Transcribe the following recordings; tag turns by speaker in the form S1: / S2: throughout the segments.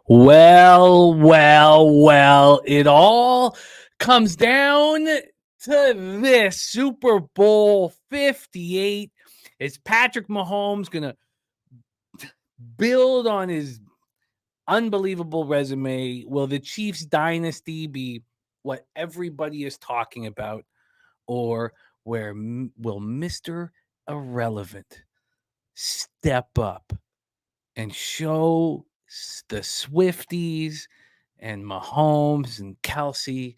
S1: Well, it all comes down to this. Super Bowl 58. Is Patrick Mahomes going to build on his unbelievable resume? Will the Chiefs dynasty be what everybody is talking about? Or will Mr. Irrelevant step up and show the Swifties and Mahomes and Kelsey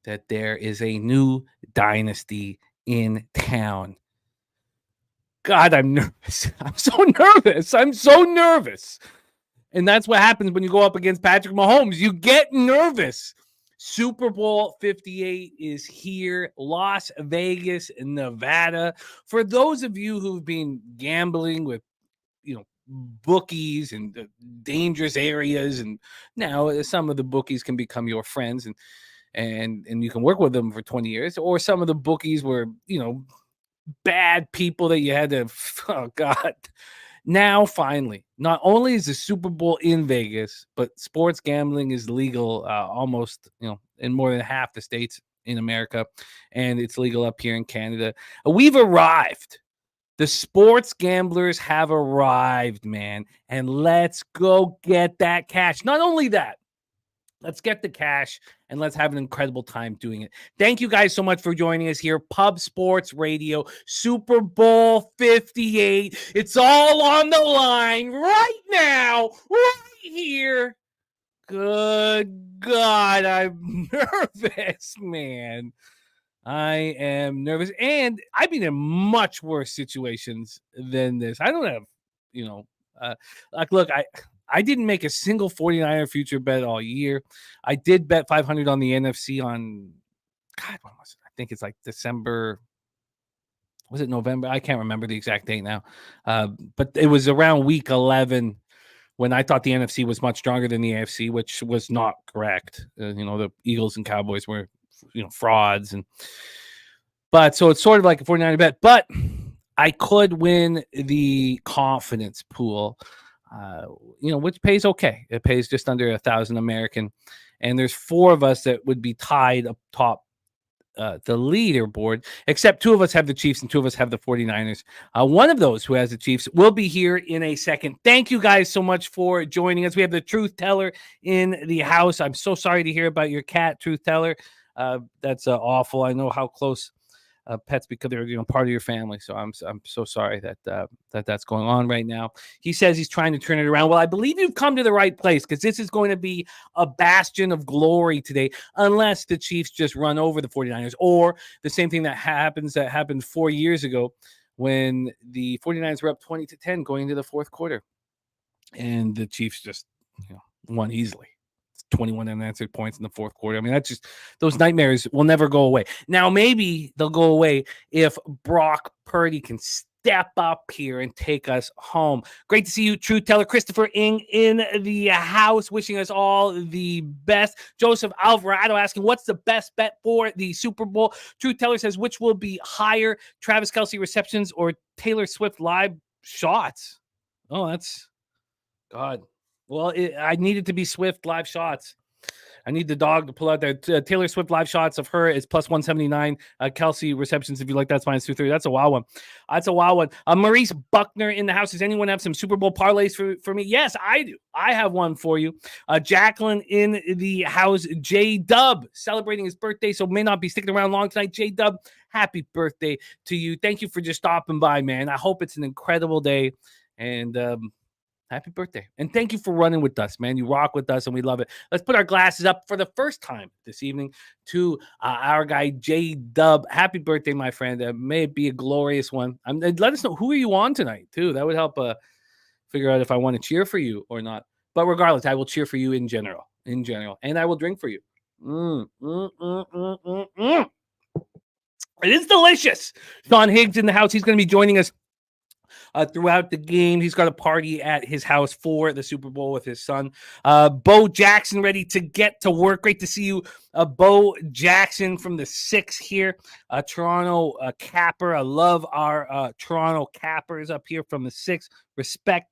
S1: that there is a new dynasty in town? God, I'm nervous. I'm so nervous. And that's what happens when you go up against Patrick Mahomes. You get nervous. Super Bowl 58 is here, Las Vegas, Nevada. For those of you who've been gambling with, bookies and dangerous areas, and now some of the bookies can become your friends, and you can work with them for 20 years, or some of the bookies were, bad people that you had to, oh God. Now, finally, not only is the Super Bowl in Vegas, but sports gambling is legal almost, in more than half the states in America, and it's legal up here in Canada. We've arrived. The sports gamblers have arrived, man, and let's go get that cash. Not only that, let's get the cash and let's have an incredible time doing it. Thank you guys so much for joining us here. Pub Sports Radio, Super Bowl 58. It's all on the line right now, right here. Good God, I'm nervous, man. I am nervous. And I've been in much worse situations than this. I don't have, look, I didn't make a single 49er future bet all year. I did bet 500 on the NFC on, God, when was it? I think it's like December. Was it November? I can't remember the exact date now. But it was around week 11 when I thought the NFC was much stronger than the AFC, which was not correct. The Eagles and Cowboys were, frauds. But so it's sort of like a 49er bet. But I could win the confidence pool. Which pays okay. It pays just under 1,000 American, and there's 4 of us that would be tied up top the leaderboard, except 2 of us have the Chiefs and 2 of us have the 49ers. One of those who has the Chiefs will be here in a second. Thank you guys so much for joining us. We have the Truth Teller in the house. I'm so sorry to hear about your cat, Truth Teller. That's awful. I know how close pets because they're part of your family. So I'm so sorry that's going on right now. He says he's trying to turn it around. Well, I believe you've come to the right place because this is going to be a bastion of glory today, unless the Chiefs just run over the 49ers, or the same thing that happened 4 years ago when the 49ers were up 20-10 going into the fourth quarter, and the Chiefs just won easily. 21 unanswered points in the fourth quarter. I mean, that's just, those nightmares will never go away. Now, maybe they'll go away if Brock Purdy can step up here and take us home. Great to see you, Truth Teller. Christopher Ng in the house, wishing us all the best. Joseph Alvarado asking, what's the best bet for the Super Bowl? Truth Teller says, which will be higher, Travis Kelce receptions or Taylor Swift live shots? Oh, that's God. Well, I need it to be Swift live shots. I need the dog to pull out there. Taylor Swift live shots of her is plus 179. Kelsey receptions, if you like, that's minus 230. That's a wild one. That's a wild one. Maurice Buckner in the house. Does anyone have some Super Bowl parlays for me? Yes, I do. I have one for you. Jacqueline in the house. J-Dub celebrating his birthday, so may not be sticking around long tonight. J-Dub, happy birthday to you. Thank you for just stopping by, man. I hope it's an incredible day. And happy birthday. And thank you for running with us, man. You rock with us, and we love it. Let's put our glasses up for the first time this evening to our guy, J-Dub. Happy birthday, my friend. May it be a glorious one. Let us know, who are you on tonight, too? That would help figure out if I want to cheer for you or not. But regardless, I will cheer for you in general. And I will drink for you. It is delicious. Sean Higgs in the house. He's going to be joining us throughout the game. He's got a party at his house for the Super Bowl with his son. Bo Jackson ready to get to work. Great to see you, Bo Jackson from the 6 here. Toronto Capper. I love our Toronto Cappers up here from the 6. Respect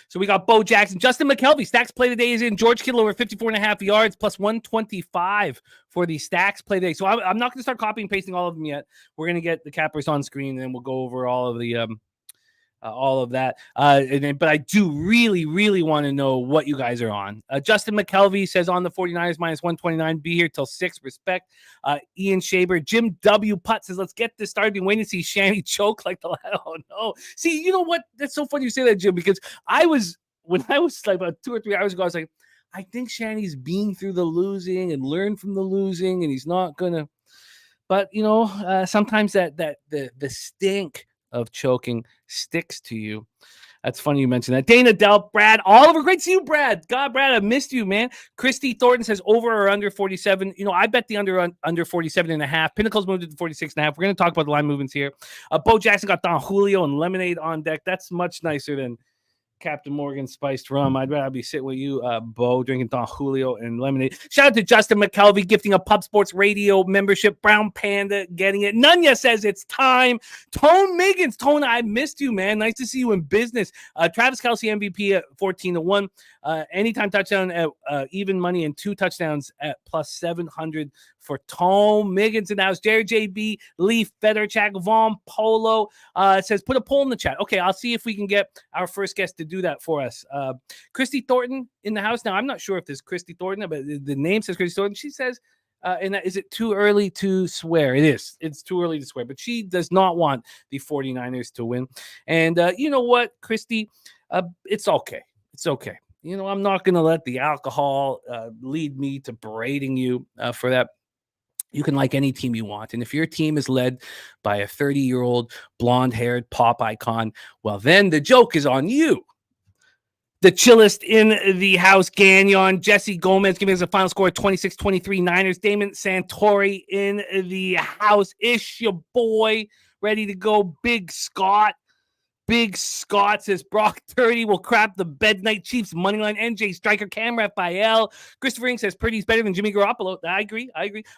S1: So we got Bo Jackson, Justin McKelvey. Stacks play today is in. George Kittle over 54.5 yards, plus 125 for the Stacks play today. So I'm not going to start copying and pasting all of them yet. We're going to get the cappers on screen, and then we'll go over all of the all of that. But I do really, really want to know what you guys are on. Justin McKelvey says on the 49ers minus 129. Be here till 6. Respect. Ian Shaber. Jim W. Putt says, let's get this started. Been waiting to see Shanny choke like the last. Oh, no. See, you know what? That's so funny you say that, Jim, because when I was like about 2 or 3 hours ago, I was like, I think Shanny's been through the losing and learned from the losing, and he's not going to. But, sometimes the stink of choking sticks to you. That's funny you mentioned that. Dana Delp, Brad, Oliver, great to see you, Brad. God, Brad, I missed you, man. Christy Thornton says over or under 47. I bet the under 47.5. Pinnacle's moved to 46.5. We're going to talk about the line movements here. Bo Jackson got Don Julio and lemonade on deck. That's much nicer than Captain Morgan spiced rum. I'd rather be sitting with you, Bo, drinking Don Julio and lemonade. Shout out to Justin McKelvey gifting a Pub Sports Radio membership. Brown Panda getting it. Nunya says it's time. Tone Miggins. Tone, I missed you, man. Nice to see you in business. Travis Kelce MVP at 14-1. Anytime touchdown at even money and 2 touchdowns at plus 700 for Tone Miggins in the house. Jared JB, Leaf, Federchak, Vaughn, Polo says put a poll in the chat. Okay, I'll see if we can get our first guest to do that for us. Christy Thornton in the house. Now, I'm not sure if there's Christy Thornton, but the name says Christy Thornton. She says, is it too early to swear? It is. It's too early to swear, but she does not want the 49ers to win. And you know what, Christy? It's okay. It's okay. I'm not going to let the alcohol lead me to berating you for that. You can like any team you want. And if your team is led by a 30-year-old blonde-haired pop icon, well, then the joke is on you. The chillest in the house, Gagnon. Jesse Gomez giving us a final score of 26-23 Niners. Damon Santori in the house. Ish your boy. Ready to go. Big Scott. Big Scott says Brock 30 will crap the bed night Chiefs moneyline. NJ Striker Camera FIL. Christopher Ing says Purdy's better than Jimmy Garoppolo. I agree.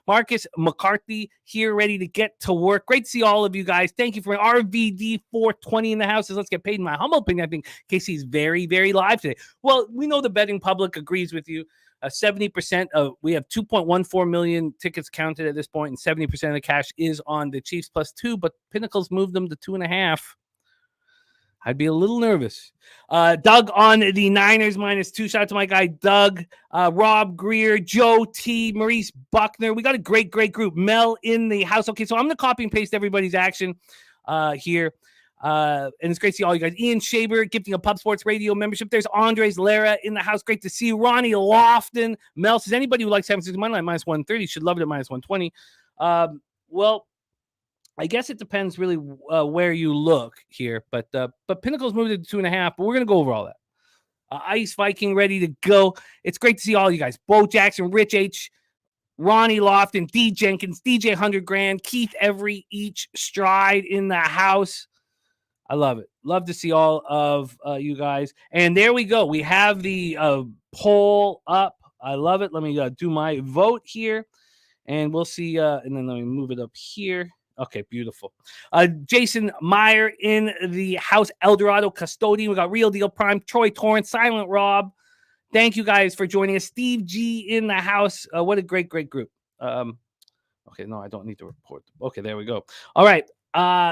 S1: Marcus McCarthy here ready to get to work. Great to see all of you guys. Thank you for RVD 420 in the house. Says let's get paid. In my humble opinion, I think Casey's very, very live today. Well, we know the betting public agrees with you. 70% of we have 2.14 million tickets counted at this point, and 70% of the cash is on the Chiefs +2, but Pinnacle's moved them to 2.5. I'd be a little nervous. Doug on the Niners -2. Shout out to my guy, Doug, Rob Greer, Joe T, Maurice Buckner. We got a great group. Mel in the house. Okay, so I'm going to copy and paste everybody's action here. And it's great to see all you guys. Ian Shaber gifting a Pub Sports Radio membership. There's Andres Lara in the house. Great to see you. Ronnie Lofton. Mel says anybody who likes San Francisco moneyline -130 should love it at -120. Well, I guess it depends really where you look here, but Pinnacle's moved to 2.5. But we're gonna go over all that. Ice Viking ready to go. It's great to see all you guys. Bo Jackson, Rich H, Ronnie Lofton, D Jenkins, DJ 100 Grand, Keith Every, each stride in the house. I love it. Love to see all of you guys. And there we go. We have the poll up. I love it. Let me do my vote here, and we'll see. And then let me move it up here. Okay, beautiful. Jason Meyer in the house, Eldorado Custodian. We got Real Deal Prime, Troy Torrance, Silent Rob. Thank you guys for joining us. Steve G in the house. What a great group. Okay, no, I don't need to report. Okay, there we go. All right.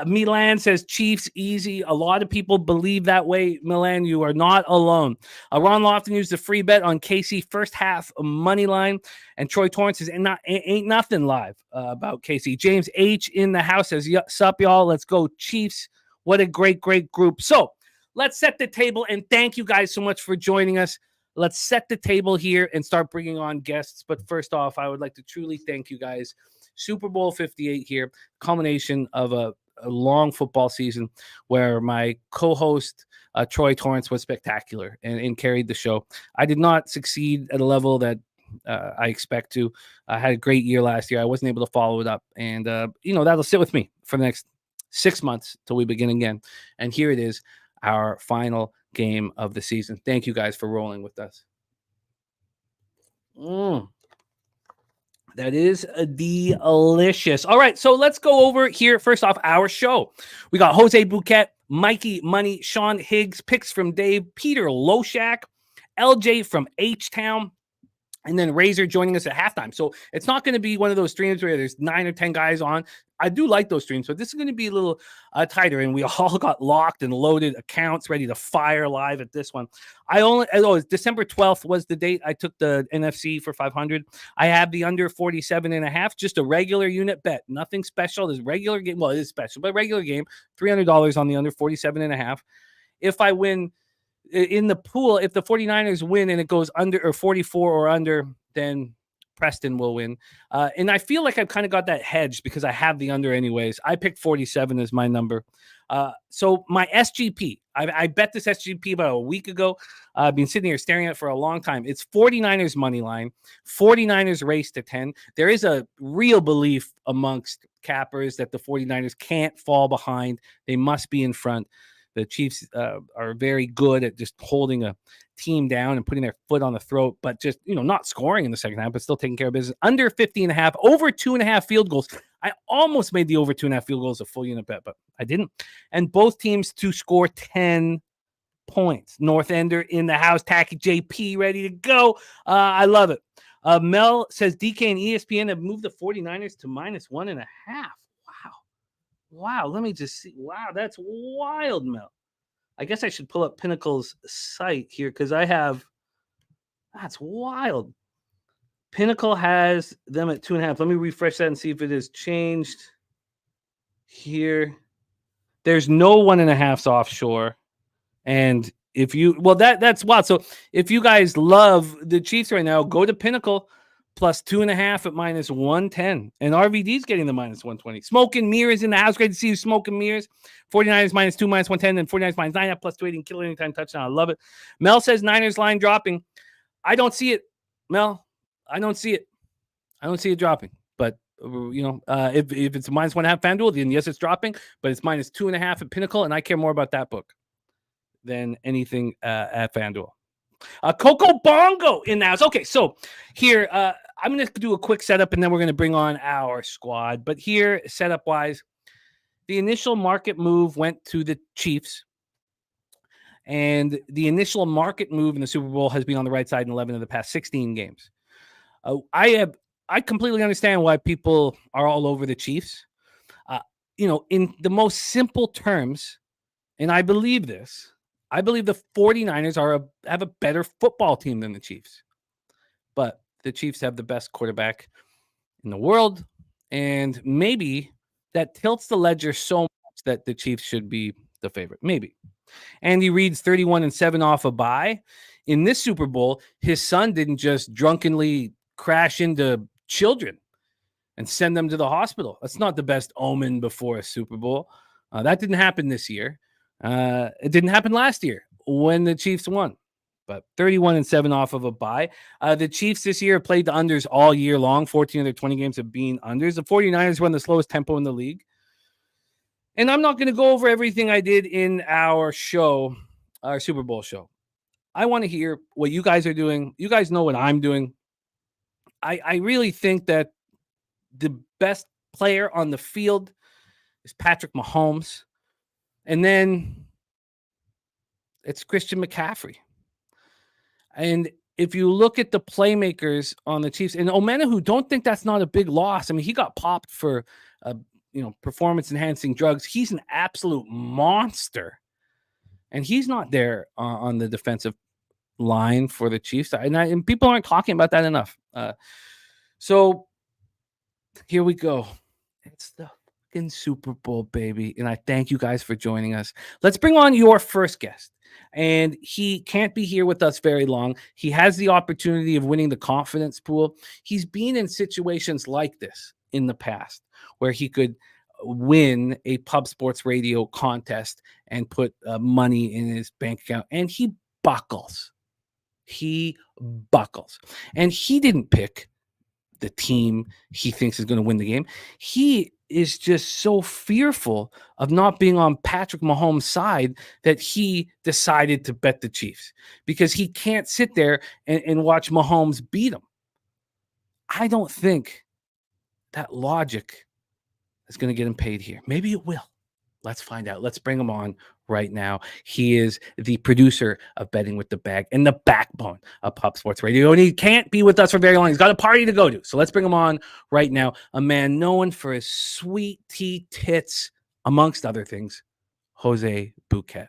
S1: Milan says Chiefs easy. A lot of people believe that way. Milan, you are not alone. Ron Lofton used the free bet on KC first half money line, and Troy Torrance says ain't nothing live about KC. James H in the house says sup y'all. Let's go Chiefs. What a great group. So let's set the table, and thank you guys so much for joining us. Let's set the table here and start bringing on guests. But first off, I would like to truly thank you guys. Super Bowl 58 here, culmination of a long football season where my co-host Troy Torrance was spectacular and carried the show. I did not succeed at a level that I expect to. I had a great year last year. I wasn't able to follow it up, and that'll sit with me for the next 6 months till we begin again. And here it is, our final game of the season. Thank you guys for rolling with us. That is delicious. All right, so let's go over here. First off, our show. We got Jose Bouquet, Mikey Money, Sean Higgs, picks from Dave, Peter Loshak, LJ from H-Town, and then Razor joining us at halftime. So it's not going to be one of those streams where there's 9 or 10 guys on. I do like those streams, but this is going to be a little tighter, and we all got locked and loaded accounts ready to fire live at this one. December 12th was the date I took the NFC for 500. I have the under 47.5, just a regular unit bet, nothing special. This regular game, well, it is special, but regular game, $300 on the under 47.5. If I win in the pool, if the 49ers win and it goes under or 44 or under, then Preston will win. And I feel like I've kind of got that hedged because I have the under anyways. I picked 47 as my number. So my SGP, I bet this SGP about a week ago. I've been sitting here staring at it for a long time. It's 49ers money line, 49ers race to 10. There is a real belief amongst cappers that the 49ers can't fall behind. They must be in front. The Chiefs are very good at just holding a team down and putting their foot on the throat, but just, not scoring in the second half, but still taking care of business. Under 50.5, over 2.5 field goals. I almost made the over 2.5 field goals a full unit bet, but I didn't. And both teams to score 10 points. North Ender in the house, Tacky JP ready to go. I love it. Mel says DK and ESPN have moved the 49ers to -1.5. Wow, let me just see. Wow, that's wild, Mel. I guess I should pull up Pinnacle's site here because that's wild. Pinnacle has them at 2.5. Let me refresh that and see if it has changed here. There's no 1.5s offshore. And if you, that's wild. So if you guys love the Chiefs right now, go to Pinnacle. Plus 2.5 at -110. And RVD's getting the -120. Smoke and Mirrors in the house. Great to see you, Smoke and Mirrors. 49ers -2, -110, and 49ers -9 plus 280 and kill anytime touchdown. I love it. Mel says Niners line dropping. I don't see it, Mel. I don't see it. I don't see it dropping. But, if it's a -1.5 FanDuel, then yes, it's dropping. But it's -2.5 at Pinnacle, and I care more about that book than anything at FanDuel. Coco Bongo in the house. Okay, so here, I'm going to do a quick setup, and then we're going to bring on our squad. But here, setup-wise, the initial market move went to the Chiefs, and the initial market move in the Super Bowl has been on the right side in 11 of the past 16 games. I completely understand why people are all over the Chiefs. In the most simple terms, and I believe this, I believe the 49ers have a better football team than the Chiefs. But the Chiefs have the best quarterback in the world. And maybe that tilts the ledger so much that the Chiefs should be the favorite. Maybe. Andy Reid's 31-7 off a bye. In this Super Bowl, his son didn't just drunkenly crash into children and send them to the hospital. That's not the best omen before a Super Bowl. That didn't happen this year. It didn't happen last year when the Chiefs won, but 31-7 off of a bye. The Chiefs this year have played the unders all year long. 14 of their 20 games have been unders. The 49ers run the slowest tempo in the league. And I'm not going to go over everything I did in our show, our Super Bowl show. I want to hear what you guys are doing. You guys know what I'm doing. I really think that the best player on the field is Patrick Mahomes. And then it's Christian McCaffrey. And if you look at the playmakers on the Chiefs, and Omenihu, don't think that's not a big loss. I mean, he got popped for, performance-enhancing drugs. He's an absolute monster. And he's not there on the defensive line for the Chiefs. And people aren't talking about that enough. So here we go. It's the Super Bowl, baby. And I thank you guys for joining us. Let's bring on your first guest. And he can't be here with us very long. He has the opportunity of winning the confidence pool. He's been in situations like this in the past where he could win a pub sports radio contest and put money in his bank account. And he buckles. And he didn't pick the team he thinks is going to win the game. He is just so fearful of not being on Patrick Mahomes' side that he decided to bet the Chiefs because he can't sit there and watch Mahomes beat him. I don't think that logic is going to get him paid here. Maybe it will. Let's find out. Let's bring him on right now. He is the producer of Betting with the Bag and the backbone of Pop Sports Radio. And he can't be with us for very long. He's got a party to go to. So let's bring him on right now. A man known for his sweet tea tits, amongst other things, Jose Bouet.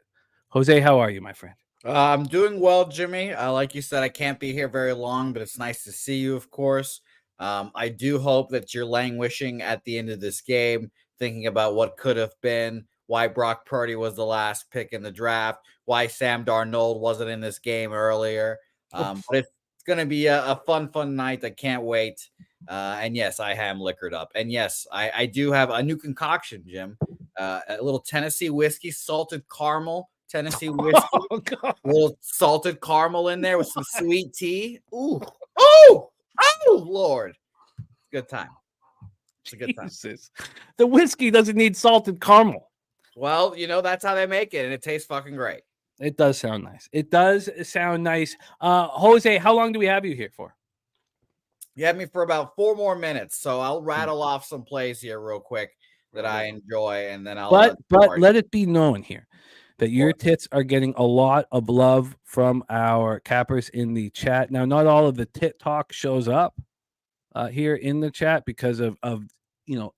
S1: Jose, how are you, my friend?
S2: I'm doing well, Jimmy. Like you said, I can't be here very long, but it's nice to see you, of course. I do hope that you're languishing at the end of this game, thinking about what could have been, why Brock Purdy was the last pick in the draft, why Sam Darnold wasn't in this game earlier. But it's going to be a fun night. I can't wait. And yes, I am liquored up. And yes, I do have a new concoction, Jim. A little Tennessee whiskey, salted caramel. Tennessee whiskey, a little salted caramel in there with some sweet tea. Ooh, oh, Lord, good time. It's a good time.
S1: The whiskey doesn't need salted caramel.
S2: Well, that's how they make it, and it tastes fucking great.
S1: It does sound nice. It does sound nice. Jose, how long do we have you here for?
S2: You have me for about 4 more minutes, so I'll rattle off some plays here real quick that I enjoy, and then I'll.
S1: But let it be known here that your tits are getting a lot of love from our cappers in the chat. Now, not all of the tit talk shows up here in the chat because of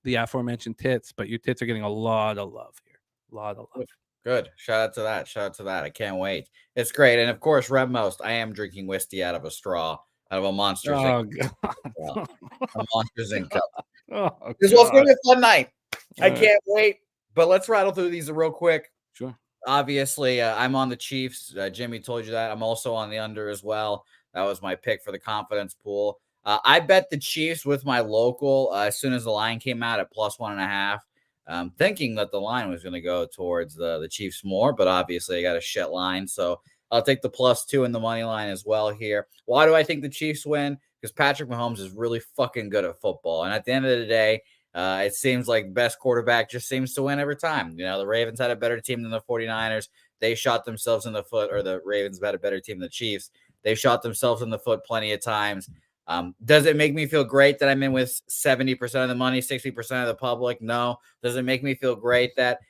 S1: the aforementioned tits, but your tits are getting a lot of love here. A lot of love.
S2: Good. Shout out to that. I can't wait. It's great. And of course, Reb Most, I am drinking whiskey out of a straw, out of a Monsters Inc.
S1: God.
S2: A Monsters Inc. cup.
S1: Oh,
S2: this was going to be a fun night. I can't wait. But let's rattle through these real quick.
S1: Sure.
S2: Obviously, I'm on the Chiefs. Jimmy told you that. I'm also on the under as well. That was my pick for the confidence pool. I bet the Chiefs with my local as soon as the line came out at +1.5, thinking that the line was going to go towards the Chiefs more, but obviously I got a shit line. So I'll take the +2 in the money line as well here. Why do I think the Chiefs win? Because Patrick Mahomes is really fucking good at football. And at the end of the day, it seems like the best quarterback just seems to win every time. The Ravens had a better team than the 49ers. They shot themselves in the foot, or the Ravens had a better team than the Chiefs. They shot themselves in the foot plenty of times. Does it make me feel great that I'm in with 70% of the money, 60% of the public? No. Does it make me feel great that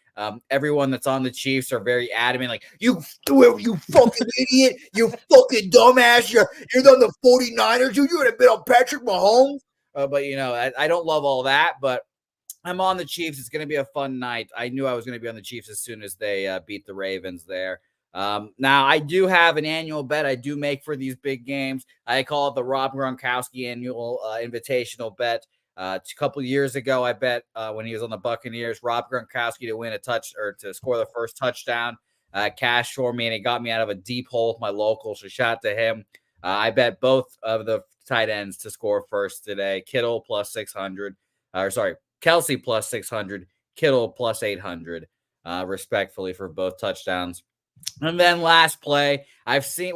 S2: everyone that's on the Chiefs are very adamant, like, you fucking idiot, you fucking dumbass, you're on the 49ers, you would have been on Patrick Mahomes? But, I don't love all that, but I'm on the Chiefs. It's going to be a fun night. I knew I was going to be on the Chiefs as soon as they beat the Ravens there. Now, I do have an annual bet I do make for these big games. I call it the Rob Gronkowski annual invitational bet. A couple of years ago, I bet when he was on the Buccaneers, Rob Gronkowski to win to score the first touchdown, cash for me, and it got me out of a deep hole with my local. So shout out to him. I bet both of the tight ends to score first today. Kittle +600, Kelsey +600, Kittle +800, respectfully for both touchdowns. And then last play, actually,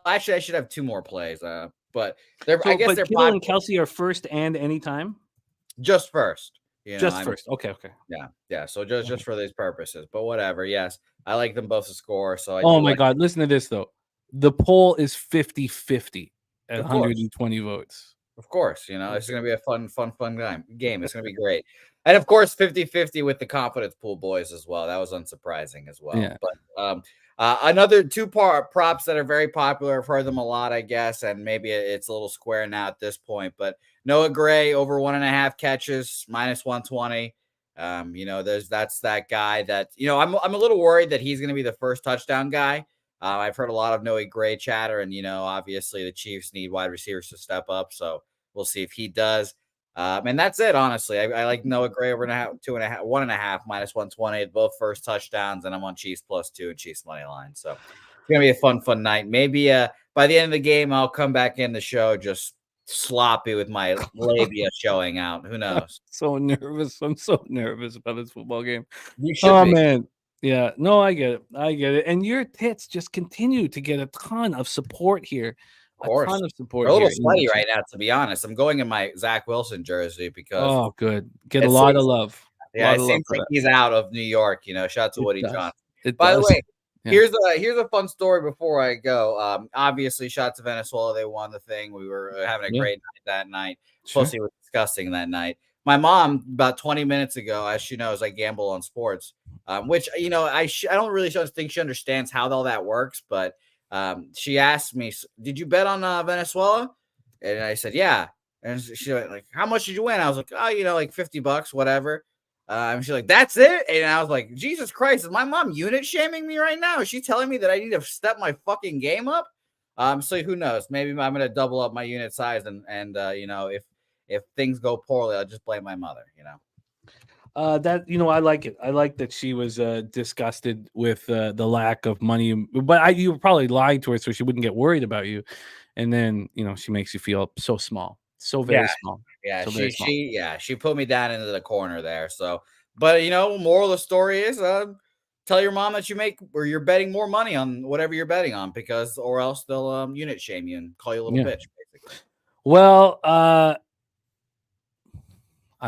S2: I should have 2 more plays, but they're
S1: Kittle and Kelsey are first and anytime?
S2: Just first.
S1: First. Okay.
S2: Yeah. So just for these purposes, but whatever. Yes, I like them both to score. So
S1: God, listen to this though. The poll is 50-50 at 120 votes.
S2: Of course, it's going to be a fun game. It's going to be great. And of course, 50-50 with the confidence pool boys as well. That was unsurprising as well.
S1: Yeah.
S2: But another 2-part props that are very popular. I've heard them a lot, I guess, and maybe it's a little square now at this point. But Noah Gray over 1.5 catches, -120. That's that guy that I'm a little worried that he's going to be the first touchdown guy. I've heard a lot of Noah Gray chatter, and obviously the Chiefs need wide receivers to step up, so we'll see if he does. And that's it, honestly. I like Noah Gray over 1.5, -120, both first touchdowns, and I'm on Chiefs +2 and Chiefs money line. So it's gonna be a fun night. Maybe by the end of the game, I'll come back in the show just sloppy with my labia showing out. Who knows?
S1: So nervous. I'm so nervous about this football game.
S2: You should be.
S1: Man. Yeah, no, I get it. And your tits just continue to get a ton of support here.
S2: Of course.
S1: A ton of support.
S2: We're a little sweaty right now, to be honest. I'm going in my Zach Wilson jersey because
S1: good. Get a lot of love.
S2: Yeah, it seems like he's out of New York. Shout out to Woody Johnson.
S1: By
S2: the way, here's a fun story before I go. Obviously, shout out to Venezuela. They won the thing. We were having a great night that night. Pussy was disgusting that night. my mom about 20 minutes ago, as she knows, I gamble on sports, which I don't really think she understands how all that works. But she asked me, "Did you bet on Venezuela?" And I said, "Yeah." And she like, "How much did you win?" I was like, "Oh, like $50, whatever." She's like, "That's it?" And I was like, "Jesus Christ, is my mom unit shaming me right now? Is she telling me that I need to step my fucking game up?" So who knows? Maybe I'm gonna double up my unit size, and if things go poorly, I'll just blame my mother.
S1: That I like it. I like that she was disgusted with the lack of money, but you were probably lying to her so she wouldn't get worried about you. And then she makes you feel so small, so very
S2: Yeah,
S1: small,
S2: yeah.
S1: so very small.
S2: She put me down into the corner there. So, but moral of the story is, tell your mom that you're betting more money on whatever you're betting on, because or else they'll unit shame you and call you a little
S1: Yeah.
S2: bitch, basically.
S1: Well, I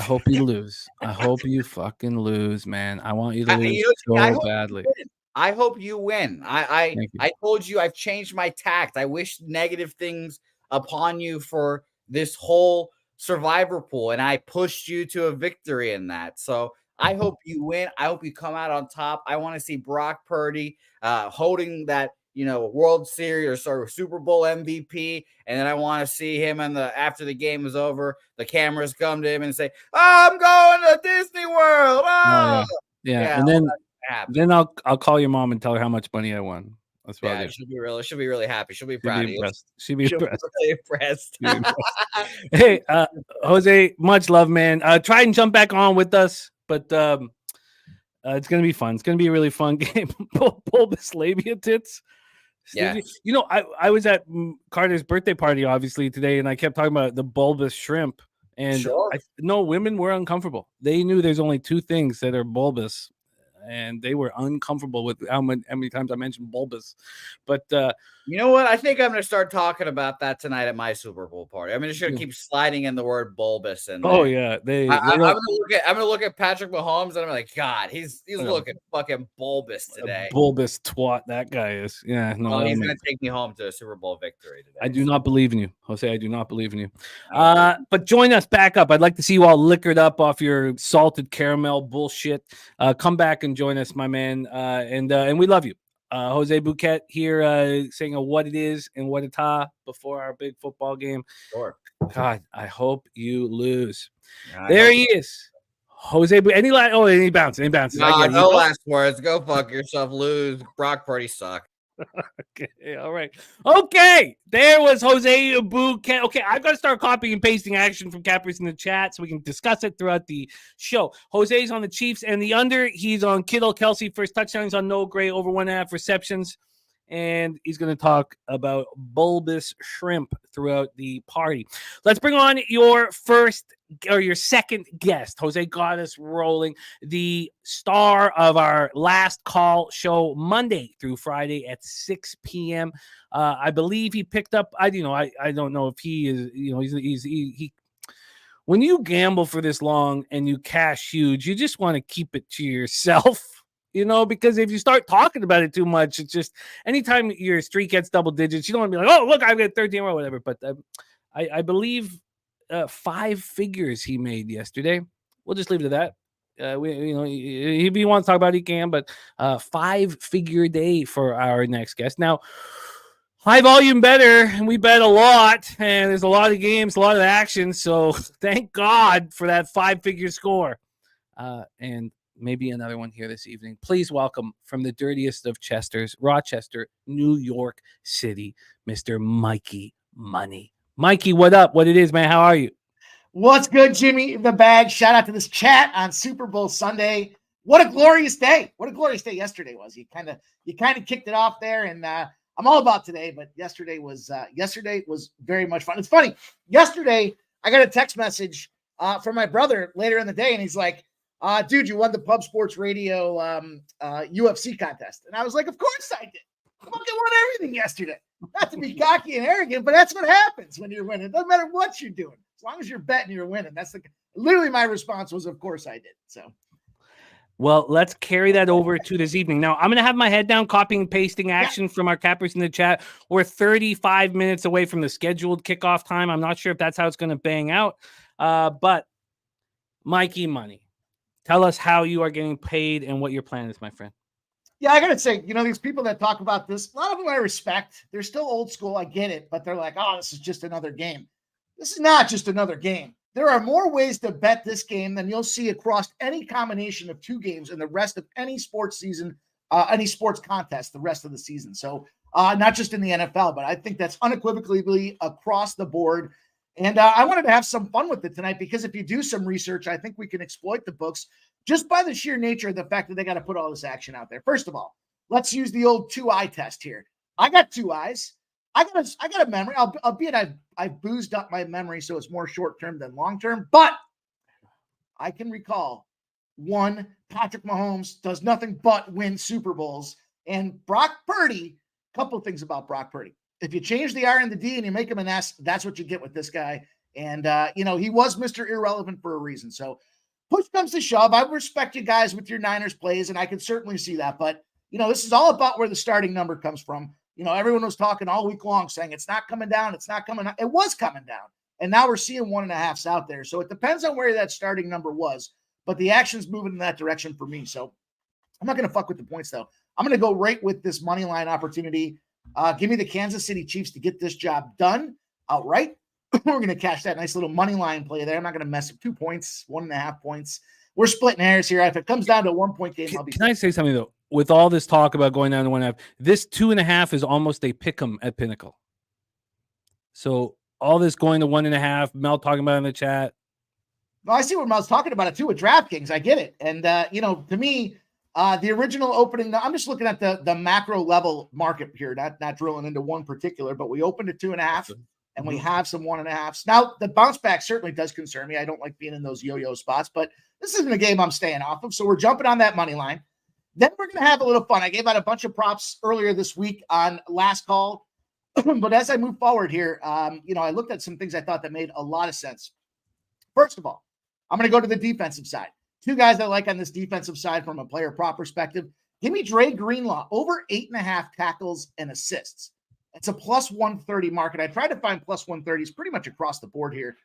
S1: hope you lose. I hope you fucking lose, man. I want you to lose
S2: I
S1: so
S2: hope you
S1: badly.
S2: win. I hope you win.
S1: Thank you.
S2: I told you I've changed my tact. I wish negative things upon you for this whole survivor pool, and I pushed you to a victory in that. So I hope you win. I hope you come out on top. I want to see Brock Purdy holding that World Series or Super Bowl MVP, and then I want to see him after the game is over, the cameras come to him and say, "Oh, I'm going to Disney World."
S1: Oh
S2: Oh,
S1: yeah, yeah.
S2: yeah.
S1: And
S2: Happen.
S1: then I'll call your mom and tell her how much money I won. That's what I'll
S2: Yeah,
S1: do.
S2: she'll be really happy. She'll be
S1: She'll be
S2: proud of you.
S1: impressed. She'll be
S2: She'll be
S1: impressed.
S2: really impressed.
S1: She'll be impressed. Hey, Jose, much love, man. Try and jump back on with us, but it's gonna be fun. It's gonna be a really fun game. Bulbous labia tits.
S2: Yeah.
S1: I was at Carter's birthday party obviously today, and I kept talking about the bulbous shrimp. And
S2: Sure.
S1: no, women were uncomfortable. They knew there's only two things that are bulbous, and they were uncomfortable with how many times I mentioned bulbous. But
S2: You know what? I think I'm going to start talking about that tonight at my Super Bowl party. I'm just going to keep sliding in the word bulbous in
S1: oh
S2: there.
S1: yeah,
S2: I'm
S1: they don't
S2: gonna look at Patrick Mahomes and I'm like, God, he's looking fucking bulbous
S1: a
S2: today.
S1: bulbous twat that guy is. Yeah, no,
S2: Oh,
S1: that'll
S2: he's
S1: make
S2: gonna take me home to a Super Bowl victory today.
S1: I do
S2: So
S1: not believe in you, Jose. I do not believe in you.
S2: I don't believe
S1: But join us back up. I'd like to see you all liquored up off your salted caramel bullshit. Come back and join us, my man. And we love you. Jose Bouet here, saying what it is and what it's before our big football game.
S2: sure.
S1: God, I hope you lose.
S2: I
S1: There
S2: hope
S1: he is, Jose Bouet. Any bounces? Any bounces? I get it.
S2: no last words. Go fuck yourself. Lose. Brock Purdy suck.
S1: Okay, all right. Okay, there was Jose Bouet. Okay, I've got to start copying and pasting action from Cappers in the chat so we can discuss it throughout the show. Jose's on the Chiefs and the under. He's on Kittle, Kelsey, first touchdowns on Noah Gray, over 1.5 receptions. And he's going to talk about bulbous shrimp throughout the party. Let's bring on your second guest. Jose got us rolling. The star of our last call show, Monday through Friday at 6 p.m. I believe he picked up. I don't know if he is. He. When you gamble for this long and you cash huge, you just want to keep it to yourself. Because if you start talking about it too much, it's just anytime your streak gets double digits, you don't want to be like, oh, look, I've got 13 or whatever. But I believe 5 figures he made yesterday. We'll just leave it at that. If he wants to talk about it, he can, but 5-figure day for our next guest. Now, high volume better, and we bet a lot, and there's a lot of games, a lot of action. So thank God for that 5-figure score. And maybe another one here this evening. Please welcome from the dirtiest of Chesters, Rochester, New York City, Mr. Mikey Money. Mikey, what up? What it is, man? How are you?
S3: What's good, Jimmy? The bag. Shout out to this chat on Super Bowl Sunday. What a glorious day! What a glorious day yesterday was. You kind of kicked it off there, and I'm all about today. But yesterday was very much fun. It's funny. Yesterday, I got a text message from my brother later in the day, and he's like, dude, you won the Pub Sports Radio UFC contest. And I was like, of course I did. I fucking won everything yesterday. Not to be cocky and arrogant, but that's what happens when you're winning. It doesn't matter what you're doing. As long as you're betting, you're winning. That's literally my response was, of course I did. So,
S1: well, let's carry that over to this evening. Now, I'm going to have my head down, copying and pasting action from our cappers in the chat. We're 35 minutes away from the scheduled kickoff time. I'm not sure if that's how it's going to bang out. But Mikey Money. Tell us how you are getting paid and what your plan is, my friend.
S3: Yeah, I got to say, these people that talk about this, a lot of them I respect. They're still old school. I get it. But they're like, oh, this is just another game. This is not just another game. There are more ways to bet this game than you'll see across any combination of two games in the rest of any sports season, any sports contest the rest of the season. So not just in the NFL, but I think that's unequivocally across the board. And I wanted to have some fun with it tonight because if you do some research, I think we can exploit the books just by the sheer nature of the fact that they got to put all this action out there. First of all, let's use the old 2-eye test here. I got 2 eyes. I got a memory, albeit I've boozed up my memory, so it's more short-term than long-term, but I can recall one, Patrick Mahomes does nothing but win Super Bowls, and Brock Purdy, a couple of things about Brock Purdy. If you change the R and the D and you make him an S, that's what you get with this guy. And, he was Mr. Irrelevant for a reason. So push comes to shove. I respect you guys with your Niners plays, and I can certainly see that. But, this is all about where the starting number comes from. Everyone was talking all week long saying it's not coming down. It's not coming down. It was coming down. And now we're seeing 1.5s out there. So it depends on where that starting number was. But the action's moving in that direction for me. So I'm not going to fuck with the points, though. I'm going to go right with this money line opportunity. Give me the Kansas City Chiefs to get this job done outright. We're going to cash that nice little money line play there. I'm not going to mess with 2 points, 1.5 points. We're splitting hairs here. If it comes down to a 1-point game, I'll be.
S1: Can I say something, though? With all this talk about going down to 1.5, this 2.5 is almost a pick 'em at Pinnacle. So all this going to 1.5, Mel talking about it in the chat.
S3: Well, I see what Mel's talking about it too with DraftKings. I get it. And, to me, the original opening, I'm just looking at the macro level market here, not drilling into one particular, but we opened at 2.5 and we have some 1.5s. Now, the bounce back certainly does concern me. I don't like being in those yo-yo spots, but this isn't a game I'm staying off of. So we're jumping on that money line. Then we're going to have a little fun. I gave out a bunch of props earlier this week on last call. But as I move forward here, I looked at some things I thought that made a lot of sense. First of all, I'm going to go to the defensive side. 2 guys I like on this defensive side from a player prop perspective. Give me Dre Greenlaw over 8.5 tackles and assists. It's a plus 130 market. I tried to find plus 130s pretty much across the board here.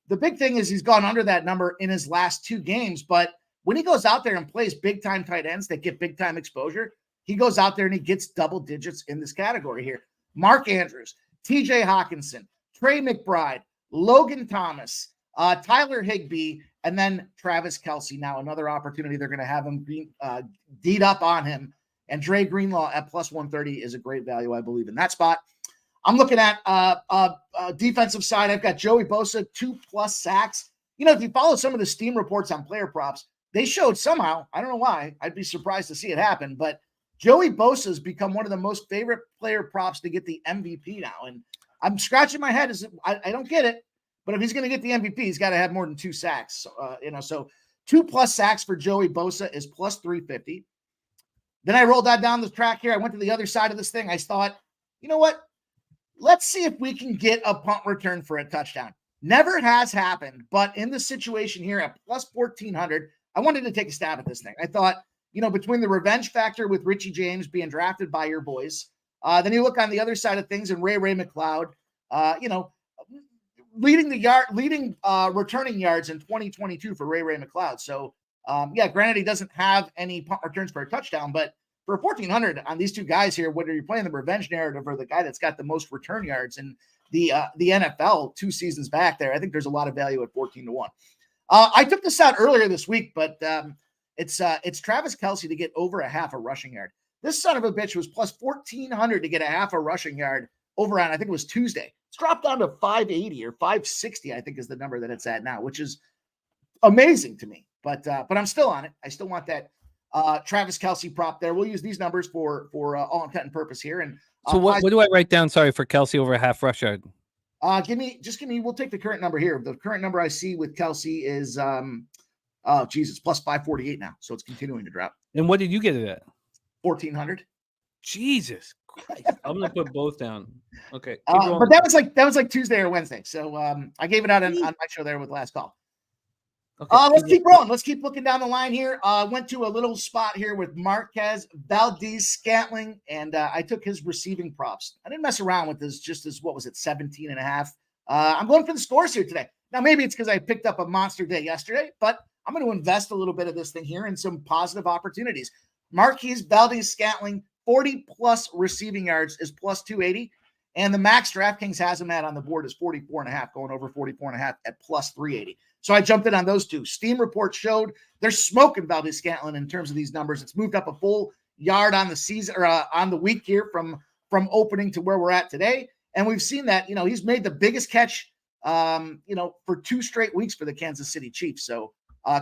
S3: The big thing is he's gone under that number in his last 2 games, but when he goes out there and plays big-time tight ends that get big-time exposure, he goes out there and he gets double digits in this category here. Mark Andrews, TJ Hawkinson, Trey McBride, Logan Thomas, Tyler Higbee, and then Travis Kelce. Now another opportunity. They're going to have him being D'd up on him. And Dre Greenlaw at plus 130 is a great value, I believe, in that spot. I'm looking at defensive side. I've got Joey Bosa, 2+ sacks. If you follow some of the Steam reports on player props, they showed somehow, I don't know why, I'd be surprised to see it happen, but Joey Bosa has become one of the most favorite player props to get the MVP now. And I'm scratching my head. I don't get it, but if he's going to get the MVP, he's got to have more than 2 sacks. So 2+ sacks for Joey Bosa is plus 350. Then I rolled that down the track here. I went to the other side of this thing. I thought, you know what? Let's see if we can get a punt return for a touchdown. Never has happened, but in the situation here at plus 1,400, I wanted to take a stab at this thing. I thought, between the revenge factor with Richie James being drafted by your boys, then you look on the other side of things and Ray McLeod, leading returning yards in 2022 for Ray McLeod. So, granted, he doesn't have any punt returns for a touchdown, but for 1,400 on these 2 guys here, whether you're playing the revenge narrative or the guy that's got the most return yards in the NFL 2 seasons back there, I think there's a lot of value at 14-1. I took this out earlier this week, but it's Travis Kelce to get over 0.5 rushing yard. This son of a bitch was plus 1,400 to get 0.5 rushing yard over on, I think it was Tuesday. It's dropped down to 580 or 560, I think is the number that it's at now, which is amazing to me. But I'm still on it. I still want that Travis Kelce prop there. We'll use these numbers for all intent and purpose here. And
S1: so what do I write down? Sorry, for Kelce over 0.5 rush yard.
S3: Give me, we'll take the current number here. The current number I see with Kelce is, plus 548 now. So it's continuing to drop.
S1: And what did you get it at?
S3: 1,400.
S1: Jesus Christ. I'm going to put both down. Okay.
S3: But that was like Tuesday or Wednesday. So I gave it out on my show there with last call. Okay. Let's keep rolling. Let's keep looking down the line here. Went to a little spot here with Marquez Valdes-Scantling, and I took his receiving props. I didn't mess around with this, just as, 17.5. I'm going for the scores here today. Now, maybe it's because I picked up a monster day yesterday, but I'm going to invest a little bit of this thing here in some positive opportunities. Marquise Valdes-Scantling, 40+ receiving yards is plus 280. And the max DraftKings has him at on the board is 44.5, going over 44.5 at plus 380. So I jumped in on those two. Steam report showed they're smoking Valdes-Scantling in terms of these numbers. It's moved up a full yard on the season or on the week here from opening to where we're at today. And we've seen that, he's made the biggest catch, for 2 straight weeks for the Kansas City Chiefs. So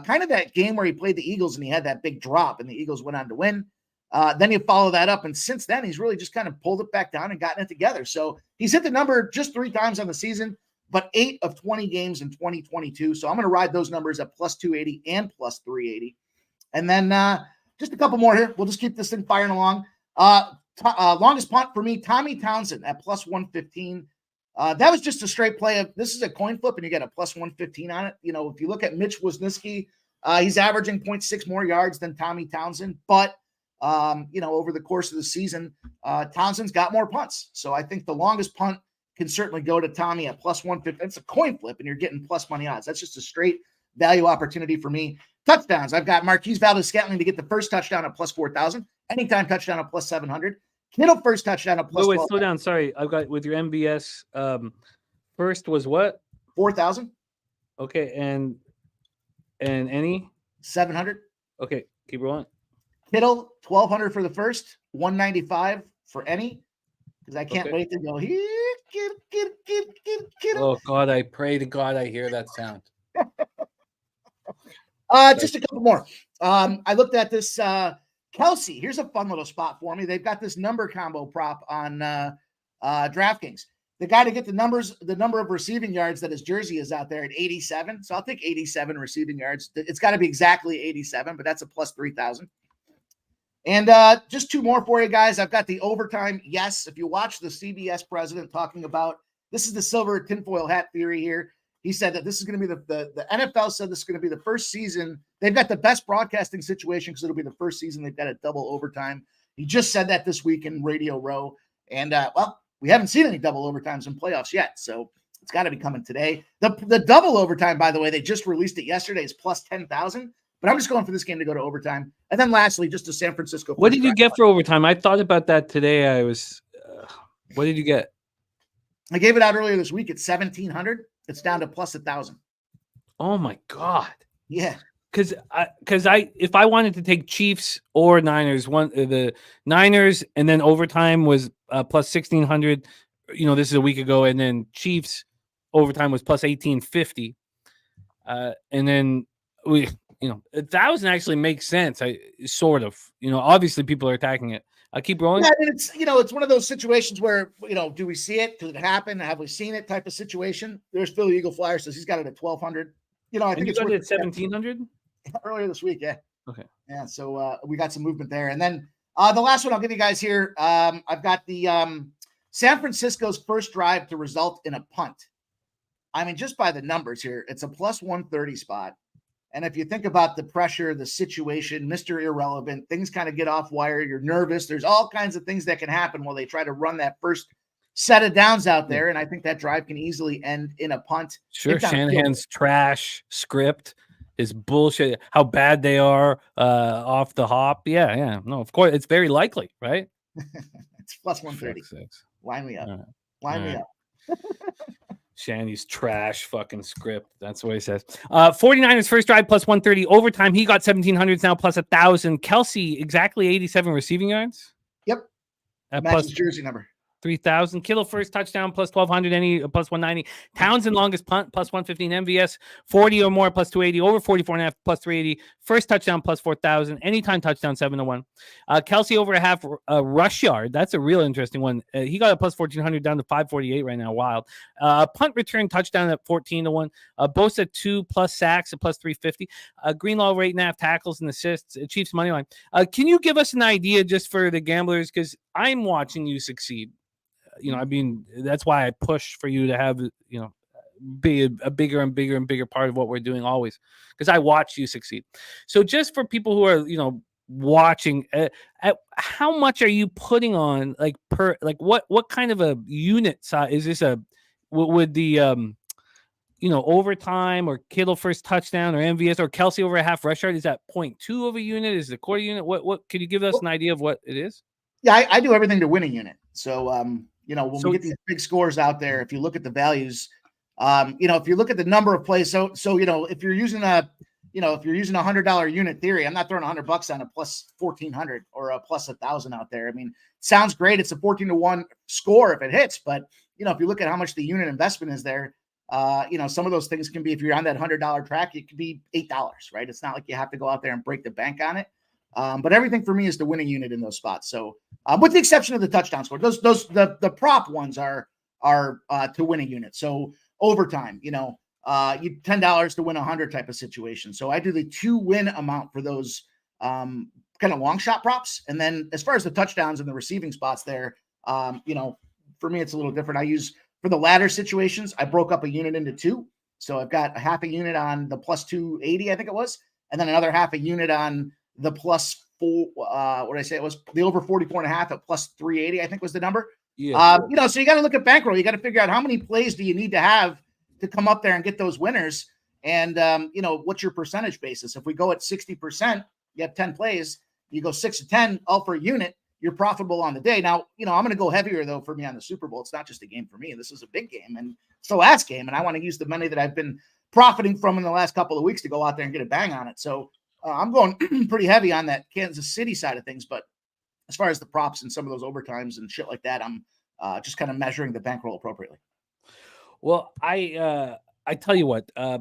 S3: kind of that game where he played the Eagles and he had that big drop and the Eagles went on to win. Then you follow that up. And since then, he's really just kind of pulled it back down and gotten it together. So he's hit the number just 3 times on the season, but 8 of 20 games in 2022. So I'm going to ride those numbers at plus 280 and plus 380. And then just a couple more here. We'll just keep this thing firing along. Longest punt for me, Tommy Townsend at plus 115. That was just a straight play of this is a coin flip and you get a plus 115 on it. If you look at Mitch Wisniewski, he's averaging 0.6 more yards than Tommy Townsend, but over the course of the season, Townsend's got more punts. So I think the longest punt can certainly go to Tommy at plus 150. It's a coin flip and you're getting plus money odds. That's just a straight value opportunity for me. Touchdowns. I've got Marquise Valdes-Scantling to get the first touchdown at plus 4,000. Anytime touchdown at plus 700. Kittle first touchdown at plus.
S1: Wait, slow down. Sorry. I've got with your MVS. First was what?
S3: 4,000.
S1: Okay. And any?
S3: 700.
S1: Okay. Keep rolling.
S3: Kittle, 1,200 for the first, 195 for any. Because I can't wait to go here. Kittle.
S1: Oh God, I pray to God I hear that sound.
S3: Just a couple more. I looked at this Kelsey. Here's a fun little spot for me. They've got this number combo prop on DraftKings. The guy to get the number of receiving yards that his jersey is out there at 87. So I'll take 87 receiving yards. It's got to be exactly 87, but that's a plus 3,000. And just 2 more for you guys. I've got the overtime. Yes, if you watch the CBS president talking about this is the silver tinfoil hat theory here. He said that this is going to be the NFL said this is going to be the first season. They've got the best broadcasting situation because it'll be the first season they've got a double overtime. He just said that this week in Radio Row. And, we haven't seen any double overtimes in playoffs yet. So it's got to be coming today. The double overtime, by the way, they just released it yesterday, is plus 10,000. But I'm just going for this game to go to overtime. And then lastly, just to San Francisco.
S1: What did you get for overtime? I thought about that today. What did you get?
S3: I gave it out earlier this week at 1,700. It's down to plus 1,000.
S1: Oh my God.
S3: Yeah.
S1: Because if I wanted to take Chiefs or Niners, the Niners and then overtime was plus 1,600. This is a week ago, and then Chiefs overtime was plus 1,850. And then 1,000 actually makes sense. Sort of. Obviously people are attacking it. I keep rolling.
S3: Yeah, and it's one of those situations where do we see it? Did it happen? Have we seen it? Type of situation. There's Philly Eagle Flyer says he's got it at 1,200. I think it's
S1: got it at 1,700
S3: earlier this week. Yeah.
S1: Okay.
S3: Yeah. So we got some movement there, and then the last one I'll give you guys here. I've got the San Francisco's first drive to result in a punt. I mean, just by the numbers here, it's a plus 130 spot. And if you think about the pressure, the situation, Mr. Irrelevant, things kind of get off wire. You're nervous. There's all kinds of things that can happen while they try to run that first set of downs out there. And I think that drive can easily end in a punt.
S1: Sure. Shanahan's trash script is bullshit. How bad they are off the hop. Yeah. No, of course. It's very likely, right?
S3: It's plus 130. Line me up.
S1: Right.
S3: Line me up.
S1: Shandy's trash fucking script. That's what he says. 49ers first drive plus 130 overtime. He got 1,700 now plus 1,000. Kelsey exactly 87 receiving yards.
S3: Yep. Plus jersey number
S1: 3,000. Kittle first touchdown plus 1,200. Any plus 190. Townsend longest punt plus 115. MVS 40 or more plus 280. Over 44.5 plus 380. First touchdown plus 4,000. Anytime touchdown 7-1. Kelsey over a half rush yard. That's a real interesting one. He got a plus 1,400 down to 548 right now. Wild. Punt return touchdown at 14-1. Bosa 2 plus sacks at plus 350. Greenlaw rate and a half tackles and assists. Chiefs money line. Can you give us an idea just for the gamblers? Because I'm watching you succeed. That's why I push for you to have, be a bigger and bigger and bigger part of what we're doing always, because I watch you succeed. So just for people who are, watching, how much are you putting on what kind of a unit size is this? Would the, overtime or Kittle first touchdown or MVS or Kelsey over a half rush yard? Is that 0.2 of a unit? Is it a quarter unit? What can you give us an idea of what it is?
S3: Yeah, I do everything to win a unit. So, when we get these big scores out there, if you look at the values, if you look at the number of plays, so if you're using a $100 unit theory, I'm not throwing $100 on a plus 1,400 or a plus 1,000 out there. I mean, it sounds great. It's a 14-1 score if it hits, but if you look at how much the unit investment is there, some of those things can be, if you're on that $100 track, it could be $8, right? It's not like you have to go out there and break the bank on it. But everything for me is the winning unit in those spots. So, with the exception of the touchdown score, the prop ones are to win a unit. So overtime, you $10 to win 100 type of situation. So I do the 2-win amount for those kind of long shot props. And then as far as the touchdowns and the receiving spots there, for me, it's a little different. I use, for the ladder situations, I broke up a unit into 2. So I've got a half a unit on the plus 280, I think it was, and then another half a unit on the plus 4, what did I say? It was the over 44.5 at plus 380, I think was the number.
S1: Yeah.
S3: So you got to look at bankroll. You got to figure out how many plays do you need to have to come up there and get those winners. And, what's your percentage basis? If we go at 60%, you have 10 plays, you go 6 to 10, all for a unit, you're profitable on the day. Now, I'm going to go heavier though for me on the Super Bowl. It's not just a game for me. This is a big game and it's the last game. And I want to use the money that I've been profiting from in the last couple of weeks to go out there and get a bang on it. So I'm going pretty heavy on that Kansas City side of things. But as far as the props and some of those overtimes and shit like that, I'm just kind of measuring the bankroll appropriately.
S1: Well, I tell you what, I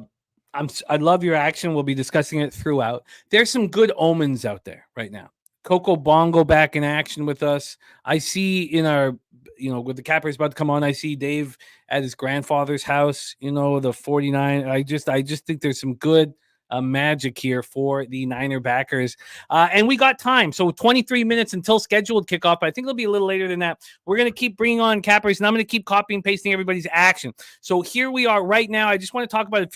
S1: love your action. We'll be discussing it throughout. There's some good omens out there right now. Coco Bongo back in action with us. I see in our, with the Cappers about to come on, I see Dave at his grandfather's house, the 49. I just think there's some good magic here for the Niner backers. And we got time. So 23 minutes until scheduled kickoff. I think it'll be a little later than that. We're going to keep bringing on Cappers, and I'm going to keep copying and pasting everybody's action. So here we are right now. I just want to talk about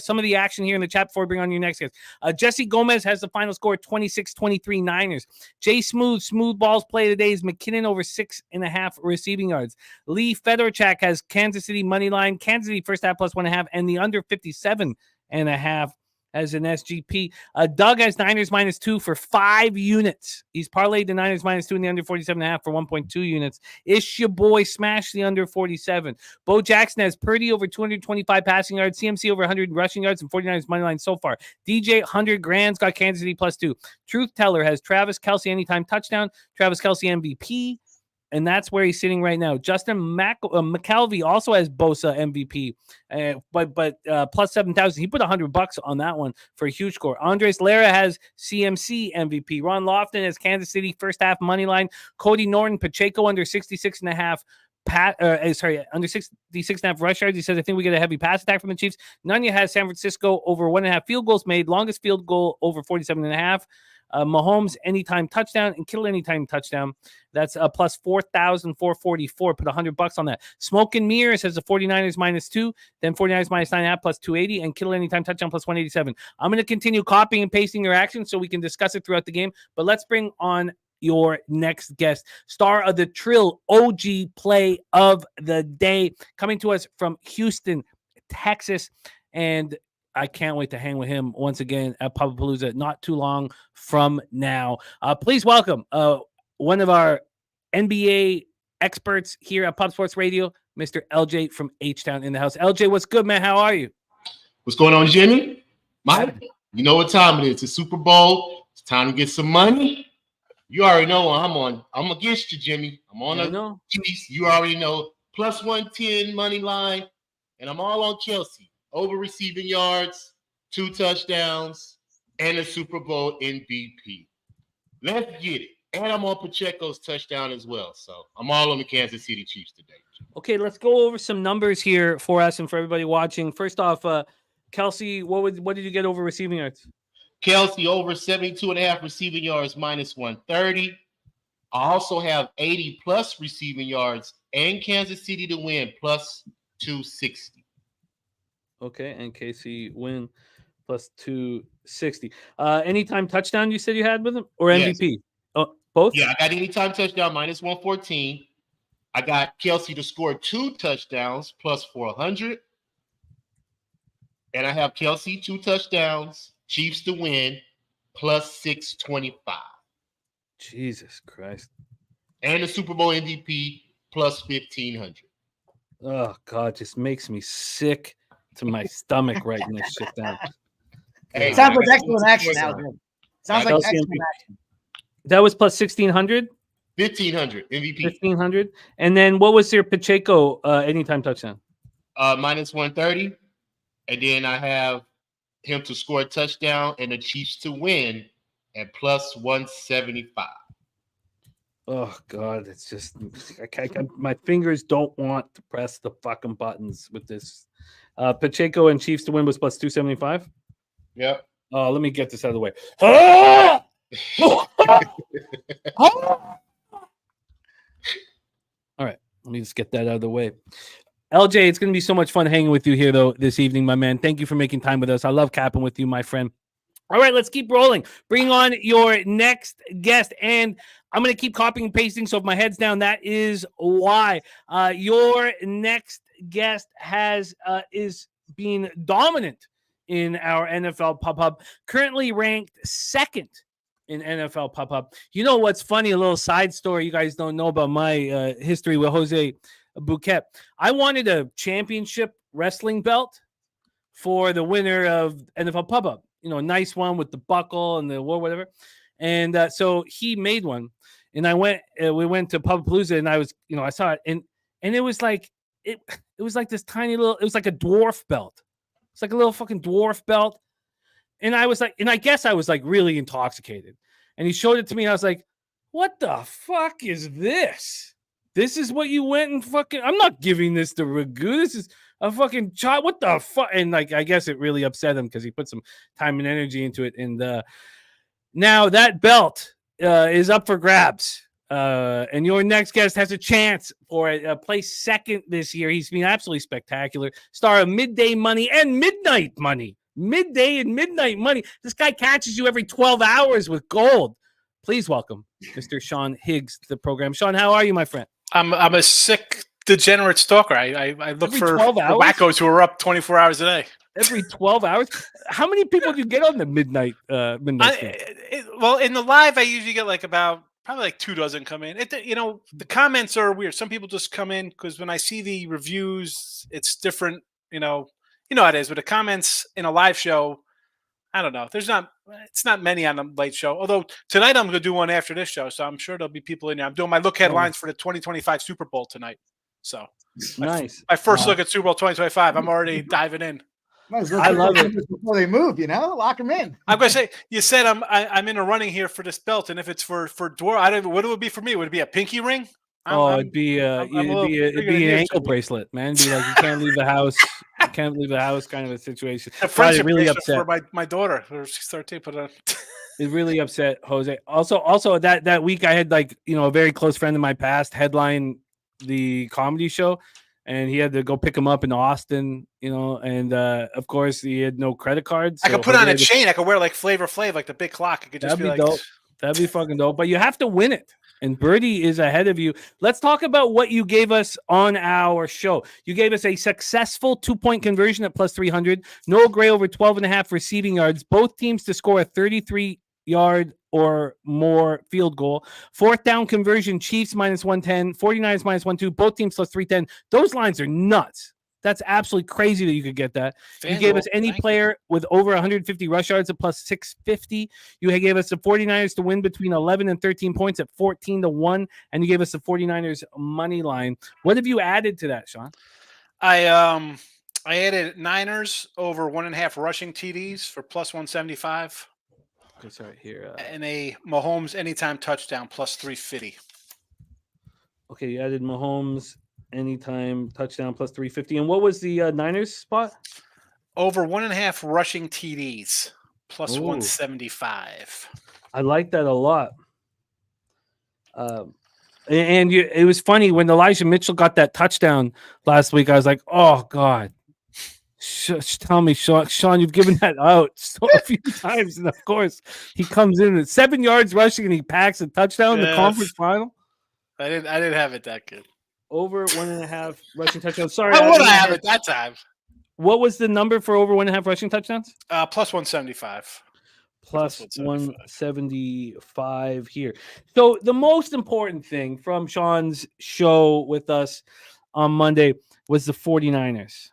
S1: some of the action here in the chat before we bring on your next guest. Jesse Gomez has the final score 26-23 Niners. Jay Smooth balls play today is McKinnon over 6.5 receiving yards. Lee Fedorchak has Kansas City money line. Kansas City first half plus 1.5 and the under 57.5 as an SGP. Doug has Niners -2 for 5 units. He's parlayed the Niners -2 and the under 47.5 for 1.2 units. Ish your boy smash the under 47. Bo Jackson has Purdy over 225 passing yards, CMC over 100 rushing yards, and 49ers money line so far. DJ 100 grand's got Kansas City +2. Truth Teller has Travis Kelce anytime touchdown, Travis Kelce MVP. And that's where he's sitting right now. Justin McKelvey also has Bosa MVP, but plus 7,000. He put $100 on that one for a huge score. Andres Lara has CMC MVP. Ron Lofton has Kansas City first half money line. Cody Norton Pacheco under 66.5. Under 66.5 rush yards. He says, I think we get a heavy pass attack from the Chiefs. Nunya has San Francisco over 1.5 field goals made. Longest field goal over 47.5. Mahomes anytime touchdown and Kittle anytime touchdown. That's a plus 4,444. Put $100 on that. Smoke and Mirrors has the 49ers -2, then 49ers -9.5 plus 280, and Kittle anytime touchdown plus 187. I'm going to continue copying and pasting your action so we can discuss it throughout the game. But let's bring on your next guest, star of the Trill, OG play of the day, coming to us from Houston, Texas, and I can't wait to hang with him once again at Pubapalooza not too long from now. Please welcome one of our NBA experts here at Pub Sports Radio, Mr. LJ from HTown in the house. LJ, what's good, man? How are you?
S4: What's going on, Jimmy? Mike, you know what time it is. It's Super Bowl. It's time to get some money. You already know I'm against you, Jimmy. I'm on the Chiefs. You already know. Plus 110 money line. And I'm all on Kelsey. Over receiving yards, 2 touchdowns, and a Super Bowl MVP. Let's get it. And I'm on Pacheco's touchdown as well. So I'm all on the Kansas City Chiefs today.
S1: Okay, let's go over some numbers here for us and for everybody watching. First off, Kelsey, what did you get over receiving yards?
S4: Kelsey over 72.5 receiving yards -130. I also have 80 plus receiving yards and Kansas City to win plus 260.
S1: Okay, and KC win plus 260. Anytime touchdown you said you had with him or MVP? Yes. Oh, both?
S4: Yeah, I got anytime touchdown -114. I got Kelsey to score 2 touchdowns plus 400. And I have Kelsey 2 touchdowns, Chiefs to win, plus 625.
S1: Jesus Christ.
S4: And the Super Bowl MVP plus 1,500.
S1: Oh, God, just makes me sick to my stomach writing this shit down.
S4: Hey,
S3: Sounds like excellent action, Alvin. Sounds like
S1: Kelsey
S3: excellent
S1: MVP.
S3: action.
S1: That was plus 1,600?
S4: 1,500 MVP.
S1: 1,500. And then what was your Pacheco anytime touchdown?
S4: Minus 130. And then I have him to score a touchdown and the Chiefs to win at plus 175.
S1: Oh, God, it's just my fingers don't want to press the fucking buttons with this. Pacheco and Chiefs to win was plus 275.
S4: Yep.
S1: Let me get this out of the way. Ah! All right, let me just get that out of the way. LJ, it's going to be so much fun hanging with you here, though, this evening, my man. Thank you for making time with us. I love capping with you, my friend. All right, let's keep rolling. Bring on your next guest, and I'm going to keep copying and pasting, so if my head's down, that is why. Your next guest is being dominant in our NFL Pub, currently ranked second in NFL Pub. You know what's funny? A little side story you guys don't know about my history with Jose Bouet. I wanted a championship wrestling belt for the winner of NFL Pub. You know, a nice one with the buckle and the war, whatever. And so he made one, and we went to Pubapalooza, and I saw it, and it was like it was like this tiny little, it was like a dwarf belt. It's like a little fucking dwarf belt. And I was like, and I guess I was like really intoxicated. And he showed it to me, and I was like, what the fuck is this? This is what you went and fucking, I'm not giving this to Ragu. This is a fucking child. What the fuck? And like, I guess it really upset him because he put some time and energy into it. And now that belt is up for grabs. And your next guest has a chance for a place second this year. He's been absolutely spectacular. Star of Midday Money and Midnight Money. Midday and Midnight Money. This guy catches you every 12 hours with gold. Please welcome Mr. Sean Higgs to the program. Sean, how are you, my friend?
S5: I'm a sick, degenerate stalker. I look
S1: every
S5: for
S1: wackos
S5: who are up 24 hours a day.
S1: Every 12 hours? How many people do you get on the midnight
S5: well, in the live, I usually get like about probably like 24 come in. The comments are weird. Some people just come in because when I see the reviews, it's different. You know how it is with the comments in a live show. I don't know. It's not many on the late show. Although tonight I'm going to do one after this show, so I'm sure there'll be people in there. I'm doing my look headlines for the 2025 Super Bowl tonight. So
S1: nice.
S5: My first look at Super Bowl 2025. I'm already diving in.
S3: I love it before they move. Lock them in.
S5: I'm going to say, you said I'm in a running here for this belt, and if it's for Dwarf, I don't. What would it be for me? Would it be a pinky ring?
S1: It'd be an ankle bracelet, man. It'd be like you can't leave the house. You can't leave the house, kind of a situation.
S5: A friendship
S1: really upset
S5: for my daughter. She's 13. Put on.
S1: It really upset Jose. Also that week I had a very close friend in my past headline the comedy show, and he had to go pick him up in Austin. And of course he had no credit cards.
S5: I could put on a chain. I could wear like Flavor Flav, like the big clock. It could just
S1: that'd
S5: be
S1: dope. That'd be fucking dope. But you have to win it. And Birdie is ahead of you. Let's talk about what you gave us on our show. You gave us a successful 2-point conversion at plus 300. Noah Gray over 12.5 receiving yards. Both teams to score a 33-yard or more field goal. Fourth down conversion, Chiefs minus 110. 49ers minus 112. Both teams plus 310. Those lines are nuts. That's absolutely crazy that you could get that. You gave us any player with over 150 rush yards at plus 650. You gave us the 49ers to win between 11 and 13 points at 14-1. And you gave us the 49ers money line. What have you added to that, Sean?
S5: I added Niners over 1.5 rushing TDs for plus 175.
S1: Okay, sorry, here.
S5: And a Mahomes anytime touchdown plus 350.
S1: Okay, you added Mahomes anytime touchdown plus 350. And what was the Niners spot?
S5: Over 1.5 rushing TDs plus 175.
S1: I like that a lot. It was funny when Elijah Mitchell got that touchdown last week. I was like, oh God, tell me, Sean, you've given that out a few times, and of course he comes in at 7 yards rushing and he packs a touchdown in the conference final.
S5: I didn't have it that good.
S1: Over 1.5 rushing touchdowns. Sorry,
S5: how would I have it that time?
S1: What was the number for over 1.5 rushing touchdowns?
S5: Plus 175.
S1: Plus 175 here. So the most important thing from Sean's show with us on Monday was the 49ers.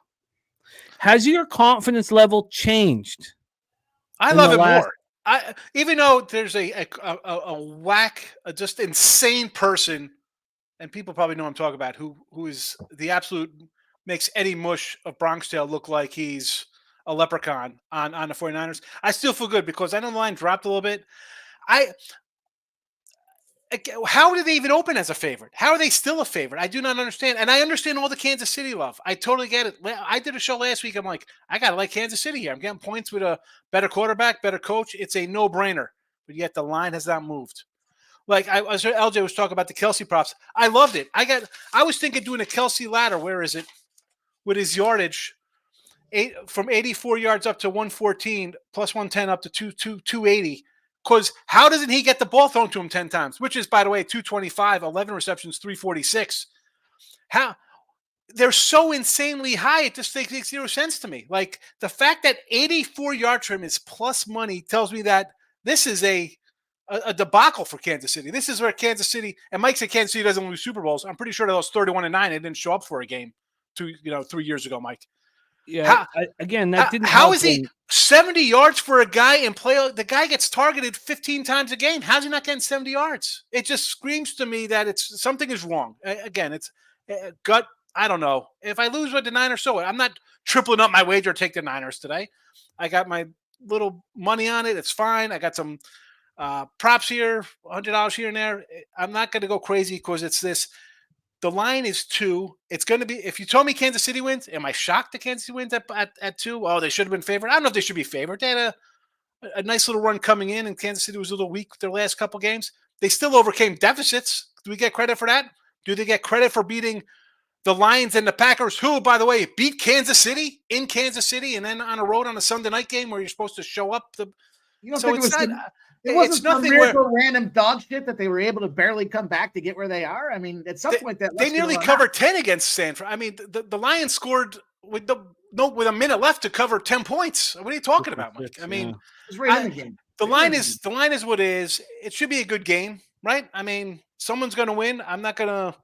S1: Has your confidence level changed?
S5: I love it more. Even though there's a whack, just insane person, and people probably know what I'm talking about, who is the absolute makes Eddie Mush of Bronxdale look like he's a leprechaun on the 49ers. I still feel good because I know the line dropped a little bit. How did they even open as a favorite? How are they still a favorite? I do not understand. And I understand all the Kansas City love. I totally get it. I did a show last week. I'm like, I got to like Kansas City here. I'm getting points with a better quarterback, better coach. It's a no-brainer. But yet the line has not moved. Like LJ was talking about the Kelsey props. I loved it. I was thinking doing a Kelsey ladder. Where is it? With his yardage, from 84 yards up to 114, plus 110 up to 280. Because how doesn't he get the ball thrown to him 10 times? Which is, by the way, 225, 11 receptions, 346. How they're so insanely high, it just makes zero sense to me. Like the fact that 84 yard trim is plus money tells me that this is a debacle for Kansas City. This is where Kansas City, and Mike said Kansas City doesn't lose Super Bowls. I'm pretty sure they lost 31-9. They didn't show up for a game 3 years ago, Mike.
S1: Yeah. That didn't.
S5: How is he 70 yards for a guy and play? The guy gets targeted 15 times a game. How's he not getting 70 yards? It just screams to me that something is wrong. Again, it's gut. I don't know. If I lose with the Niners, so I'm not tripling up my wager to take the Niners today. I got my little money on it. It's fine. I got some props here, $100 here and there. I'm not going to go crazy because it's this. The line is 2. It's going to be, if you told me Kansas City wins, am I shocked that Kansas City wins at 2? Oh, they should have been favored. I don't know if they should be favored. They had a nice little run coming in, and Kansas City was a little weak their last couple games. They still overcame deficits. Do we get credit for that? Do they get credit for beating the Lions and the Packers, who, by the way, beat Kansas City in Kansas City and then on a road on a Sunday night game where you're supposed to show up?
S3: It wasn't some miracle random dog shit that they were able to barely come back to get where they are. I mean, at some point that
S5: they nearly covered 10 against Stanford. I mean, the Lions scored with a minute left to cover 10 points. What are you talking about, Mike? I mean,
S3: it's right in the game.
S5: The line is what it is. It should be a good game, right? I mean, someone's going to win. I'm not going to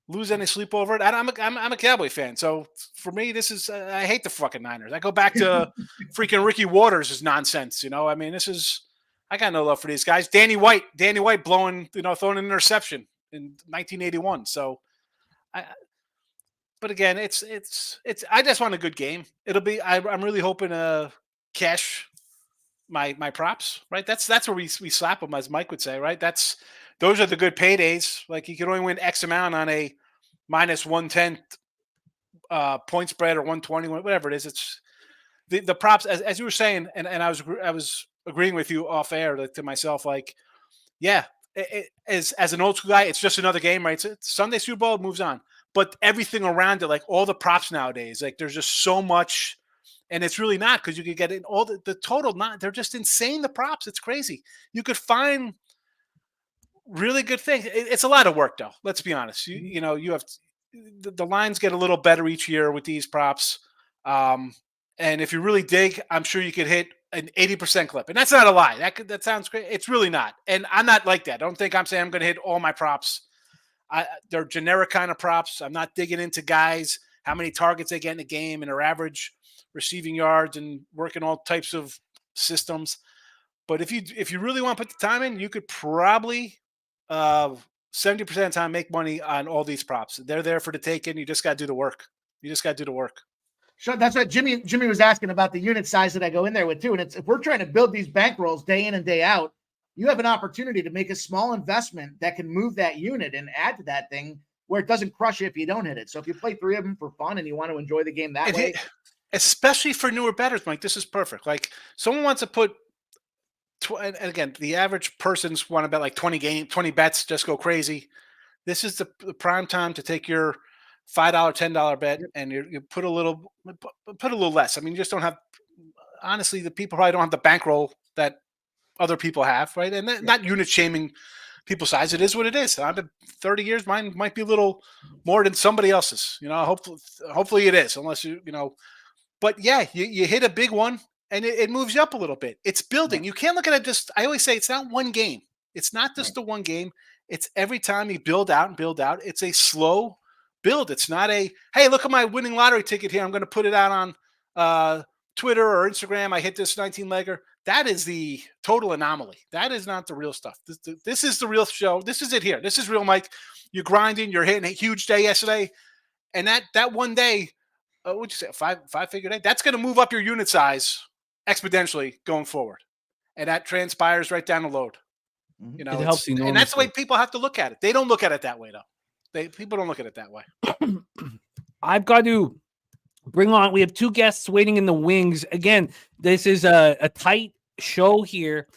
S5: lose any sleep over it. I'm a Cowboy fan, so for me, this is I hate the fucking Niners. I go back to freaking Ricky Waters' nonsense. I mean, this is. I got no love for these guys. Danny White throwing an interception in 1981. So, but again, it's. I just want a good game. It'll be. I'm really hoping to cash my props. Right. That's where we slap them, as Mike would say. Right. Those are the good paydays. Like you can only win X amount on a minus 110 point spread or 120, whatever it is. It's the props as you were saying, and I was agreeing with you off air to myself, like, yeah, as an old school guy, it's just another game, right? It's Sunday Super Bowl, it moves on. But everything around it, like all the props nowadays, like there's just so much, and it's really not because you could get in all the total. They're just insane. The props, it's crazy. You could find really good things. It's a lot of work, though. Let's be honest. You have the lines get a little better each year with these props, and if you really dig, I'm sure you could hit an 80% clip. And that's not a lie. That sounds great. It's really not. And I'm not like that. I don't think I'm saying I'm going to hit all my props. They're generic kind of props. I'm not digging into guys, how many targets they get in a game and their average receiving yards and working all types of systems. But if you really want to put the time in, you could probably 70% of the time make money on all these props. They're there for the taking. You just got to do the work.
S3: Sure, that's what Jimmy was asking about the unit size that I go in there with too. And if we're trying to build these bankrolls day in and day out, you have an opportunity to make a small investment that can move that unit and add to that thing where it doesn't crush you if you don't hit it. So if you play 3 of them for fun and you want to enjoy the game that way,
S5: especially for newer bettors, Mike, this is perfect. Like someone wants to put, and again, the average person's want to bet like 20 bets, just go crazy. This is the prime time to take your $5, $10 bet, and you put a little less. I mean, you just don't have. Honestly, the people probably don't have the bankroll that other people have, right? And not unit shaming people's size. It is what it is. I've been 30 years. Mine might be a little more than somebody else's. Hopefully it is, unless But yeah, you hit a big one and it moves you up a little bit. It's building. You can't look at it just, I always say it's not one game. It's not just the one game. It's every time you build out and build out. It's a slow build. It's not a, hey, look at my winning lottery ticket here. I'm going to put it out on Twitter or Instagram. I hit this 19-legger. That is the total anomaly. That is not the real stuff. This is the real show. This is it here. This is real, Mike. You're grinding. You're hitting a huge day yesterday. And that one day, what'd you say, five-figure day? That's going to move up your unit size exponentially going forward. And that transpires right down the load. You know,
S1: it helps enormously.
S5: And that's the way people have to look at it. They don't look at it that way, though. People don't look at it that way.
S1: I've got to bring on, we have two guests waiting in the wings. Again, this is a tight show here.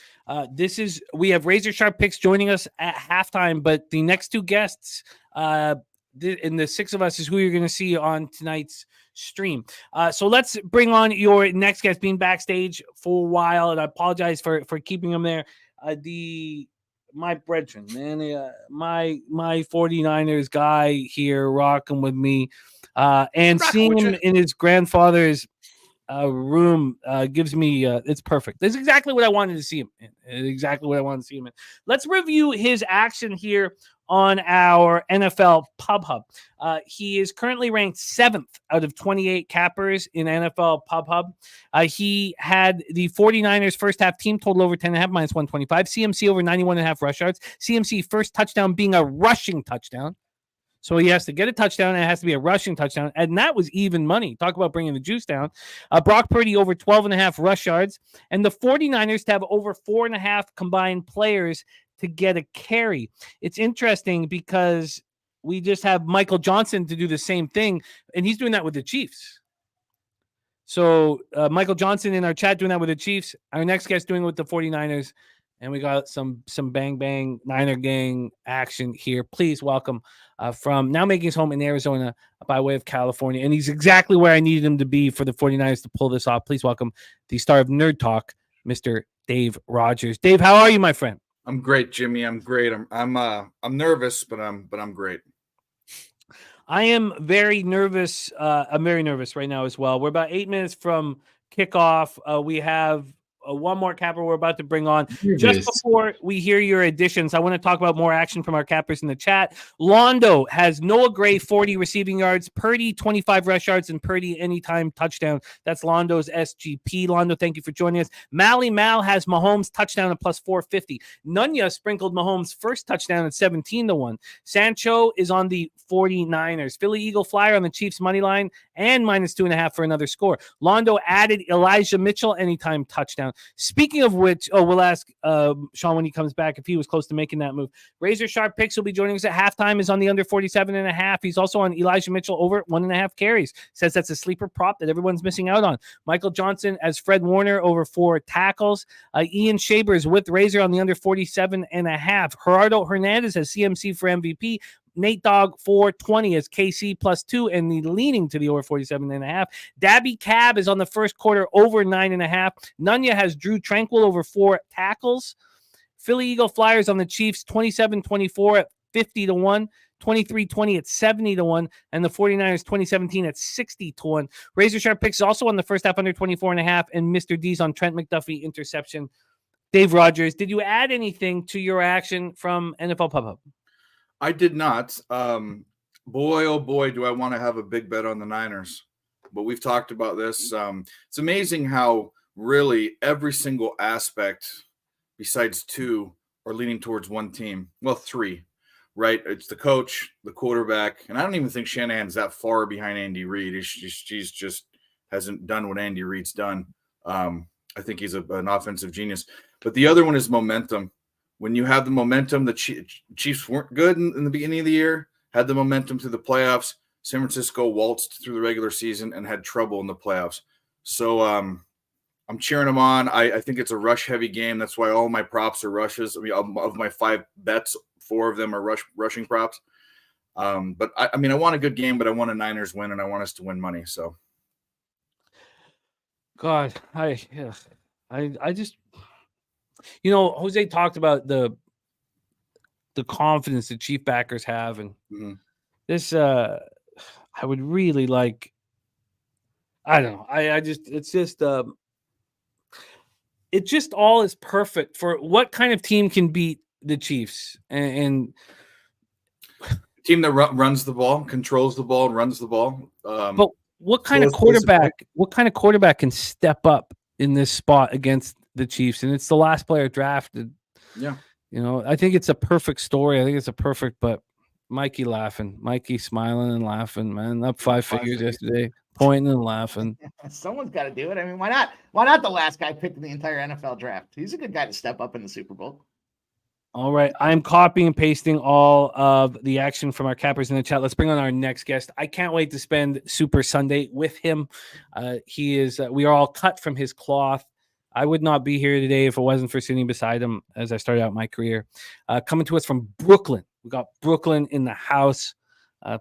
S1: We have Razor Sharp Picks joining us at halftime, but the next two guests, and the six of us is who you're going to see on tonight's stream. So let's bring on your next guest, being backstage for a while, and I apologize for keeping him there. My brethren, man, my 49ers guy here rocking with me, and seeing him in his grandfather's room gives me it's perfect. That's exactly what I wanted to see him in. Let's review his action here on our NFL Pub Hub. He is currently ranked 7th out of 28 cappers in NFL Pub Hub. He had the 49ers first half team total over 10.5 minus 125. CMC over 91.5 rush yards. CMC first touchdown being a rushing touchdown. So he has to get a touchdown, and it has to be a rushing touchdown. And that was even money. Talk about bringing the juice down. Brock Purdy over 12.5 rush yards. And the 49ers to have over 4.5 combined players to get a carry. It's interesting because we just have Michael Johnson to do the same thing, and he's doing that with the Chiefs. So Michael Johnson in our chat doing that with the Chiefs. Our next guest doing it with the 49ers. And we got some bang bang Niner gang action here. Please welcome from now making his home in Arizona by way of California. And he's exactly where I needed him to be for the 49ers to pull this off. Please welcome the star of Nerd Talk, Mr. Dave Rogers. Dave, how are you, my friend?
S6: I'm great, Jimmy. I'm great. I'm nervous, but I'm great.
S1: I am very nervous. I'm very nervous right now as well. We're about 8 minutes from kickoff. We have one more capper we're about to bring on. Just before we hear your additions, I want to talk about more action from our cappers in the chat. Londo has Noah Gray 40 receiving yards, Purdy 25 rush yards, and Purdy anytime touchdown. That's Londo's SGP. Londo, thank you for joining us. Mal has Mahomes touchdown at plus 450. Nunya sprinkled Mahomes first touchdown at 17-1. Sancho is on the 49ers. Philly Eagle Flyer on the Chiefs money line and minus 2.5 for another score. Londo added Elijah Mitchell anytime touchdown. Speaking of which, we'll ask Sean when he comes back if he was close to making that move. Razor Sharp Picks will be joining us at halftime, is on the under 47.5. He's also on Elijah Mitchell over 1.5 carries. Says that's a sleeper prop that everyone's missing out on. Michael Johnson as Fred Warner over 4 tackles. Ian Shabers with Razor on the under 47.5. Gerardo Hernandez has CMC for MVP. Nate Dogg 420 as KC plus 2 and the leaning to the over 47.5. Dabby Cab is on the first quarter over 9.5. Nunya has Drew Tranquil over 4 tackles. Philly Eagle Flyers on the Chiefs 27-24 at 50-1. 23-20 at 70-1, and the 49ers 2017 at 60-1. Razor Sharp Picks also on the first half under 24.5, and Mr. D's on Trent McDuffie interception. Dave Rogers, did you add anything to your action from NFL Pub Hub?
S6: I did not. Boy, oh boy, do I want to have a big bet on the Niners. But we've talked about this. It's amazing how really every single aspect besides 2 are leaning towards one team. Well, 3, right? It's the coach, the quarterback, and I don't even think Shanahan's that far behind Andy Reid. She's just hasn't done what Andy Reid's done. I think he's an offensive genius. But the other one is momentum. When you have the momentum, the Chiefs weren't good in the beginning of the year, had the momentum through the playoffs. San Francisco waltzed through the regular season and had trouble in the playoffs. So I'm cheering them on. I think it's a rush-heavy game. That's why all my props are rushes. I mean, of my 5 bets, 4 of them are rushing props. But I want a good game, but I want a Niners win, and I want us to win money. So,
S1: God, I just, Jose talked about the confidence the Chief backers have, and this, I would really like I don't know. It just all is perfect for what kind of team can beat the Chiefs and
S6: team that runs the ball, controls the ball, runs the ball.
S1: But what kind of quarterback? What kind of quarterback can step up in this spot against the Chiefs? And it's the last player drafted.
S6: Yeah,
S1: I think it's a perfect story. I think it's a perfect. But Mikey laughing, Mikey smiling and laughing. Man, up five figures yesterday, pointing and laughing.
S3: Someone's got to do it. I mean, why not? Why not the last guy picked in the entire NFL draft? He's a good guy to step up in the Super Bowl.
S1: All right. I'm copying and pasting all of the action from our cappers in the chat. Let's bring on our next guest. I can't wait to spend Super Sunday with him. He is, we are all cut from his cloth. I would not be here today if it wasn't for sitting beside him as I started out my career. Coming to us from Brooklyn. We got Brooklyn in the house.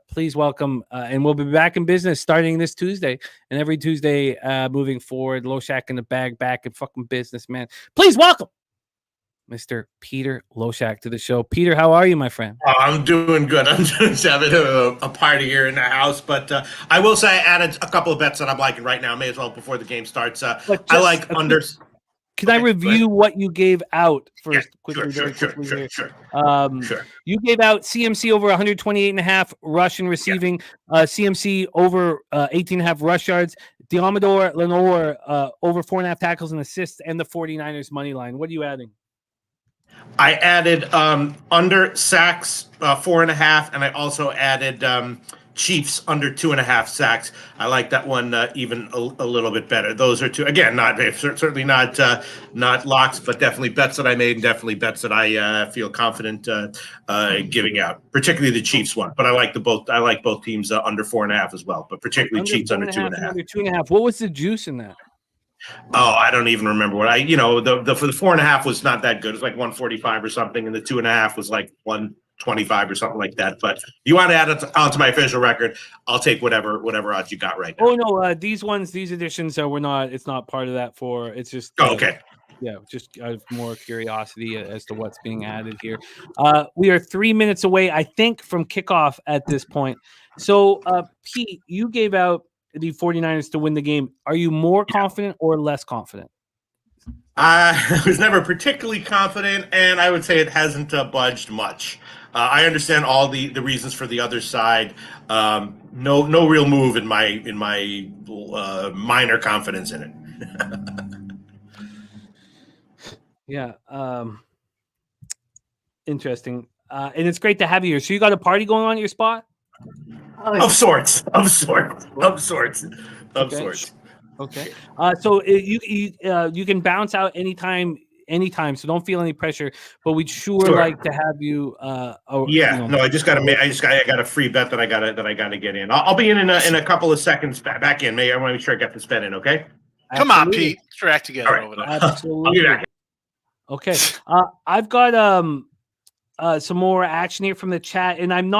S1: Please welcome, and we'll be back in business starting this Tuesday and every Tuesday moving forward. Loshak in the bag, back in fucking business, man. Please welcome Mr. Peter Loshak to the show. Peter, how are you, my friend?
S7: Oh, I'm doing good. I'm just having a party here in the house, but I will say I added a couple of bets that I'm liking right now. May as well before the game starts. I like unders.
S1: Can I review what you gave out first?
S7: Yeah,
S1: Sure. You gave out CMC over 128.5 rushing receiving, CMC over 18.5 rush yards, Diamador Lenore over 4.5 tackles and assists, and the 49ers money line. What are you adding?
S7: I added under sacks 4.5, and I also added Chiefs under 2.5 sacks. I like that one even a little bit better. Those are two, again, certainly not locks, but definitely bets that I made, and definitely bets that I feel confident giving out. Particularly the Chiefs one, but I like both teams under 4.5 as well, but particularly Chiefs under 2.5.
S1: Under 2.5. What was the juice in that?
S7: Oh, I don't even remember what the for the 4.5 was not that good. It was like 145 or something, and the 2.5 was like 125 or something like that. But you want to add it onto my official record, I'll take whatever odds you got right now.
S1: Oh no, these editions we're not. It's not part of that. It's just
S7: okay.
S1: Yeah, just more curiosity as to what's being added here. We are 3 minutes away, I think, from kickoff at this point. So, Pete, you gave out the 49ers to win the game. Are you more confident or less confident?
S7: I was never particularly confident, and I would say it hasn't budged much. I understand all the reasons for the other side. No real move in my minor confidence in it.
S1: Yeah. Interesting. And it's great to have you here. So you got a party going on at your spot?
S7: Of sorts.
S1: Okay. So you can bounce out anytime. So don't feel any pressure. But we'd sure like to have you.
S7: I got a free bet that I gotta get in. I'll be in a couple of seconds. Back in. Maybe I want to make sure I get this bet in. Okay.
S5: Come on, Pete. Get your act together over there.
S1: Absolutely.
S7: I'll be back.
S1: Okay. I've got some more action here from the chat, and I've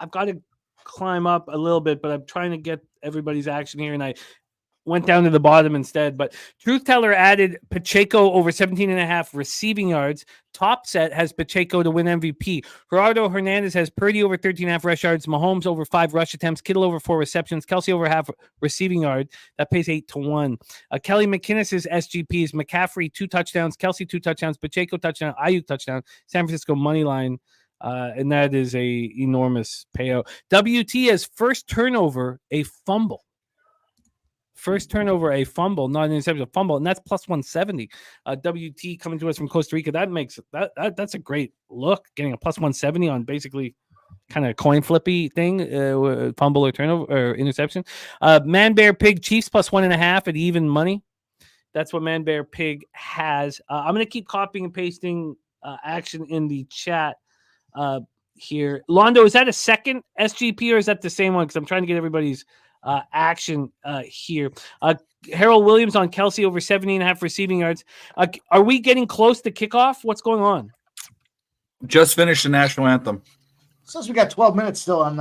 S1: got to climb up a little bit, but I'm trying to get everybody's action here, and I went down to the bottom instead. But Truth Teller added Pacheco over 17.5 receiving yards. Top Set has Pacheco to win MVP. Gerardo Hernandez has Purdy over 13.5 rush yards. Mahomes over 5 rush attempts. Kittle over 4 receptions. Kelsey over half receiving yard. That pays 8-1. Kelly McInnes's SGP is McCaffrey 2 touchdowns. Kelsey 2 touchdowns. Pacheco touchdown. Ayuk touchdown. San Francisco money line. And that is a enormous payout. WT has first turnover, a fumble. First turnover, a fumble, not an interception, a fumble, and that's plus 170. WT coming to us from Costa Rica. That makes that's a great look. Getting a plus 170 on basically kind of coin flippy thing, fumble or turnover or interception. Man Bear Pig Chiefs plus 1.5 at even money. That's what Man Bear Pig has. I'm gonna keep copying and pasting action in the chat here. Londo, is that a second SGP or is that the same one? Because I'm trying to get everybody's action here. Harold Williams on Kelsey over 17.5 receiving yards. Are we getting close to kickoff? What's going on?
S6: Just finished the national anthem.
S3: Says we got 12 minutes still on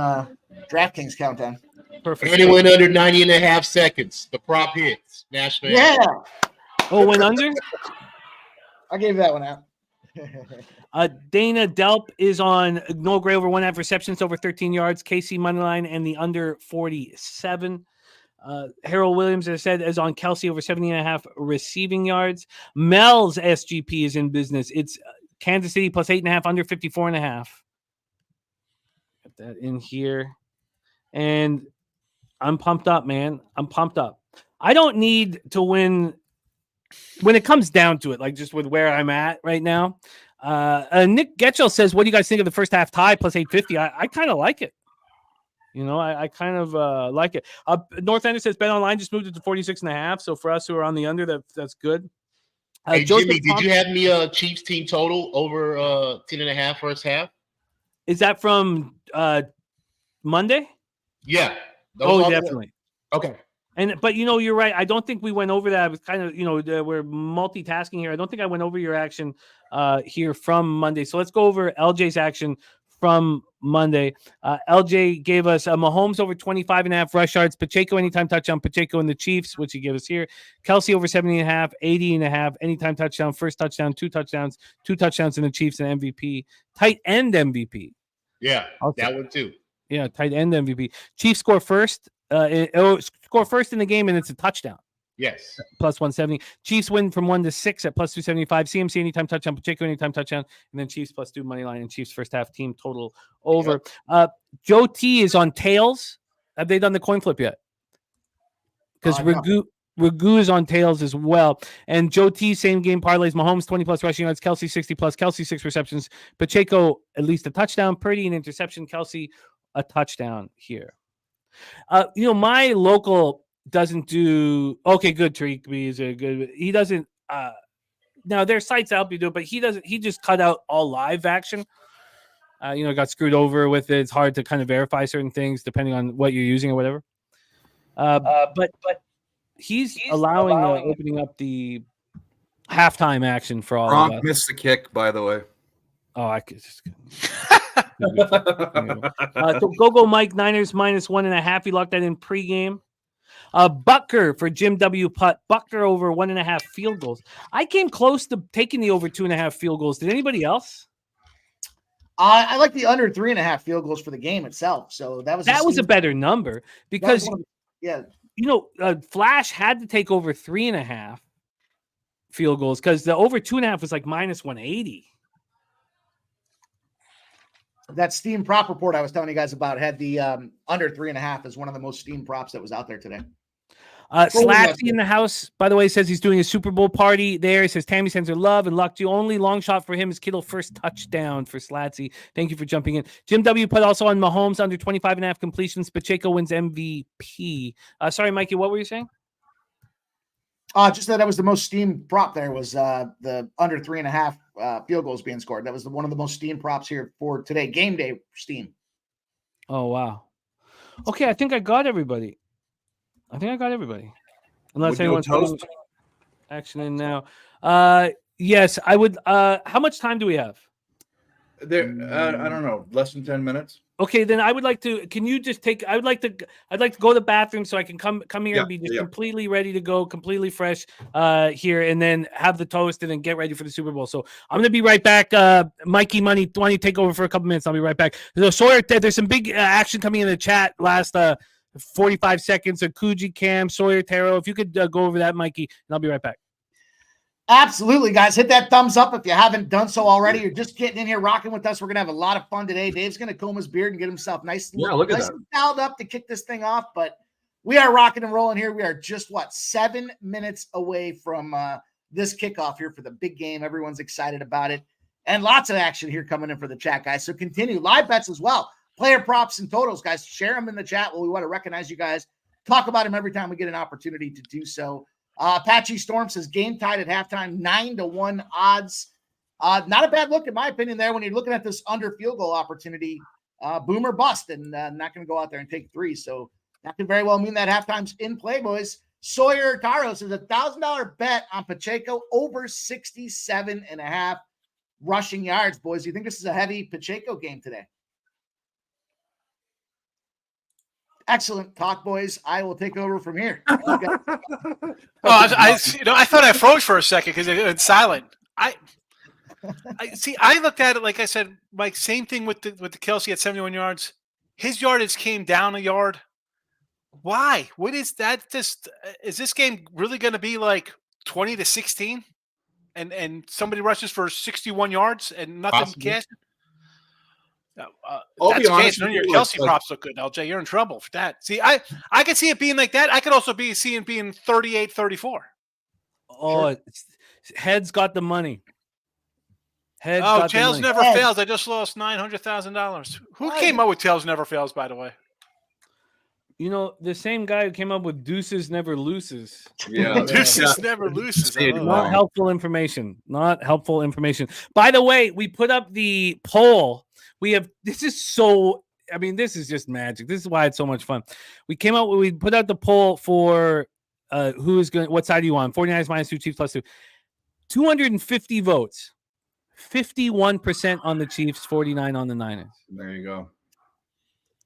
S4: DraftKings
S3: countdown.
S4: Perfect. And it went under 90.5 seconds. The prop hits. National anthem.
S1: Oh, went under?
S3: I gave that one out.
S1: Dana Delp is on Noah Gray over 1.5 receptions over 13 yards. KC moneyline and the under 47. Harold Williams, as I said, is on Kelsey over 70.5 receiving yards. Mel's SGP is in business. It's Kansas City plus 8.5 under 54.5. Get that in here. And I'm pumped up, man. I'm pumped up. I don't need to win when it comes down to it, like just with where I'm at right now. Nick Getchell says, what do you guys think of the first half tie plus 850? I kind of like it. You know, I kind of like it. North Ender says Bet Online just moved it to 46.5. So for us who are on the under, that's good.
S4: Hey, Jimmy, did you have me Chiefs team total over 10.5 first half?
S1: Is that from Monday?
S4: Yeah.
S1: Definitely.
S4: Okay.
S1: But you know, you're right. I don't think we went over that. I was kind of, we're multitasking here. I don't think I went over your action here from Monday. So let's go over LJ's action from Monday. LJ gave us Mahomes over 25.5 rush yards, Pacheco anytime touchdown, Pacheco and the Chiefs, which he gave us here. Kelsey over 70.5, 80.5, anytime touchdown, first touchdown, two touchdowns in the Chiefs and MVP. Tight end MVP.
S4: Yeah, that one too.
S1: Yeah, tight end MVP. Chiefs score first. Score first in the game, and it's a touchdown.
S4: Yes.
S1: Plus 170. Chiefs win from 1 to 6 at plus 275. CMC anytime touchdown, Pacheco anytime touchdown, and then Chiefs plus 2 money line and Chiefs first half team total over. Yep. Joe T is on tails. Have they done the coin flip yet? Because Ragu is on tails as well. And Joe T, same game parlays. Mahomes 20 plus rushing yards, Kelsey 60 plus, Kelsey 6 receptions, Pacheco at least a touchdown, Purdy an interception, Kelsey a touchdown here. My local doesn't do okay. Good. Tariq B is a good. He doesn't. Now there's sites that help you do it, but he doesn't. He just cut out all live action. Got screwed over with it. It's hard to kind of verify certain things depending on what you're using or whatever. But he's allowing opening up the halftime action for all.
S6: Gronk
S1: of us.
S6: missed the kick, by the way.
S1: Oh, I could just. So go Mike Niners minus 1.5. He locked that in pregame. Butker for Jim W. Putt. Butker over 1.5 field goals. I came close to taking the over 2.5 field goals. Did anybody else?
S3: I like the under 3.5 field goals for the game itself. So that was
S1: a better number because Flash had to take over 3.5 field goals because the over 2.5 was like minus 180.
S3: That steam prop report I was telling you guys about had the under 3.5 as one of the most steam props that was out there today.
S1: Slatsy in the house, by the way, says he's doing a Super Bowl party there. He says Tammy sends her love and luck to you. Only long shot for him is Kittle first touchdown for Slatsy. Thank you for jumping in. Jim W. put also on Mahomes under 25.5 completions. Pacheco wins MVP. Sorry, Mikey, what were you saying?
S3: Just that was the most steam prop there was the under 3.5 field goals being scored. That was one of the most steam props here for today. Game day steam.
S1: Oh, wow. Okay, I think I got everybody. Unless anyone's putting action in now. Yes, I would. How much time do we have?
S6: There, I don't know, less than 10 minutes.
S1: Okay, then I would like to. Can you just take? I'd like to go to the bathroom so I can come here and be just completely ready to go, completely fresh here, and then have the toast and then get ready for the Super Bowl. So I'm gonna be right back. Mikey Money, why don't you take over for a couple minutes? I'll be right back. So Sawyer, there's some big action coming in the chat last 45 seconds. Akuji, Cam, Sawyer, Taro. If you could go over that, Mikey, and I'll be right back.
S3: Absolutely, guys. Hit that thumbs up if you haven't done so already. You're just getting in here rocking with us. We're going to have a lot of fun today. Dave's going to comb his beard and get himself nice and dialed up to kick this thing off. But we are rocking and rolling here. We are just, 7 minutes away from this kickoff here for the big game. Everyone's excited about it. And lots of action here coming in for the chat, guys. So continue. Live bets as well. Player props and totals, guys. Share them in the chat. Well, we want to recognize you guys. Talk about them every time we get an opportunity to do so. Apache Storm says game tied at halftime, 9-1 odds. Not a bad look, in my opinion, there when you're looking at this under field goal opportunity. Boom or bust, and not going to go out there and take 3. So that could very well mean that halftime's in play, boys. Sawyer Taro says $1,000 bet on Pacheco over 67.5 rushing yards, boys. Do you think this is a heavy Pacheco game today? Excellent talk, boys. I will take over from here.
S5: I thought I froze for a second because it was silent. I see. I looked at it like I said, Mike. Same thing with the Kelsey at 71 yards. His yardage came down a yard. Why? What is that? Just is this game really going to be like 20-16, and somebody rushes for 61 yards and nothing
S4: Possibly.
S5: cash?
S6: I'll
S5: That's
S6: be honest
S5: case. None of
S6: with
S5: your
S6: you,
S5: Kelsey
S6: like-
S5: props look good, LJ. You're in trouble for that. See, I could see it being like that. I could also see it being 38-34.
S1: Oh, Heads got the money. Heads
S5: Oh,
S1: got
S5: Tails
S1: the money.
S5: never fails. I just lost $900,000. Who came up with Tails never fails? By the way,
S1: You know, the same guy who came up with Deuces Never Loses.
S6: Yeah.
S5: Deuces never loses. I love
S1: Not
S5: that.
S1: helpful information. Not helpful information. By the way, we put up the poll. This is just magic. This is why it's so much fun. We put out the poll for what side do you want? 49ers -2, Chiefs +2. 250 votes. 51% on the Chiefs, 49 on the Niners.
S6: There you go.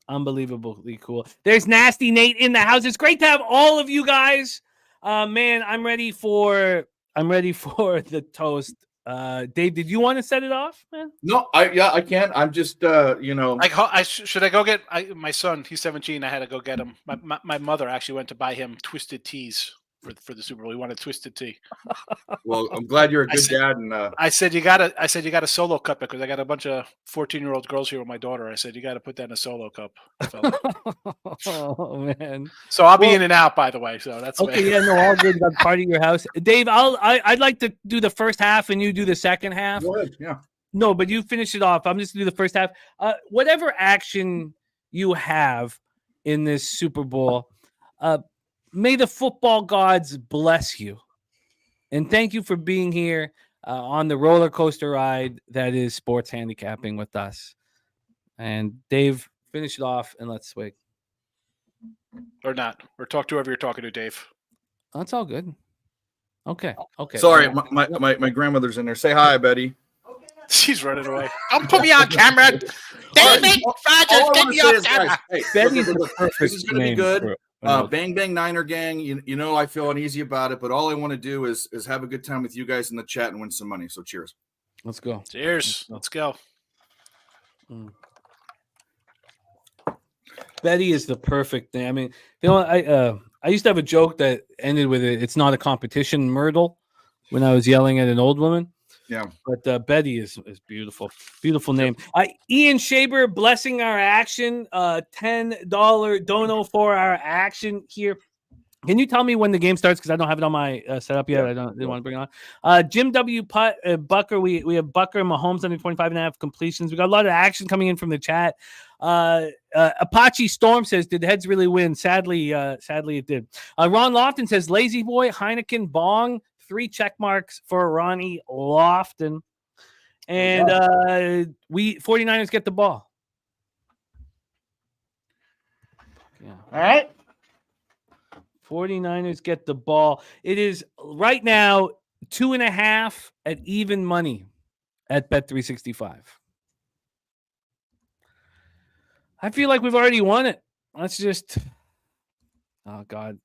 S1: Unbelievably cool. There's Nasty Nate in the house. It's great to have all of you guys. Man, I'm ready for the toast. Dave, did you want to set it off, man?
S6: No, I can. I'm just
S5: Should I go get my son? He's 17. I had to go get him. My mother actually went to buy him twisted teas for the Super Bowl. He wanted twisted tea.
S6: Well, I'm glad you're a good dad. And
S5: I said you got to solo cup it because I got a bunch of 14-year-old girls here with my daughter. I said you got to put that in a solo cup.
S1: Oh man!
S5: So I'll be in and out, by the way. So that's
S1: okay. Yeah, no, all good. Got party at your house, Dave. I'd like to do the first half and you do the second half.
S6: go ahead. Yeah.
S1: No, but you finish it off. I'm just gonna do the first half. Whatever action you have in this Super Bowl, may the football gods bless you. And thank you for being here on the roller coaster ride that is sports handicapping with us. And Dave, finish it off and let's swig.
S5: Or not. Or talk to whoever you're talking to, Dave.
S1: That's all good. Okay.
S6: Sorry, my grandmother's in there. Say hi, Betty.
S5: She's running away. Don't put me on camera. David Rogers, get me off camera.
S1: Betty's the perfect
S6: This is going to be
S1: name
S6: good.
S1: for-
S6: Bang Bang Niner Gang. You know I feel uneasy about it, but all I want to do is have a good time with you guys in the chat and win some money. So cheers.
S1: Let's go.
S5: Cheers. Let's go.
S1: Betty is the perfect thing. I mean, you know, I used to have a joke that ended with it's not a competition, Myrtle, when I was yelling at an old woman.
S6: Yeah.
S1: But Betty is beautiful. Beautiful name. Ian Shaber blessing our action. $10 dono for our action here. Can you tell me when the game starts? Because I don't have it on my setup yet. I didn't want to bring it on. Jim W. Bucker. We have Bucker and Mahomes under 25.5 completions. We got a lot of action coming in from the chat. Apache Storm says, "Did the Heads really win?" Sadly, it did. Ron Lofton says, "Lazy Boy, Heineken, Bong." 3 check marks for Ronnie Lofton. And we 49ers get the ball. Yeah.
S3: All right.
S1: 49ers get the ball. It is right now 2.5 at even money at Bet365. I feel like we've already won it. Let's just, oh God.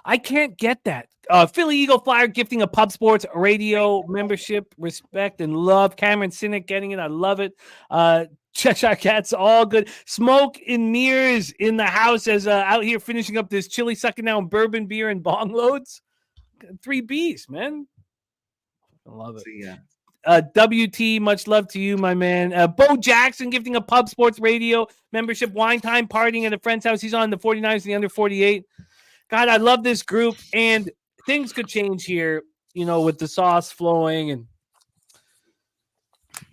S1: I can't get that. Philly Eagle Flyer gifting a Pub Sports Radio membership. Respect and love. Cameron Sinek getting it. I love it. Cheshire Cats, all good. Smoke and Mirrors in the house as out here finishing up this chili sucking down bourbon beer and bong loads. 3 Bs, man. I love it.
S6: Yeah.
S1: WT, much love to you, my man. Bo Jackson gifting a Pub Sports Radio membership. Wine time partying at a friend's house. He's on the 49ers and the under 48. God, I love this group, and things could change here, you know, with the sauce flowing, and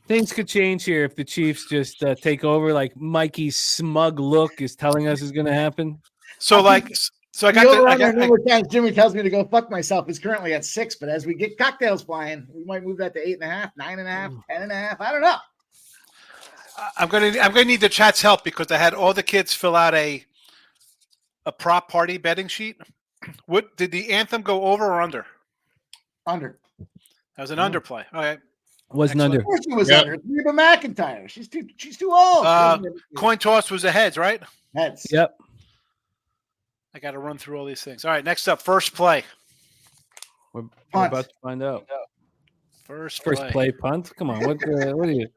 S1: things could change here if the Chiefs just take over, like Mikey's smug look is telling us is going to happen.
S5: So I got
S3: number of times Jimmy tells me to go fuck myself is currently at 6, but as we get cocktails flying, we might move that to 8.5, 9.5, 10.5. I don't know.
S5: I'm gonna need the chat's help because I had all the kids fill out a prop party betting sheet. What did the anthem go over or under?
S3: Under.
S5: That was an underplay. Okay.
S1: Wasn't under.
S3: Of course she was under. Reba McEntire. She's too old.
S5: Coin toss was the heads, right?
S3: Heads.
S1: Yep.
S5: I got to run through all these things. All right, next up, first play.
S1: We're about to find out.
S5: First
S1: play punt. Come on, what are you?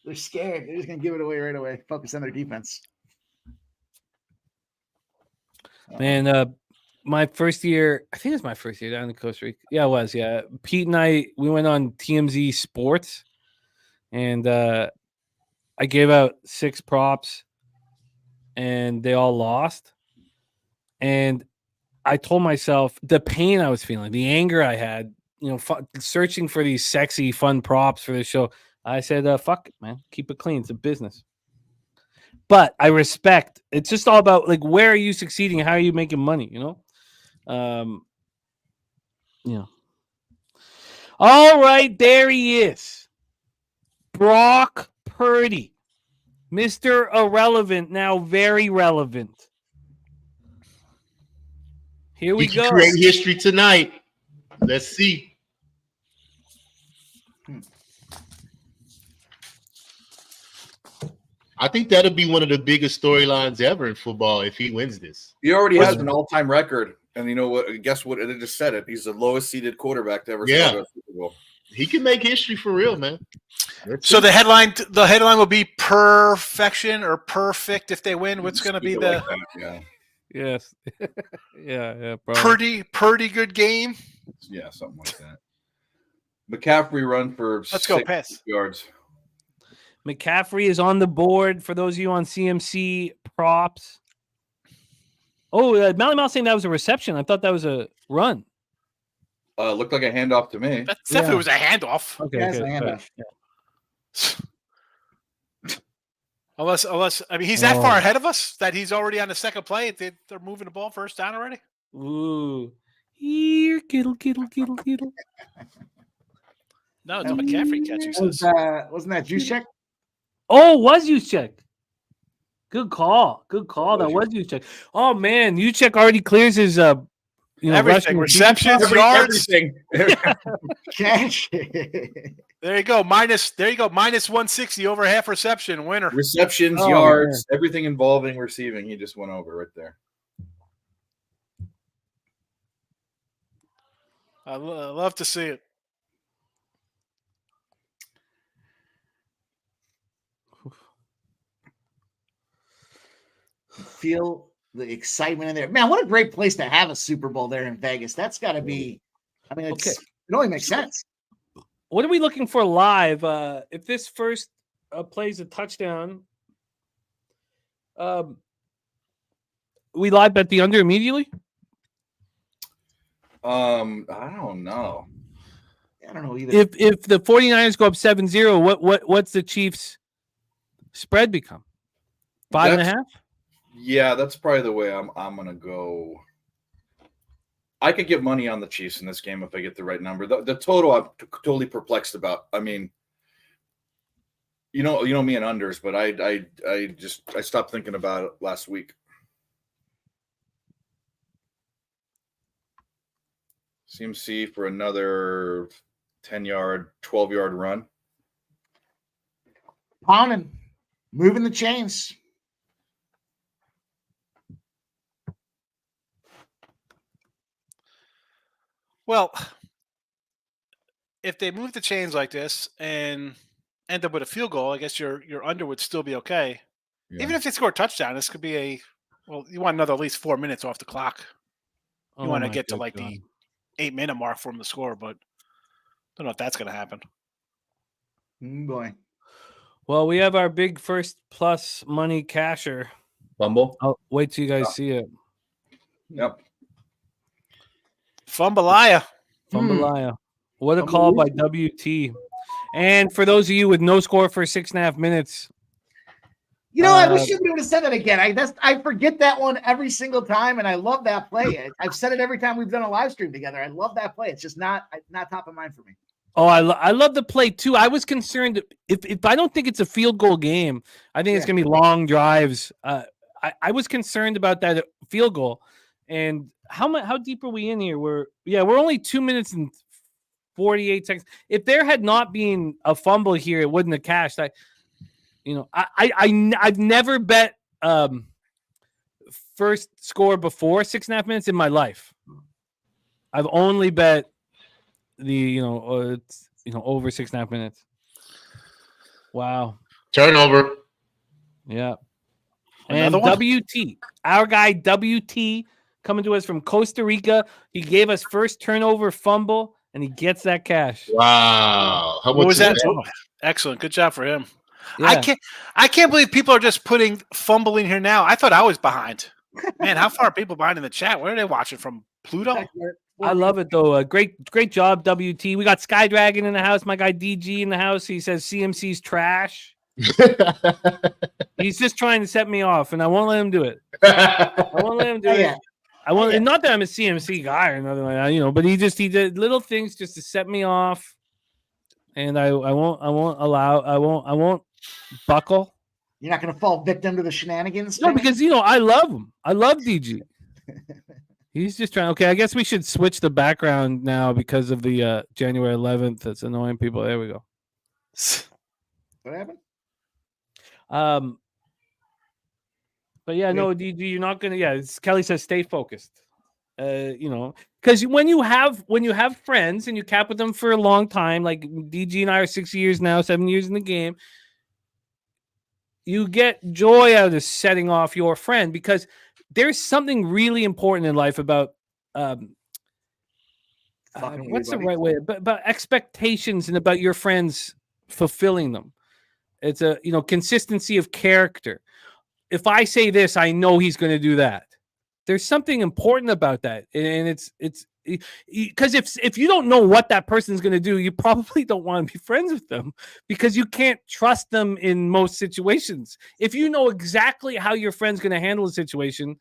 S3: They're scared. They're just gonna give it away right away. Focus on their defense.
S1: Man, my first year, I think it was my first year down in Costa Rica. Yeah, it was. Yeah, Pete and I, we went on TMZ Sports, and I gave out 6 props, and they all lost. And I told myself the pain I was feeling, the anger I had, searching for these sexy, fun props for this show. I said, fuck it, man. Keep it clean. It's a business. But I respect. It's just all about, like, where are you succeeding? How are you making money, All right, there he is. Brock Purdy. Mr. Irrelevant, now very relevant. Here we go.
S4: Create history tonight. Let's see. I think that'll be one of the biggest storylines ever in football if he wins this.
S6: He already has an all-time record, and you know what? Guess what? They just said it. He's the lowest-seeded quarterback to ever start a Super Bowl.
S4: He can make history for real, man.
S5: So the headline will be perfection or perfect if they win. What's going to be the?
S6: Like that, yeah.
S1: Yes. yeah, bro.
S5: Pretty good game.
S6: Yeah, something like that. McCaffrey run for
S5: Let's go pass
S6: yards.
S1: McCaffrey is on the board for those of you on CMC props. Oh, Mally Mouse saying that was a reception. I thought that was a run.
S6: Looked like a handoff to me.
S5: That definitely was a handoff.
S1: Okay,
S3: That's a handoff.
S1: Yeah.
S5: Unless I mean he's that far ahead of us that he's already on the second play. They're moving the ball first down already.
S1: Ooh, here, kittle.
S5: No, it's a McCaffrey catch.
S3: Wasn't that juice check?
S1: Oh, was Juszczyk. Good call. That was Juszczyk. Oh man, Juszczyk already clears his
S5: everything, receptions, yards,
S6: everything.
S3: Cash.
S5: There you go. Minus 160 over half reception winner.
S6: Receptions, yards, everything involving receiving. He just went over right there.
S5: I love to see it.
S3: Feel the excitement in there. Man, what a great place to have a Super Bowl there in Vegas. That's got to be, I mean, it only makes sense.
S1: What are we looking for live? If this first plays a touchdown, we live bet the under immediately?
S6: I don't know.
S3: I don't know either.
S1: If the 49ers go up 7-0, what's the Chiefs spread become? 5.5?
S6: Yeah, that's probably the way I'm gonna go. I could get money on the Chiefs in this game if I get the right number. The total I'm totally perplexed about. I mean, you know me and unders, but I stopped thinking about it last week. CMC for another 10-yard, 12-yard run.
S3: Pounding, moving the chains.
S5: Well, if they move the chains like this and end up with a field goal, I guess your under would still be okay. Yeah. Even if they score a touchdown, this could be you want another at least 4 minutes off the clock. You want to get to the 8-minute mark for them to score, but don't know if that's going to happen.
S3: Boy.
S1: Well, we have our big first plus money casher.
S6: Fumble.
S1: I'll wait till you guys see it.
S6: Yep.
S5: Fumbalaya.
S1: What a call by WT. And for those of you with no score for 6.5 minutes.
S3: I wish you would have said that again. I forget that one every single time, and I love that play. I've said it every time we've done a live stream together. I love that play. It's just not top of mind for me.
S1: Oh, I love the play too. I was concerned if I don't think it's a field goal game, I think it's gonna be long drives. I was concerned about that field goal. And how deep are we in here? We're only 2 minutes and 48 seconds. If there had not been a fumble here, it wouldn't have cashed. I've never bet first score before 6.5 minutes in my life. I've only bet the over 6.5 minutes. Wow.
S4: Turnover.
S1: Yeah.
S5: Another
S1: And
S5: one?
S1: WT, our guy WT, coming to us from Costa Rica. He gave us first turnover fumble, and he gets that cash.
S4: Wow. How
S5: What
S4: much
S5: was
S4: is
S5: that? Oh, excellent. Good job for him.
S1: Yeah.
S5: I can't believe people are just putting fumble in here now. I thought I was behind. Man, how far are people behind in the chat? Where are they watching from? Pluto?
S1: I love it though. Great job, WT. We got Sky Dragon in the house. My guy DG in the house. He says CMC's trash. He's just trying to set me off, and I won't let him do it. I won't let him do it. I won't. And not that I'm a CMC guy or nothing like that, but he did little things just to set me off, and I won't buckle.
S3: You're not going to fall victim to the shenanigans.
S1: No, because I love him. I love DG. He's just trying. Okay, I guess we should switch the background now because of the January 11th. That's annoying people. There we go.
S3: What happened?
S1: But yeah, no, DG, you're not gonna. Yeah, Kelly says stay focused. Because when you have friends and you cap with them for a long time, like DG and I are 6 years now, 7 years in the game, you get joy out of setting off your friend because there's something really important in life about what's the right way, but about expectations and about your friends fulfilling them. It's a consistency of character. If I say this, I know he's going to do that. There's something important about that, and it's because if you don't know what that person's going to do, you probably don't want to be friends with them because you can't trust them in most situations. If you know exactly how your friend's going to handle a situation,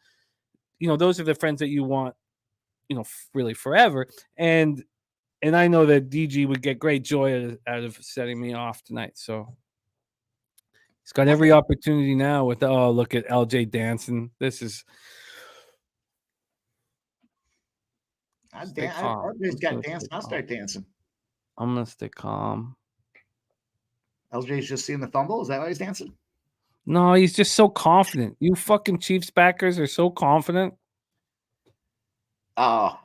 S1: those are the friends that you want, really forever. And I know that DG would get great joy out of setting me off tonight. So he's got every opportunity now with look at LJ dancing. This is
S3: LJ's got dancing. I'll start dancing.
S1: I'm gonna stay calm.
S3: LJ's just seeing the fumble. Is that why he's dancing?
S1: No, he's just so confident. You fucking Chiefs backers are so confident.
S3: Oh,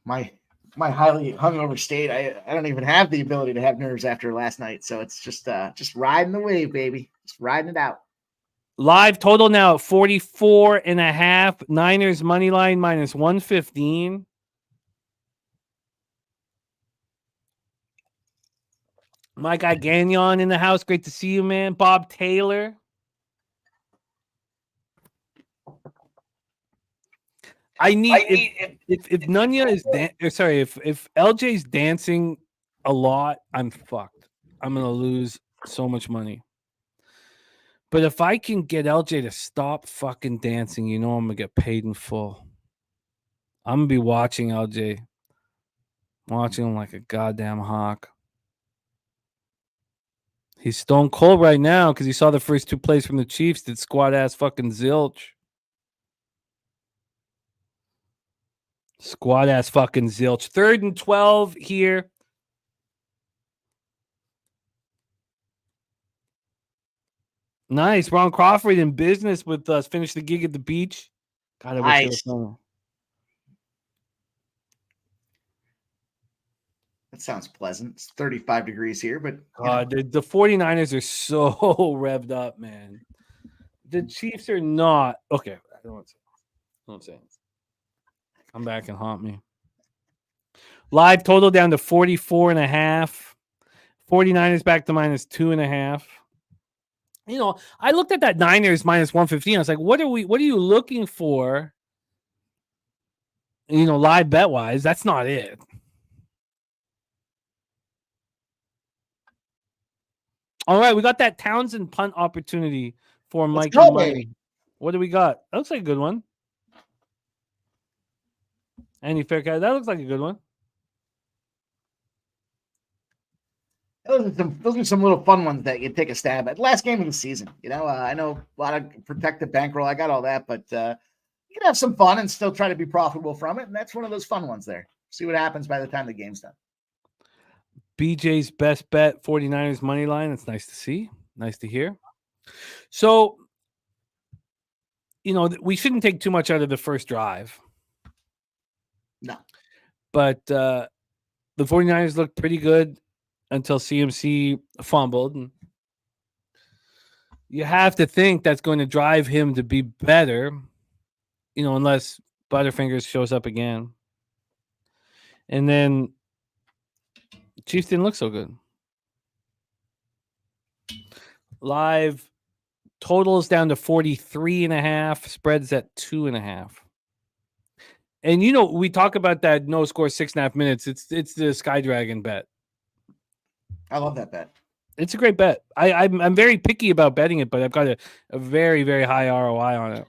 S3: my highly hungover state. I don't even have the ability to have nerves after last night. So it's just riding the wave, baby. Just riding it out.
S1: Live total now at 44.5. Niners money line minus 115. My guy Gagnon in the house. Great to see you, man. Bob Taylor. If Nunya is if LJ's dancing a lot, I'm fucked. I'm gonna lose so much money. But if I can get LJ to stop fucking dancing, I'm gonna get paid in full. I'm gonna be watching LJ, watching him like a goddamn hawk. He's stone cold right now because he saw the first two plays from the Chiefs. Did squad ass fucking zilch. Squad ass fucking zilch. 3rd and 12 here. Nice. Ron Crawford in business with us. Finished the gig at the beach. God, I wish it was fun.
S3: That sounds pleasant. It's 35 degrees here, but
S1: God, the 49ers are so revved up, man. The Chiefs are not. Okay, I don't say it. Come back and haunt me. Live total down to 44.5. 49ers back to minus 2.5. I looked at that Niners minus 115. I was like, what are you looking for? Live bet wise, that's not it. All right, we got that Townsend punt opportunity for Mikey. What do we got? That looks like a good one. Any fair catch? That looks like a good one.
S3: Those are some little fun ones that you take a stab at. Last game of the season, I know a lot of protective bankroll. I got all that, but you can have some fun and still try to be profitable from it. And that's one of those fun ones there. See what happens by the time the game's done.
S1: BJ's best bet, 49ers money line. That's nice to see. Nice to hear. So, we shouldn't take too much out of the first drive.
S3: No.
S1: But the 49ers looked pretty good until CMC fumbled. And you have to think that's going to drive him to be better, unless Butterfingers shows up again. And then Chiefs didn't look so good. Live totals down to 43.5, spreads at 2.5. And we talk about that no score 6.5 minutes. It's the Sky Dragon bet.
S3: I love that bet.
S1: It's a great bet. I'm very picky about betting it, but I've got a very, very high ROI on it.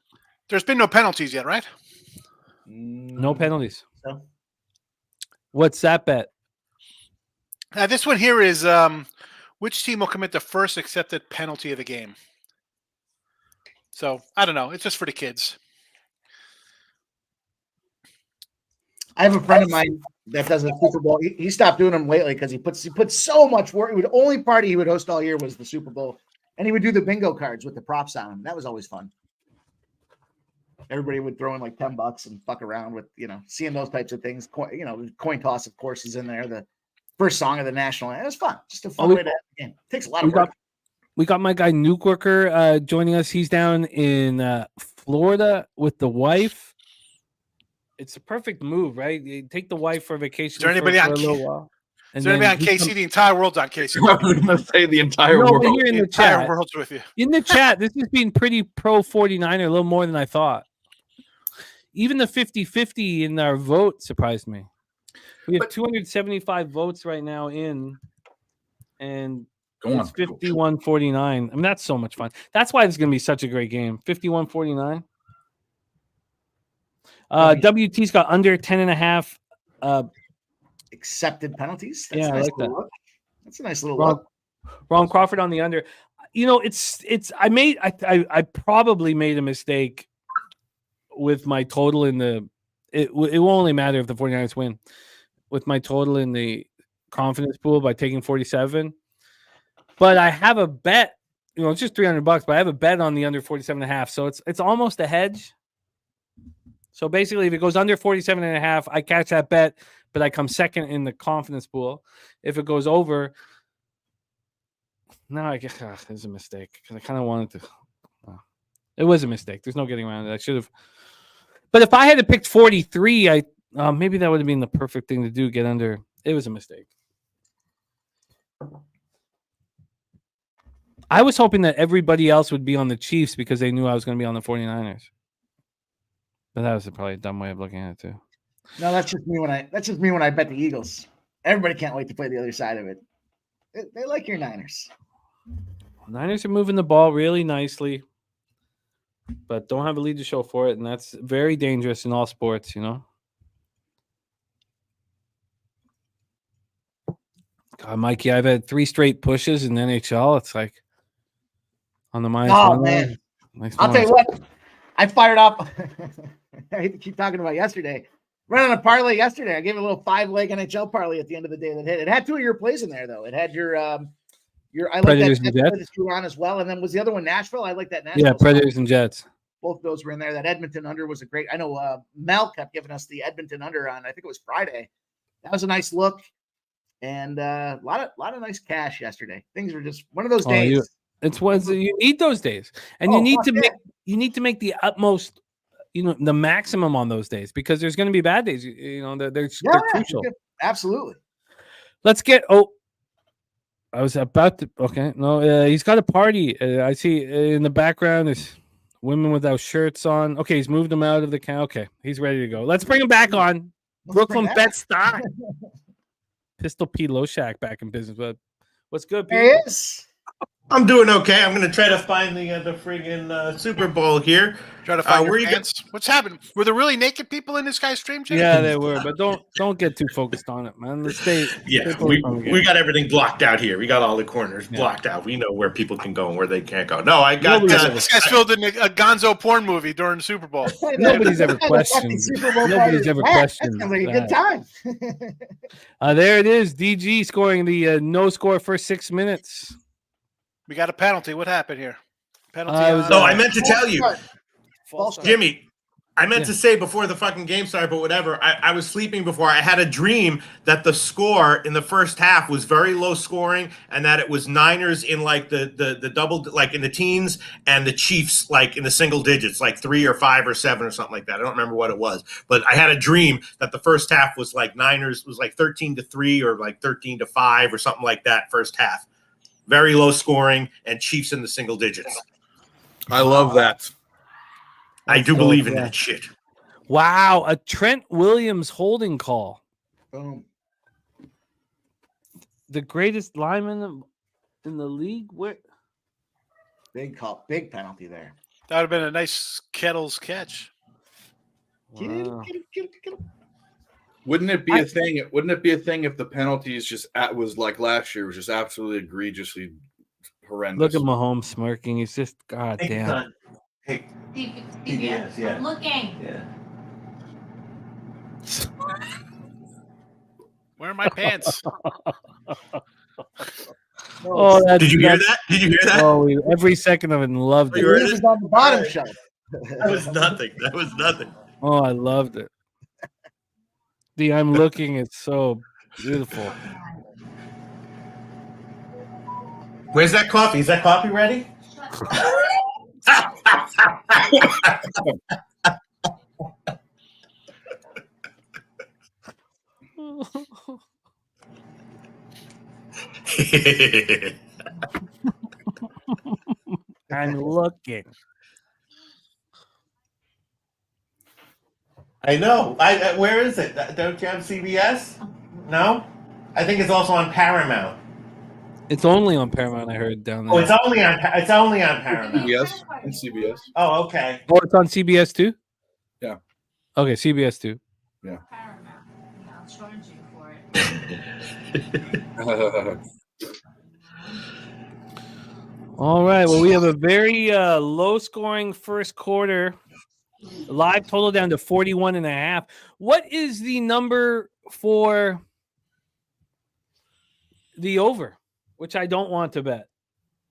S5: There's been no penalties yet, right?
S1: No penalties.
S3: So?
S1: What's that bet?
S5: This one here is which team will commit the first accepted penalty of the game? So I don't know. It's just for the kids.
S3: I have a friend of mine that does a Super Bowl. He stopped doing them lately because he puts so much work. The only party he would host all year was the Super Bowl, and he would do the bingo cards with the props on them. That was always fun. Everybody would throw in like $10 and fuck around with seeing those types of things. Coin toss, of course, is in there. The first song of the national anthem. It was fun. Just a fun way to have the game. It takes a lot of work.
S1: We got my guy Nuke Worker joining us. He's down in Florida with the wife. It's a perfect move, right? You take the wife for a vacation.
S5: Is there anybody on? Is there anybody on KC? The entire world's on KC.
S6: I was going to say the entire world.
S1: Here in the
S5: entire
S1: chat.
S5: world's with you.
S1: In the chat, this has been pretty pro 49er, a little more than I thought. Even the 50-50 in our vote surprised me. We have 275 votes right now in, and it's 51-49. I mean, that's so much fun. That's why it's going to be such a great game. 51-49. WT's got under 10.5
S3: accepted penalties. That's
S1: yeah,
S3: nice.
S1: I like that.
S3: Look. That's a nice little look.
S1: Ron Crawford on the under. I probably made a mistake with my total in the. It will only matter if the 49ers win. With my total in the confidence pool by taking 47, but I have a bet. It's just $300, but I have a bet on the under 47.5. So it's almost a hedge. So basically, if it goes under 47.5, I catch that bet, but I come second in the confidence pool. If it goes over, no, I guess it's a mistake because I kind of wanted to. It was a mistake. There's no getting around it. I should have. But if I had picked 43, maybe that would have been the perfect thing to do. Get under. It was a mistake. I was hoping that everybody else would be on the Chiefs because they knew I was going to be on the 49ers. But that was probably a dumb way of looking at it too.
S3: No, that's just me when I bet the Eagles. Everybody can't wait to play the other side of it. They like your Niners.
S1: Niners are moving the ball really nicely, but don't have a lead to show for it, and that's very dangerous in all sports, God, Mikey, I've had 3 straight pushes in the NHL. It's like on the minus.
S3: Oh man, I'll tell you what. I fired up. I hate to keep talking about yesterday. Running a parlay yesterday. I gave it a little 5-leg NHL parlay at the end of the day that hit. It had 2 of your plays in there though. It had your I like
S1: Predators
S3: that you were on as well. And then was the other one Nashville? I like that Nashville.
S1: Yeah, Predators and Jets.
S3: Both of those were in there. That Edmonton under was a great. I know Mel kept giving us the Edmonton under on. I think it was Friday. That was a nice look, and a lot of nice cash yesterday. Things were just one of those days.
S1: You need those days, and you need to make the utmost, the maximum on those days because there's going to be bad days. They're crucial.
S3: Absolutely.
S1: Let's get. I was about to. Okay, no, he's got a party. I see in the background. There's women without shirts on. Okay, he's moved them out of the count. Okay, he's ready to go. Let's bring him back on. Brooklyn Bet-Stuy. Pistol P. Loshak back in business. But what's good, Pete?
S3: Yes.
S7: I'm doing okay. I'm going to try to find the friggin' Super Bowl here.
S5: Try to find your fans. What's happened? Were there really naked people in this guy's stream, Jim?
S1: Yeah, they were, but don't get too focused on it, man.
S7: We got everything blocked out here. We got all the corners blocked out. We know where people can go and where they can't go. No, I got
S5: this guy's filmed in a Gonzo porn movie during the Super Bowl.
S1: Nobody's ever questioned. Nobody's ever questioned.
S3: That sounds like a good time.
S1: There it is. DG scoring the no score first 6 minutes.
S5: We got a penalty. What happened here? Penalty.
S7: I meant to tell you, Jimmy. I meant to say before the fucking game started, but whatever. I was sleeping before. I had a dream that the score in the first half was very low scoring, and that it was Niners in like the double, like in the teens, and the Chiefs like in the single digits, like 3 or 5 or 7 or something like that. I don't remember what it was, but I had a dream that the first half was like Niners was like 13-3 or like 13-5 or something like that. First half, very low scoring, and Chiefs in the single digits.
S6: I love that.
S7: I do believe in that shit.
S1: Wow, a Trent Williams holding call.
S3: Boom.
S1: The greatest lineman in the league. Where?
S3: Big call, big penalty there.
S5: That would have been a nice Kettles catch.
S1: Wow.
S3: Get him.
S6: Wouldn't it be a thing? Wouldn't it be a thing if the penalties was like last year, was just absolutely egregiously horrendous?
S1: Look at Mahomes smirking. He's just goddamn.
S7: Hey,
S8: CBS, yeah. I'm looking.
S7: Yeah.
S5: Where are my pants?
S1: Oh,
S7: Did you hear that? Did you hear that?
S1: Oh, every second of it, and loved
S3: The
S1: it.
S3: news is on the bottom shelf.
S7: That was nothing. That was nothing.
S1: Oh, I loved it. The I'm looking. It's so beautiful.
S7: Where's that coffee? Is that coffee ready?
S1: I'm looking.
S7: I know. Where is it? Don't you have CBS? No? I think it's also on Paramount.
S1: It's only on Paramount. I heard down there.
S7: Oh, it's only on Paramount.
S6: Yes, and CBS.
S7: Oh, okay.
S1: Oh, it's on CBS too.
S6: Yeah.
S1: Okay, CBS too.
S5: Oh,
S8: Paramount. Yeah, I'll charge you for it.
S1: All right. Well, we have a very low-scoring first quarter. Live total down to 41.5. What is the number for the over? Which I don't want to bet.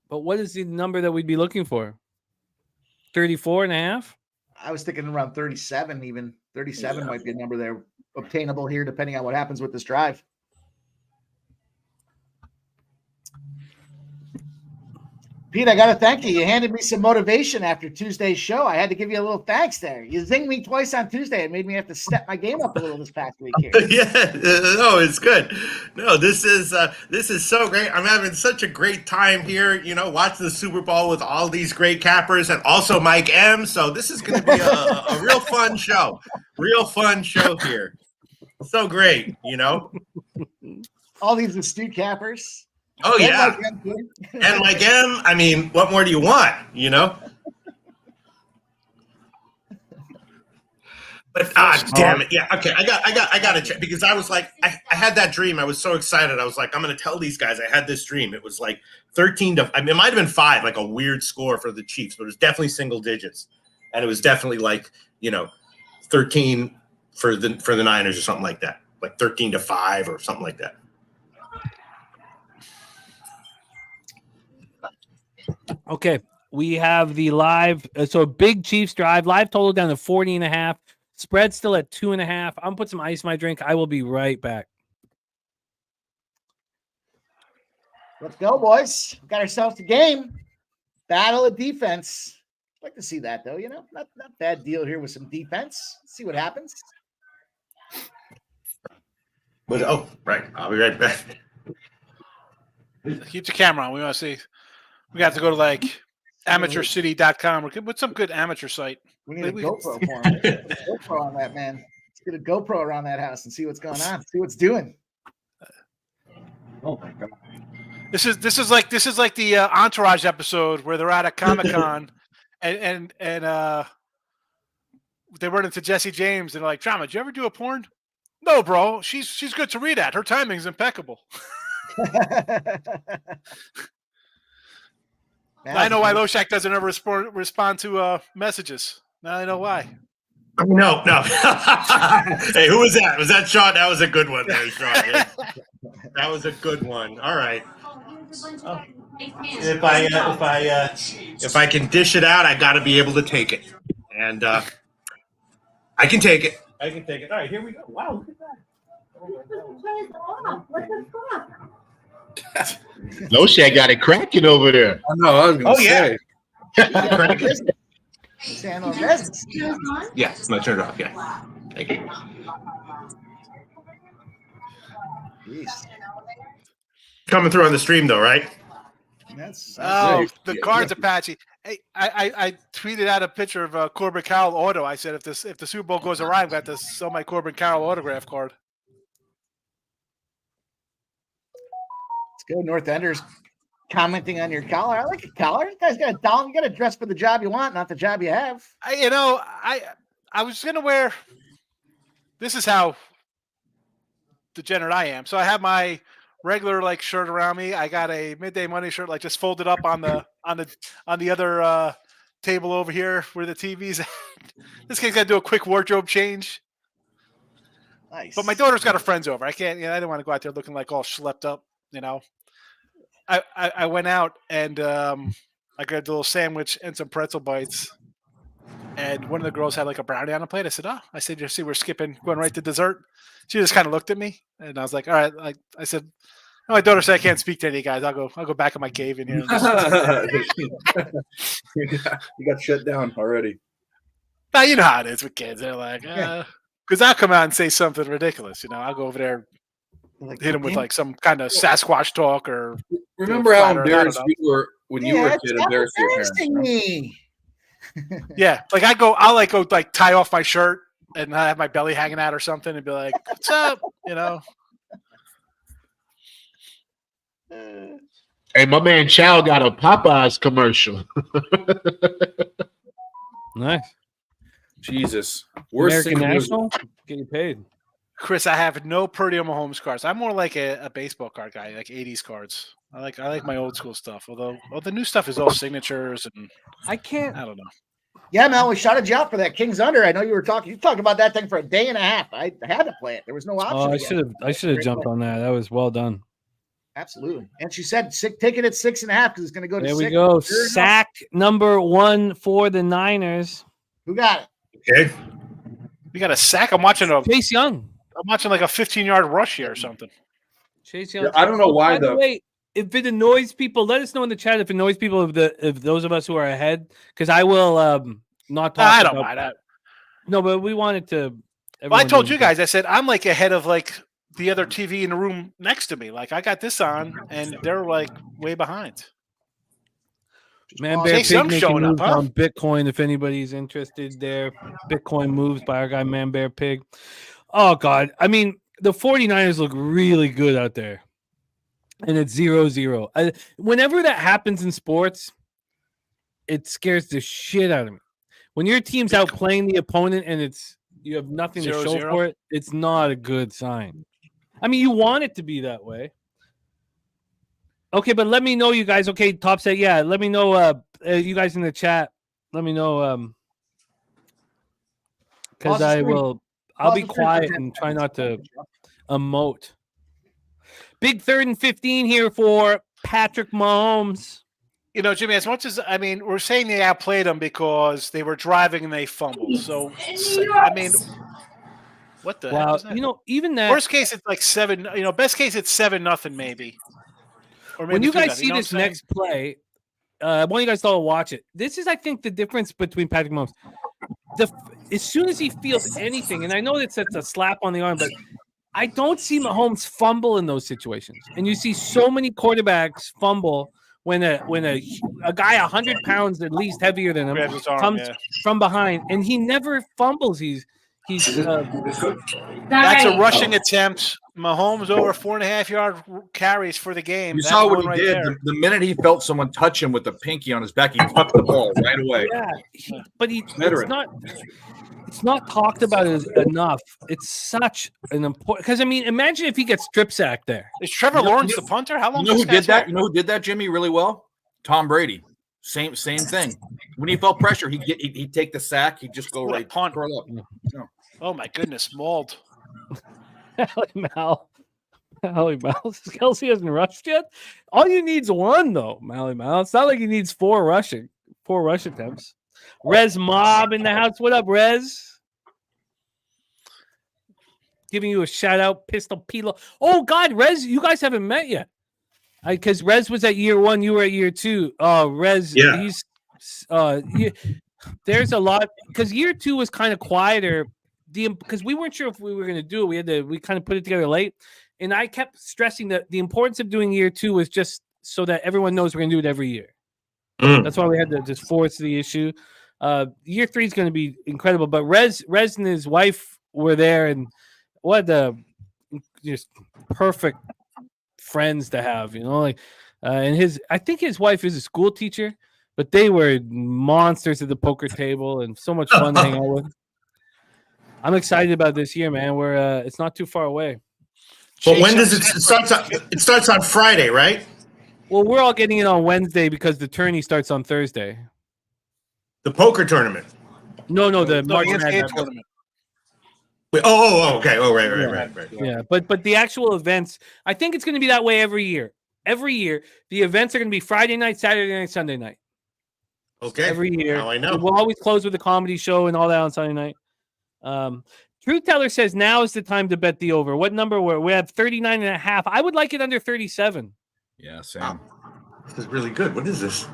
S1: But what is the number that we'd be looking for? 34.5?
S3: I was thinking around 37, even 37 might be a number there obtainable here, depending on what happens with this drive. Pete, I got to thank you. You handed me some motivation after Tuesday's show. I had to give you a little thanks there. You zinged me twice on Tuesday. It made me have to step my game up a little this past week here.
S7: Yeah, no, it's good. No, this is so great. I'm having such a great time here. You know, watching the Super Bowl with all these great cappers and also Mike M. So this is going to be a real fun show. Real fun show here. So great, you know.
S3: All these astute cappers.
S7: Oh yeah, and like M. I mean, what more do you want? You know. But damn it, yeah. Okay, I got to check because I was like, I had that dream. I was so excited. I was like, I'm going to tell these guys I had this dream. It was like 13 to. I mean, it might have been 5, like a weird score for the Chiefs, but it was definitely single digits, and it was definitely like 13 for the Niners or something like that, like 13-5 or something like that.
S1: Okay, we have the live. So big Chiefs drive. Live total down to 40.5. Spread still at 2.5. I'm gonna put some ice in my drink. I will be right back.
S3: Let's go, boys. We got ourselves a game. Battle of defense. I'd like to see that, though. You know, not bad deal here with some defense. Let's see what happens.
S7: But right, I'll be right back.
S5: Keep the camera on. We want to see. We got to go to like amateurcity.com or what's some good amateur site.
S3: We need a GoPro for him. GoPro on that, man. Let's get a GoPro around that house and see what's going on. See what's doing. Oh my god.
S5: This is like the Entourage episode where they're at a Comic-Con and they run into Jesse James and they're like, Drama, did you ever do a porn? No, bro. She's good to read at. Her timing's impeccable. I know why Loshak doesn't ever respond to messages. Now I know why.
S7: No. Hey, who was that? Was that Sean? That was a good one there, Sean. That was a good one. All right. If I can dish it out, I got to be able to take it. And I can take it. I can take it. All right, here we go. Wow, look at that.
S4: No Shaq got it cracking over there.
S6: I know. I was going to say.
S7: Yeah, I'm going to turn it off. Yeah. Thank you. Coming through on the stream, though, right?
S5: The cards Apache. Hey, I tweeted out a picture of Corbin Carroll auto. I said if the Super Bowl goes awry, I've got to sell my Corbin Carroll autograph card.
S3: It's good. North Enders commenting on your collar. I like a collar. You guys got a doll. You got to dress for the job you want, not the job you have.
S5: I was gonna wear. This is how degenerate I am. So I have my regular like shirt around me. I got a Midday Money shirt, like just folded up on the other table over here where the TV's at. This kid's got to do a quick wardrobe change.
S3: Nice.
S5: But my daughter's got her friends over. I can't. I didn't want to go out there looking like all schlepped up. I went out and I got a little sandwich and some pretzel bites. And one of the girls had like a brownie on a plate. I said, "Oh," I said, "You see, we're skipping, going right to dessert." She just kind of looked at me, and I was like, "All right." I said, "Oh, my daughter said I can't speak to any guys. I'll go back in my cave in here."
S6: You got shut down already.
S5: Now, you know how it is with kids. They're like, because I'll come out and say something ridiculous. I'll go over there, hit them with like some kind of Sasquatch talk or.
S6: Remember how embarrassed you were when you were a kid, embarrassing your parents?
S3: Me.
S5: Yeah, like I'll go tie off my shirt and I have my belly hanging out or something and be like, "What's up?"
S4: Hey, my man Chow got a Popeyes commercial.
S1: Nice.
S6: Jesus.
S1: American National, get you paid.
S5: Chris, I have no Purdy or Mahomes cards. I'm more like a baseball card guy, like 80s cards. I like my old school stuff. Although the new stuff is all signatures and I don't know.
S3: Yeah, Mel, we shouted you out for that Kings under. I know you talked about that thing for a day and a half. I had to play it. There was no option.
S1: I should have jumped on that. That was well done.
S3: Absolutely. And she said take it at 6.5 because it's going to go to 6.
S1: There we go. Sack number 1 for the Niners.
S3: Who got it?
S7: Okay.
S5: We got a sack. I'm watching
S1: Chase Young.
S5: I'm watching like a 15-yard rush here or something.
S1: Chase Young.
S6: Yeah, I don't know why
S1: the way. If it annoys people, let us know in the chat if it annoys people if those of us who are ahead, because I will not talk.
S5: I don't mind that.
S1: No, but we wanted to.
S5: Well, I told you guys. I said I'm like ahead of like the other TV in the room next to me. Like I got this on, and they're like way behind.
S1: Man Bear Pig making moves on Bitcoin. If anybody's interested, there. Bitcoin moves by our guy Man Bear Pig. Oh God, I mean the 49ers look really good out there. And it's 0-0. Whenever that happens in sports, it scares the shit out of me. When your team's out playing the opponent and you have nothing to show for it, it's not a good sign. I mean, you want it to be that way. Okay, but let me know, you guys. Okay, Top said, yeah. Let me know, you guys in the chat. Let me know, because I'll be quiet and try not to emote. Big 3rd and 15 here for Patrick Mahomes.
S5: Jimmy, as much as, we're saying they outplayed them because they were driving and they fumbled. So, what the heck is that?
S1: Even that.
S5: Worst case, it's like 7. Best case, it's 7-0 maybe. Or maybe
S1: when you guys see this next play, I want you guys to all watch it. This is, I think, the difference between Patrick Mahomes. As soon as he feels anything, and I know that's a slap on the arm, but I don't see Mahomes fumble in those situations. And you see so many quarterbacks fumble when a guy 100 pounds at least heavier than him comes from behind, and he never fumbles. That's
S5: a rushing attempt. Mahomes over 4.5-yard carries for the game.
S6: You saw what he did the minute he felt someone touch him with the pinky on his back. He tucked the ball right away.
S1: Yeah, but it's not talked about enough. It's such an important because imagine if he gets strip sacked there.
S5: Is Trevor Lawrence the punter? How long?
S6: You know who did that? You know who did that, Jimmy, really well? Tom Brady. Same thing. When he felt pressure, he'd take the sack. He'd just go right
S5: punt.
S6: Curl up. No.
S5: Oh my goodness, mauled.
S1: Mally Mal. Kelsey hasn't rushed yet. All you need is 1 though, Mally Mal. It's not like he needs 4 rush attempts. Rez Mob in the house. What up, Rez? giving you a shout out, Pistol Pilo. Oh God, Rez, you guys haven't met yet. Because Rez was at year 1, you were at year 2. Rez, he's there's a lot because year 2 was kind of quieter. Because we weren't sure if we were going to do it. We kind of put it together late, and I kept stressing that the importance of doing year 2 was just so that everyone knows we're going to do it every year. That's why we had to just force the issue. Year 3 is going to be incredible, but Rez and his wife were there, and what just perfect friends to have, and I think his wife is a school teacher, but they were monsters at the poker table and so much fun to hang out with. I'm excited about this year, man. It's not too far away.
S7: But when does it start? It starts on Friday, right?
S1: Well, we're all getting it on Wednesday because the tourney starts on Thursday.
S7: The poker tournament.
S1: No, the March
S5: Madness tournament.
S7: Wait, okay. Oh, right.
S1: Yeah, but the actual events, I think it's going to be that way every year. Every year, the events are going to be Friday night, Saturday night, Sunday night.
S7: Okay.
S1: Every year.
S7: Now I know.
S1: We'll always close with a comedy show and all that on Sunday night. Truth Teller says now is the time to bet the over. What number we have 39.5. I would like it under 37.
S6: Yeah, same.
S7: Wow. This is really good. What is this?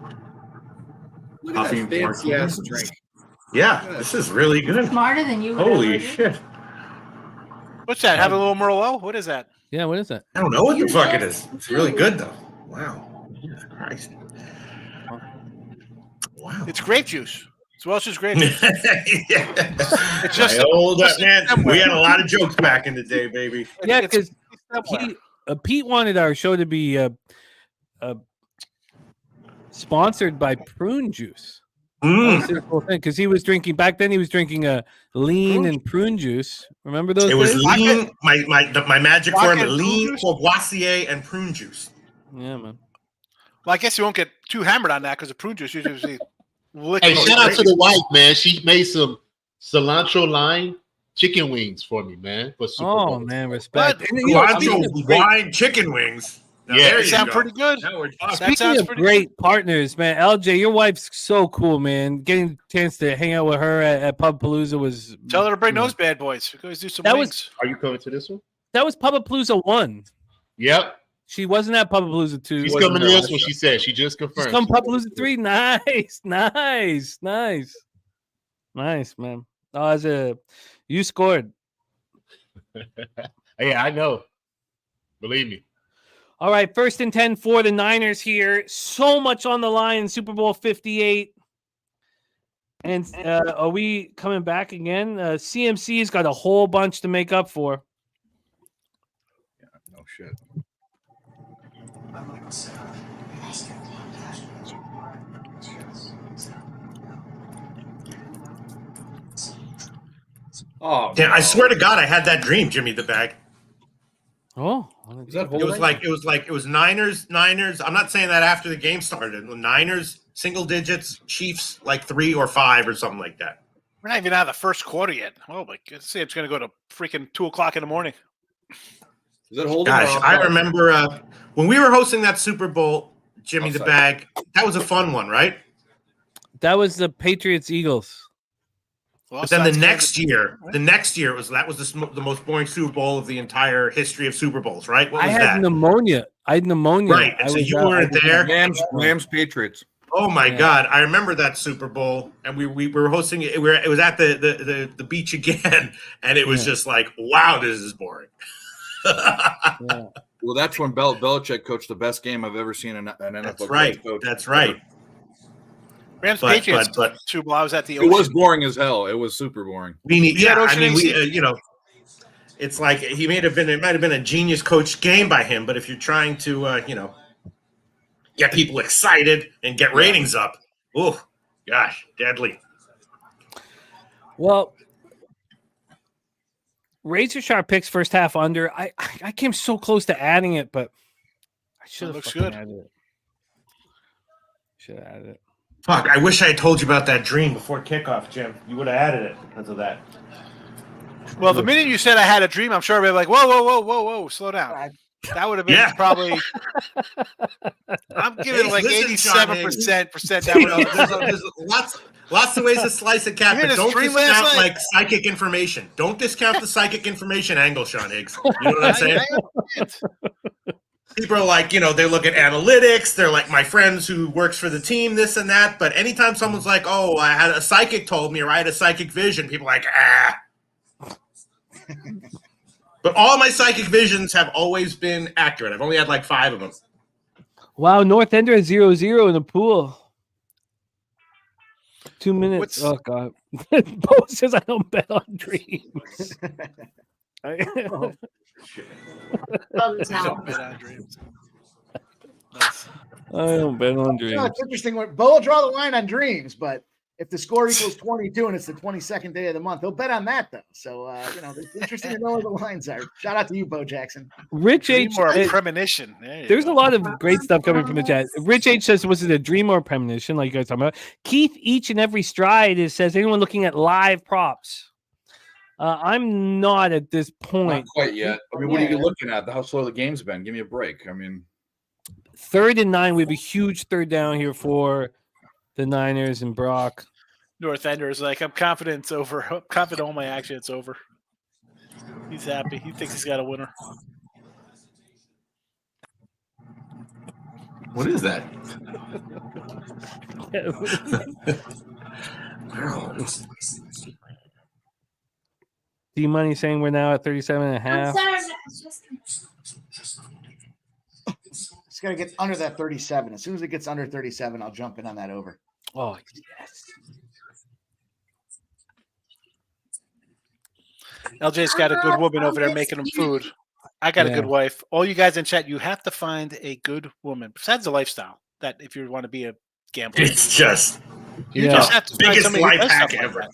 S6: Look at that fancy ass drink.
S7: Yeah, this is really good.
S8: Smarter than you.
S7: Holy shit.
S5: What's that? Have a little Merlot? What is that?
S1: Yeah, what is that?
S7: I don't know what the fuck it is. It's really good though. Wow. Jesus Christ. Wow.
S5: It's grape juice. It's Welch's grape juice.
S7: It's just man. We had a lot of jokes back in the day, baby.
S1: Yeah, because Pete wanted our show to be sponsored by prune juice. Because he was drinking back then. He was drinking a lean and prune juice. Remember those?
S7: It was
S1: days?
S7: lean. My magic formula: lean, Courvoisier, and prune juice.
S1: Yeah, man.
S5: Well, I guess you won't get too hammered on that because the prune juice usually.
S4: Hey, shout out to the wife, man. She made some cilantro lime chicken wings for me, man. For Super Bowl.
S1: Man, respect.
S7: Cilantro wine chicken wings. Now,
S4: yeah,
S5: They sound pretty good.
S1: Speaking of great partners, man, LJ, your wife's so cool, man. Getting a chance to hang out with her at Pubapalooza was.
S5: Tell her to bring those bad boys. We can always do some
S1: That
S5: wings.
S4: Are you coming to this one?
S1: That was Pubapalooza 1.
S4: Yep.
S1: She wasn't at Pubapalooza 2.
S4: She's coming to this one, she said. She just confirmed.
S1: She's coming Pubapalooza 3. Nice, man. You scored.
S4: Yeah, I know. Believe me.
S1: All right, 1st and 10 for the Niners here. So much on the line in Super Bowl 58. And are we coming back again? CMC's got a whole bunch to make up for.
S6: Yeah, no shit.
S7: Oh, damn, I swear to God, I had that dream, Jimmy the Bag.
S1: Oh,
S7: it was Niners. I'm not saying that after the game started. Niners, single digits, Chiefs like 3 or 5 or something like that.
S5: We're not even out of the first quarter yet. Oh my God! See, it's going to go to freaking 2:00 in the morning.
S6: Is that holding?
S7: Gosh, I remember when we were hosting that Super Bowl, Jimmy the Bag. That was a fun one, right?
S1: That was the Patriots Eagles.
S7: But then the next year it was the most boring Super Bowl of the entire history of Super Bowls, right? What was
S1: I had pneumonia.
S7: Right, and so you weren't there.
S6: Rams Patriots.
S7: Oh my God, I remember that Super Bowl, and we were hosting it. It was at the beach again, and it was just like, wow, this is boring.
S6: Well, that's when Belichick coached the best game I've ever seen in an NFL.
S7: That's right. That's right.
S5: Rams Patriots. But Super Bowl. I was at the.
S6: It was boring as hell. It was super boring.
S7: It's like it might have been a genius coach game by him, but if you're trying to, get people excited and get ratings up, oh gosh, deadly.
S1: Well, razor sharp picks first half under. I came so close to adding it, but I should have added it. Should have added it.
S7: Fuck! I wish I had told you about that dream before kickoff, Jim. You would have added it because of that.
S5: Well, the minute you said I had a dream, I'm sure everybody like, whoa, slow down. That would have been probably. I'm giving like
S7: Listen, Sean
S5: 87% that would
S7: there's lots of ways to slice a cat,
S5: You
S7: but
S5: hear
S7: don't
S5: this stream last
S7: discount
S5: night?
S7: like psychic information. Don't discount the psychic information angle, Sean Higgs. You know what I'm saying? People are like, they look at analytics. They're like, my friends who works for the team, this and that. But anytime someone's like, oh, I had a psychic told me, or I had a psychic vision, people are like, But all my psychic visions have always been accurate. I've only had like 5 of them.
S1: Wow, North Ender is 0-0 in the pool. 2 minutes. Oh God. Bo says I don't bet on dreams.
S8: Oh,
S5: Don't bet on dreams. Nice.
S1: I don't bet on dreams.
S3: It's interesting. Bo will draw the line on dreams, but if the score equals 22 and it's the 22nd day of the month, they'll bet on that though. So it's interesting to know where the lines are. Shout out to you, Bo Jackson.
S1: Rich H.
S5: Dream or a premonition.
S1: There's a lot of great stuff coming from the chat. Rich H says, was it a dream or a premonition? Like you guys talking about. Keith, each and every stride says, anyone looking at live props? I'm not at this point.
S6: Not quite yet. I mean, what are you looking at? How slow the game's been? Give me a break. I mean,
S1: 3rd and 9. We have a huge third down here for the Niners and Brock.
S5: North Ender is like, I'm confident it's over. I'm confident all my action, it's over. He's happy. He thinks he's got a winner.
S9: What is that?
S1: D-Money saying we're now at 37.5.
S3: It's got to get under that 37. As soon as it gets under 37, I'll jump in on that over.
S1: Oh, yes.
S5: LJ's got a good woman over there making him food. I got a good wife. All you guys in chat, you have to find a good woman. Besides the lifestyle, that if you want to be a gambler.
S7: It's just
S5: you just have to find
S7: biggest
S5: somebody who
S7: life
S5: does
S7: hack
S5: stuff like
S7: ever.
S5: that.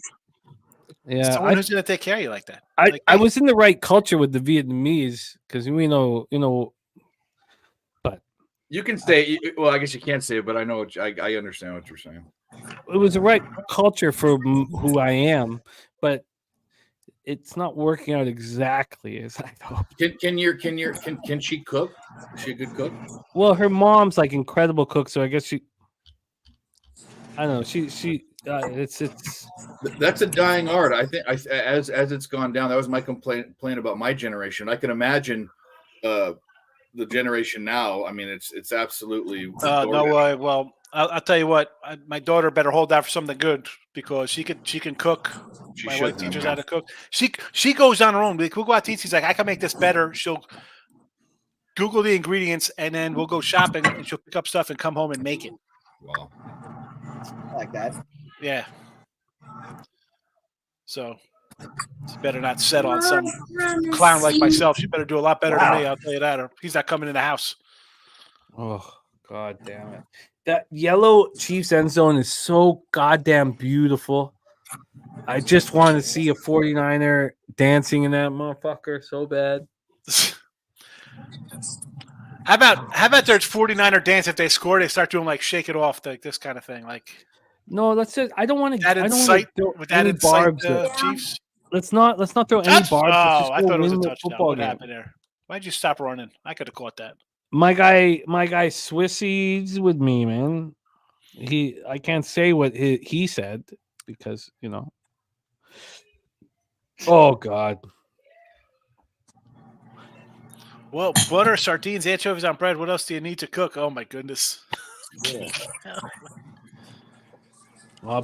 S1: Yeah,
S5: Someone who's going to take care of you like that.
S1: I was in the right culture with the Vietnamese because we know, but
S6: you can say, well, I guess you can't say it, but I know, I understand what you're saying.
S1: It was the right culture for who I am, but it's not working out exactly as I hoped.
S6: Can she cook? Is she a good cook?
S1: Well, her mom's like incredible cook, so I guess I don't know. She it's
S6: that's a dying art. I think as it's gone down, that was my complaint about my generation. I can imagine the generation now. I mean, it's absolutely
S5: no way. Well, I'll tell you what. My daughter better hold out for something good because she can cook. My wife teaches how to cook. She goes on her own. We'll go out to eat. She's like, I can make this better. She'll Google the ingredients and then we'll go shopping and she'll pick up stuff and come home and make it.
S6: Wow,
S3: I like that.
S5: Yeah. So she better not set on some clown like myself. She better do a lot better than me. I'll tell you that. Or he's not coming in the house.
S1: Oh, God damn it. That yellow Chiefs end zone is so goddamn beautiful. I just want to see a 49er dancing in that motherfucker so bad.
S5: How about there's 49er dance if they score, they start doing like shake it off, like this kind of thing. Like
S1: no, let's just I don't want to
S5: that incite with that incite Chiefs.
S1: Let's not throw any barbs.
S5: Oh, I thought it was a touchdown. What happened there? Why'd you stop running? I could have caught that.
S1: My guy Swissies with me, man. I can't say what he said because Oh God.
S5: Well, butter, sardines, anchovies on bread. What else do you need to cook? Oh my goodness.
S1: Yeah.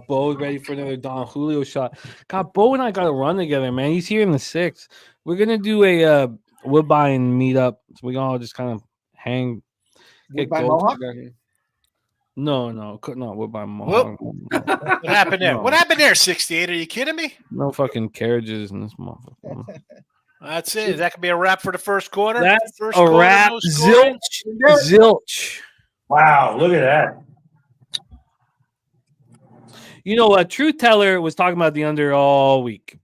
S1: Bo ready for another Don Julio shot. God, Bo and I got to run together, man. He's here in the 6th. We're gonna do a Woodbine meetup. So we all just kind of hang.
S3: Woodbine Mohawk?
S1: No, not Woodbine Mohawk.
S5: What happened there? No. What happened there? 68? Are you kidding me?
S1: No fucking carriages in this motherfucker.
S5: That's it. That could be a wrap for the first quarter.
S1: That's
S5: first
S1: a wrap. No zilch.
S7: Wow, look at that.
S1: A truth teller was talking about the under all week,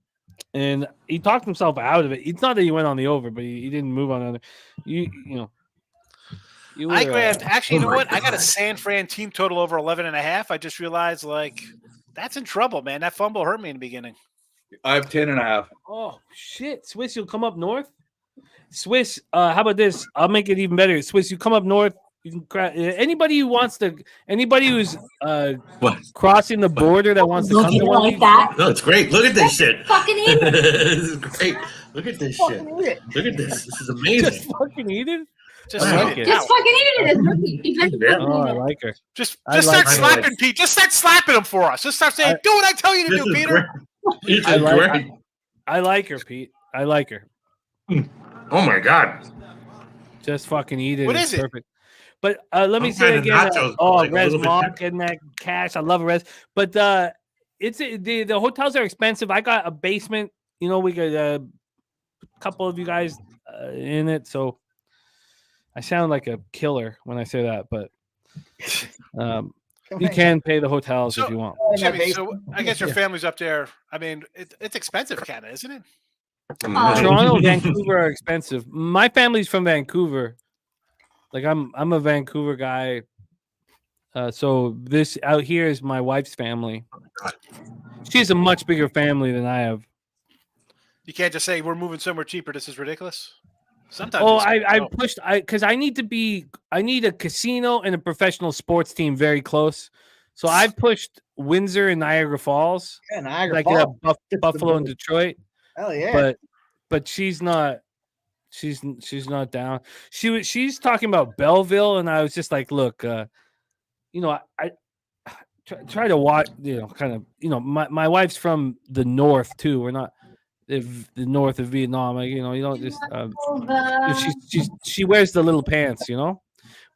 S1: and he talked himself out of it. It's not that he went on the over, but he didn't move on the under.
S5: I grabbed. Actually, you know what? I got a San Fran team total over 11.5. I just realized, that's in trouble, man. That fumble hurt me in the beginning.
S6: I have 10.5.
S1: Oh shit, Swiss, you'll come up north. Swiss, how about this? I'll make it even better. Swiss, you come up north. You can anybody who's crossing the border that wants to come to one of these.
S7: No, it's great. Look at this shit.
S8: Fucking eat it.
S7: This is great. Look at this shit.
S3: Fucking eat it.
S7: Look at this. This is amazing.
S1: Just fucking eat it.
S5: Just
S1: I like
S5: eat
S1: it.
S5: it.
S8: Just fucking eat it. It's really-
S1: Oh, I like her.
S5: Just
S1: I
S5: start
S1: like-
S5: slapping Pete. Just start slapping him for us. Just start saying, "Do what I tell you to
S7: This
S5: do,
S7: is
S5: Peter."
S7: great. This
S1: I
S7: is
S1: like-
S7: great.
S1: I like her, Pete. I like her.
S7: Oh my god.
S1: Just fucking eat it.
S5: What
S1: It's
S5: is it?
S1: perfect. But let me
S7: I'm
S1: say
S7: kind of
S1: again.
S7: nachos,
S1: Oh,
S7: like a
S1: Res
S7: little bit
S1: Mock and that cash. I love Res. But it's the hotels are expensive. I got a basement. You know, we got a couple of you guys in it, so I sound like a killer when I say that. But you can pay the hotels if you want.
S5: Jimmy, so I guess your family's up there. I mean, it's expensive, Canada, isn't it?
S1: Toronto, Vancouver are expensive. My family's from Vancouver. Like I'm a Vancouver guy. So this out here is my wife's family. She has a much bigger family than I have.
S5: You can't just say we're moving somewhere cheaper. This is ridiculous. Sometimes.
S1: Oh,
S5: you say,
S1: I
S5: no.
S1: pushed because I need a casino and a professional sports team very close. So I've pushed Windsor and Niagara Falls.
S3: Yeah, Niagara
S1: Like
S3: Falls.
S1: Buffalo and Detroit.
S3: Hell yeah.
S1: But she's not down. She's talking about Belleville, and I was just like, look, I try to watch, kind of, my wife's from the north too. We're not the north of Vietnam. Like, you don't just she wears the little pants,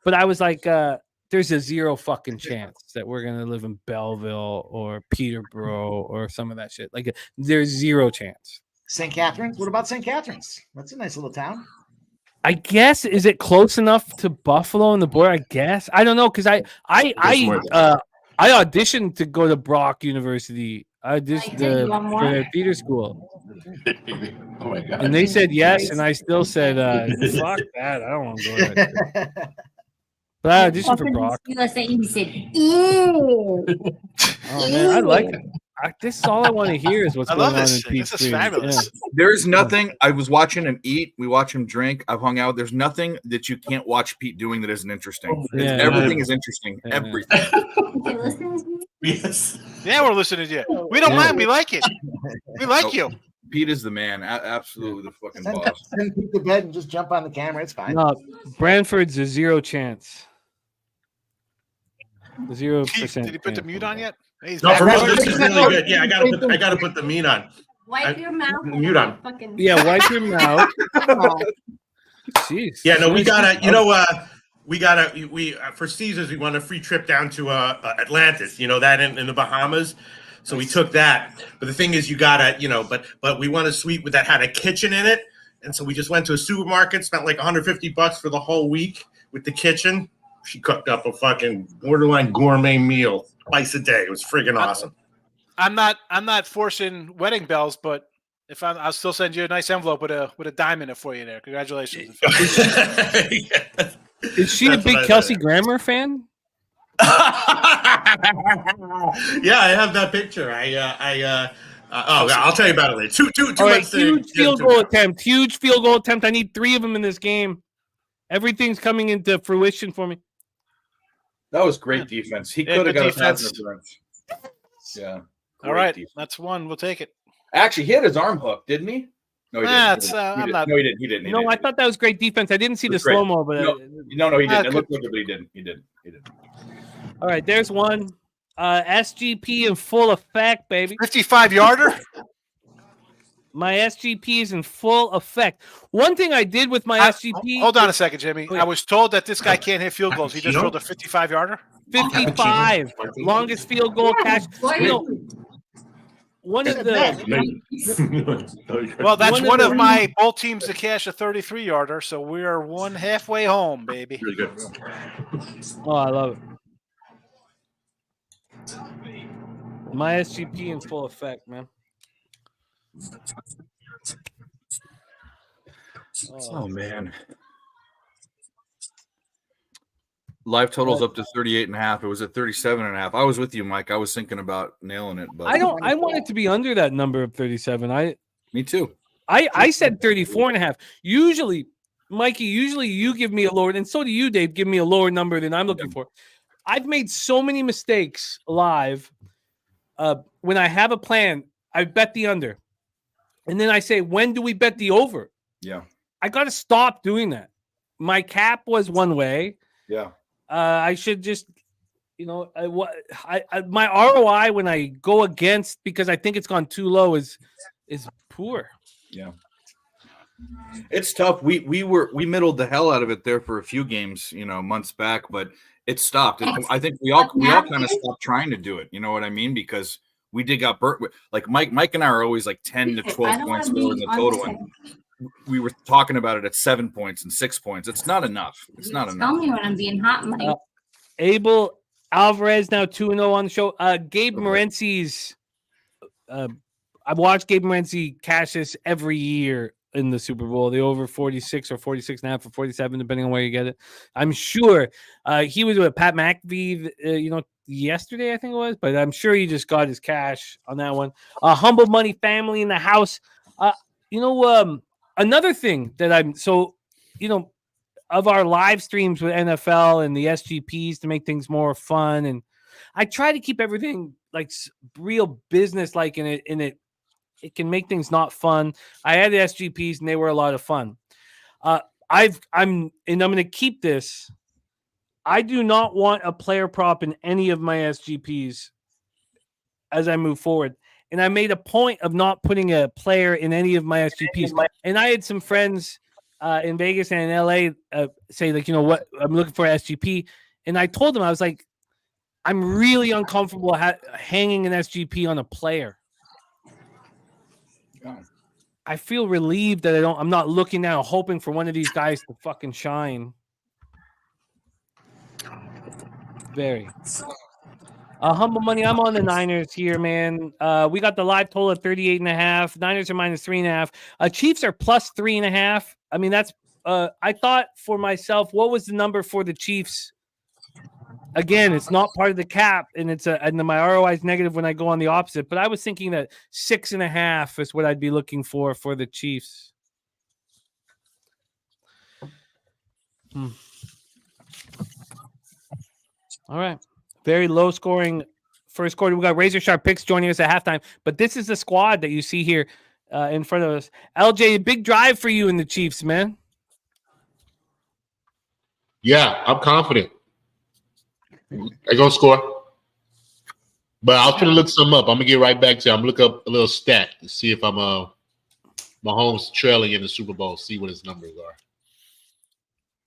S1: But I was like, there's a zero fucking chance that we're gonna live in Belleville or Peterborough or some of that shit. Like, there's zero chance.
S3: St. Catharines. What about St. Catharines? That's a nice little town.
S1: I guess, is it close enough to Buffalo and the border? I guess I don't know, because I auditioned to go to Brock University. I auditioned for their theater school.
S7: Oh my god.
S1: And they said yes, and I still said fuck that. I don't want to go there. But I auditioned for Brock.
S8: You said, ew.
S1: Oh man, I like it. This is all I want to hear is what's
S5: I
S1: going
S5: love
S1: on
S5: this
S1: in
S5: shit.
S1: Pete's
S5: This is
S1: dream.
S5: fabulous.
S1: Yeah.
S6: There's nothing. I was watching him eat. We watch him drink. I've hung out. There's nothing that you can't watch Pete doing that isn't interesting.
S1: Yeah,
S6: Everything is interesting.
S1: Yeah.
S6: Everything.
S8: You listening to me?
S7: Yes.
S5: Yeah, we're listening to you. We don't mind. We like it. We like you.
S6: Pete is the man. Absolutely the fucking
S3: Send
S6: boss.
S3: Pete to bed and just jump on the camera. It's fine.
S1: No, Brantford's a zero chance. 0%.
S5: Keith, did he put the mute on yet? He's
S7: No,
S5: back.
S7: for real, this is really good. Yeah, I gotta put the meat on.
S8: Wipe your mouth.
S7: Mute on.
S8: Fucking.
S1: Yeah, wipe your mouth. Jeez.
S7: Yeah, no, we gotta, we for Caesars, we want a free trip down to Atlantis, that in the Bahamas. So we took that. But the thing is, you gotta, but we want a suite that had a kitchen in it. And so we just went to a supermarket, spent like $150 for the whole week with the kitchen. She cooked up a fucking borderline gourmet meal twice a day. It was friggin' awesome.
S5: I'm not forcing wedding bells, but I'll still send you a nice envelope with a dime in it for you there. Congratulations.
S1: Is she a big Kelsey Grammer fan?
S7: Yeah, I have that picture. I'll tell you about it later. Two
S1: All right,
S7: months to
S1: huge
S7: get
S1: field
S7: into
S1: goal
S7: it.
S1: attempt. Huge field goal attempt. I need 3 of them in this game. Everything's coming into fruition for me.
S6: That was great defense. He
S5: Yeah,
S6: could have
S5: good
S6: got a
S5: defense.
S6: pass interference. Yeah.
S5: All right,
S6: defense.
S5: that's one. We'll take it.
S6: Actually, he had his arm hooked, didn't he? No, he
S5: Nah,
S6: didn't.
S5: it's,
S6: He
S5: I'm
S6: didn't.
S5: not-
S6: No, he didn't. He didn't. He
S1: No,
S6: didn't.
S1: I thought that was great defense. I didn't see the
S6: That's great.
S1: slow mo, but
S6: No, he didn't. It
S5: good.
S6: looked good, but he didn't. He didn't.
S1: all right, there's one. SGP in full effect, baby.
S5: 55-yarder.
S1: My SGP is in full effect. One thing I did with my SGP.
S5: Hold on a second, Jimmy.
S1: Wait.
S5: I was told that this guy can't hit field goals. He just
S7: Cappuccino?
S5: rolled a 55-yarder.
S1: 55. Longest field goal catch. One of the.
S5: Well, that's
S1: One of
S5: one
S1: the-
S5: of my both teams to cash a 33-yarder, so we are one halfway home, baby.
S7: Really good.
S1: Oh, I love it. My SGP in full effect, man.
S6: Oh man. Live totals up to 38.5. It was at 37.5. I was with you, Mike. I was thinking about nailing it, but
S1: I want it to be under that number of 37.
S6: Me too.
S1: I said 34.5. Usually, Mikey, you give me a lower, and so do you, Dave, give me a lower number than I'm looking for. I've made so many mistakes live. When I have a plan, I bet the under. And then I say, when do we bet the over?
S6: Yeah.
S1: I got to stop doing that. My cap was one way.
S6: Yeah.
S1: I should just, my ROI when I go against because I think it's gone too low is poor.
S6: Yeah. It's tough. We middled the hell out of it there for a few games, months back, but it stopped. And I think we all kind of stopped trying to do it. You know what I mean? Because we got burnt. Like Mike and I are always like 10 to 12 points lower in the total. And we were talking about it at 7 points and 6 points. It's not enough. It's not enough.
S8: Tell me when I'm being hot, Mike.
S1: Abel Alvarez now 2-0 on the show. Gabe Morency's. I've watched Gabe Morency cash this every year in the Super Bowl. The over 46 or 46.5 or 47, depending on where you get it. I'm sure he was with Pat McAfee, yesterday, I think it was, but I'm sure he just got his cash on that one. Humble Money family in the house. Another thing that of our live streams with NFL and the SGPs to make things more fun, and I try to keep everything like real business like in it. It can make things not fun. I had the SGPs and they were a lot of fun. I'm going to keep this. I do not want a player prop in any of my SGPs as I move forward. And I made a point of not putting a player in any of my SGPs. And I had some friends in Vegas and in LA say, like, what, I'm looking for an SGP. And I told them, I was like, I'm really uncomfortable hanging an SGP on a player. I feel relieved that I'm not looking now, hoping for one of these guys to fucking shine. Very. Humble Money, I'm on the Niners here, man. We got the live total at 38.5. Niners are -3.5. Chiefs are +3.5. I mean, that's I thought for myself, what was the number for the Chiefs? Again, it's not part of the cap, and and my ROI is negative when I go on the opposite. But I was thinking that 6.5 is what I'd be looking for the Chiefs. All right, very low scoring first quarter. We got Razor Sharp Picks joining us at halftime, but this is the squad that you see here in front of us. LJ, big drive for you in the Chiefs, man.
S4: Yeah, I'm confident. They're going to score. But I'll try to look some up. I'm going to get right back to you. I'm going to look up a little stat to see if I'm Mahomes trailing in the Super Bowl, see what his numbers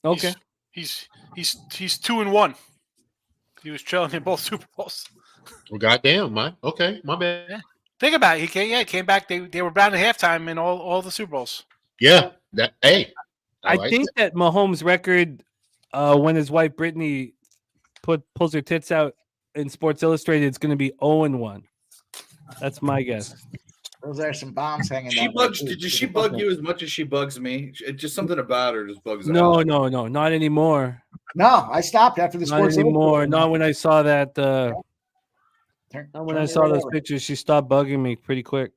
S4: are.
S1: Okay.
S5: He's 2-1. He was trailing in both Super Bowls.
S4: Well, goddamn, man. Okay, my bad.
S5: Yeah. Think about it. He came back. They were down at halftime in all the Super Bowls.
S4: Yeah.
S1: I think that Mahomes' record when his wife Brittany pulls her tits out in Sports Illustrated, it's going to be 0-1. That's my guess.
S3: Those are some bombs hanging.
S6: Did she bug you as much as she bugs me? It's just something about her just bugs.
S1: No, not anymore.
S3: No, I stopped after the Sports
S1: Not anymore. Not when I saw that. Not when I saw those pictures. She stopped bugging me pretty quick.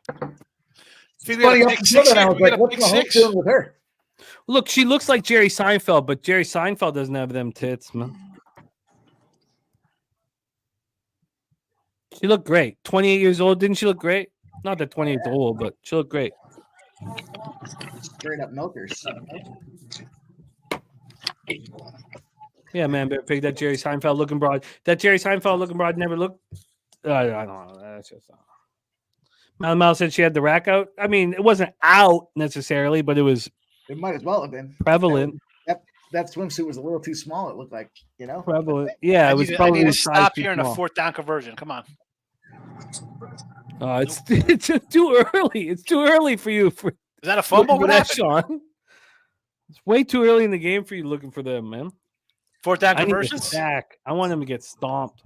S3: It's funny. I was like, what's Mahomes doing with her?
S1: Look, she looks like Jerry Seinfeld, but Jerry Seinfeld doesn't have them tits, man. She looked great. 28 years old. Didn't she look great? Not that 28 is old, but she looked great.
S3: Straight up milkers.
S1: Yeah, man. Better pick that Jerry Seinfeld looking broad. That Jerry Seinfeld looking broad never looked. I don't know. That's just. Mal said she had the rack out. I mean, it wasn't out necessarily, but it was.
S3: It might as well have been
S1: prevalent.
S3: That swimsuit was a little too small. It looked like,
S1: prevalent. Yeah, it was probably.
S5: I need to stop here in a fourth down conversion. Come on.
S1: It's too early. It's too early for you. Is
S5: that a fumble? What happened,
S1: Sean? It's way too early in the game for you looking for them, man.
S5: Fourth down conversions.
S1: I want them to get stomped.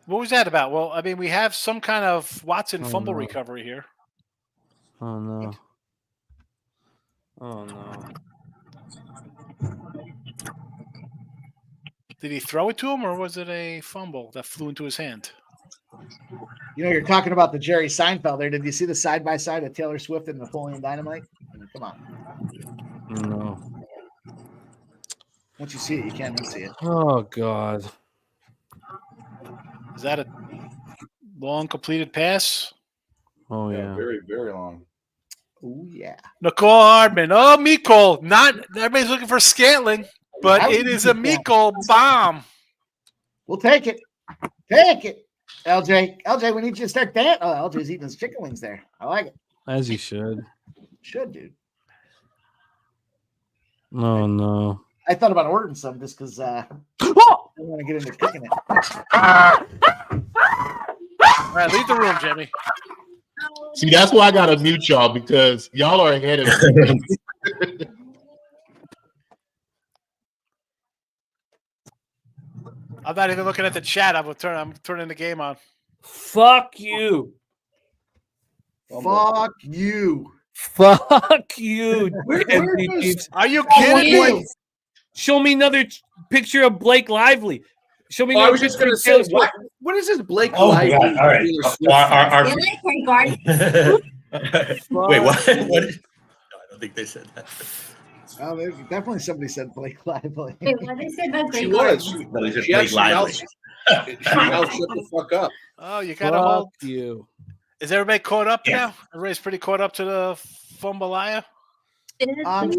S5: What was that about? Well, I mean, we have some kind of Watson fumble recovery here.
S1: Oh no. Oh no.
S5: Did he throw it to him, or was it a fumble that flew into his hand?
S3: You know, you're talking about the Jerry Seinfeld there. Did you see the side by side of Taylor Swift and Napoleon Dynamite? I mean, come on.
S1: No.
S3: Once you see it, you can't unsee it.
S1: Oh God.
S5: Is that a long completed pass?
S1: Oh yeah.
S6: Very, very long.
S3: Oh yeah.
S5: Nicole Hardman. Oh, Mikol. Not everybody's looking for Scantling, but
S3: I
S5: it
S3: would
S5: is a
S3: take that.
S5: Mikol bomb.
S3: We'll take it. Take it. LJ, we need you to start that. Oh, LJ's eating his chicken wings there. I like it.
S1: As you should.
S3: Should, dude.
S1: No, no.
S3: I thought about ordering some just because I
S1: Oh!
S3: want to get into cooking it.
S5: All right, leave the room, Jimmy.
S4: See, that's why I gotta mute y'all because y'all are ahead of me.
S5: I'm not even looking at the chat. I'm turning the game on.
S1: Fuck you.
S3: Fuck you.
S1: Fuck you. Anthony Chiefs.
S5: Are you kidding me?
S1: Show me another picture of Blake Lively. Show me
S2: Oh, I
S1: another
S2: was just
S1: picture
S2: gonna
S1: of
S2: say,
S1: Taylor Swift.
S2: what is this Blake
S7: Oh,
S2: Lively?
S7: God. All right.
S2: Taylor Swift?
S7: Wait, what? What? No, I don't think they said that.
S3: Oh, there's definitely somebody said Blake Lively.
S8: Wait, what they said about
S2: She
S8: Blake
S2: was.
S8: Lively?
S7: No, they said
S2: She
S7: Blake
S2: actually
S7: Lively.
S2: she now shut the fuck up.
S5: Oh, you got to
S1: Fuck
S5: hold.
S1: you.
S5: Is everybody caught up
S7: Yeah.
S5: now? Everybody's pretty caught up to the Fumbalaya?
S3: I'm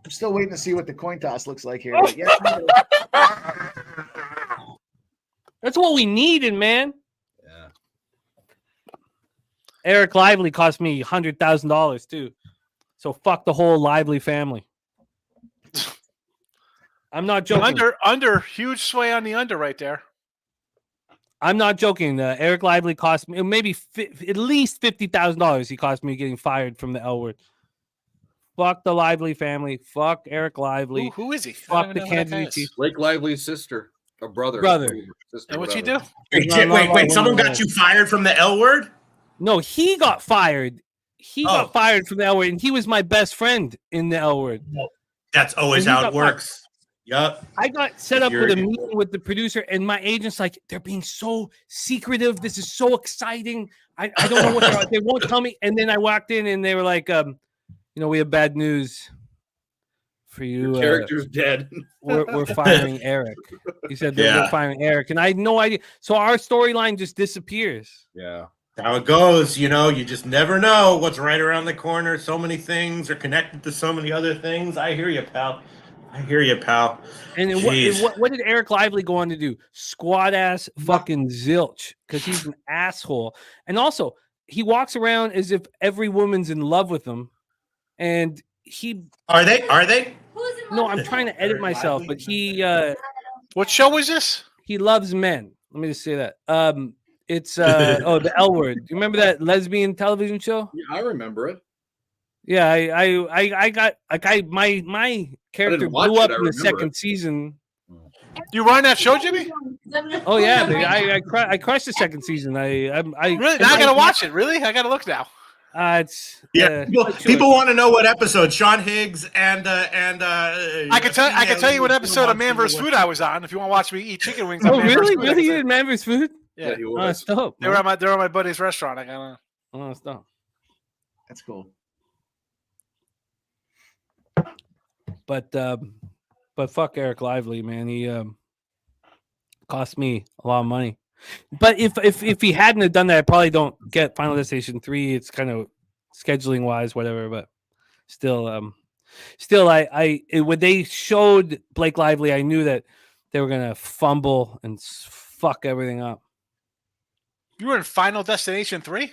S3: still waiting to see what the coin toss looks like here. But yeah,
S1: That's what we needed, man.
S2: Yeah.
S1: Eric Lively cost me $100,000 too. So fuck the whole Lively family. I'm not joking.
S5: Under, huge sway on the under right there.
S1: I'm not joking. Eric Lively cost me maybe at least $50,000. He cost me getting fired from the L Word. Fuck the Lively family. Fuck Eric Lively.
S5: Who is he? I
S1: Fuck
S5: don't
S1: the
S5: even know who that
S1: Kansas
S5: guy
S1: City
S5: is.
S1: Chiefs.
S2: Blake Lively's sister, or brother.
S1: Brother.
S2: Sister,
S5: And what's he
S2: whatever.
S5: do?
S7: Wait. Someone got you fired from the L Word?
S1: No, he got fired. He
S7: Oh.
S1: got fired from the L Word, and he was my best friend in the L Word.
S7: That's always
S1: And he
S7: how
S1: got
S7: it works. Yup.
S1: I got set up
S7: You're-
S1: with a meeting with the producer, and my agent's like, they're being so secretive. This is so exciting. I don't know what they won't tell me. And then I walked in, and they were like, we have bad news for you.
S2: Your character's dead.
S1: We're firing Eric. He said they're
S7: Yeah.
S1: firing Eric, and I had no idea. So our storyline just disappears.
S2: Yeah.
S7: How it goes, you just never know what's right around the corner. So many things are connected to so many other things. I hear you, pal.
S1: And then
S7: Jeez.
S1: what did Eric Lively go on to do? Squad ass fucking zilch, because he's an asshole. And also, he walks around as if every woman's in love with him. And he
S7: Are they?
S8: Who's in
S1: no,
S8: love
S1: I'm
S8: with
S1: trying
S8: him?
S1: to edit myself, but he
S5: What show was this?
S1: he loves men. Let me just say that. It's the L Word. You remember that lesbian television show?
S2: Yeah, I remember it.
S1: Yeah, I got like my character
S2: watch
S1: blew
S2: it,
S1: up
S2: I
S1: in the
S2: remember
S1: second
S2: it.
S1: season.
S5: You run that show, Jimmy?
S1: Oh yeah, I crushed the second season. I
S5: Really? Now I gotta watch it. Really? I gotta look now.
S1: It's
S7: Yeah. People want to know what episode. Sean Higgs and
S5: I can tell you what episode of Man vs. Food I was on. If you want to watch me eat chicken wings. on
S1: Oh
S5: Man vs.
S1: really?
S5: Food,
S1: Really?
S5: I
S1: You
S5: was
S1: did Man vs. Food?
S5: Yeah.
S2: he
S1: Oh,
S2: was.
S1: that's dope.
S5: They were at my buddy's restaurant. I gotta.
S1: Oh, that's dope.
S3: that's cool.
S1: But fuck Eric Lively, man. He cost me a lot of money. But if he hadn't have done that, I probably don't get Final Destination 3. It's kind of scheduling wise, whatever. But still, when they showed Blake Lively, I knew that they were gonna fumble and fuck everything up.
S5: You were in Final Destination 3?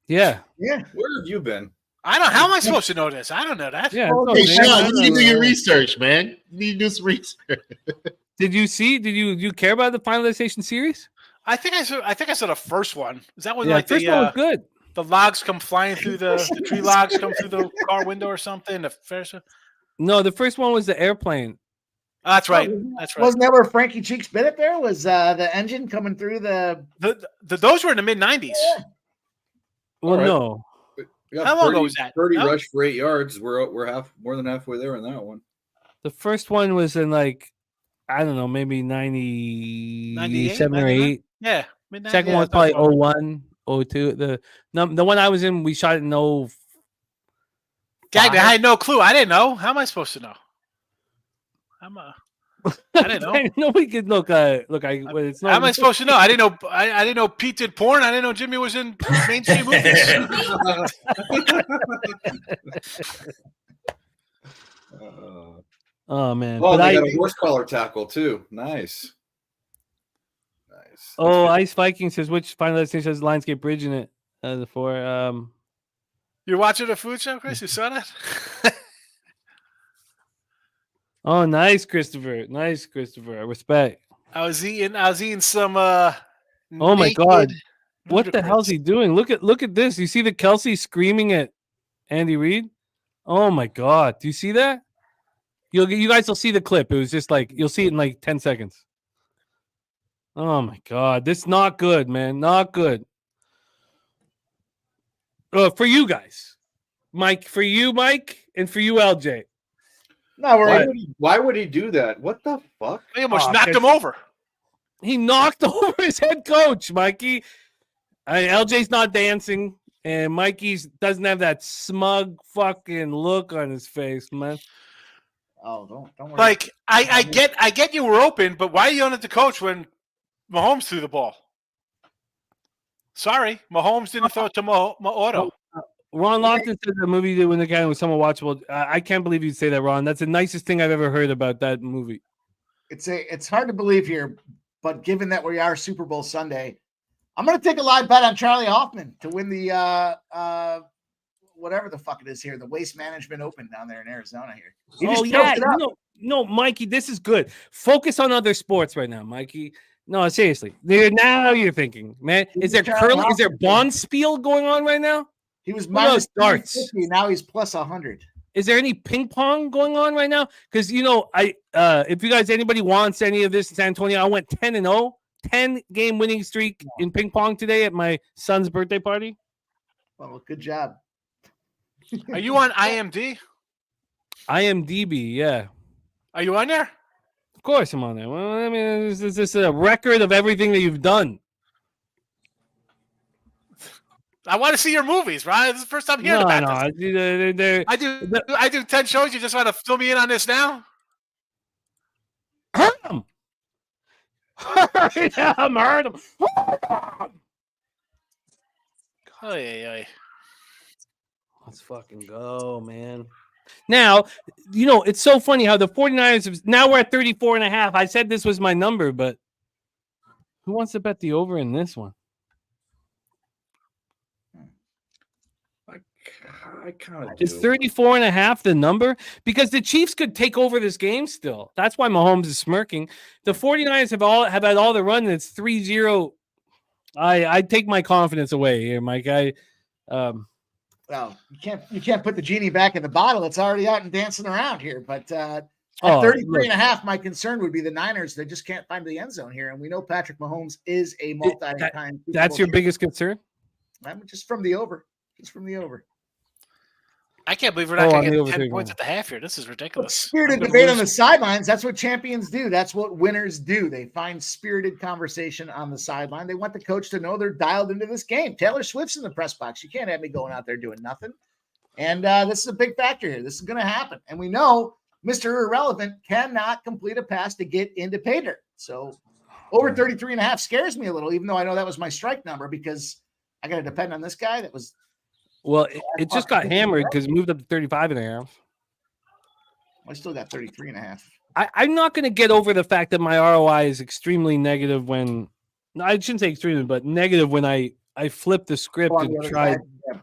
S1: Yeah.
S3: Yeah.
S2: Where have you been?
S5: I don't. How am I supposed to know this? I don't know that.
S1: Yeah.
S4: Hey, Sean, you need to do your research, man. You need to do some research.
S1: Did you see? Did you care about the Final Destination series?
S5: I think I saw the first one. Is that when
S1: Yeah,
S5: like
S1: first
S5: the
S1: one was good.
S5: the logs come flying through the tree logs come through the car window or something? The first one?
S1: No, the first one was the airplane.
S5: Oh, that's right. That's right.
S3: Wasn't that where Frankie Cheeks bit it there? Was the engine coming through the
S5: Those were in the mid '90s.
S1: Well,
S2: All right.
S1: no.
S2: We got
S5: How long ago was that?
S2: 30
S5: No?
S2: rush for 8 yards. We're more than halfway there in that one.
S1: The first one was in like, I don't know, maybe 97 or
S5: 99?
S1: 8.
S5: Yeah. Midnight,
S1: Second
S5: yeah,
S1: one's
S5: that's
S1: probably
S5: fine.
S1: 01, 02. The one I was in, we shot it in 05.
S5: Gag, I had no clue. I didn't know. How am I supposed to know? I didn't know.
S1: Nobody could look. It's
S5: How am I
S1: not.
S5: supposed to know? I didn't know. I didn't know Pete did porn. I didn't know Jimmy was in mainstream movies.
S1: Oh man!
S6: Oh,
S1: But
S6: they got a horse collar tackle too. Nice.
S1: Oh, Ice Viking says which final destination has Lionsgate Bridge in it?
S5: You're watching a food show, Chris? You saw that?
S1: Oh, nice, Christopher. Nice, Christopher. Respect.
S5: I was eating some.
S1: Oh my God! What the
S5: ludicrous.
S1: hell's he doing? Look at this. You see the Kelsey screaming at Andy Reid? Oh my God! Do you see that? You guys will see the clip. It was just like you'll see it in like 10 seconds. Oh my God! This not good, man. Not good. For you guys, Mike. For you, Mike, and for you, LJ.
S3: No,
S6: why would he do that? What the fuck?
S5: He almost knocked him over.
S1: He knocked over his head coach, Mikey. LJ's not dancing, and Mikey's doesn't have that smug fucking look on his face, man.
S3: Oh, don't worry.
S5: Like I get you were open, but why are you yelling at the coach when Mahomes threw the ball? Sorry, Mahomes didn't throw it to Auto.
S1: Ron Lofton said the movie did when the guy was somewhat watchable. I can't believe you'd say that, Ron. That's the nicest thing I've ever heard about that movie.
S3: It's hard to believe here, but given that we are Super Bowl Sunday, I'm going to take a live bet on Charlie Hoffman to win the whatever the fuck it is here, the Waste Management Open down there in Arizona here.
S1: No, Mikey, this is good. Focus on other sports right now, Mikey. No, seriously. Now you're thinking, man. Is there curling? Is there Bonspiel going on right now?
S3: He was minus darts. Now he's plus 100.
S1: Is there any ping pong going on right now? Because if you guys anybody wants any of this in San Antonio, I went 10-0, 10-game winning streak in ping pong today at my son's birthday party.
S3: Well, good job.
S5: Are you on IMD?
S1: IMDb, yeah.
S5: Are you on there?
S1: Of course I'm on there. Well, I mean, is this a record of everything that you've done?
S5: I want to see your movies, right? This is the first time hearing about this. I do 10 shows. You just want to fill me in on this now?
S1: Hurt him. Hurt him. Let's fucking go, man. Now, it's so funny how the 49ers now we're at 34.5. I said this was my number, but who wants to bet the over in this one?
S6: I kind of
S1: Is 34.5 the number? Because the Chiefs could take over this game still. That's why Mahomes is smirking. The 49ers have had all the run, and it's 3-0. I take my confidence away here, Mike.
S3: Well, you can't put the genie back in the bottle. It's already out and dancing around here. But at 33.5, my concern would be the Niners. They just can't find the end zone here. And we know Patrick Mahomes is a multi-time.
S1: That's your biggest concern?
S3: Just from the over. Just from the over.
S5: I can't believe we're not going to get 10 points at the half here. This is ridiculous.
S3: Spirited debate on the sidelines. That's what champions do. That's what winners do. They find spirited conversation on the sideline. They want the coach to know they're dialed into this game. Taylor Swift's in the press box. You can't have me going out there doing nothing. And this is a big factor here. This is going to happen. And we know Mr. Irrelevant cannot complete a pass to get into pay dirt. So over 33.5 scares me a little, even though I know that was my strike number, because I got to depend on this guy that was.
S1: Well, it just got hammered because it moved up to 35.5.
S3: I still got 33.5.
S1: I'm not going to get over the fact that my ROI is extremely negative when – I shouldn't say extremely, but negative when I flip the script and try. Yeah.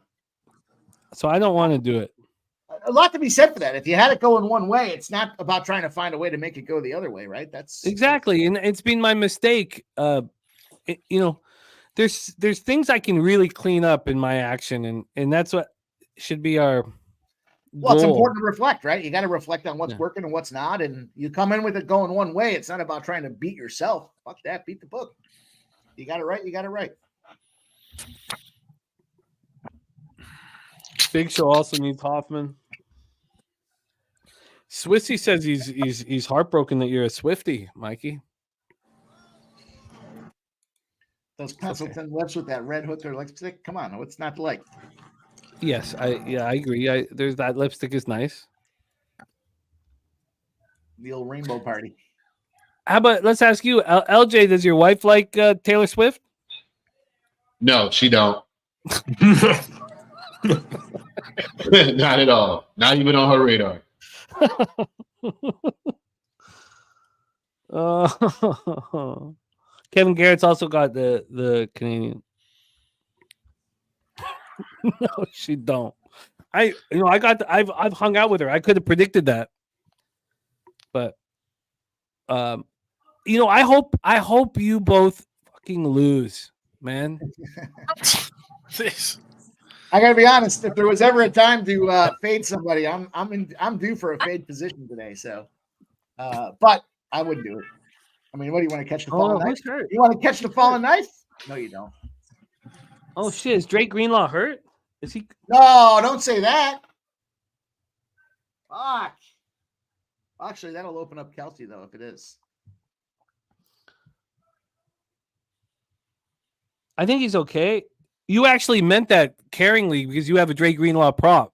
S1: So I don't want to do it.
S3: A lot to be said for that. If you had it going one way, it's not about trying to find a way to make it go the other way, right? That's
S1: exactly. And it's been my mistake. There's things I can really clean up in my action, and that's what should be our goal.
S3: Well, it's important to reflect, right? You got to reflect on what's working and what's not, and you come in with it going one way. It's not about trying to beat yourself. Fuck that. Beat the book. You got it right. You got it right.
S1: Big Show also needs Hoffman. Swissy says he's heartbroken that you're a Swiftie, Mikey.
S3: Those Pendleton lips with that red hook or lipstick. Come on, what's not to like?
S1: Yes, I agree. There's that lipstick is nice.
S3: The old rainbow party.
S1: How about let's ask you, LJ? Does your wife like Taylor Swift?
S4: No, she don't. Not at all. Not even on her radar.
S1: Kevin Garrett's also got the Canadian. No, she don't. I've hung out with her. I could have predicted that, but I hope you both fucking lose, man.
S3: I gotta be honest. If there was ever a time to fade somebody, I'm due for a fade position today. So, but I wouldn't do it. I mean, what do you want to catch the fallen knife? You want to catch the fallen knife? No, you don't.
S1: Oh shit! Is Drake Greenlaw hurt? Is he?
S3: No, don't say that. Fuck. Actually, that'll open up Kelsey though if it is.
S1: I think he's okay. You actually meant that caringly because you have a Drake Greenlaw prop.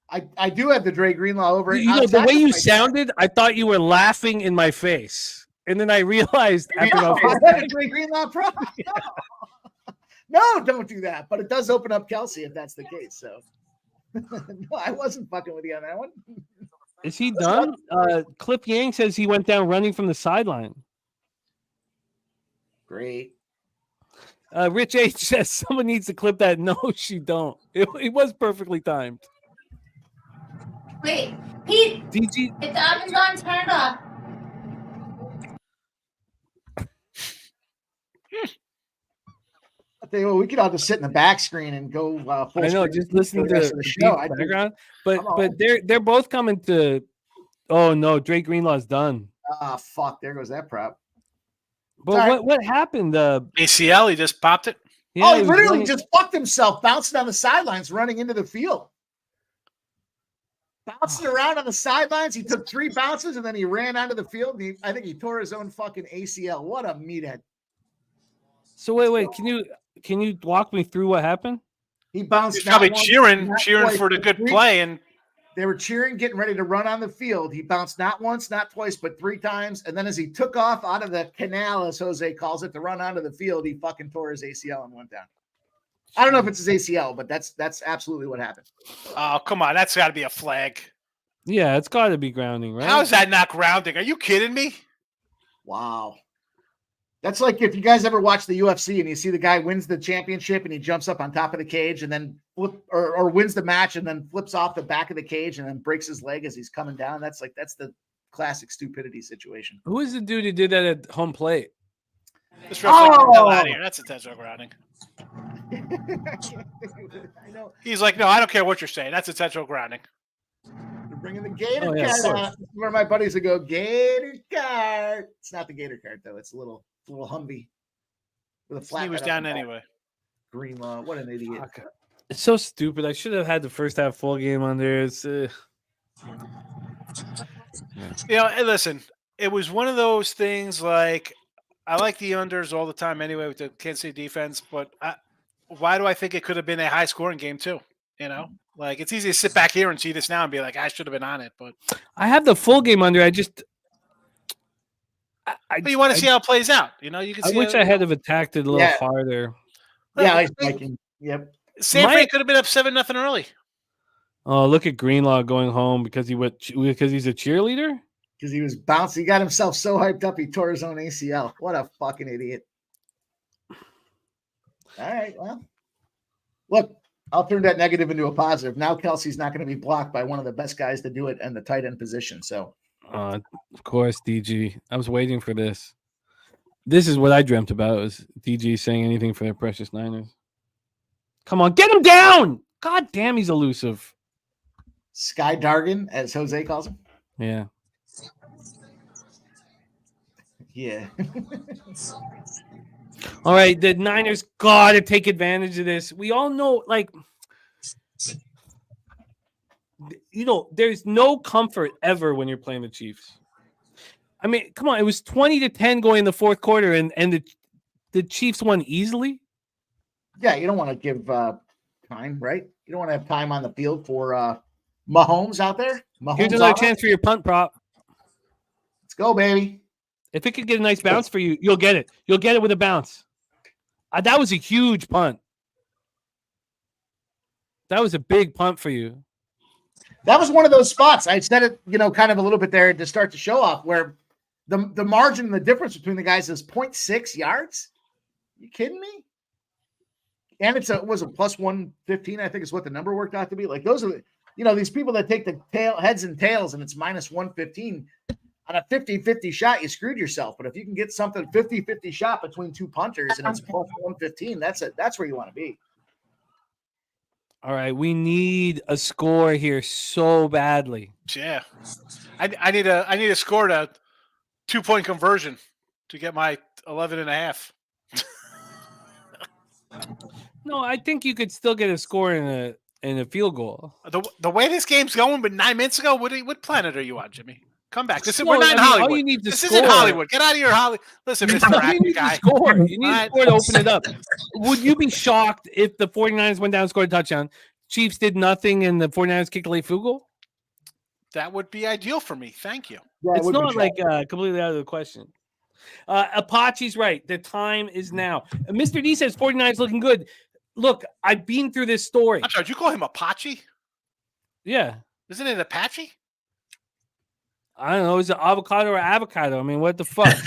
S3: I do have the Drake Greenlaw over.
S1: The way you sounded, I thought you were laughing in my face, and then I realized after
S3: I have a Drake Greenlaw prop. No, don't do that. But it does open up Kelsey if that's the case. So, no, I wasn't fucking with you on that one.
S1: Is he done? Cliff Yang says he went down running from the sideline.
S3: Great.
S1: Rich H says someone needs to clip that. No, she don't. It was perfectly timed.
S8: Wait, Pete.
S1: DG.
S8: If the oven's on, turn it off.
S3: I tell you what, we could all just sit in the back screen and go. Full
S1: I know,
S3: screen
S1: just listening to
S3: the show.
S1: the background. But they're both coming to. Oh no, Drake Greenlaw's done.
S3: Ah, fuck! There goes that prop.
S1: But what happened?
S5: ACL, he just popped it.
S3: Yeah, he literally just fucked himself, bouncing on the sidelines, running into the field. Bouncing around on the sidelines. He took 3 bounces and then he ran onto the field. I think he tore his own fucking ACL. What a meathead.
S1: So wait, can you walk me through what happened?
S3: He bounced.
S5: He's probably cheering for the good play, and
S3: they were cheering, getting ready to run on the field. He bounced not once, not twice, but 3 times. And then as he took off out of the canal, as Jose calls it, to run onto the field, he fucking tore his ACL and went down. I don't know if it's his ACL, but that's absolutely what happened.
S5: Oh, come on. That's got to be a flag.
S1: Yeah, it's got to be grounding, right?
S5: How is that not grounding? Are you kidding me?
S3: Wow. That's like if you guys ever watch the UFC and you see the guy wins the championship and he jumps up on top of the cage and then or wins the match and then flips off the back of the cage and then breaks his leg as he's coming down. That's the classic stupidity situation.
S1: Who is the dude who did that at home plate?
S5: This ref's like the hell out of here. That's intentional grounding.
S3: I know.
S5: He's like, no, I don't care what you're saying. That's intentional grounding.
S3: You're bringing the Gator card. Where my buddies would go, Gator card. It's not the Gator card though. It's a little Humvee with a flat.
S5: He was down anyway.
S3: Greenlaw, what an idiot!
S1: Okay. It's so stupid. I should have had the first half full game on there. It's
S5: You know, hey, listen, it was one of those things like I like the unders all the time anyway with the Kansas City defense, but why do I think it could have been a high scoring game too? You know, like it's easy to sit back here and see this now and be like, I should have been on it, but
S1: I have the full game under. I just
S5: but you want to see how it plays out. You know, you can.
S1: I wish I had have attacked it a little farther.
S3: Yeah, I like. Yep.
S5: San Fran could have been up 7-0 early.
S1: Oh, look at Greenlaw going home because he's a cheerleader.
S3: Because he was bouncing. He got himself so hyped up he tore his own ACL. What a fucking idiot. All right, well, look, I'll turn that negative into a positive. Now Kelsey's not going to be blocked by one of the best guys to do it in the tight end position. So,
S1: of course, DG. I was waiting for this. This is what I dreamt about, was DG saying anything for their precious Niners. Come on, get him down! God damn, he's elusive.
S3: Sky Dargan, as Jose calls him.
S1: Yeah.
S3: Yeah.
S1: All right, the Niners got to take advantage of this. We all know, like, you know, there's no comfort ever when you're playing the Chiefs. I mean, come on, it was 20-10 going in the fourth quarter, and the Chiefs won easily.
S3: Yeah, you don't want to give time, right? You don't want to have time on the field for Mahomes out there. Mahomes
S1: Here's another chance for your punt prop.
S3: Let's go, baby.
S1: If it could get a nice bounce for you, you'll get it. You'll get it with a bounce. That was a huge punt. That was a big punt for you.
S3: That was one of those spots. I said it, kind of a little bit there to start the show off, where the margin and the difference between the guys is 0.6 yards. You kidding me? And it was a plus 115, I think is what the number worked out to be. Like those are these people that take the heads and tails and it's minus 115 on a 50-50 shot, you screwed yourself. But if you can get something 50-50 shot between two punters and it's plus 115, that's where you want to be.
S1: All right, we need a score here so badly.
S5: Yeah, I need a score to 2-point conversion to get my 11.5.
S1: No, I think you could still get a score in a field goal.
S5: The way this game's going, but 9 minutes ago, what planet are you on, Jimmy? Come back. We're not in Hollywood.
S1: All you need to
S5: this
S1: score.
S5: isn't Hollywood. Get out of your Hollywood. Listen, Mr.
S1: You need
S5: guy.
S1: to score. You need to score to open it up. Would you be shocked if the 49ers went down and scored a touchdown? Chiefs did nothing and the 49ers kicked a late field goal?
S5: That would be ideal for me. Thank you.
S3: Yeah,
S1: it's not like completely out of the question. Apache's right. The time is now. Mr. D says 49ers looking good. Look, I've been through this story.
S5: I'm sorry, did you call him Apache?
S1: Yeah.
S5: Isn't it Apache?
S1: I don't know. Is it avocado or avocado? I mean, what the fuck?
S5: Is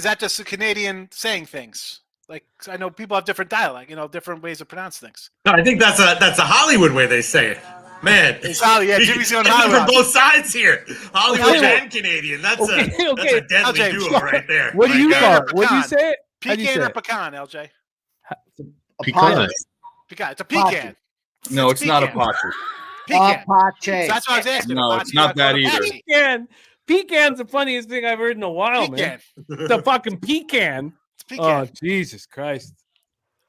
S5: that just the Canadian saying things? Like, I know people have different dialect, different ways to pronounce things.
S7: No, I think that's a Hollywood way they say it. Man,
S5: it's Hollywood. Yeah, Jimmy's on
S7: Hollywood. From both sides here, Hollywood and Canadian. That's a deadly
S5: LJ,
S7: duo right there.
S1: What do you call it? What do you say?
S5: Pecan or pecan, LJ?
S4: Pecan.
S5: Pecan. It's a pecan.
S6: No, it's not a Apache.
S5: Pecan.
S3: Apache.
S5: That's what I was asking.
S6: No,
S5: Apache,
S6: it's not that either.
S1: Pecan's the funniest thing I've heard in a while, man. The fucking pecan.
S5: It's pecan.
S1: Oh, Jesus Christ.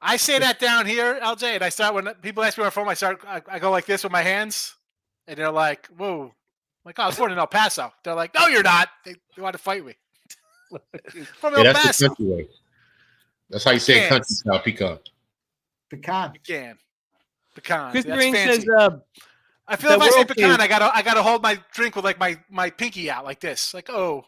S5: I say that down here, LJ, and I start when people ask me on my phone, I go like this with my hands, and they're like, whoa. I'm like, oh, I was born in El Paso. They're like, no, you're not. They want to fight me. From El
S4: that's
S5: Paso.
S4: the country way. That's how you say country style pecan.
S3: Pecan.
S5: Pecan.
S1: Chris
S5: That's
S1: Ring
S5: fancy.
S1: says,
S5: I feel if I say pecan, I gotta hold my drink with like my pinky out like this. Like, oh,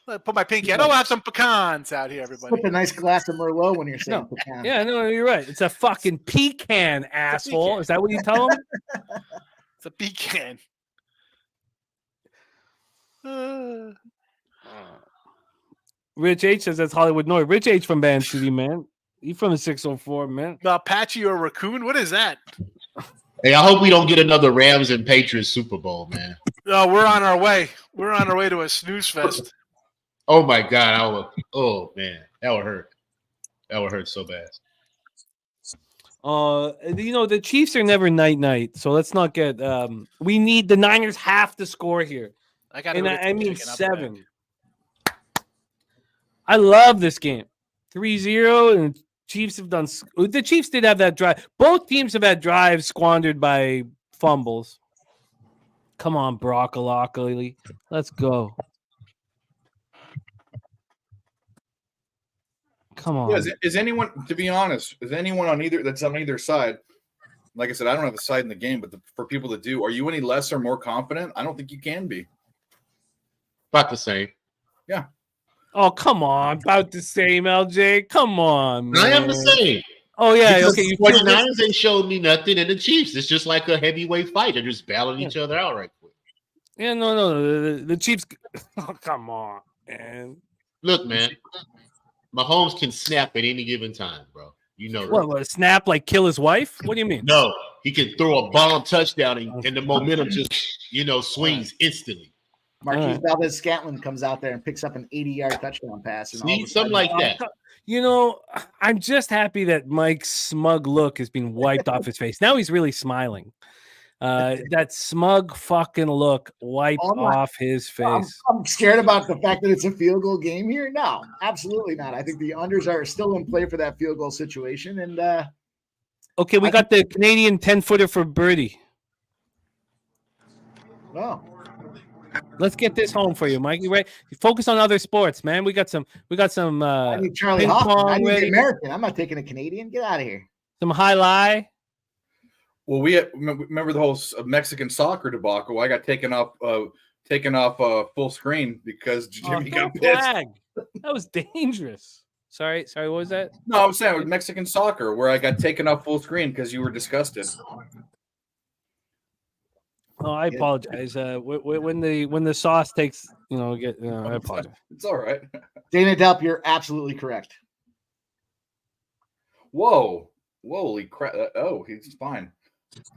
S5: put my pinky out. Oh, I have some pecans out here, everybody.
S3: Put a nice glass of Merlot when you're saying pecan.
S1: Yeah, no, you're right. It's a fucking pecan, asshole. Pecan. Is that what you tell him?
S5: It's a pecan.
S1: Rich H says that's Hollywood North. Rich H from Band City, man. You from the 604, man.
S5: The Apache or raccoon? What is that?
S4: Hey, I hope we don't get another Rams and Patriots Super Bowl, man.
S5: No, we're on our way. We're on our way to a snooze fest.
S4: Oh my God! Oh man, that would hurt. That would hurt so bad.
S1: The Chiefs are never night. So let's not get. We need the Niners have to score here. I mean 7. I love this game. 3-0 and Chiefs have done. The Chiefs did have that drive. Both teams have had drives squandered by fumbles. Come on, broccoli. Let's go. Come on.
S6: Yeah, is anyone, to be honest, is anyone on either side? Like I said, I don't have a side in the game, but for people that do, are you any less or more confident? I don't think you can be.
S4: About the same.
S6: Yeah.
S1: Oh, come on. About the same, LJ. Come on, man.
S4: I am the same.
S1: Oh, yeah.
S4: Because
S1: Okay.
S4: The 49ers ain't showed me nothing, and the Chiefs, it's just like a heavyweight fight. They're just battling each other out right quick.
S1: Yeah, no. The Chiefs. Oh, come on, man.
S4: Look, man. Mahomes can snap at any given time, bro. You know
S1: what, snap like kill his wife? What do you mean?
S4: No, he can throw a bomb touchdown and the momentum just, swings instantly.
S3: Marquise Valdez-Scantling comes out there and picks up an 80-yard touchdown pass. And
S4: something like that.
S1: I'm just happy that Mike's smug look has been wiped off his face. Now he's really smiling. That smug fucking look wiped off his face.
S3: I'm scared about the fact that it's a field goal game here. No, absolutely not. I think the unders are still in play for that field goal situation. And
S1: okay, we got the Canadian 10-footer for birdie.
S3: Oh.
S1: Let's get this home for you, Mikey. Right? Focus on other sports, man. We got some.
S3: I need Charlie
S1: ping
S3: Hoffman.
S1: pong
S3: I need the
S1: ready.
S3: American. I'm not taking a Canadian. Get out of here.
S1: Some highlight.
S6: Well, we remember the whole Mexican soccer debacle. I got taken off full screen because Jimmy got pissed.
S1: Flag. That was dangerous. Sorry. What was that?
S6: No, I'm saying with Mexican soccer where I got taken off full screen because you were disgusted.
S1: Oh, I apologize. When the sauce takes, I apologize.
S6: It's all right.
S3: Dana Delp, you're absolutely correct.
S6: Whoa, holy crap! Oh, he's fine.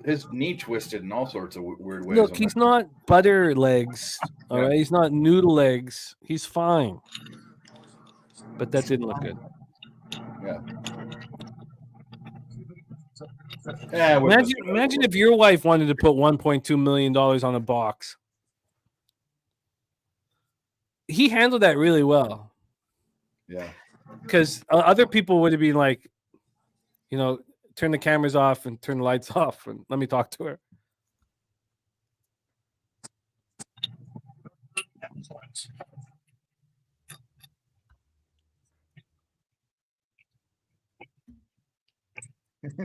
S6: His knee twisted in all sorts of weird ways.
S1: Look, he's not butter legs. All right, he's not noodle legs. He's fine. But that didn't look good.
S6: Yeah.
S1: Imagine if your wife wanted to put $1.2 million on a box. He handled that really well.
S6: Yeah.
S1: Because other people would have been like, turn the cameras off and turn the lights off and let me talk to her.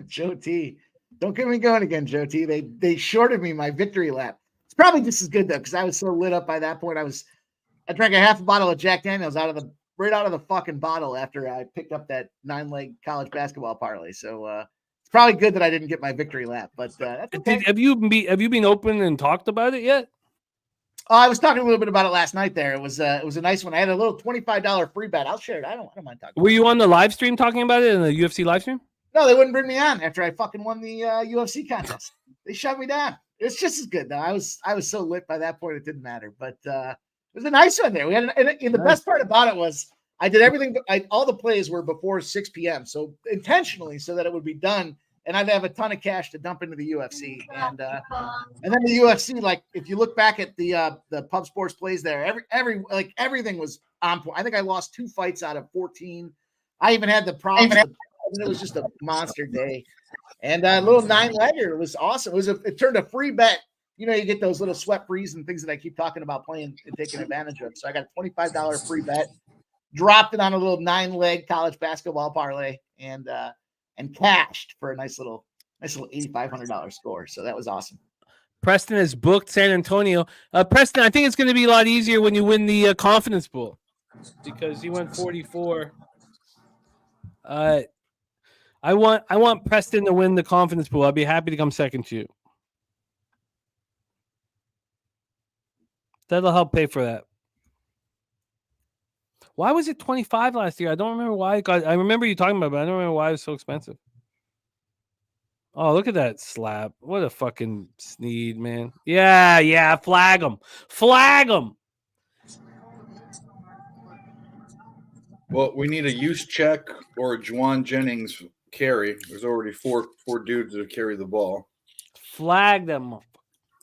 S3: Joe T. Don't get me going again, Joe T. They shorted me my victory lap. It's probably just as good though, because I was so lit up by that point. I drank a half a bottle of Jack Daniels right out of the fucking bottle after I picked up that 9-leg college basketball parlay. So it's probably good that I didn't get my victory lap. But that's okay.
S1: Have you been open and talked about it yet?
S3: I was talking a little bit about it last night. There, it was a nice one. I had a little $25 free bet. I'll share it. I don't mind talking.
S1: Were you on the live stream talking about it in the UFC live stream?
S3: No, they wouldn't bring me on after I fucking won the UFC contest. They shut me down. It's just as good though. I was so lit by that point it didn't matter. But it was a nice one there. We had and the best part about it was I did everything. All the plays were before 6 p.m. So intentionally so that it would be done, and I'd have a ton of cash to dump into the UFC. And then the UFC, like if you look back at the Pub Sports plays there, everything was on point. I think I lost 2 fights out of 14. I even had the problem. It was just a monster day, and a little 9-legger. It was awesome. It turned a free bet. You get those little sweat frees and things that I keep talking about playing and taking advantage of. So I got a $25 free bet, dropped it on a little 9-leg college basketball parlay, and cashed for a nice little $8,500 score. So that was awesome.
S1: Preston has booked San Antonio. Preston, I think it's going to be a lot easier when you win the confidence pool because you went 44. I want Preston to win the confidence pool. I'd be happy to come second to you. That'll help pay for that. Why was it 25 last year? I don't remember why. I remember you talking about it, but I don't remember why it was so expensive. Oh, look at that slap. What a fucking sneed, man. Yeah. Flag him.
S6: Well, we need a use check or a Juwan Jennings carry. There's already four dudes that carry the ball.
S1: Flag them.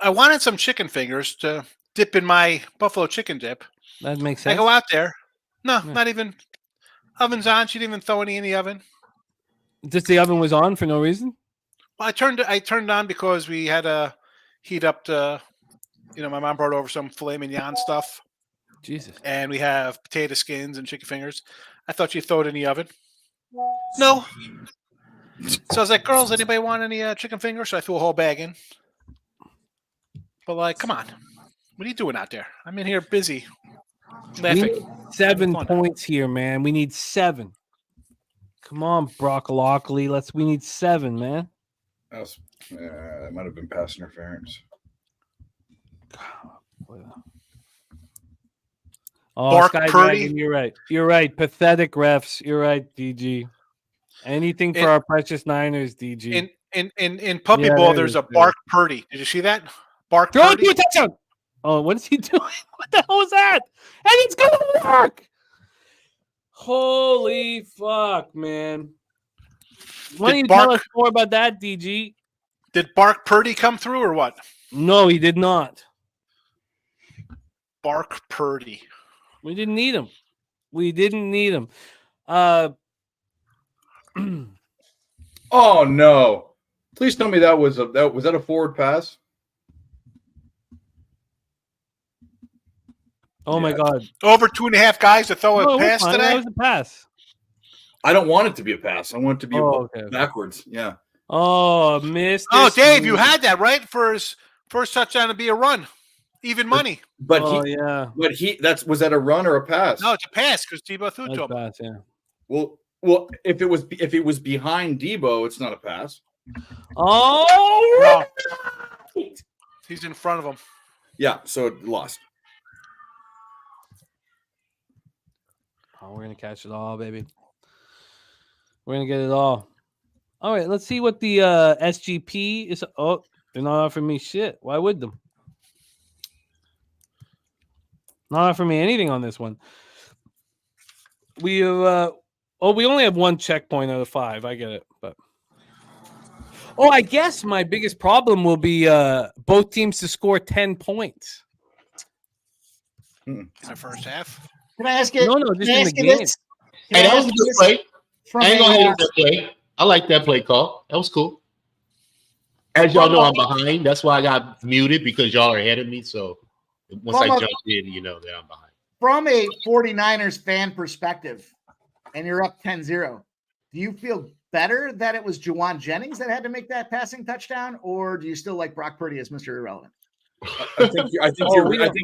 S5: I wanted some chicken fingers to dip in my buffalo chicken dip.
S1: That makes sense.
S5: I go out there. No, not even. Oven's on. She didn't even throw any in the oven.
S1: Just the oven was on for no reason?
S5: Well, I turned it on because we had to heat up my mom brought over some filet mignon stuff.
S1: Jesus.
S5: And we have potato skins and chicken fingers. I thought you'd throw it in the oven. No. So I was like, girls, anybody want any chicken fingers? So I threw a whole bag in. But come on. What are you doing out there? I'm in here busy.
S1: We need 7 points here, man. We need 7. Come on, broccoli. We need 7, man.
S6: That might have been pass interference.
S1: Oh, Skydragon, you're right. Pathetic refs. You're right, DG. Anything for our precious Niners, DG.
S5: In Puppy Bowl, there's a Bark Purdy. Did you see that? Bark
S1: Throw
S5: Purdy.
S1: it to a touchdown. Oh, what is he doing? What the hell was that? And it's going to work. Holy fuck, man. Why don't you tell us more about that, DG?
S5: Did Bark Purdy come through or what?
S1: No, he did not.
S5: Bark Purdy.
S1: We didn't need him.
S6: Oh no! Please tell me was that a forward pass?
S1: Oh my God!
S5: Over 2.5 guys to throw a pass
S1: That
S5: today.
S1: was a pass.
S6: I don't want it to be a pass. I want it to be
S1: Okay.
S6: backwards. Yeah.
S1: Oh, missed.
S5: Oh, Dave, you had that right for his first touchdown to be a run, even money.
S6: But was that a run or a pass?
S5: No, it's a pass because Debo threw to him.
S1: Pass, yeah.
S6: Well, if it was behind Debo, it's not a pass.
S1: Oh,
S5: no. He's in front of him.
S6: Yeah, so it lost.
S1: Oh, we're gonna catch it all, baby. We're gonna get it all. All right, let's see what the SGP is. Oh, they're not offering me shit. Why would them? Not offering me anything on this one. We have we only have one checkpoint out of 5. I get it, but I guess my biggest problem will be both teams to score 10 points
S5: in the first half.
S3: Can I ask you?
S1: No, just in the game.
S4: Hey, that was a good play. I ain't gonna hate that play. I like that play call. That was cool. As y'all know, I'm behind. That's why I got muted because y'all are ahead of me. So once I jump in, you know that I'm behind.
S3: From a 49ers fan perspective, and you're up 10-0, do you feel better that it was Juwan Jennings that had to make that passing touchdown, or do you still like Brock Purdy as Mr. Irrelevant?
S6: I think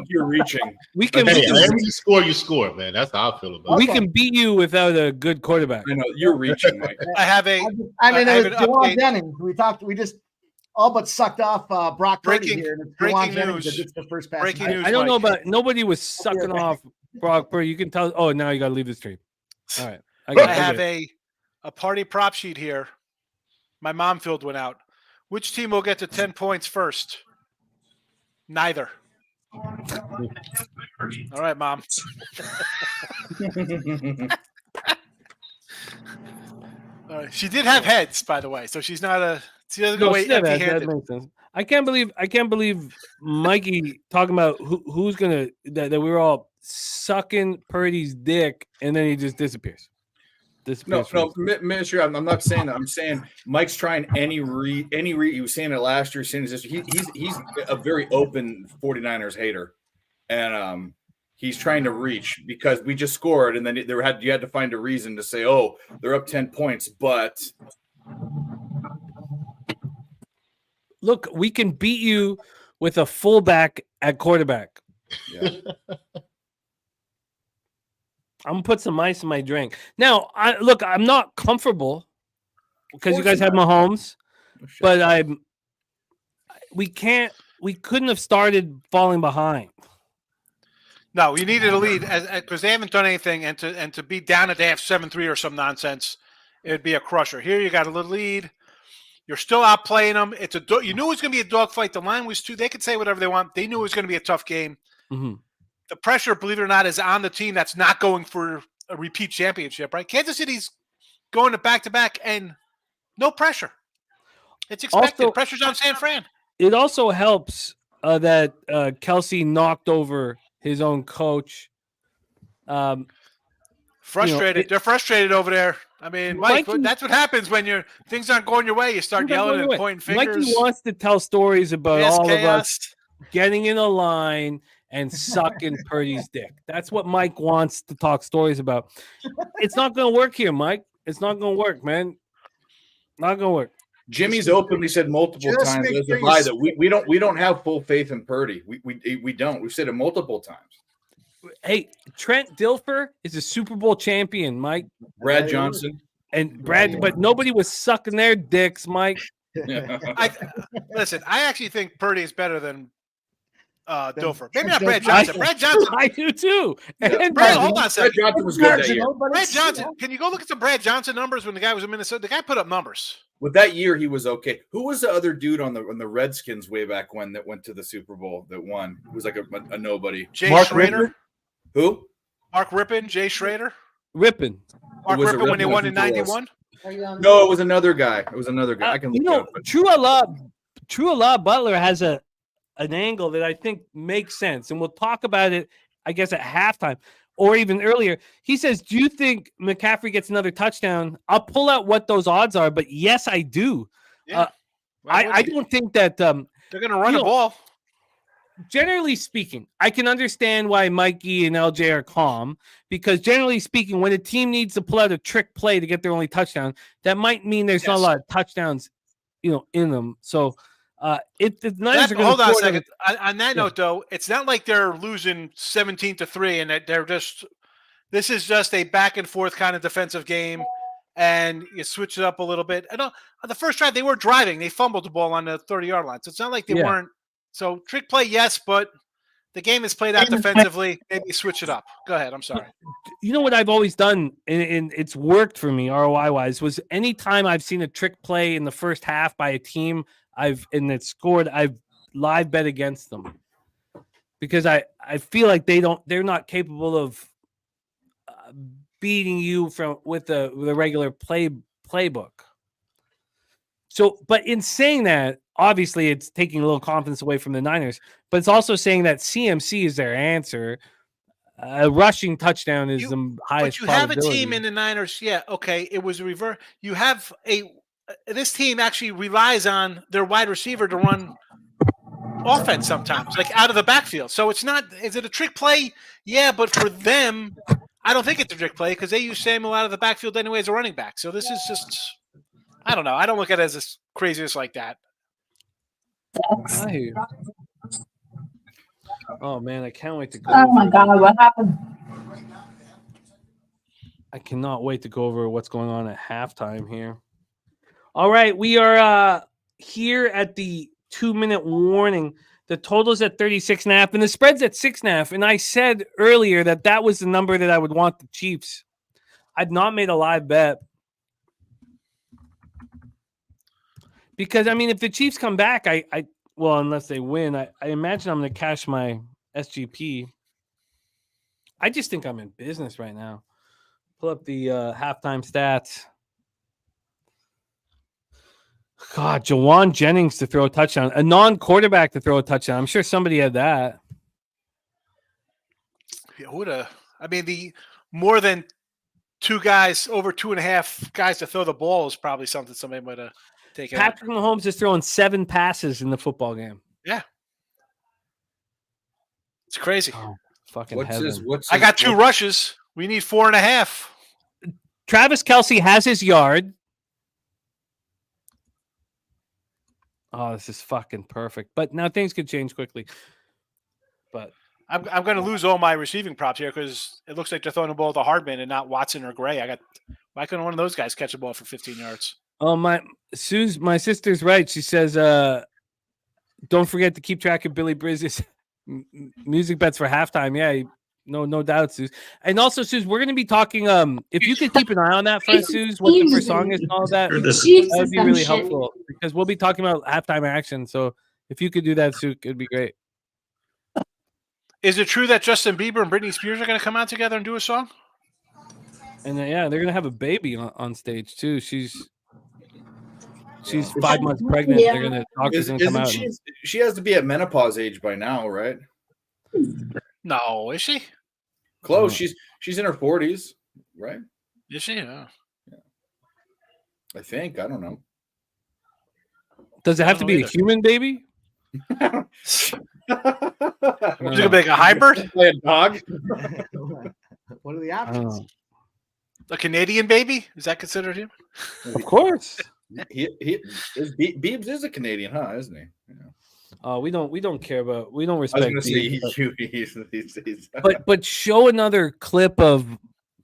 S6: you're reaching.
S1: We can
S4: you score, man. That's how I feel about it.
S1: We can beat you without a good quarterback.
S6: I know you're reaching, Mike.
S5: I have a.
S3: It was Juwan Jennings. We just all but sucked off Brock Purdy here.
S5: Breaking news.
S3: Gets the first pass.
S5: Breaking news.
S1: I don't know about nobody was sucking off Brock Purdy. You can tell. Oh, now you got to leave the stream. All right.
S5: I have a party prop sheet here. My mom filled one out. Which team will get to 10 points first? Neither. All right, Mom. All right. She did have heads, by the way, so she's not a. She doesn't go empty-handed.
S1: That makes sense. I can't believe Mikey talking about who's gonna that we were all sucking Purdy's dick and then he just disappears.
S6: No, Minister, I'm not saying that. I'm saying Mike's trying any read. He was saying it last year. Saying this, he's a very open 49ers hater, and he's trying to reach because we just scored, and then you had to find a reason to say, oh, they're up 10 points, but
S1: look, we can beat you with a fullback at quarterback.
S6: Yeah.
S1: I'm gonna put some ice in my drink. Now, I'm not comfortable because you guys have Mahomes, but we couldn't have started falling behind.
S5: No, you needed a lead because they haven't done anything, and to be down at they have 7-3 or some nonsense, it'd be a crusher. Here you got a little lead. You're still outplaying them. You knew it was going to be a dogfight. The line was they could say whatever they want. They knew it was going to be a tough game.
S1: Mm-hmm.
S5: The pressure, believe it or not, is on the team that's not going for a repeat championship, right? Kansas City's going to back-to-back and no pressure. It's expected. Also, pressure's on San Fran.
S1: It also helps that Kelsey knocked over his own coach.
S5: Frustrated. They're frustrated over there. I mean, Mikey, that's what happens when things aren't going your way. You start yelling and pointing fingers.
S1: Mikey wants to tell stories about all of us getting in a line and sucking Purdy's dick. That's what Mike wants to talk stories about. It's not going to work here, Mike. It's not going to work, man. Not going to work.
S6: Jimmy's openly said multiple times that we don't have full faith in Purdy. We don't. We've said it multiple times.
S1: Hey, Trent Dilfer is a Super Bowl champion, Mike.
S6: Brad Johnson.
S1: But nobody was sucking their dicks, Mike.
S5: Listen, I actually think Purdy is better than Dilfer. Maybe not Brad Johnson. Brad Johnson.
S1: I do too. And
S5: hold on a second.
S6: Brad Johnson was good that year.
S5: Brad Johnson. Can you go look at some Brad Johnson numbers when the guy was in Minnesota? The guy put up numbers.
S6: With that year, he was okay. Who was the other dude on the Redskins way back when that went to the Super Bowl that won? It was like a nobody.
S5: Mark Schrader.
S6: Who?
S5: Mark Rippon, Jay Schrader.
S1: Rippon.
S5: Mark Rippon when they won in 91?
S6: No, it was another guy. I can look it up.
S1: True Butler has an angle that I think makes sense, and we'll talk about it, I guess, at halftime or even earlier. He says, do you think McCaffrey gets another touchdown? I'll pull out what those odds are, but yes, I do.
S5: Yeah.
S1: I don't think that
S5: they're going to run the ball.
S1: generally speaking, I can understand why Mikey and LJ are calm because generally speaking, when a team needs to pull out a trick play to get their only touchdown, that might mean there's not a lot of touchdowns, in them. So if the Niners are going
S5: hold
S1: to
S5: on a
S1: score
S5: second. On that note, though, it's not like they're losing 17-3 and that they're just. This is just a back and forth kind of defensive game, and you switch it up a little bit. On the first drive, they were driving. They fumbled the ball on the 30-yard line, so it's not like they weren't. So trick play, yes, but the game is played out defensively. Maybe switch it up. Go ahead. I'm sorry.
S1: You know what I've always done, and it's worked for me ROI-wise, was anytime I've seen a trick play in the first half by a team I've live bet against them because I feel like they're not capable of beating you with the regular playbook. So, but in saying that, obviously it's taking a little confidence away from the Niners, but it's also saying that CMC is their answer. A rushing touchdown is the highest.
S5: But you have a team in the Niners. Yeah, okay. It was a reverse. You have this team actually relies on their wide receiver to run offense sometimes, like out of the backfield. So it's not. Is it a trick play? Yeah, but for them, I don't think it's a trick play because they use Samuel out of the backfield anyway as a running back. So this is just. I don't know. I don't look at it as craziness like that.
S1: I hear you. Oh man, I can't wait to go.
S8: Oh my God, what happened?
S1: I cannot wait to go over what's going on at halftime here. All right, we are here at the 2-minute warning. The total's at 36.5, and the spread's at 6.5. And I said earlier that was the number that I would want the Chiefs. I'd not made a live bet. Because, I mean, if the Chiefs come back, well, unless they win, I imagine I'm going to cash my SGP. I just think I'm in business right now. Pull up the halftime stats. God, Jawan Jennings to throw a touchdown. A non-quarterback to throw a touchdown. I'm sure somebody had that.
S5: Yeah, I mean, the more than two guys, over 2.5 guys to throw the ball is probably something somebody might have taken.
S1: Patrick Mahomes is throwing 7 passes in the football game.
S5: Yeah. It's crazy.
S1: Oh, fucking heaven.
S5: I got 2 rushes. We need 4.5.
S1: Travis Kelce has his yard. Oh, this is fucking perfect. But now things could change quickly. But
S5: I'm going to lose all my receiving props here because it looks like they're throwing the ball to Hardman and not Watson or Gray. Why couldn't one of those guys catch a ball for 15 yards?
S1: Oh, my sister's right. She says, don't forget to keep track of Billy Briz's music bets for halftime. Yeah, no doubt, Suze. And also, Suze, we're going to be talking. If you could keep an eye on that for us, Suze, what the first song is and all that, that would be really helpful because we'll be talking about halftime action. So if you could do that, Suze, it'd be great.
S5: Is it true that Justin Bieber and Britney Spears are going to come out together and do a song?
S1: And yeah, they're going to have a baby on stage too. She's 5 months pregnant.
S8: Yeah.
S1: They're going to doctor's going to come out.
S6: She has to be at menopause age by now, right?
S5: No, is she?
S6: Close. She's in her 40s, right?
S5: Is she? Yeah.
S6: I think. I don't know.
S1: Does it have to be a human baby?
S5: Is it gonna be like a hybrid?
S6: Play a dog.
S3: What are the options?
S5: A Canadian baby? Is that considered him?
S1: Of course.
S6: Biebs is a Canadian, huh? Isn't he? Yeah.
S1: We don't care about. We don't
S6: I was
S1: respect.
S6: going to say
S1: Biebs, but show another clip of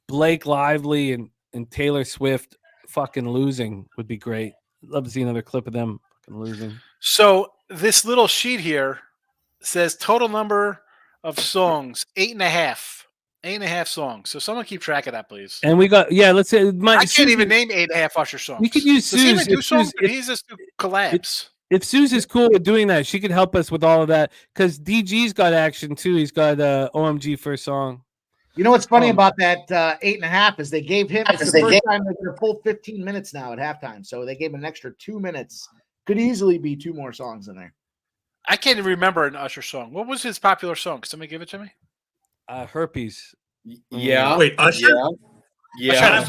S1: Blake Lively and Taylor Swift fucking losing would be great. Love to see another clip of them fucking losing.
S5: So this little sheet here says total number of songs 8.5. 8.5 songs. So someone keep track of that, please.
S1: And we got let's say
S5: I can't even name 8.5 Usher songs.
S1: We could use Suze.
S5: Does he even do songs? He's just do collabs.
S1: If Suze is cool with doing that, she could help us with all of that because DG's got action too. He's got OMG first song.
S3: You know what's funny about that 8.5 is they gave him. It's the first time they're going to pull 15 minutes now at halftime, so they gave him an extra 2 minutes. Could easily be 2 more songs in there.
S5: I can't even remember an Usher song. What was his popular song? Can somebody give it to me?
S1: Herpes.
S6: Yeah.
S7: Wait, Usher?
S6: Yeah.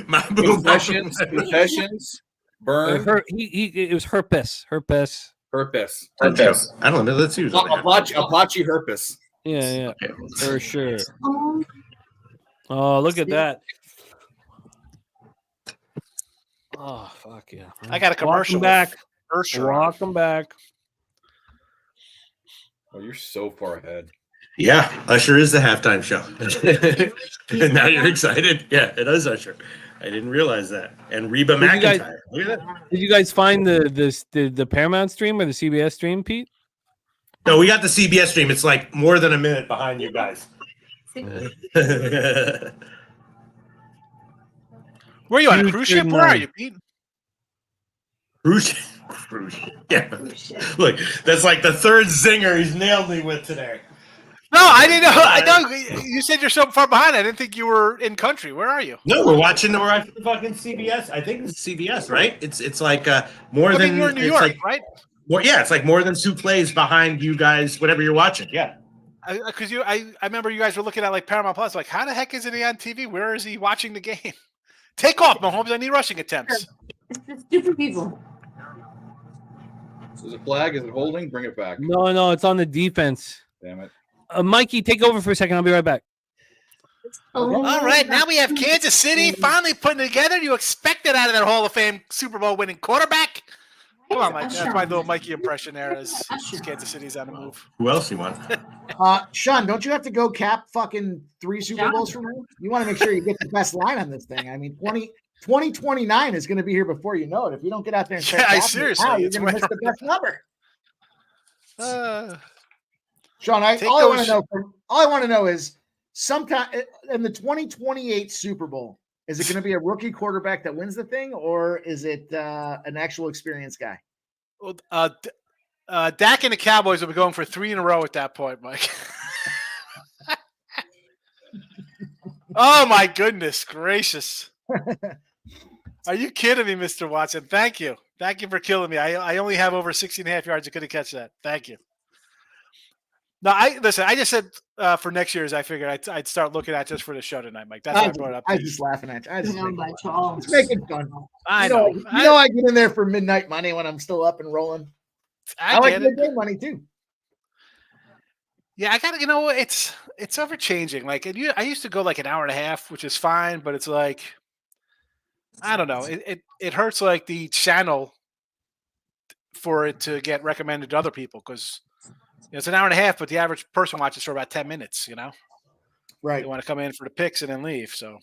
S7: My boo.
S6: Confessions. Burn.
S1: It was herpes. Herpes.
S2: Herpes.
S7: I don't know. Let's use
S2: Apache herpes.
S1: Yeah, for sure. Oh, look at that. Oh, fuck yeah.
S5: I got a commercial.
S1: Welcome back.
S5: Ursher.
S1: Welcome back.
S2: Oh, you're so far ahead.
S7: Yeah, Usher is the halftime show. And now you're excited. Yeah, it is Usher. I didn't realize that. And Reba McEntire. Look at that.
S1: Did you guys find the Paramount stream or the CBS stream, Pete?
S7: No, we got the CBS stream. It's like more than a minute behind you guys.
S5: Where are you on a cruise ship? Where are you, Pete?
S7: Cruise. Yeah. Look, that's like the third zinger he's nailed me with today.
S5: No, I didn't know. I know you said you're so far behind. I didn't think you were in country. Where are you?
S7: No, we're watching the fucking CBS. I think it's CBS, right? It's like more than
S5: you're in New York,
S7: like,
S5: right?
S7: Well, yeah, it's like more than 2 plays behind you guys, whatever you're watching. Yeah.
S5: Because I remember you guys were looking at like Paramount Plus. Like, how the heck isn't he on TV? Where is he watching the game? Take off, Mahomes. I need rushing attempts.
S8: It's the stupid people.
S2: Is it flag? Is it holding? Bring it back.
S1: No, it's on the defense.
S2: Damn it.
S1: Mikey, take over for a second. I'll be right back.
S5: All right, now we have Kansas City finally putting it together. You expect it out of that Hall of Fame Super Bowl winning quarterback? Come on, Mike. That's my little Mikey impression there. As Kansas City's on the move.
S7: Who else you want?
S3: Sean, don't you have to go cap fucking 3 Super Bowls from now? You want to make sure you get the best line on this thing. I mean, 2029 is going to be here before you know it. If you don't get out there and start
S5: seriously,
S3: now, you're going to miss the best number. Sean,
S5: Take
S3: all I want to know is sometime in the 2028 Super Bowl, is it going to be a rookie quarterback that wins the thing, or is it an actual experienced guy?
S5: Well, Dak and the Cowboys will be going for 3 in a row at that point, Mike. Oh my goodness gracious! Are you kidding me, Mr. Watson? Thank you for killing me. I only have over 60.5 yards. I couldn't catch that. Thank you. No, I just said for next year's, I figured I'd start looking at just for the show tonight, Mike. That's why I brought it up.
S3: I was just laughing at you. It's making fun.
S5: I know.
S3: You know I get in there for midnight money when I'm still up and rolling. I like midday money too.
S5: Yeah, I gotta. It's ever changing. Like I used to go like an hour and a half, which is fine, but it's like I don't know. It hurts like the channel for it to get recommended to other people because. It's an hour and a half, but the average person watches for about 10 minutes, Right. They want to come in for the picks and then leave. So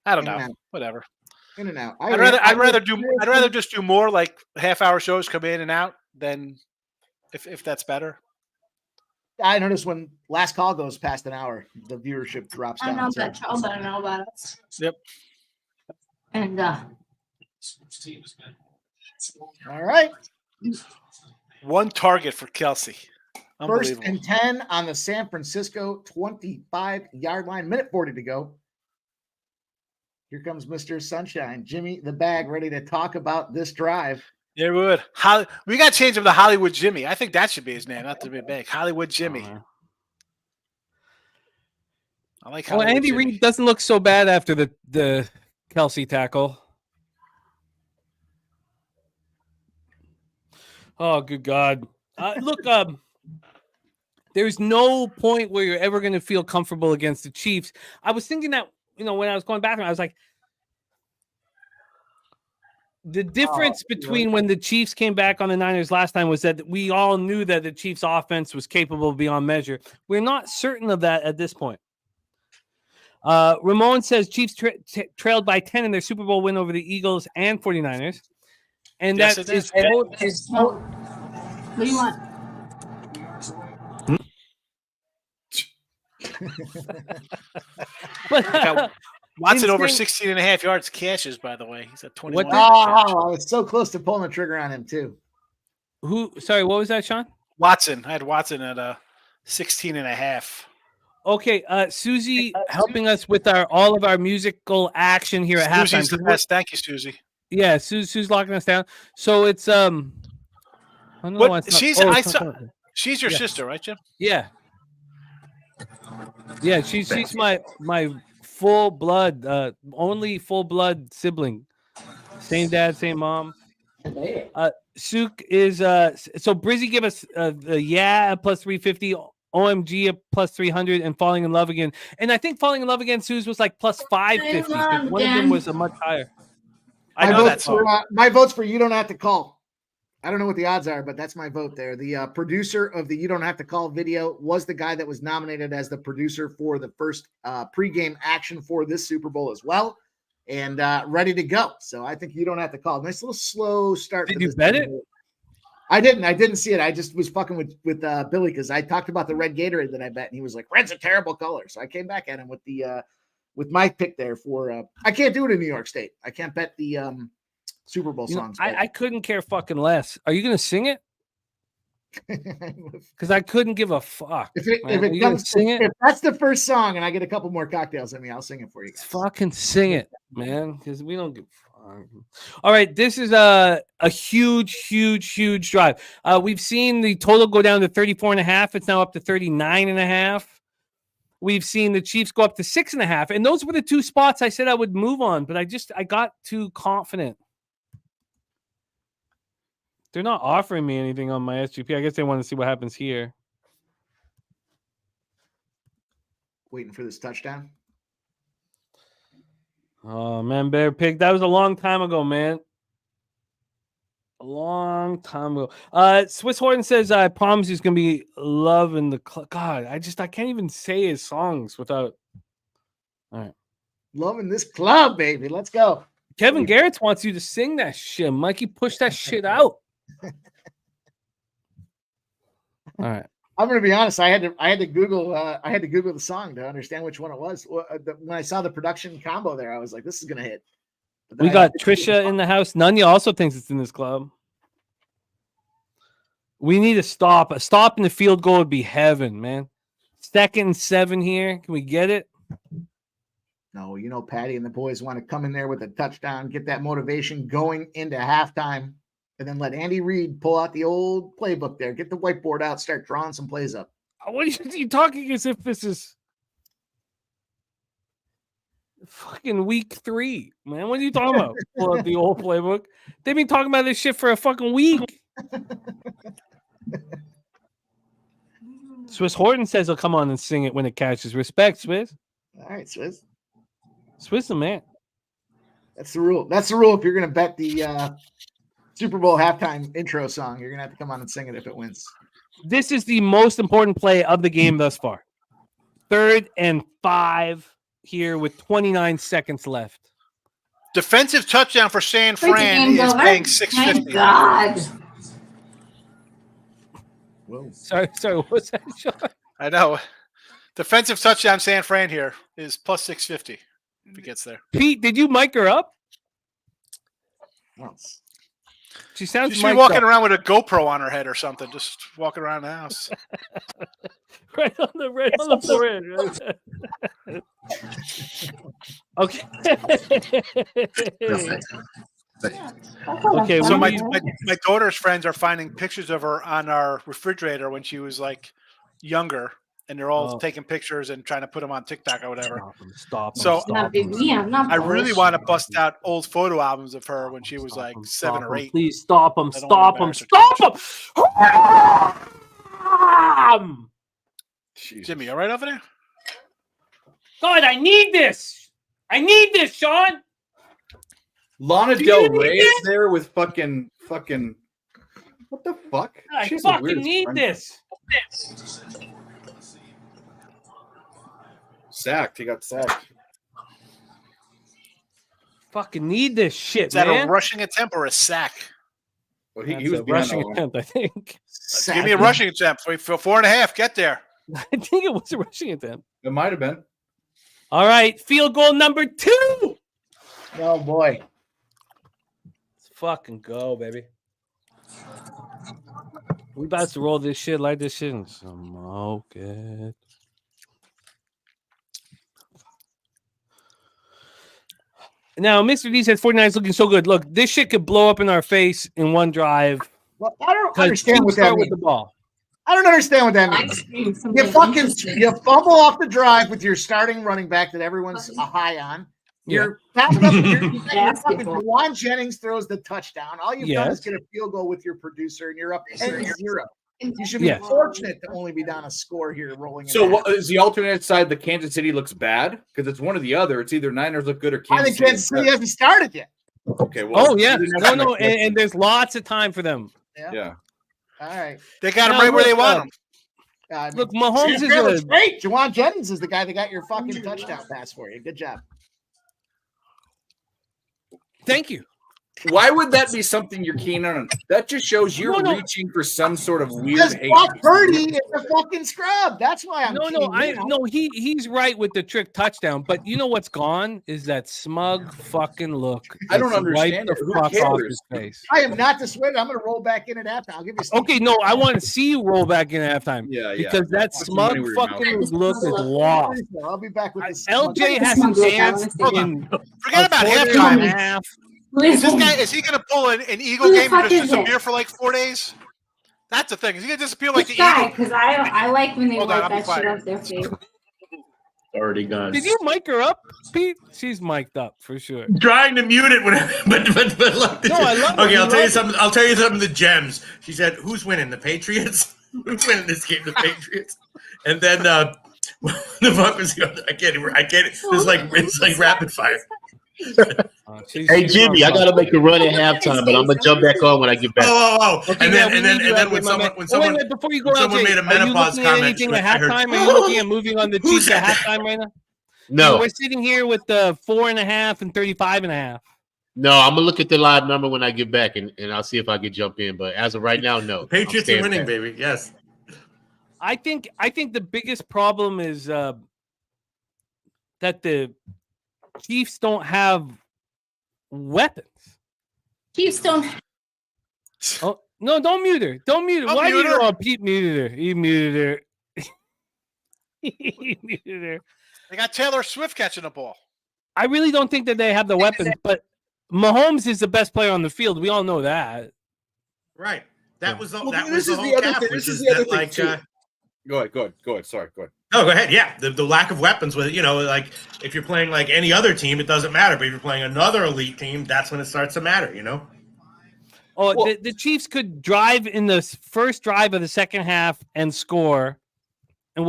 S5: I don't know. Whatever.
S3: In and out.
S5: I'd rather just do more like half-hour shows, come in and out, than if that's better.
S3: I noticed when last call goes past an hour, the viewership drops down.
S8: I know that Charles better know about us.
S5: Yep.
S8: And
S3: all right.
S5: 1 target for Kelsey.
S3: 1st and 10 on the San Francisco 25-yard line. Minute 40 to go. Here comes Mr. Sunshine. Jimmy the Bag ready to talk about this drive.
S5: Yeah, we would. We got to change him to Hollywood Jimmy. I think that should be his name, not the Bag. Hollywood Jimmy. I like Hollywood
S1: Andy
S5: Jimmy.
S1: Reid doesn't look so bad after the Kelsey tackle. Oh, good God. Look, there's no point where you're ever going to feel comfortable against the Chiefs. I was thinking that, when I was going back, I was like, the difference between when the Chiefs came back on the Niners last time was that we all knew that the Chiefs' offense was capable beyond measure. We're not certain of that at this point. Ramon says Chiefs trailed by 10 in their Super Bowl win over the Eagles and 49ers. And
S5: yes,
S8: what do you want?
S5: Watson over 16.5 yards cashes, by the way. He's at 21.
S3: I was so close to pulling the trigger on him, too.
S1: Sorry, what was that, Sean?
S5: Watson. I had Watson at 16.5.
S1: Okay, Susie helping us with all of our musical action here at halftime.
S5: Susie's the best. Thank you, Susie.
S1: Yeah, Susie's locking us down. So it's
S5: she's your sister, right, Jim?
S1: Yeah. Yeah, she's my full blood, only full blood sibling. Same dad, same mom. Suk is so Brizzy give us the at plus 350, OMG at plus 300, and Falling in Love Again. And I think Falling in Love Again, Sue's was like plus 550. One of them was a much higher.
S5: I know that song.
S3: My vote's for You Don't Have to Call. I don't know what the odds are, but that's my vote there. The producer of the You Don't Have to Call video was the guy that was nominated as the producer for the first pregame action for this Super Bowl as well, and ready to go. So I think You Don't Have to Call. Nice little slow start.
S1: Did you bet it?
S3: I didn't see it. I just was fucking with Billy because I talked about the red Gatorade that I bet, and he was like, "Red's a terrible color." So I came back at him with the with my pick there for. I can't do it in New York State. I can't bet the Super Bowl songs.
S1: I couldn't care fucking less. Are you gonna sing it? Because I couldn't give a fuck.
S3: If that's the first song and I get a couple more cocktails in me, I'll sing it for you guys.
S1: Fucking sing it, man, because we don't give a fuck. All right, this is a huge drive. We've seen the total go down to 34.5. It's now up to 39.5. We've seen the Chiefs go up to 6.5, and those were the two spots I said I would move on, but I got too confident. They're not offering me anything on my SGP. I guess they want to see what happens here.
S3: Waiting for this touchdown.
S1: Oh, man, bear pig. That was a long time ago, man. A long time ago. Swiss Horton says, I promise he's going to be loving the club. God, I can't even say his songs without. All right.
S3: Loving this club, baby. Let's go.
S1: Kevin Garrett wants you to sing that shit. Mikey, push that shit out. All right.
S3: I'm gonna be honest. I had to Google the song to understand which one it was. When I saw the production combo there, I was like, "This is gonna hit."
S1: We got Trisha in the house. Nunya also thinks it's in this club. We need a stop. A stop in the field goal would be heaven, man. 2nd and 7 here. Can we get it?
S3: No, Patty and the boys want to come in there with a touchdown, get that motivation going into halftime. And then let Andy Reid pull out the old playbook there. Get the whiteboard out. Start drawing some plays up.
S1: What are you talking as if this is fucking week 3, man? What are you talking about? Pull out the old playbook. They've been talking about this shit for a fucking week. Swiss Horton says he'll come on and sing it when it catches. Respect, Swiss.
S3: All right, Swiss.
S1: Swiss the man.
S3: That's the rule. That's the rule. If you're going to bet the Super Bowl halftime intro song, you're gonna have to come on and sing it if it wins.
S1: This is the most important play of the game thus far. 3rd and 5 here with 29 seconds left.
S5: Defensive touchdown for San Fran is paying $650.
S8: God.
S3: Whoa.
S1: Sorry, what's that, Sean?
S5: I know. Defensive touchdown San Fran here is plus 650 if he gets there.
S1: Pete, did you mic her up?
S3: Once.
S1: She sounds
S5: She's walking around with a GoPro on her head or something, just walking around the house.
S1: right on the forehead. Okay. Okay.
S5: So my daughter's friends are finding pictures of her on our refrigerator when she was like younger, and they're all taking pictures and trying to put them on TikTok or whatever.
S1: Stop.
S5: I really want to bust out old photo albums of her when she was like 7 or 8.
S1: Please stop them. Stop them.
S5: Jimmy, all right over there?
S1: God, I need this, Sean.
S6: Lana Del Rey is there with fucking. What the fuck?
S1: I fucking need this.
S6: Sacked. He got sacked.
S1: Fucking need this shit,
S5: Is that
S1: man.
S5: a rushing attempt or a sack?
S6: Well, he was
S1: a rushing attempt, I think.
S5: Give me a rushing attempt. For 4.5. Get there.
S1: I think it was a rushing attempt.
S6: It might have been.
S1: All right, field goal number 2.
S3: Oh boy.
S1: Let's fucking go, baby. We about to roll this shit, like this shit, and smoke it. Now, Mr. D says 49 is looking so good. Look, this shit could blow up in our face in one drive.
S3: Well, I don't understand what that means.
S1: With the ball.
S3: I don't understand what that means. You fumble off the drive with your starting running back that everyone's a high on. You're backing up. You're
S8: Basketball.
S3: Juwan Jennings throws the touchdown. All you've done is
S1: Yes.
S3: get a field goal with your producer, and you're up 10-0. You should be
S1: Yes.
S3: fortunate to only be down a score here rolling.
S2: So
S3: into
S2: what is the alternate side? The Kansas City looks bad because it's one or the other. It's either Niners look good or
S3: I
S2: Kansas
S3: think Kansas City hasn't started yet.
S2: Okay. Well,
S1: Oh yeah,
S2: maybe that's
S1: no,
S2: my question.
S1: and there's lots of time for them.
S2: Yeah.
S3: All right.
S5: They got him
S1: Now,
S5: right where they
S1: look,
S5: want him.
S3: I mean,
S1: Look, Mahomes
S3: Steve
S1: is
S3: Taylor's
S1: a
S3: great. Juwan Jennings is the guy that got your fucking touchdown pass for you. Good job.
S1: thank you.
S2: Why would that be something you're keen on? That just shows you're
S1: No.
S2: reaching for some sort of weird
S3: Because
S2: hate.
S3: Brock Purdy is a fucking scrub. That's why I'm.
S1: He's right with the trick touchdown, but you know what's gone is that smug fucking look.
S2: I don't
S1: that's
S2: understand
S1: wiped
S2: it.
S1: the
S2: Who
S1: fuck off
S2: cares?
S1: his face.
S3: I am not dissuaded. I'm going to roll back in at halftime. I'll give you.
S1: Okay, no, I want to see you roll back in at halftime.
S2: Yeah,
S1: because that
S2: Put some money
S1: smug
S2: where your mouth
S1: fucking
S8: is.
S1: look is lost.
S3: I'll be back with this.
S1: LJ has a chance in
S5: Forget about
S1: quarter
S5: halftime.
S1: and a half.
S5: Is this guy? Is he going to pull an Eagle
S8: Who the
S5: game and
S8: fuck
S5: just
S8: is it?
S5: disappear for like 4 days? That's the thing. Is he going to disappear like
S8: Which
S5: the
S8: guy?
S5: Eagle?
S8: Because I like when they
S5: Hold on,
S8: wipe
S5: I'll be
S8: that shit
S5: quiet.
S8: off their face.
S7: Already gone.
S1: Did you mic her up, Pete? She's mic'd up for sure.
S7: Trying to mute it, but like
S1: No, I love it.
S7: okay,
S1: We
S7: I'll tell you
S1: love it.
S7: something. I'll tell you some of the gems. She said, "Who's winning? The Patriots? Who's winning this game? The Patriots." And then what the fuck was the other? I can't. It's like rapid fire.
S4: Hey Jimmy, I gotta make a run at halftime, but I'm gonna jump back on when I get back.
S7: Oh.
S1: Okay,
S7: And
S1: yeah,
S7: then
S1: we
S7: and then
S1: need you
S7: and then
S1: out
S7: when
S1: there, my
S7: someone
S1: man.
S7: when someone
S1: wait, before you go
S7: when
S1: out,
S7: someone
S1: Jay,
S7: made a
S1: are you
S7: menopause
S1: looking at
S7: comment,
S1: anything at
S7: I heard,
S1: halftime? Are you looking at moving on the
S7: Who
S1: Chiefs
S7: said
S1: at
S7: that?
S1: halftime right now?
S4: No,
S1: We're sitting here with the 4.5 and 35.5.
S4: no, I'm gonna look at the live number when I get back, and I'll see if I can jump in. But as of right now, no.
S7: Patriots
S4: I'm
S7: are
S4: staying
S7: winning,
S4: back.
S7: baby. Yes.
S1: I think the biggest problem is that the Chiefs don't have weapons.
S8: Chiefs don't.
S1: Oh no! Don't mute her. Don't mute her.
S5: I'll
S1: Why
S5: mute
S1: did you?
S5: her.
S1: Oh, Pete muted her. He muted her. He muted her.
S5: They got Taylor Swift catching the ball.
S1: I really don't think that they have the weapons, but Mahomes is the best player on the field. We all know that.
S7: Right. That was the
S2: Well,
S7: that
S2: this
S7: was the
S2: is the
S7: whole
S2: other
S7: cap,
S2: thing-
S7: which
S2: this is
S7: is
S2: the other
S7: that
S2: thing,
S7: like
S2: too. Go ahead. Sorry, go ahead.
S7: no, go ahead. Yeah, the lack of weapons with like if you're playing like any other team, it doesn't matter. But if you're playing another elite team, that's when it starts to matter.
S1: Oh,
S2: Well-
S1: the Chiefs could drive in the first drive of the second half and score, and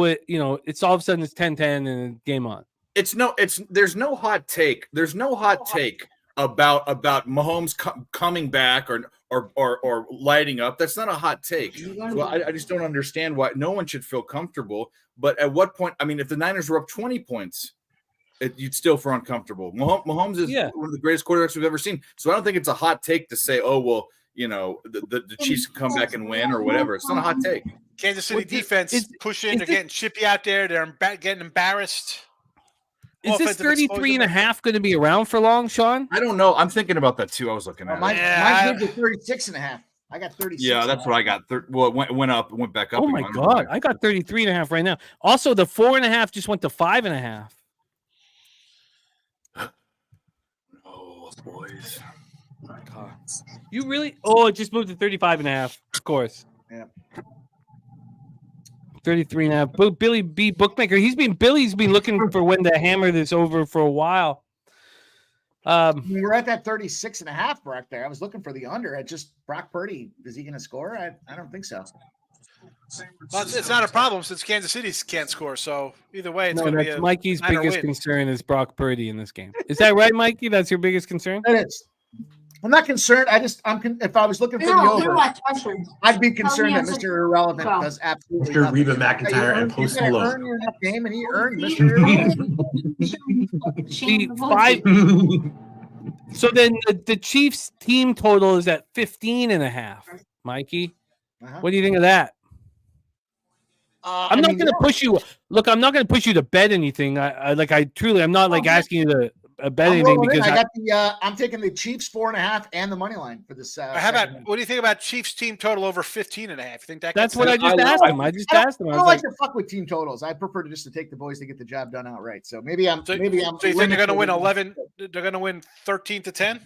S1: it's all of a sudden it's 10-10 and game on.
S2: There's no hot take. There's no hot take about Mahomes coming back or lighting up. That's not a hot take. So I just don't understand why no one should feel comfortable. But at what point? I mean, if the Niners were up 20 points, you'd still feel uncomfortable. Mahomes is one of the greatest quarterbacks we've ever seen. So I don't think it's a hot take to say, oh well, the Chiefs can come back and win or whatever. It's not a hot take.
S5: Kansas City defense
S1: is
S5: pushing. They're
S1: this-
S5: getting chippy out there. They're getting embarrassed.
S1: Is this
S5: Offensive
S1: 33 and a
S5: exposure.
S1: half going to be around for long, Sean?
S2: I don't know. I'm thinking about that too. I was looking at
S3: Mine
S2: it.
S3: was 36.5. I got 36.
S2: Yeah, that's what I got. Well, it went up, it went back up.
S1: Oh my
S2: again.
S1: God. I got 33 and a half right now. Also, the 4.5 just went to 5.5.
S2: Oh, boys.
S1: God. You really? Oh, it just moved to 35.5. Of course.
S3: Yeah.
S1: 33.5. Billy B. Bookmaker. Billy's been looking for when to hammer this over for a while.
S3: We're at that 36.5 Brock there. I was looking for the under. I just Brock Purdy. Is he going to score? I don't think so.
S5: Well, it's not a problem since Kansas City can't score. So either way, it's
S1: No,
S5: going to be
S1: that's
S5: a
S1: Mikey's
S5: Niner
S1: biggest
S5: win.
S1: concern is Brock Purdy in this game. Is that right, Mikey? That's your biggest concern?
S3: It is. I'm not concerned. If I was looking for the
S8: No,
S3: over,
S8: watch Russian.
S3: I'd be concerned that
S8: Tell me
S3: Mr. Irrelevant
S8: Well.
S3: does absolutely
S7: Mr.
S3: nothing.
S7: Reba McEntire and
S3: You
S7: Post
S3: gotta
S7: Malone.
S3: earn your game, and he earned Mr. Irrelevant.
S8: Shame the
S1: Five-
S8: voice.
S1: So then the Chiefs team total is at 15.5. Mikey,
S3: Uh-huh.
S1: what do you think of that? I'm not going to push you. Look, I'm not going to push you to bet anything. I'm not like asking you to bet
S3: I'm
S1: anything
S3: rolling in.
S1: because
S3: I got the. I'm taking the Chiefs 4.5 and the money line for this.
S5: How about
S3: second.
S5: what do you think about Chiefs team total over 15.5? You think that?
S1: that's
S5: gets
S1: what I
S5: it?
S1: just asked him. I just asked him.
S3: I
S1: I
S3: don't
S1: was
S3: like
S1: like,
S3: to fuck with team totals. I prefer to just to take the boys to get the job done outright. So maybe I'm.
S5: So,
S3: maybe I'm.
S5: so you think they're going to win
S3: limited.
S5: 11? They're going to win 13-10.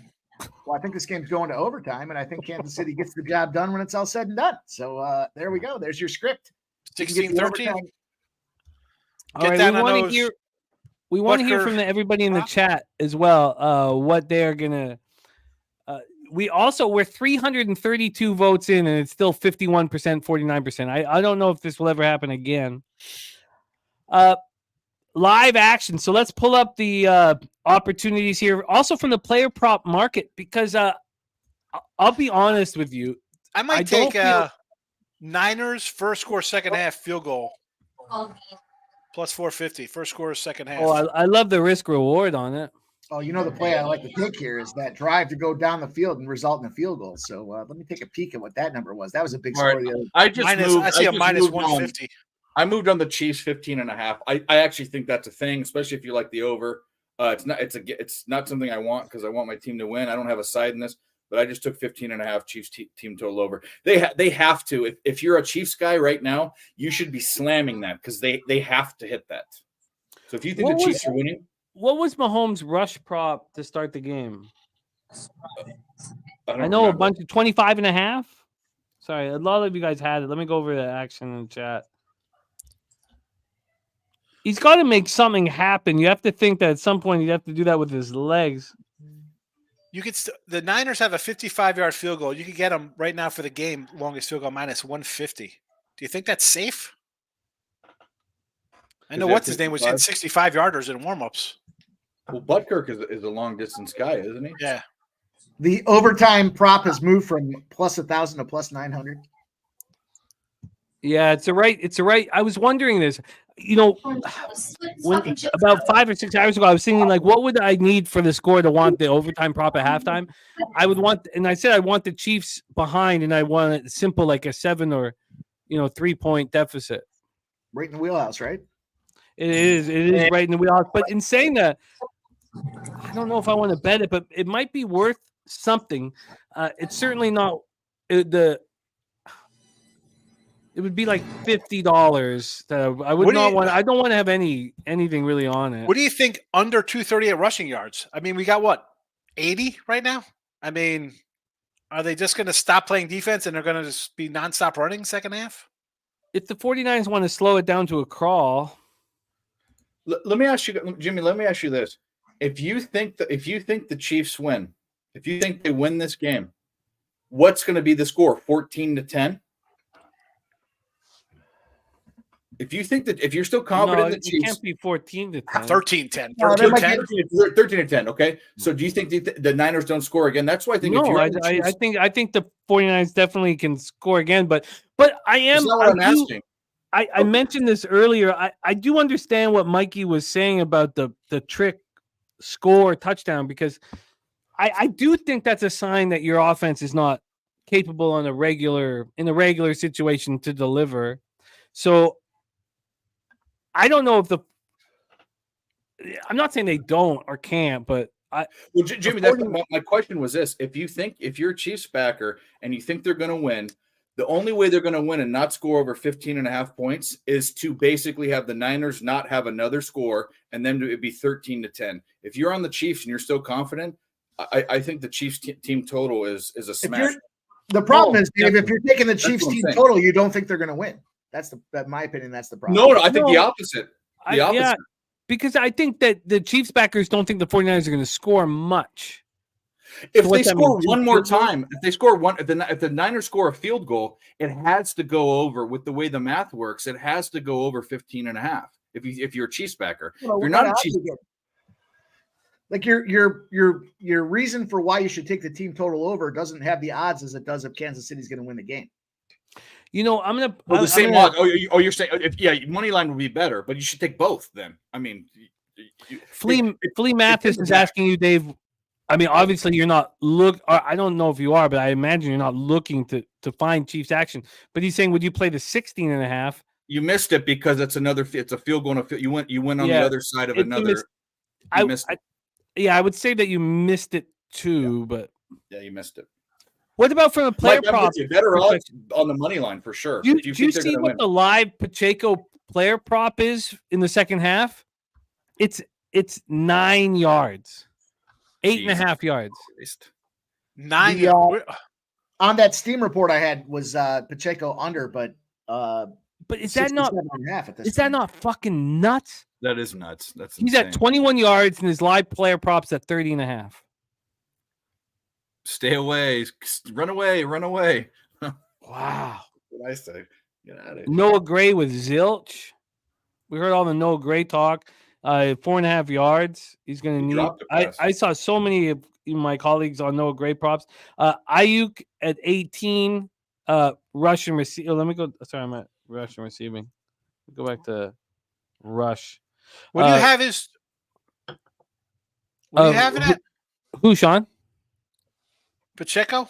S3: Well, I think this game's going to overtime, and I think Kansas City gets the job done when it's all said and done. So there we go. There's your script. You can get the
S5: 16-13.
S3: overtime.
S1: all right,
S5: down
S1: we
S5: on
S1: want to
S5: those.
S1: hear. We want to hear
S5: Butker,
S1: from everybody in the
S5: prop?
S1: chat as well. What they're gonna. We're 332 votes in, and it's still 51%, 49%. I don't know if this will ever happen again. Live action. So let's pull up the opportunities here, also from the player prop market, because I'll be honest with you.
S5: I might take Niners first score second half field goal plus 450. First score second half.
S1: Oh, I love the risk reward on it.
S3: Oh, the play I like to take here is that drive to go down the field and result in a field goal. So let me take a peek at what that number was. That was a big score.
S6: Right. I see
S5: a minus 150.
S6: I moved on the Chiefs 15.5. I actually think that's a thing, especially if you like the over. It's not something I want because I want my team to win. I don't have a side in this, but I just took 15.5 Chiefs team total over. They have to. If you're a Chiefs guy right now, you should be slamming that because they have to hit that. So if you think the Chiefs are winning.
S1: What was Mahomes' rush prop to start the game?
S6: I
S1: know a bunch of 25.5. Sorry, a lot of you guys had it. Let me go over the action in the chat. He's got to make something happen. You have to think that at some point he'd have to do that with his legs.
S5: You could the Niners have a 55-yard field goal. You could get them right now for the game longest field goal minus 150. Do you think that's safe? I know what's his name was in 65-yarders in warmups.
S6: Well, Butker is a long distance guy, isn't he?
S5: Yeah.
S3: The overtime prop has moved from plus 1,000 to plus 900.
S1: Yeah, it's a right. I was wondering this. About 5 or 6 hours ago, I was thinking like, what would I need for the score to want the overtime prop at halftime? I want the Chiefs behind, and I want it simple like a 7 or 3-point deficit.
S3: Right in the wheelhouse, right?
S1: It is right in the wheelhouse. But in saying that, I don't know if I want to bet it, but it might be worth something. It's certainly not It would be like $50 that I would not want. I don't want to have anything really on it.
S5: What do you think under 238 rushing yards? I mean, we got what 80 right now. I mean, are they just going to stop playing defense and they're going to just be nonstop running second half?
S1: If the 49ers want to slow it down to a crawl,
S6: let me ask you, Jimmy. Let me ask you this: if you think the Chiefs win, if you think they win this game, what's going to be the score? 14-10. If you're still confident in the Chiefs,
S1: it can't be 14-10.
S5: 13-10.
S6: 13-10. Okay. So do you think the Niners don't score again? That's why I think.
S1: No, I think the 49ers definitely can score again, but I am.
S6: That's not what I'm asking.
S1: I mentioned this earlier. I do understand what Mikey was saying about the trick score touchdown, because I do think that's a sign that your offense is not capable in a regular situation to deliver. So I don't know if I'm not saying they don't or can't, but
S6: Jimmy, my question was this: if you're a Chiefs backer and you think they're going to win, the only way they're going to win and not score over 15.5 points is to basically have the Niners not have another score, and then it'd be 13-10. If you're on the Chiefs and you're still confident, I think the Chiefs team total is a smash.
S3: The problem is, Dave, if you're taking the Chiefs team total, you don't think they're going to win. That's my opinion. That's the problem.
S6: No, I think the opposite.
S1: Yeah, because I think that the Chiefs backers don't think the 49ers are going to score much.
S6: If they score one more time, if the Niners score a field goal, it has to go over. With the way the math works, it has to go over 15.5. If you're a Chiefs backer, if you're not a Chiefs.
S3: Like your reason for why you should take the team total over doesn't have the odds as it does if Kansas City's going to win the game.
S1: I'm gonna.
S6: Well, the same odds. You're saying money line would be better, but you should take both. Then I mean,
S1: Flea Mathis is asking you, Dave. I mean, obviously you're not I don't know if you are, but I imagine you're not looking to find Chiefs action. But he's saying, would you play the 16.5?
S6: You missed it because it's a field goal. You went on the other side of another.
S1: I would say that you missed it too, but
S6: you missed it.
S1: What about from a player prop?
S6: Better odds on the money line for sure.
S1: Do you see what the live Pacheco player prop is in the second half? It's 9 yards, 8.5 yards.
S5: 9 yards.
S3: On that Steam report I had was Pacheco under, but
S1: But is that not
S3: 67.5 at this
S1: is that
S3: point.
S1: not fucking nuts?
S6: That is nuts. That's
S1: He's
S6: insane.
S1: at 21 yards and his live player props at 30.5.
S6: Stay away. Run away. Run away.
S1: Wow.
S6: What did I say? Get out of here.
S1: Noah Gray with zilch. We heard all the Noah Gray talk. 4.5 yards. He's going to
S6: He
S1: need.
S6: dropped a pass.
S1: I saw so many of my colleagues on Noah Gray props. Ayuk at 18. Rush and receive. Let me go. Sorry, I'm at rush and receiving. Go back to rush.
S5: What do you have is? What do you have it at?
S1: Who, Sean?
S5: Pacheco?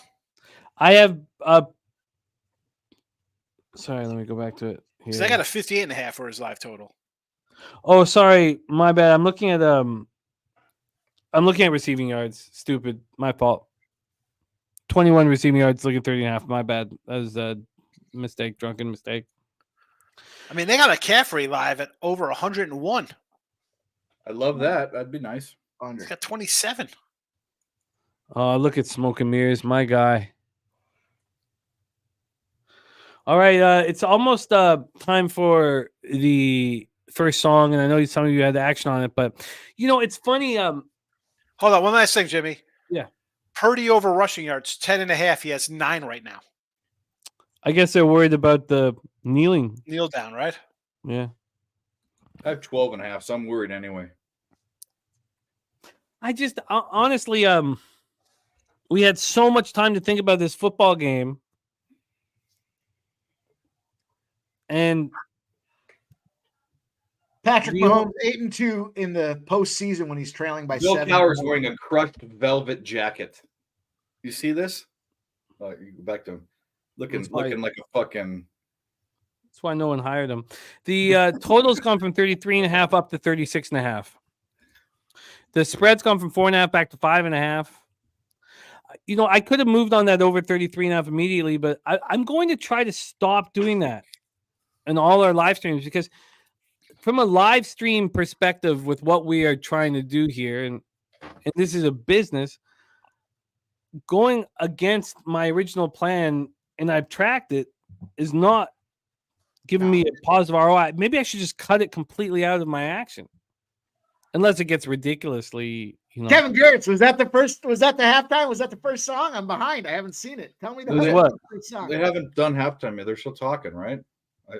S1: I have. Sorry, let me go back to it.
S5: Because I got a 58.5 for his live total.
S1: Oh, sorry, my bad. I'm looking at receiving yards. Stupid, my fault. 21 receiving yards, looking 30.5. My bad. That was a mistake, drunken mistake.
S5: I mean, they got a McCaffrey live at over 101.
S6: I love that. That'd be nice.
S5: He's got 27.
S1: Oh, look at smoke and mirrors, my guy. All right, it's almost time for the first song, and I know some of you had the action on it, but it's funny.
S5: Hold on, one last thing, Jimmy.
S1: Yeah.
S5: Purdy over rushing yards, 10.5. He has 9 right now.
S1: I guess they're worried about the kneeling.
S5: Kneel down, right?
S1: Yeah.
S6: I have 12.5, so I'm worried anyway.
S1: I just honestly, we had so much time to think about this football game. And
S3: Patrick Mahomes 8-2 in the postseason when he's trailing by
S6: Bill
S3: 7.
S6: Cowher's wearing a crushed velvet jacket. You see this? Oh, you go back to him. Looking like a fucking.
S1: That's why no one hired him. The total's gone from 33.5 up to 36.5. The spread's gone from 4.5 back to 5.5. I could have moved on that over 33.5 immediately, but I'm going to try to stop doing that in all our live streams, because from a live stream perspective, with what we are trying to do here, and this is a business, going against my original plan, and I've tracked it, is not giving me a positive ROI. Maybe I should just cut it completely out of my action, unless it gets ridiculously.
S3: Kevin Gertz, was that the halftime? Was that the first song? I'm behind. I haven't seen it. Tell me the first song.
S6: They haven't done halftime yet. They're still talking, right?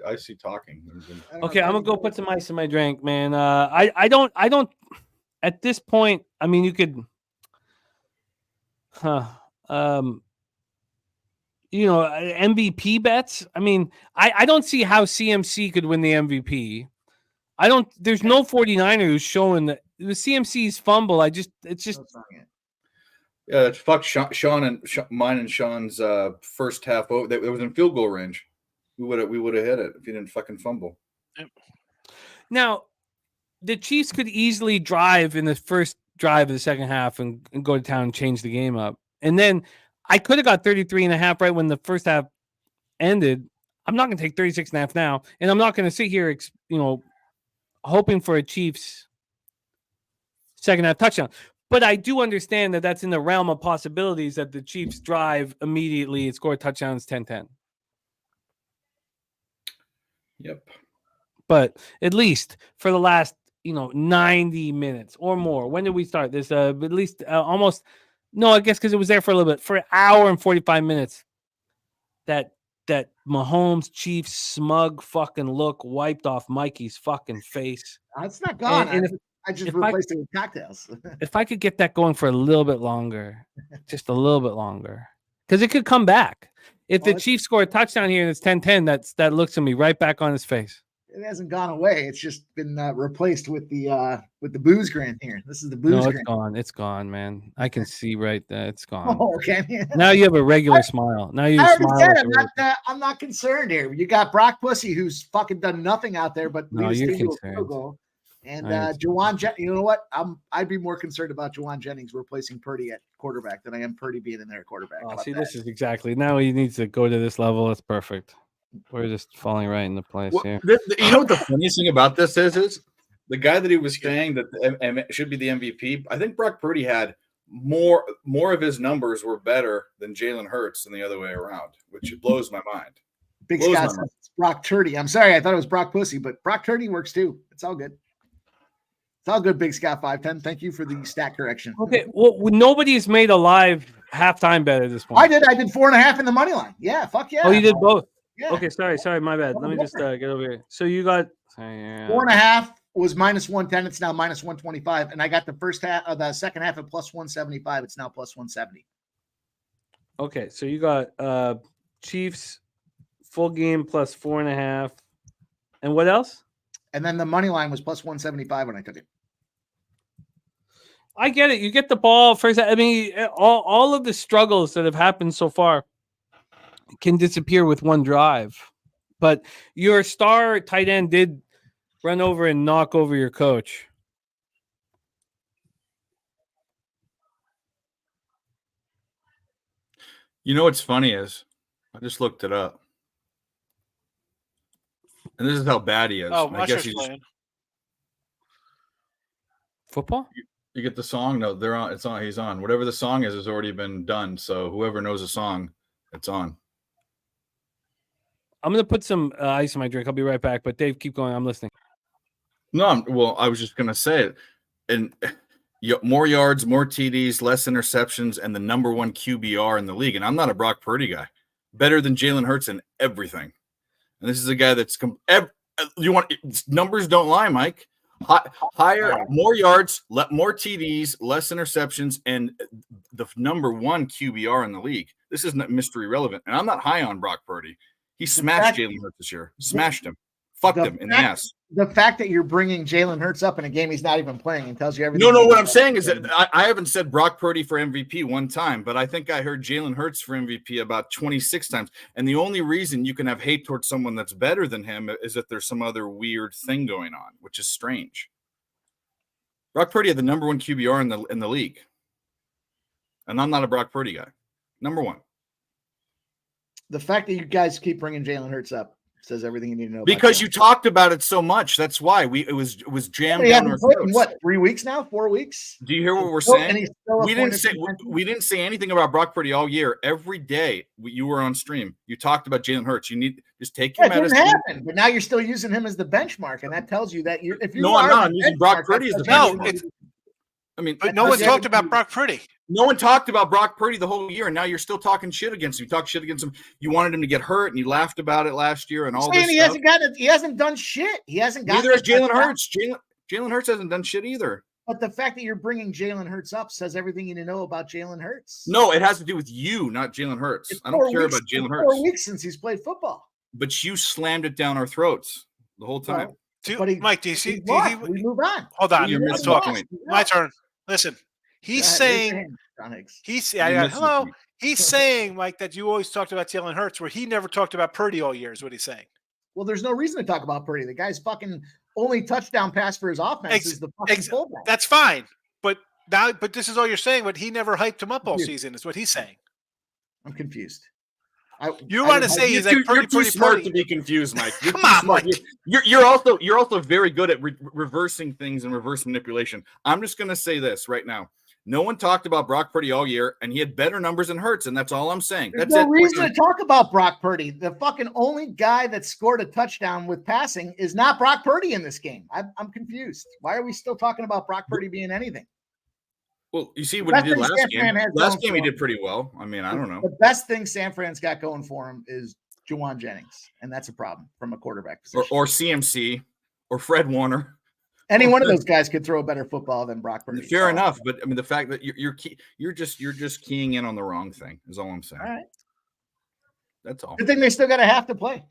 S6: I see talking.
S1: Okay, I'm gonna go put some ice in my drink, man. I don't at this point. I mean, you could, MVP bets. I mean, I don't see how CMC could win the MVP. There's no 49er who's showing that the CMC's fumble. Yeah,
S6: that's fuck Sean and mine and Sean's first half. It was in field goal range. We would have hit it if he didn't fucking fumble.
S5: Yep.
S1: Now, the Chiefs could easily drive in the first drive of the second half and go to town and change the game up. And then I could have got 33.5 right when the first half ended. I'm not going to take 36.5 now, and I'm not going to sit here, hoping for a Chiefs second half touchdown. But I do understand that that's in the realm of possibilities, that the Chiefs drive immediately and score touchdowns 10-10.
S6: Yep.
S1: But at least for the last, 90 minutes or more. When did we start this? At least almost. No, I guess because it was there for a little bit. For an hour and 45 minutes. That Mahomes Chiefs smug fucking look wiped off Mikey's fucking face.
S3: It's not gone. I just replaced it with cocktails.
S1: If I could get that going for a little bit longer, just a little bit longer, because it could come back. If the Chiefs score a touchdown here and it's 10-10, that looks at me right back on his face.
S3: It hasn't gone away. It's just been replaced with the booze grant here. This is the booze grant.
S1: It's gone. It's gone, man. I can see right there. It's gone.
S3: Oh, okay.
S1: Now you have a regular smile. Now you smile.
S3: I'm not concerned here. You got Brock Pussy, who's fucking done nothing out there but lead his team to a field goal. And Jawan Jennings, you know what? I'd be more concerned about Jawan Jennings replacing Purdy at quarterback than I am Purdy being in there at quarterback.
S1: Oh, see, this is exactly now he needs to go to this level. It's perfect. We're just falling right into place here.
S6: You know what the funniest thing about this is the guy that he was saying that should be the MVP. I think Brock Purdy had more of his numbers were better than Jalen Hurts than the other way around, which blows my mind.
S3: Big
S6: What was
S3: Scott
S6: my
S3: says it's Brock Turdy. I'm sorry, I thought it was Brock Pussy, but Brock Turdy works too. It's all good. It's all good, Big Scott 510. Thank you for the stat correction.
S1: Okay, well, nobody's made a live halftime bet at this point.
S3: I did 4.5 in the money line. Yeah, fuck yeah.
S1: Oh, you did both.
S3: Yeah.
S1: Okay, sorry, my bad. Let me just get over here. So you got
S3: 4.5 was minus 110. It's now minus 125, and I got the first half of the second half at plus 175. It's now plus 170.
S1: Okay, so you got Chiefs full game plus 4.5, and what else?
S3: And then the money line was plus 175 when I took it.
S1: I get it. You get the ball first. I mean, all of the struggles that have happened so far can disappear with one drive. But your star tight end did run over and knock over your coach.
S6: You know what's funny is I just looked it up. And this is how bad he is.
S5: Oh,
S6: I guess
S5: Usher's playing.
S1: Football?
S6: You get the song? No, they're on. It's on. He's on. Whatever the song is has already been done. So whoever knows the song, it's on.
S1: I'm going to put some ice in my drink. I'll be right back. But Dave, keep going. I'm listening.
S6: No, well, I was just going to say it. And more yards, more TDs, less interceptions, and the number one QBR in the league. And I'm not a Brock Purdy guy. Better than Jalen Hurts in everything. And this is a guy that's numbers don't lie, Mike. Higher, more yards, more TDs, less interceptions, and the number one QBR in the league. This isn't mystery relevant. And I'm not high on Brock Purdy. He smashed Jalen Hurts this year. Smashed him. Fucked him in the ass.
S3: The fact that you're bringing Jalen Hurts up in a game he's not even playing and tells you everything.
S6: No, what I'm saying is that I haven't said Brock Purdy for MVP one time, but I think I heard Jalen Hurts for MVP about 26 times. And the only reason you can have hate towards someone that's better than him is if there's some other weird thing going on, which is strange. Brock Purdy had the number one QBR in the league. And I'm not a Brock Purdy guy. Number one.
S3: The fact that you guys keep bringing Jalen Hurts up says everything you need to know.
S6: Because you talked about it so much. That's why it was jammed down our throats.
S3: What, 3 weeks now? 4 weeks?
S6: Do you hear what we're saying? We didn't say anything about Brock Purdy all year. Every day you were on stream, you talked about Jalen Hurts. You need just take your medicine.
S3: Didn't happen, but now you're still using him as the benchmark, and that tells you that you're. If you
S6: no, I'm not. I'm using Brock Purdy as the benchmark. I mean,
S5: but no one talked about Brock Purdy.
S6: No one talked about Brock Purdy the whole year, and now you're still talking shit against him. You talk shit against him. You wanted him to get hurt, and you laughed about it last year, and all this stuff.
S3: He hasn't done shit. He hasn't got.
S6: Neither has Jalen Hurts. Jalen Hurts hasn't done shit either.
S3: But the fact that you're bringing Jalen Hurts up says everything you need to know about Jalen Hurts.
S6: No, it has to do with you, not Jalen Hurts. I don't care about Jalen Hurts.
S3: 4 weeks since he's played football.
S6: But you slammed it down our throats the whole time.
S5: Mike, do you see?
S3: We move on.
S5: Hold on.
S6: You're
S5: talking. My turn. Listen. He's saying, hello. He's saying, Mike, that you always talked about Jalen Hurts, where he never talked about Purdy all year, is what he's saying.
S3: Well, there's no reason to talk about Purdy. The guy's fucking only touchdown pass for his offense is the fucking fullback.
S5: That's fine. But this is all you're saying, but he never hyped him up all season, is what he's saying.
S3: I'm confused.
S5: You want to say he's like
S6: you're too smart to be confused, Mike.
S5: Come on, Mike.
S6: You're also very good at reversing things and reverse manipulation. I'm just going to say this right now. No one talked about Brock Purdy all year, and he had better numbers than Hurts, and that's all I'm saying.
S3: There's no reason to talk about Brock Purdy. The fucking only guy that scored a touchdown with passing is not Brock Purdy in this game. I'm confused. Why are we still talking about Brock Purdy being anything?
S6: Well, you see what he did last game. Last game he did pretty well. I mean, I don't know.
S3: The best thing San Fran's got going for him is Juwan Jennings, and that's a problem from a quarterback position.
S6: Or CMC or Fred Warner.
S3: Any one of those guys could throw a better football than Brock Purdy.
S6: Fair enough, but I mean the fact that you're just keying in on the wrong thing is all I'm saying.
S3: All right,
S6: that's all.
S3: Good thing they still got to have to play.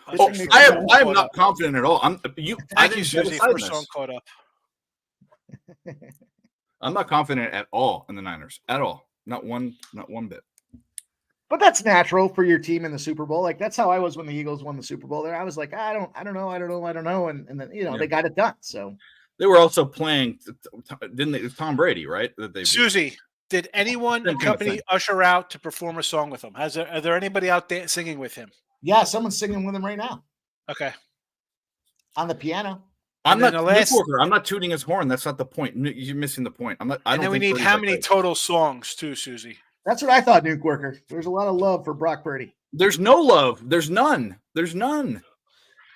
S6: I am not confident at all.
S5: Thank you, Susie, for song caught up.
S6: I'm not confident at all in the Niners at all. Not one bit.
S3: But that's natural for your team in the Super Bowl. Like that's how I was when the Eagles won the Super Bowl. There, I was like, I don't know, and then they got it done. So
S6: they were also playing, didn't they? Tom Brady, right?
S5: Susie, did anyone accompany Usher out to perform a song with him? Are there anybody out there singing with him?
S3: Yeah, someone's singing with him right now.
S5: Okay,
S3: on the piano.
S6: I'm not tooting his horn. That's not the point. You're missing the point.
S5: And then we need how many total songs too, Susie?
S3: That's what I thought, Nuke Worker. There's a lot of love for Brock Purdy.
S6: There's no love. There's none. There's none.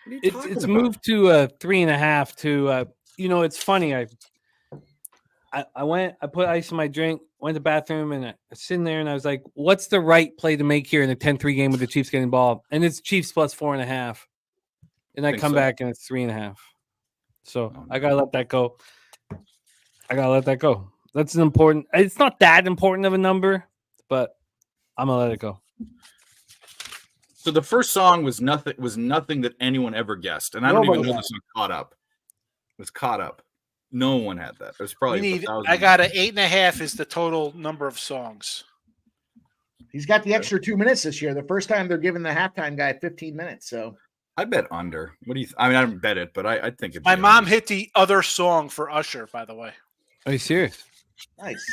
S6: What are you talking
S1: It's
S6: about?
S1: moved to 3.5 to it's funny. I went, I put ice in my drink, went to the bathroom, and I was sitting there and I was like, what's the right play to make here in a 10-3 game with the Chiefs getting involved? And it's Chiefs plus 4.5. And I come back and it's 3.5. So I gotta let that go. That's an important. It's not that important of a number, but I'm gonna let it go.
S6: So the first song was nothing that anyone ever guessed, and I don't even know this one caught up. It was caught up. No one had that. It was probably.
S5: I got an 8.5 is the total number of songs.
S3: He's got the extra 2 minutes this year. The first time they're giving the halftime guy 15 minutes. So
S6: I bet under. What do you? I mean, I don't bet it, but I think it.
S5: My mom hit the other song for Usher. By the way,
S1: Are you serious?
S3: nice.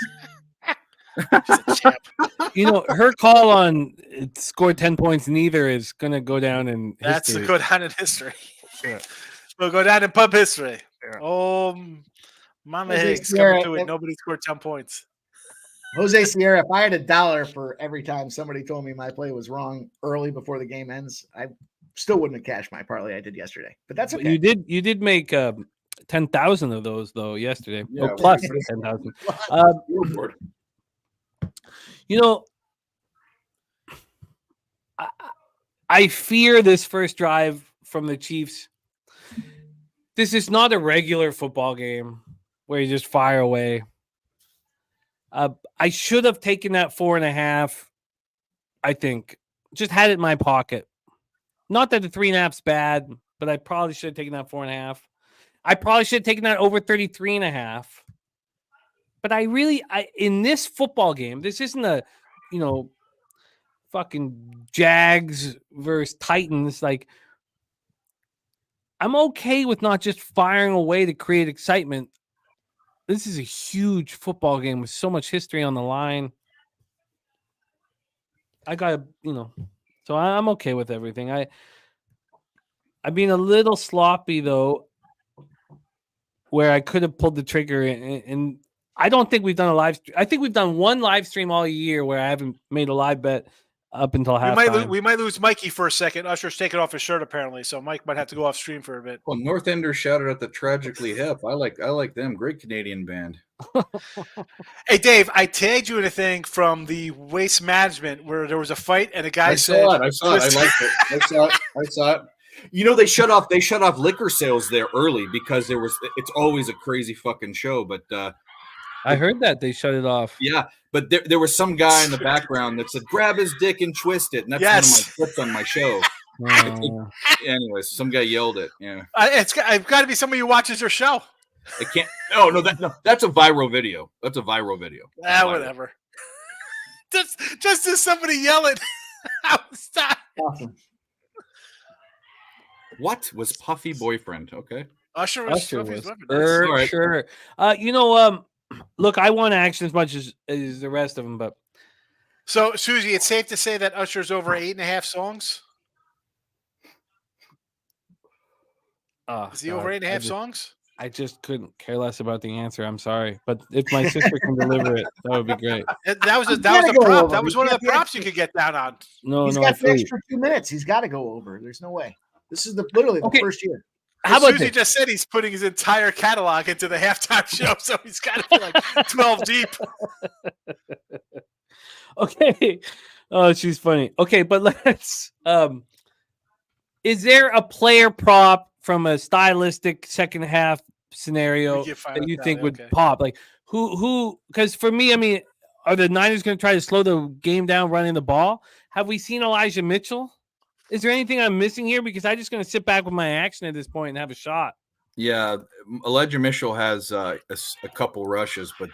S1: Her call on it scored 10 points. Neither is gonna go down in
S5: that's
S1: history.
S5: to go down in history.
S1: Yeah.
S5: We'll go down in pub history.
S1: Yeah.
S5: Oh, Mama
S3: Jose
S5: Higgs
S3: Sierra,
S5: coming to it. Nobody scored 10 points.
S3: Jose Sierra, if I had $1 for every time somebody told me my play was wrong early before the game ends, I still wouldn't have cashed my parlay I did yesterday. But that's okay.
S1: You did make 10,000 of those though yesterday.
S6: Yeah,
S1: Plus 10,000. I fear this first drive from the Chiefs. This is not a regular football game where you just fire away. I should have taken that 4.5. I think just had it in my pocket. Not that the 3.5's bad, but I probably should have taken that 4.5. I probably should have taken that over 33.5. But in this football game, this isn't a, fucking Jags versus Titans. Like, I'm okay with not just firing away to create excitement. This is a huge football game with so much history on the line. I got so I'm okay with everything. I've been a little sloppy though, where I could have pulled the trigger, and I don't think we've done a live stream. I think we've done one live stream all year where I haven't made a live bet up until halftime.
S5: We might lose Mikey for a second. Usher's taking off his shirt apparently, so Mike might have to go off stream for a bit.
S6: Well, North Ender shouted at the Tragically Hip. I like them. Great Canadian band.
S5: Hey Dave, I tagged you in a thing from the Waste Management where there was a fight and a guy
S6: I saw it. I liked it. I saw it. They shut off liquor sales there early because it's always a crazy fucking show, but
S1: I heard that they shut it off.
S6: Yeah, but there was some guy in the background that said, "Grab his dick and twist it," and that's one of my clips on my show. Anyways, some guy yelled it. Yeah,
S5: it's got to be somebody who watches your show.
S6: I can't. No, that's a viral video. That's a viral video.
S5: Whatever. just as somebody yell it. Stop.
S3: Awesome.
S6: What was Puffy boyfriend? Okay,
S5: Usher was
S1: right. Sure. Look, I want action as much as the rest of them, but
S5: so Susie, it's safe to say that Usher's over 8.5 songs. Is he over 8.5 songs?
S1: I just couldn't care less about the answer. I'm sorry, but if my sister can deliver it, that would be great.
S5: That was a prop. That was one of the props you could get down on.
S3: He's got the extra 2 minutes. He's got to go over. There's no way. This is literally the first year.
S5: How about Susie just said he's putting his entire catalog into the halftime show, so he's got to be like 12 deep.
S1: Okay. Oh, she's funny. Okay, but let's. Is there a player prop from a stylistic second half scenario that you think would pop? Like who? Because for me, I mean, are the Niners going to try to slow the game down running the ball? Have we seen Elijah Mitchell? Is there anything I'm missing here? Because I'm just going to sit back with my action at this point and have a shot.
S6: Yeah, Elijah Mitchell has a couple rushes, but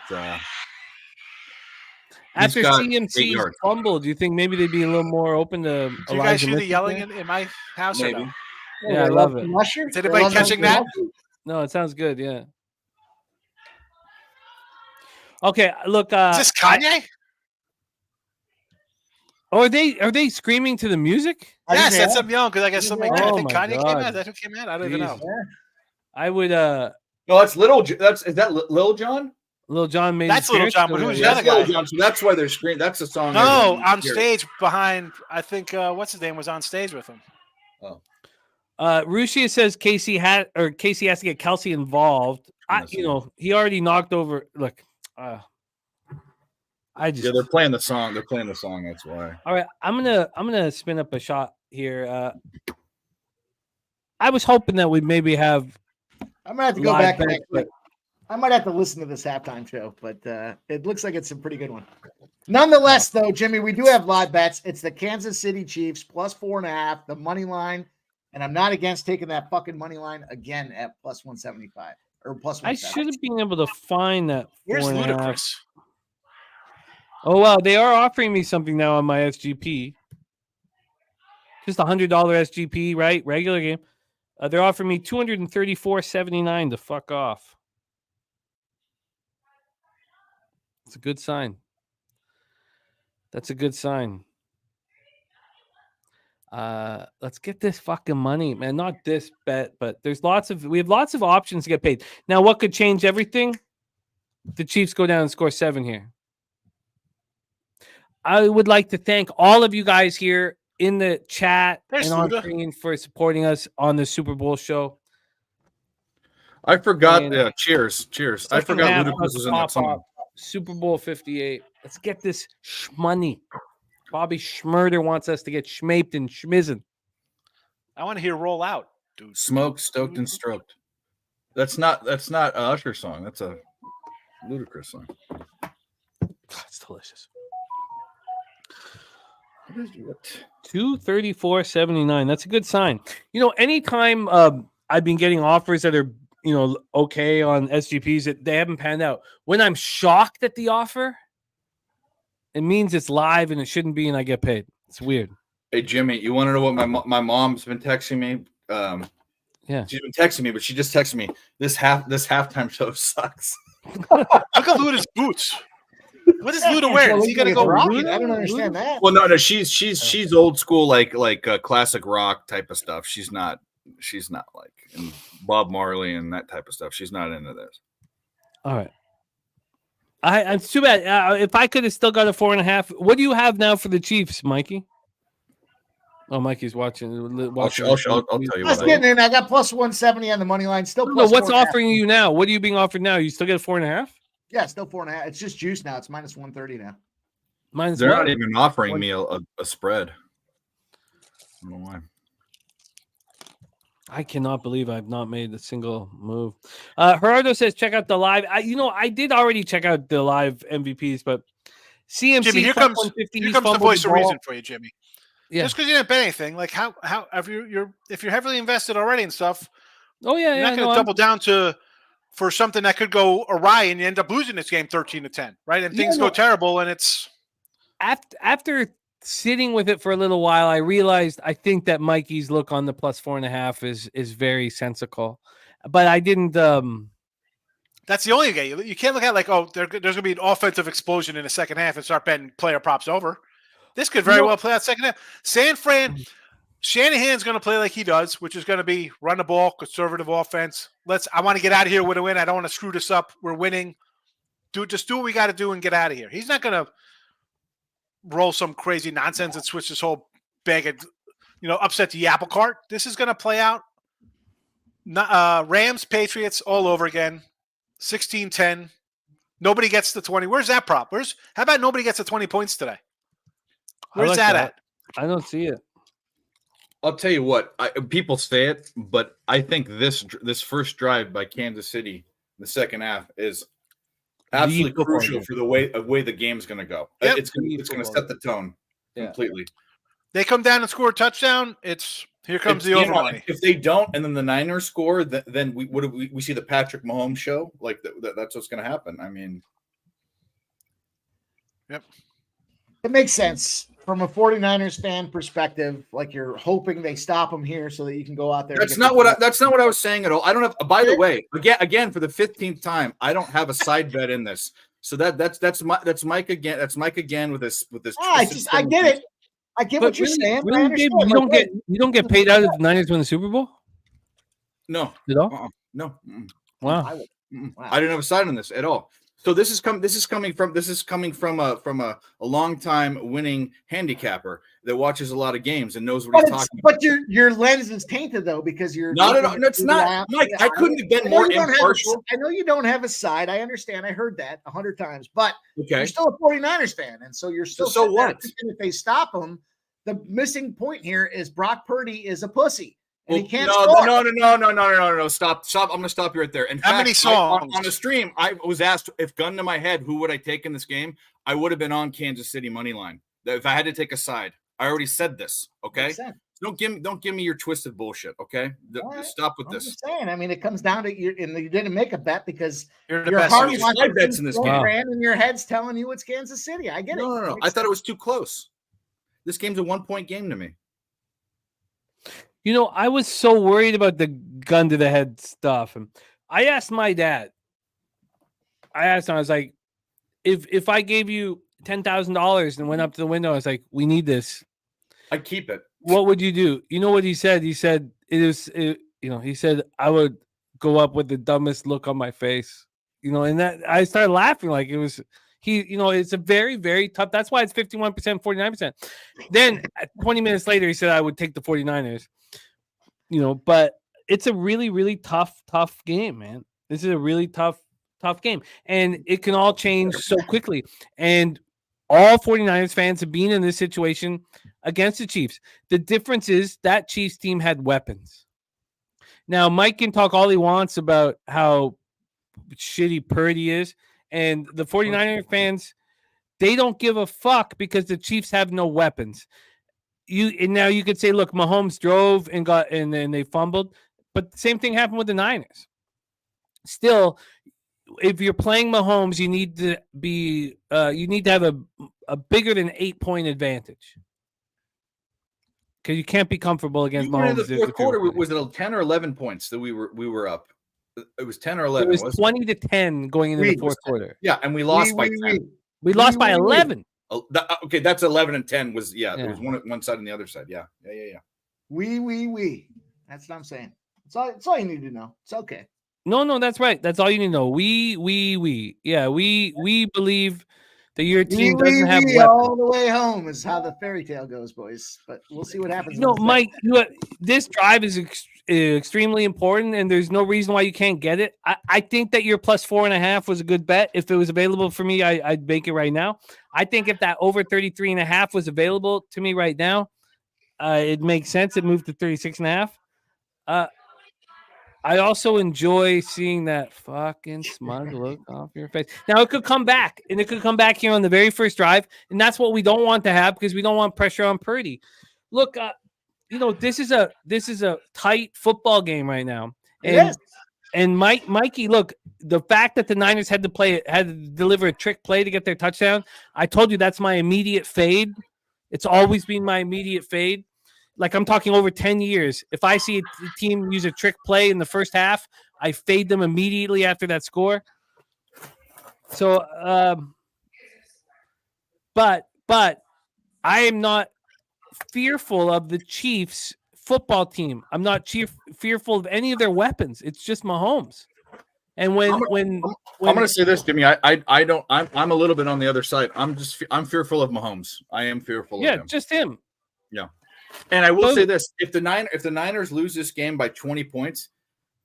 S1: after CMC's fumble, do you think maybe they'd be a little more open to
S5: do you guys hear the yelling in my house? Maybe. Or no?
S1: Yeah, I love it.
S5: Is anybody catching that?
S1: No, it sounds good. Yeah. Okay, look.
S5: Is this Kanye?
S1: Are they screaming to the music?
S5: Yes, that's something young because I guess somebody. I think Kanye came out. That's who came out. I don't even know.
S1: I would.
S6: No, that's Little. Is that Lil Jon?
S1: Little John made.
S5: That's Little John, but who's the other
S6: That's
S5: guy?
S6: John, so that's why they're screaming. That's the song.
S5: No,
S6: everyone
S5: on
S6: hears.
S5: stage behind. I think what's his name was on stage with him.
S1: Rushia says Casey has to get Kelsey involved. He already knocked over. Look, they're
S6: playing the song. They're playing the song. That's why.
S1: All right, I'm gonna spin up a shot here. I was hoping that we'd maybe have.
S3: I'm gonna have to go back and I might have to listen to this halftime show, but it looks like it's a pretty good one. Nonetheless, though, Jimmy, we do have live bets. It's the Kansas City Chiefs plus 4.5, the money line, and I'm not against taking that fucking money line again at plus 175 or plus 170.
S1: I should have been able to find that.
S5: Where's Ludacris?
S1: Oh wow, they are offering me something now on my SGP. Just $100 SGP, right? Regular game. They're offering me $234.79 to fuck off. It's a good sign. That's a good sign. Let's get this fucking money, man. Not this bet, but we have lots of options to get paid. Now, what could change everything? The Chiefs go down and score 7 here. I would like to thank all of you guys here in the chat and on screen for supporting us on the Super Bowl show.
S6: I forgot. Cheers. I forgot Ludacris was in that song.
S1: Super Bowl 58. Let's get this shmoney. Bobby Schmurder wants us to get schmaped and schmizzen.
S5: I want to hear "Roll Out," dude.
S6: Smoked, stoked, and stroked. That's not an Usher song. That's a Ludacris song.
S1: It's delicious.
S6: 234.79.
S1: That's a good sign. Anytime I've been getting offers that are okay on SGPs that they haven't panned out. When I'm shocked at the offer, it means it's live and it shouldn't be, and I get paid. It's weird.
S6: Hey Jimmy, you want to know what my mom's been texting me?
S1: Yeah,
S6: she's been texting me, but she just texted me this halftime show sucks.
S5: Look at Luda's boots. What is Luda wearing? Is he gonna go
S3: rocking? I don't understand that.
S6: Well, no, she's old school, like classic rock type of stuff. She's not like in Bob Marley and that type of stuff. She's not into this.
S1: All right. It's too bad. If I could have still got a 4.5, what do you have now for the Chiefs, Mikey? Oh, Mikey's watching.
S6: I'll tell you.
S3: Let's get in. I got plus 170 on the money line. Still plus.
S1: What's offering you now? What are you being offered now? You still get a 4.5?
S3: Yeah, still 4.5. It's just juice now. It's minus 130 now.
S6: They're not even offering me a spread. I don't know why.
S1: I cannot believe I've not made a single move. Gerardo says, check out the live. I did already check out the live MVPs, but CMC.
S5: Jimmy, here comes the voice of reason for you, Jimmy.
S1: Yeah.
S5: Just because you didn't bet anything, like how if you're heavily invested already and stuff.
S1: Oh yeah,
S5: you're not going to double down for something that could go awry and you end up losing this game 13-10, right? And things go terrible, and it's
S1: after sitting with it for a little while, I realized I think that Mikey's look on the plus 4.5 is very sensical, but I didn't.
S5: That's the only game you can't look at like, oh, there's going to be an offensive explosion in the second half and start betting player props over. This could very well play out second half. San Fran, Shanahan's going to play like he does, which is going to be run the ball, conservative offense. I want to get out of here with a win. I don't want to screw this up. We're winning. Just do what we got to do and get out of here. He's not going to roll some crazy nonsense and switch this whole bag of, upset the apple cart. This is going to play out. Rams, Patriots all over again. 16-10. Nobody gets the 20. Where's that prop? How about nobody gets the 20 points today? Where's that at?
S1: I don't see it.
S6: I'll tell you what. People say it, but I think this first drive by Kansas City in the second half is absolutely crucial for the way the game's going to go. Yep. It's going to set the tone completely.
S5: They come down and score a touchdown. Here comes the over money.
S6: If they don't, and then the Niners score, then we see the Patrick Mahomes show. Like that's what's going to happen. I mean,
S5: yep,
S3: it makes sense from a 49ers fan perspective. Like you're hoping they stop them here so that you can go out there.
S6: That's not what I was saying at all. I don't have. By the way, again for the 15th time, I don't have a side bet in this. So that's Mike again. That's Mike again with this.
S3: I get it. I get what you're saying.
S1: You don't get paid out if the Niners win the Super Bowl?
S6: No.
S1: At all?
S6: No.
S1: Wow.
S6: I didn't have a side on this at all. So this is coming from a long time winning handicapper that watches a lot of games and knows what he's talking about.
S3: But your lens is tainted though because you're
S6: not at all. No, it's not, Mike. I couldn't have been more impartial.
S3: I know you don't have a side. I understand. I heard that 100 times, but
S6: okay,
S3: you're still a 49ers fan, and so you're still
S6: so what?
S3: If they stop him, the missing point here is Brock Purdy is a pussy. And he can't
S6: no. Stop. I'm going to stop you right there.
S5: How many songs?
S6: On the stream, I was asked if gun to my head, who would I take in this game? I would have been on Kansas City money line. If I had to take a side, I already said this. Okay. Don't give me your twisted bullshit. Okay. Right. Stop with this.
S3: Just saying. I mean, it comes down to you, and you didn't make a bet because
S5: your heart wants
S6: bets in this game,
S3: and your head's telling you it's Kansas City. I get it.
S6: No. I thought it was too close. This game's a 1-point game to me.
S1: You know, I was so worried about the gun to the head stuff. And I asked my dad, I was like, if I gave you $10,000 and went up to the window, I was like, we need this.
S6: I'd keep it.
S1: What would you do? You know what he said? He said, he said, I would go up with the dumbest look on my face. You know, and that I started laughing like it was it's a very, very tough. That's why it's 51%, 49%. Then 20 minutes later, he said I would take the 49ers. You know, but it's a really, really tough game, man. This is a really tough game. And it can all change so quickly. And all 49ers fans have been in this situation against the Chiefs. The difference is that Chiefs team had weapons. Now, Mike can talk all he wants about how shitty Purdy is. And the 49ers fans, they don't give a fuck because the Chiefs have no weapons. Now you could say, look, Mahomes drove and then they fumbled, but the same thing happened with the Niners. Still, if you're playing Mahomes, you need to have a bigger than 8-point advantage because you can't be comfortable against Mahomes.
S6: In the fourth quarter, was it 10 or 11 points that we were up? It was 10 or 11.
S1: It was 20-10 going into the fourth quarter.
S6: Yeah, and we lost by 10.
S1: We lost by 11.
S6: Okay, that's 11 and 10 was there was one side and the other side. Yeah.
S3: We. That's what I'm saying. It's all you need to know. It's okay.
S1: No, that's right. That's all you need to know. We. Yeah, we believe that your team doesn't have weapons.
S3: All the way home is how the fairy tale goes, boys. But we'll see what happens.
S1: No, Mike, this drive is extremely important, and there's no reason why you can't get it. I think that your plus 4.5 was a good bet. If it was available for me, I'd make it right now. I think if that over 33.5 was available to me right now, it makes sense. It moved to 36.5. I also enjoy seeing that fucking smug look off your face. Now, it could come back, and it could come back here on the very first drive, and that's what we don't want to have because we don't want pressure on Purdy. Look, this is a tight football game right now. And Mikey, look, the fact that the Niners had to deliver a trick play to get their touchdown, I told you that's my immediate fade. It's always been my immediate fade. Like I'm talking over 10 years. If I see a team use a trick play in the first half, I fade them immediately after that score. So, but I am not fearful of the Chiefs football team. I'm not fearful of any of their weapons. It's just Mahomes. And when
S6: I'm going to say this, Jimmy, I'm a little bit on the other side. I'm fearful of Mahomes. I am fearful of him.
S1: Yeah, just him.
S6: Yeah. And I will say this, if the Niners lose this game by 20 points,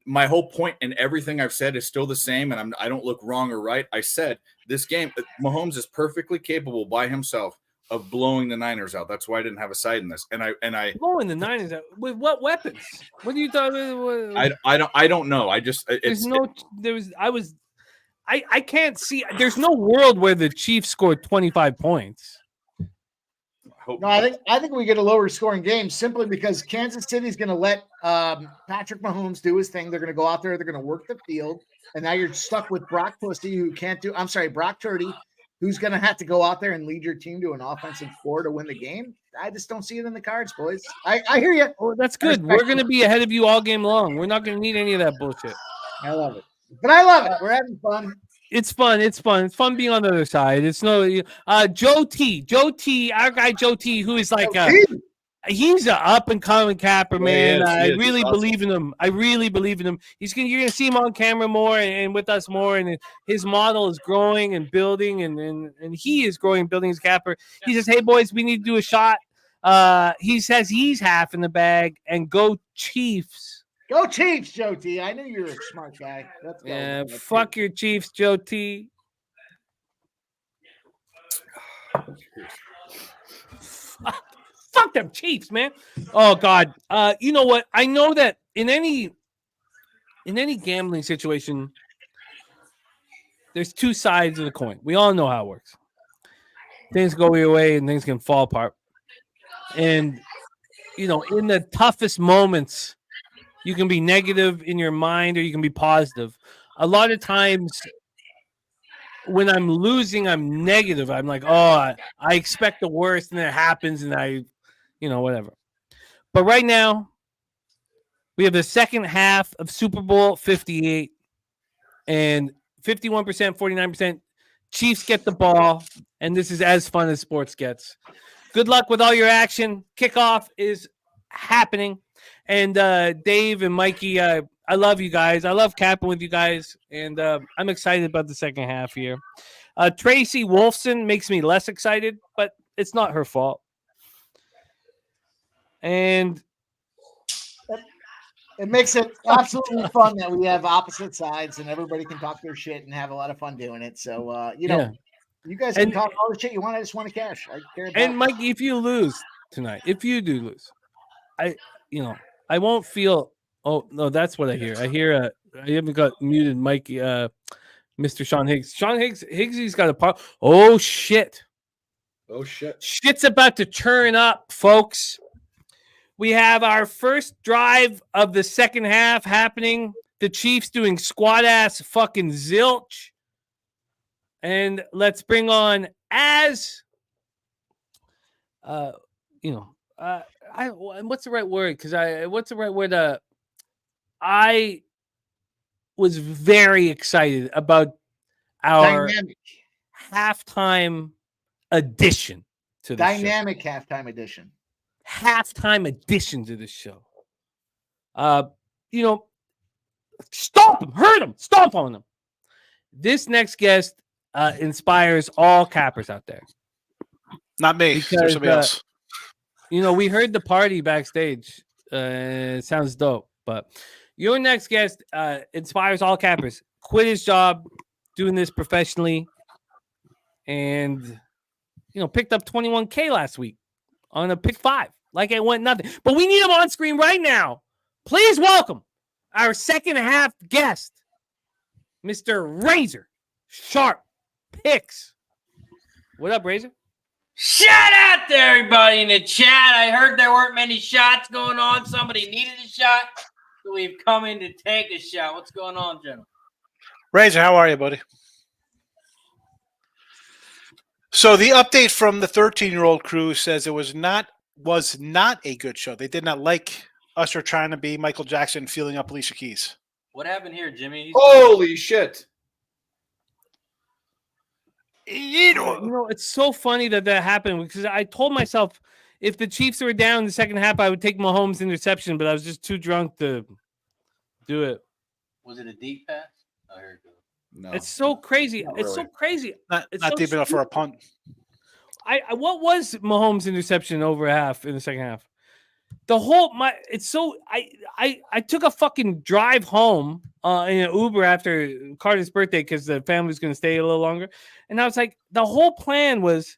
S6: my whole point and everything I've said is still the same, and I don't look wrong or right. I said this game, Mahomes is perfectly capable by himself of blowing the Niners out. That's why I didn't have a side in this. And I
S1: blowing the Niners out with what weapons? What are you talking?
S6: I don't know. I
S1: can't see. There's no world where the Chiefs scored 25 points.
S3: No, I think we get a lower scoring game simply because Kansas City is going to let Patrick Mahomes do his thing. They're going to go out there. They're going to work the field. And now you're stuck with Brock Purdy, who's going to have to go out there and lead your team to an offensive score to win the game. I just don't see it in the cards, boys. I hear you.
S1: Oh, that's good. We're going to be ahead of you all game long. We're not going to need any of that bullshit.
S3: I love it. But I love it. We're having fun.
S1: It's fun. It's fun being on the other side. It's no Joe T, our guy Joe T, who is like He's an up and coming capper, man.
S6: is. He
S1: I
S6: is.
S1: really
S6: He's
S1: believe in him. I really believe in him. You're gonna see him on camera more and with us more. And his model is growing and building, and he is growing and building his capper. He says, "Hey boys, we need to do a shot." He says he's half in the bag, and go Chiefs.
S3: Go Chiefs, Joe T. I knew you were a smart guy. Let's go.
S1: Yeah, fuck your Chiefs, Joe T. Fuck them Chiefs, man. Oh God. You know what? I know that in any gambling situation, there's two sides of the coin. We all know how it works. Things go your way and things can fall apart. And you know, in the toughest moments, you can be negative in your mind or you can be positive. A lot of times when I'm losing, I'm negative. I'm like, oh, I expect the worst, and then it happens, and whatever. But right now, we have the second half of Super Bowl 58, and 51%, 49%. Chiefs get the ball, and this is as fun as sports gets. Good luck with all your action. Kickoff is happening. And Dave and Mikey, I love you guys. I love capping with you guys, and I'm excited about the second half here. Tracy Wolfson makes me less excited, but it's not her fault. And
S3: it makes it absolutely fun that we have opposite sides and everybody can talk their shit and have a lot of fun doing it. So, you guys can talk all the shit you want. I just want to cash. I care about
S1: and Mikey, if you lose tonight, if you do lose, I won't feel. Oh no, that's what I hear. I hear. I haven't got muted, Mikey. Mr. Sean Higgs. Higgsy's got a part. Oh shit.
S6: Oh shit.
S1: Shit's about to turn up, folks. We have our first drive of the second half happening. The Chiefs doing squat ass fucking zilch. And let's bring on what's the right word? What's the right word? I was very excited about our halftime addition to the
S3: dynamic show.
S1: Halftime addition to the show. Stomp him, hurt him, stomp on him. This next guest inspires all cappers out there.
S5: Not me. There's somebody else.
S1: We heard the party backstage. It sounds dope, but your next guest inspires all cappers. Quit his job, doing this professionally, and picked up 21K last week on a pick 5. Like it went nothing. But we need him on screen right now. Please welcome our second half guest, Mr. Razor Sharp Picks. What up, Razor?
S9: Shout out to everybody in the chat. I heard there weren't many shots going on. Somebody needed a shot, so we've come in to take a shot. What's going on, gentlemen?
S5: Razor, how are you, buddy? So the update from the 13-year-old crew says it was not a good show. They did not like Usher trying to be Michael Jackson feeling up Alicia Keys.
S9: What happened here, Jimmy?
S6: Holy shit.
S1: It's so funny that happened because I told myself if the Chiefs were down in the second half, I would take Mahomes' interception, but I was just too drunk to do it.
S9: Was it a deep pass? I heard it.
S6: No.
S1: It's so crazy. It's so crazy.
S5: Not
S1: so
S5: deep enough for a punt.
S1: What was Mahomes' interception over half in the second half? I took a fucking drive home in an Uber after Carter's birthday because the family's going to stay a little longer. And I was like, the whole plan was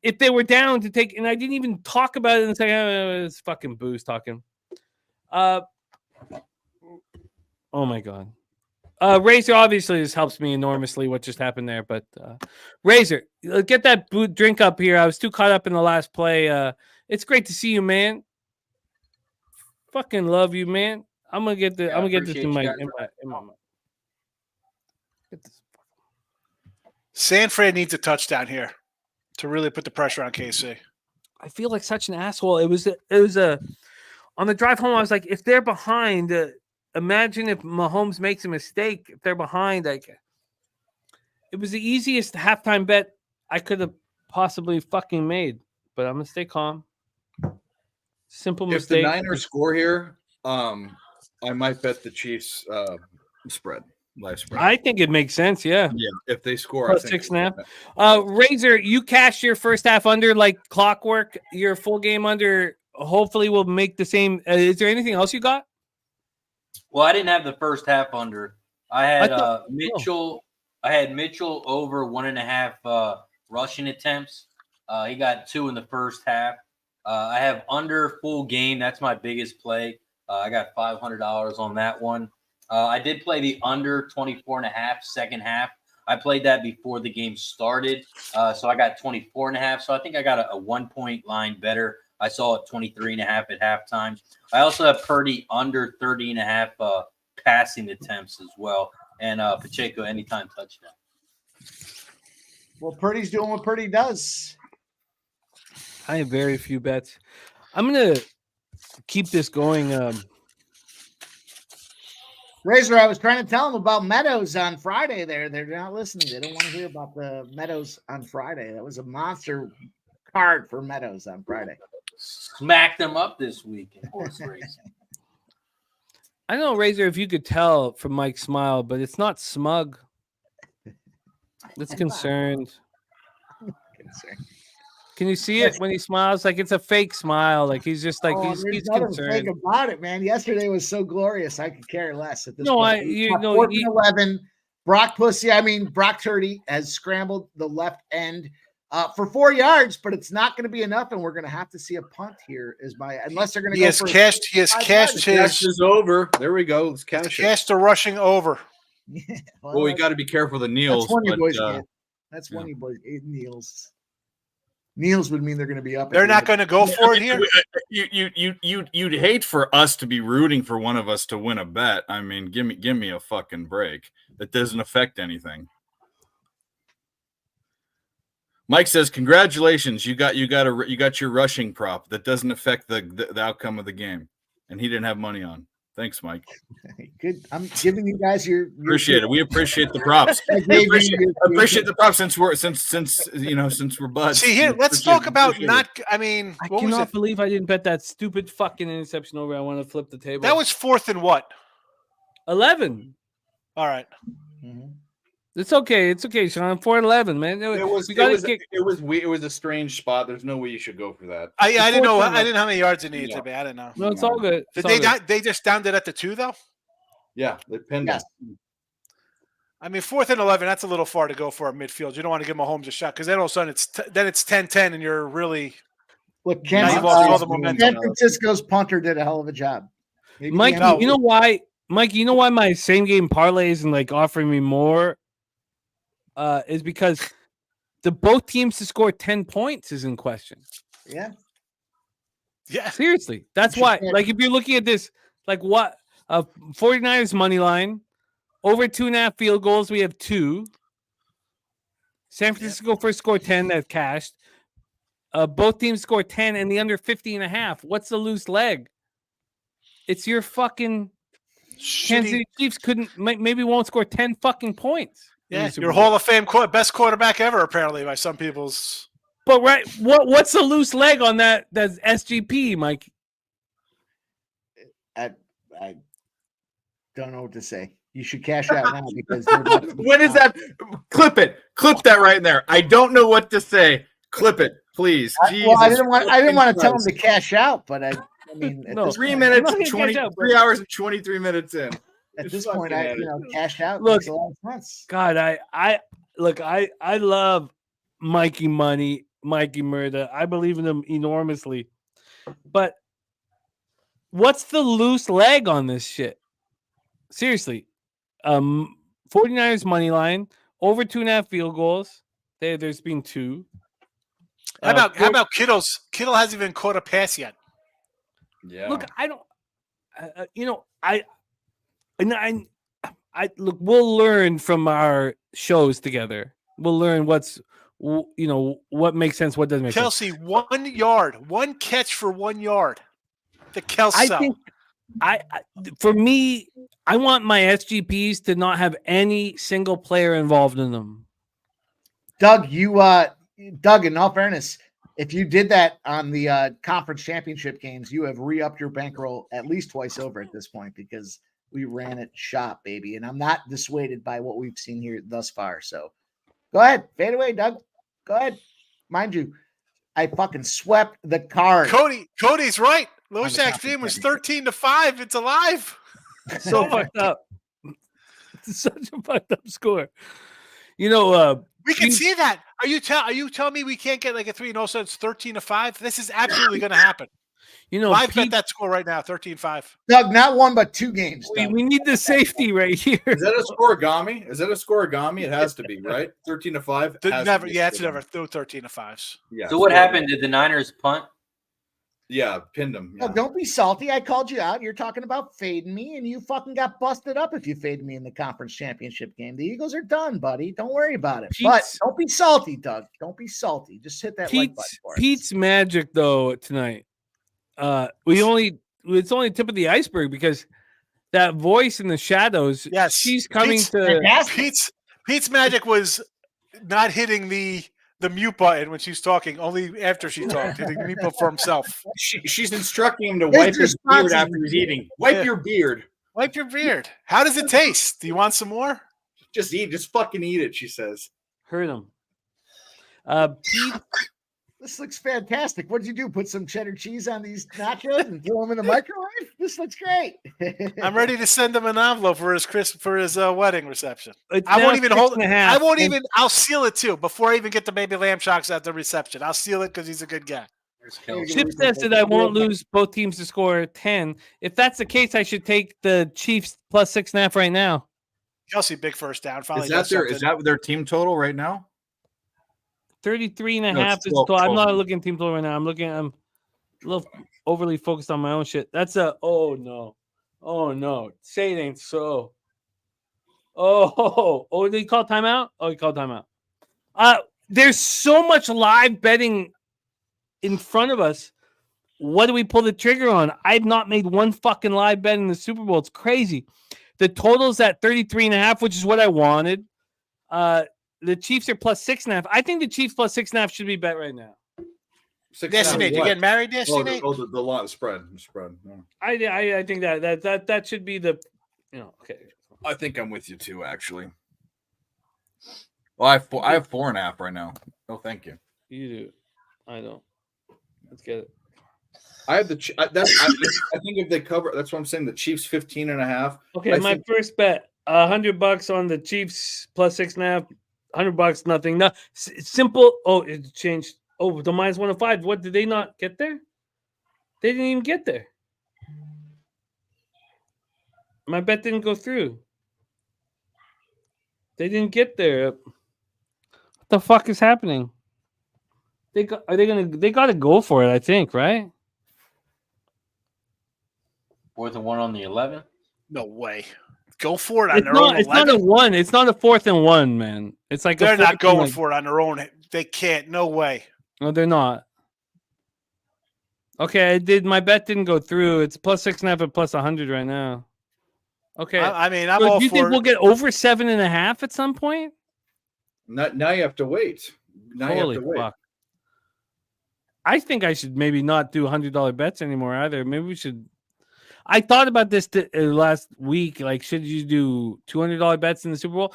S1: if they were down to take, and I didn't even talk about it in the second half. It was fucking booze talking. Oh my God. Razor, obviously, this helps me enormously what just happened there. But Razor, get that drink up here. I was too caught up in the last play. It's great to see you, man. Fucking love you, man. I'm gonna get this in my mind. Get this.
S5: San Fran needs a touchdown here to really put the pressure on KC.
S1: I feel like such an asshole. It was on the drive home. I was like, if they're behind, imagine if Mahomes makes a mistake. If they're behind, it was the easiest halftime bet I could have possibly fucking made. But I'm gonna stay calm. Simple
S6: If the
S1: mistake.
S6: Niners score here, I might bet the Chiefs spread, live spread.
S1: I think it makes sense. Yeah.
S6: Yeah, if they score,
S1: Plus
S6: I think
S1: 6.5. Razor, you cashed your first half under like clockwork. Your full game under. Hopefully, will make the same. Is there anything else you got?
S9: Well, I didn't have the first half under. I had Mitchell. I had Mitchell over 1.5 rushing attempts. He got 2 in the first half. I have under full game. That's my biggest play. I got $500 on that one. I did play the under 24.5 second half. I played that before the game started. So I got 24.5. So I think I got a 1 point line better. I saw it 23.5 at halftime. I also have Purdy under 30.5 passing attempts as well. And Pacheco anytime touchdown.
S3: Well, Purdy's doing what Purdy does.
S1: I have very few bets. I'm gonna keep this going.
S3: Razor, I was trying to tell him about Meadows on Friday. They're not listening. They don't want to hear about the Meadows on Friday. That was a monster card for Meadows on Friday.
S9: Smacked them up this week in horse racing.
S1: I don't know, Razor, if you could tell from Mike's smile, but it's not smug. It's concerned. Can you see it when he smiles? Like it's a fake smile. Like he's just like he's concerned.
S3: Fake about it, man. Yesterday was so glorious. I could care less at this
S1: no,
S3: point. 11. Brock Purdy has scrambled the left end for 4 yards, but it's not going to be enough, and we're going to have to see a punt here. Unless they're going to go for
S5: he has cashed his.
S6: Cash is over. There we go. Let's cash it.
S5: Cashed the rushing over.
S3: Yeah,
S6: well, we got to be careful of the kneels.
S3: That's one you boys get. That's one you boys kneels. Kneels would mean they're going to be up.
S5: They're not going to go for it here.
S6: You'd hate for us to be rooting for one of us to win a bet. I mean, give me a fucking break. That doesn't affect anything. Mike says, "Congratulations, you got your rushing prop. That doesn't affect the outcome of the game." And he didn't have money on. Thanks, Mike.
S3: Good. I'm giving you guys your
S6: appreciate it. We appreciate the props. appreciate the props since we're buds.
S5: See here, let's talk about not. I mean,
S1: I cannot believe I didn't bet that stupid fucking interception over. I want to flip the table.
S5: That was 4th and what?
S1: 11.
S5: All right.
S3: Mm-hmm.
S1: It's okay. It's okay, Sean. 4-11, man.
S6: It was a strange spot. There's no way you should go for that.
S5: I didn't know. I didn't know how many yards it needed to be. I didn't know.
S1: No, it's all good.
S5: They just downed it at the 2 though.
S6: Yeah, they pinned it.
S5: I mean, 4th and 11. That's a little far to go for a midfield. You don't want to give Mahomes a shot because then all of a sudden it's 10-10 and you're really.
S3: Look, San Francisco's punter did a hell of a job.
S1: Mike, you know why? Mike, you know why my same game parlay isn't like offering me more? Is because both teams to score 10 points is in question.
S3: Yeah.
S1: Seriously. That's why. Like, if you're looking at this, like what 49ers money line, over 2.5 field goals, we have 2. San Francisco first score 10, that's cashed. Both teams score 10 and the under 50.5. What's the loose leg? It's your fucking Kansas City Chiefs maybe won't score 10 fucking points.
S5: Yeah, your Hall of Fame best quarterback ever, apparently, by some people's.
S1: But right, what's the loose leg on that? That's SGP, Mike.
S3: I don't know what to say. You should cash out now because
S6: when is that? Clip it. Clip that right there. I don't know what to say. Clip it, please.
S3: I didn't want to tell him to cash out, but I mean,
S6: no, 3 minutes, 3 hours and 23 minutes in.
S3: At this point, cash out.
S1: Look,
S3: makes a lot of sense.
S1: God, I love Mikey Money, Mikey Murder. I believe in him enormously. But what's the loose leg on this shit? Seriously. 49ers money line, over 2.5 field goals. There's been 2.
S5: How about Kittle's? Kittle hasn't even caught a pass yet.
S6: Yeah.
S1: Look, I don't. Look. We'll learn from our shows together. We'll learn what makes sense, what doesn't make sense.
S5: Kelsey, 1 yard, 1 catch for 1 yard. The Kelsey.
S1: I think. For me, I want my SGPs to not have any single player involved in them.
S3: Doug, in all fairness, if you did that on the conference championship games, you have re-upped your bankroll at least twice over at this point because we ran it shop, baby. And I'm not dissuaded by what we've seen here thus far. So go ahead. Fade away, Doug. Go ahead. Mind you, I fucking swept the card.
S5: Cody's right. Loshak's dream was 13-5. It's alive.
S1: So fucked up. It's such a fucked up score. You know,
S5: we can see that. Are you telling me we can't get like a 3-0 so it's 13-5? This is absolutely going to happen.
S1: You know,
S5: I've bet that score right now, 13-5.
S3: Doug, not one but two games.
S1: We need the safety right here.
S6: Is that a scoregami? It has to be, right? 13-5.
S5: Never. Yeah, it's never 13-5s.
S6: Yeah.
S9: So what happened? Did the Niners punt?
S6: Yeah, pinned him. Yeah.
S3: No, don't be salty. I called you out. You're talking about fading me, and you fucking got busted up if you faded me in the conference championship game. The Eagles are done, buddy. Don't worry about it. But don't be salty, Doug. Don't be salty. Just hit that like button for us.
S1: Pete's magic, though, tonight. It's only tip of the iceberg because that voice in the shadows.
S5: Yes,
S1: she's coming to
S5: Pete's magic was not hitting the mute button when she's talking, only after she talked, hitting the mute button for himself.
S2: She's instructing him to wipe his beard after he's eating. Wipe your beard.
S5: Wipe your beard. How does it taste? Do you want some more?
S2: Just eat. Just fucking eat it, she says.
S1: Hurt him. Pete.
S3: This looks fantastic. What did you do? Put some cheddar cheese on these nachos and throw them in the microwave? This looks great.
S5: I'm ready to send him an envelope for his wedding reception.
S1: It's
S5: I won't even hold.
S1: I
S5: won't even. I'll seal it too before I even get the baby lamb chocks at the reception. I'll seal it because he's a good guy.
S1: Chip says that I won't lose both teams to score 10. If that's the case, I should take the Chiefs plus 6.5 right now.
S5: Kelsey, big first down. Finally,
S6: is that their team total right now?
S1: 33.5 is total. I'm not looking at team total right now. I'm a little overly focused on my own shit. That's oh no. Say it ain't so. Oh, did he call timeout? Oh, he called timeout. There's so much live betting in front of us. What do we pull the trigger on? I've not made one fucking live bet in the Super Bowl. It's crazy. The total's at 33.5, which is what I wanted. The Chiefs are plus 6.5. I think the Chiefs plus 6.5 should be bet right now.
S5: Destiny, you getting married, Destiny?
S6: The lot spread. Yeah.
S1: I think that should be the, okay.
S6: I think I'm with you too, actually. Well, I have 4.5 right now. Oh, thank you.
S1: You do. I don't. Let's get it.
S6: I have I think if they cover, that's what I'm saying. The Chiefs 15.5.
S1: Okay, my first bet, $100 on the Chiefs plus 6.5. $100, nothing. No, simple. Oh, it changed. Oh, the minus 105. What did they not get there? They didn't even get there. My bet didn't go through. They didn't get there. What the fuck is happening? They got to go for it, I think, right?
S9: 4th and 1 on the 11th?
S5: No way. Go for it on their own.
S1: It's not a 1. It's not a 4th and 1, man. It's like
S5: they're not going for it on their own. They can't. No way.
S1: No, they're not. Okay, my bet didn't go through. It's plus 6.5 and plus 100 right now. Okay.
S5: I'm all for it.
S1: Do you think we'll get over 7.5 at some point?
S6: Now you have to wait.
S1: Holy fuck. I think I should maybe not do $100 bets anymore either. Maybe we should. I thought about this last week. Like, should you do $200 bets in the Super Bowl?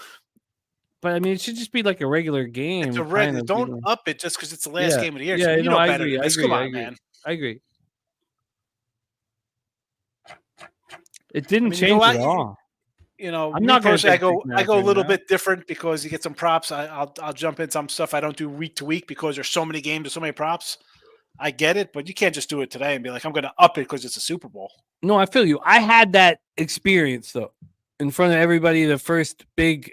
S1: But I mean, it should just be like a regular game.
S5: It's a regular. Don't up it just because it's the last game of the year. Yeah, so
S1: I agree. Man. I agree. It didn't change at all.
S5: I'm not going to. I go a little bit different because you get some props. I'll jump in some stuff I don't do week to week because there's so many games, there's so many props. I get it, but you can't just do it today and be like, I'm going to up it because it's a Super Bowl.
S1: No, I feel you. I had that experience though, in front of everybody. The first big,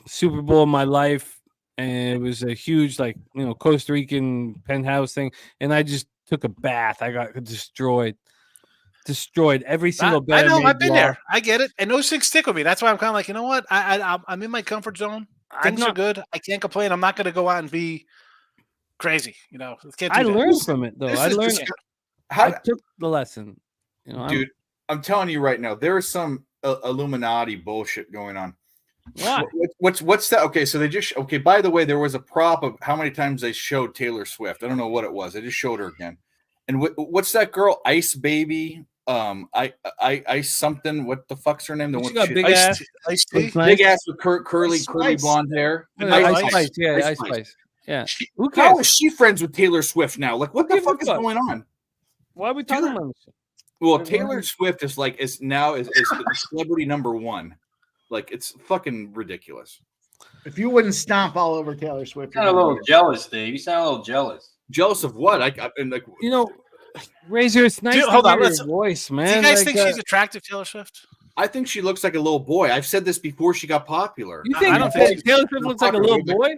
S1: Super Bowl of my life, and it was a huge, Costa Rican penthouse thing, and I just took a bath. I got destroyed every single bet.
S5: I know. I've been there. I get it, and those things stick with me. That's why I'm kind of like, you know what? I'm in my comfort zone. Things are good. I can't complain. I'm not going to go out and be crazy.
S1: I learned from it though. I took the lesson.
S6: Dude, I'm telling you right now, there is some Illuminati bullshit going on.
S1: Why?
S6: What's that? Okay, so they just okay. By the way, there was a prop of how many times they showed Taylor Swift. I don't know what it was. They just showed her again. And what's that girl? Ice Baby. I something. What the fuck's her name? The
S1: She
S6: one
S1: got big ass.
S5: Ice T.
S6: big ass with curly
S3: Spice.
S6: blonde hair.
S1: Ice Spice. Yeah, Ice Spice. Yeah. Who
S6: How
S1: cares?
S6: is she friends with Taylor Swift now? Like, what the fuck is going on?
S1: Why are we talking about this?
S6: Well, Taylor Swift is now celebrity number one. Like, it's fucking ridiculous.
S3: If you wouldn't stomp all over Taylor Swift,
S9: You sound a little jealous, Dave. You sound a little jealous.
S6: Jealous of what?
S1: Razor, it's nice
S5: Dude,
S1: to
S5: hold on,
S1: hear your
S5: listen.
S1: voice, man.
S5: Do you guys
S1: Like,
S5: think she's attractive, Taylor Swift?
S6: I think she looks like a little boy. I've said this before she got popular.
S1: You think
S5: I don't think
S1: Taylor Swift looks like a little boy?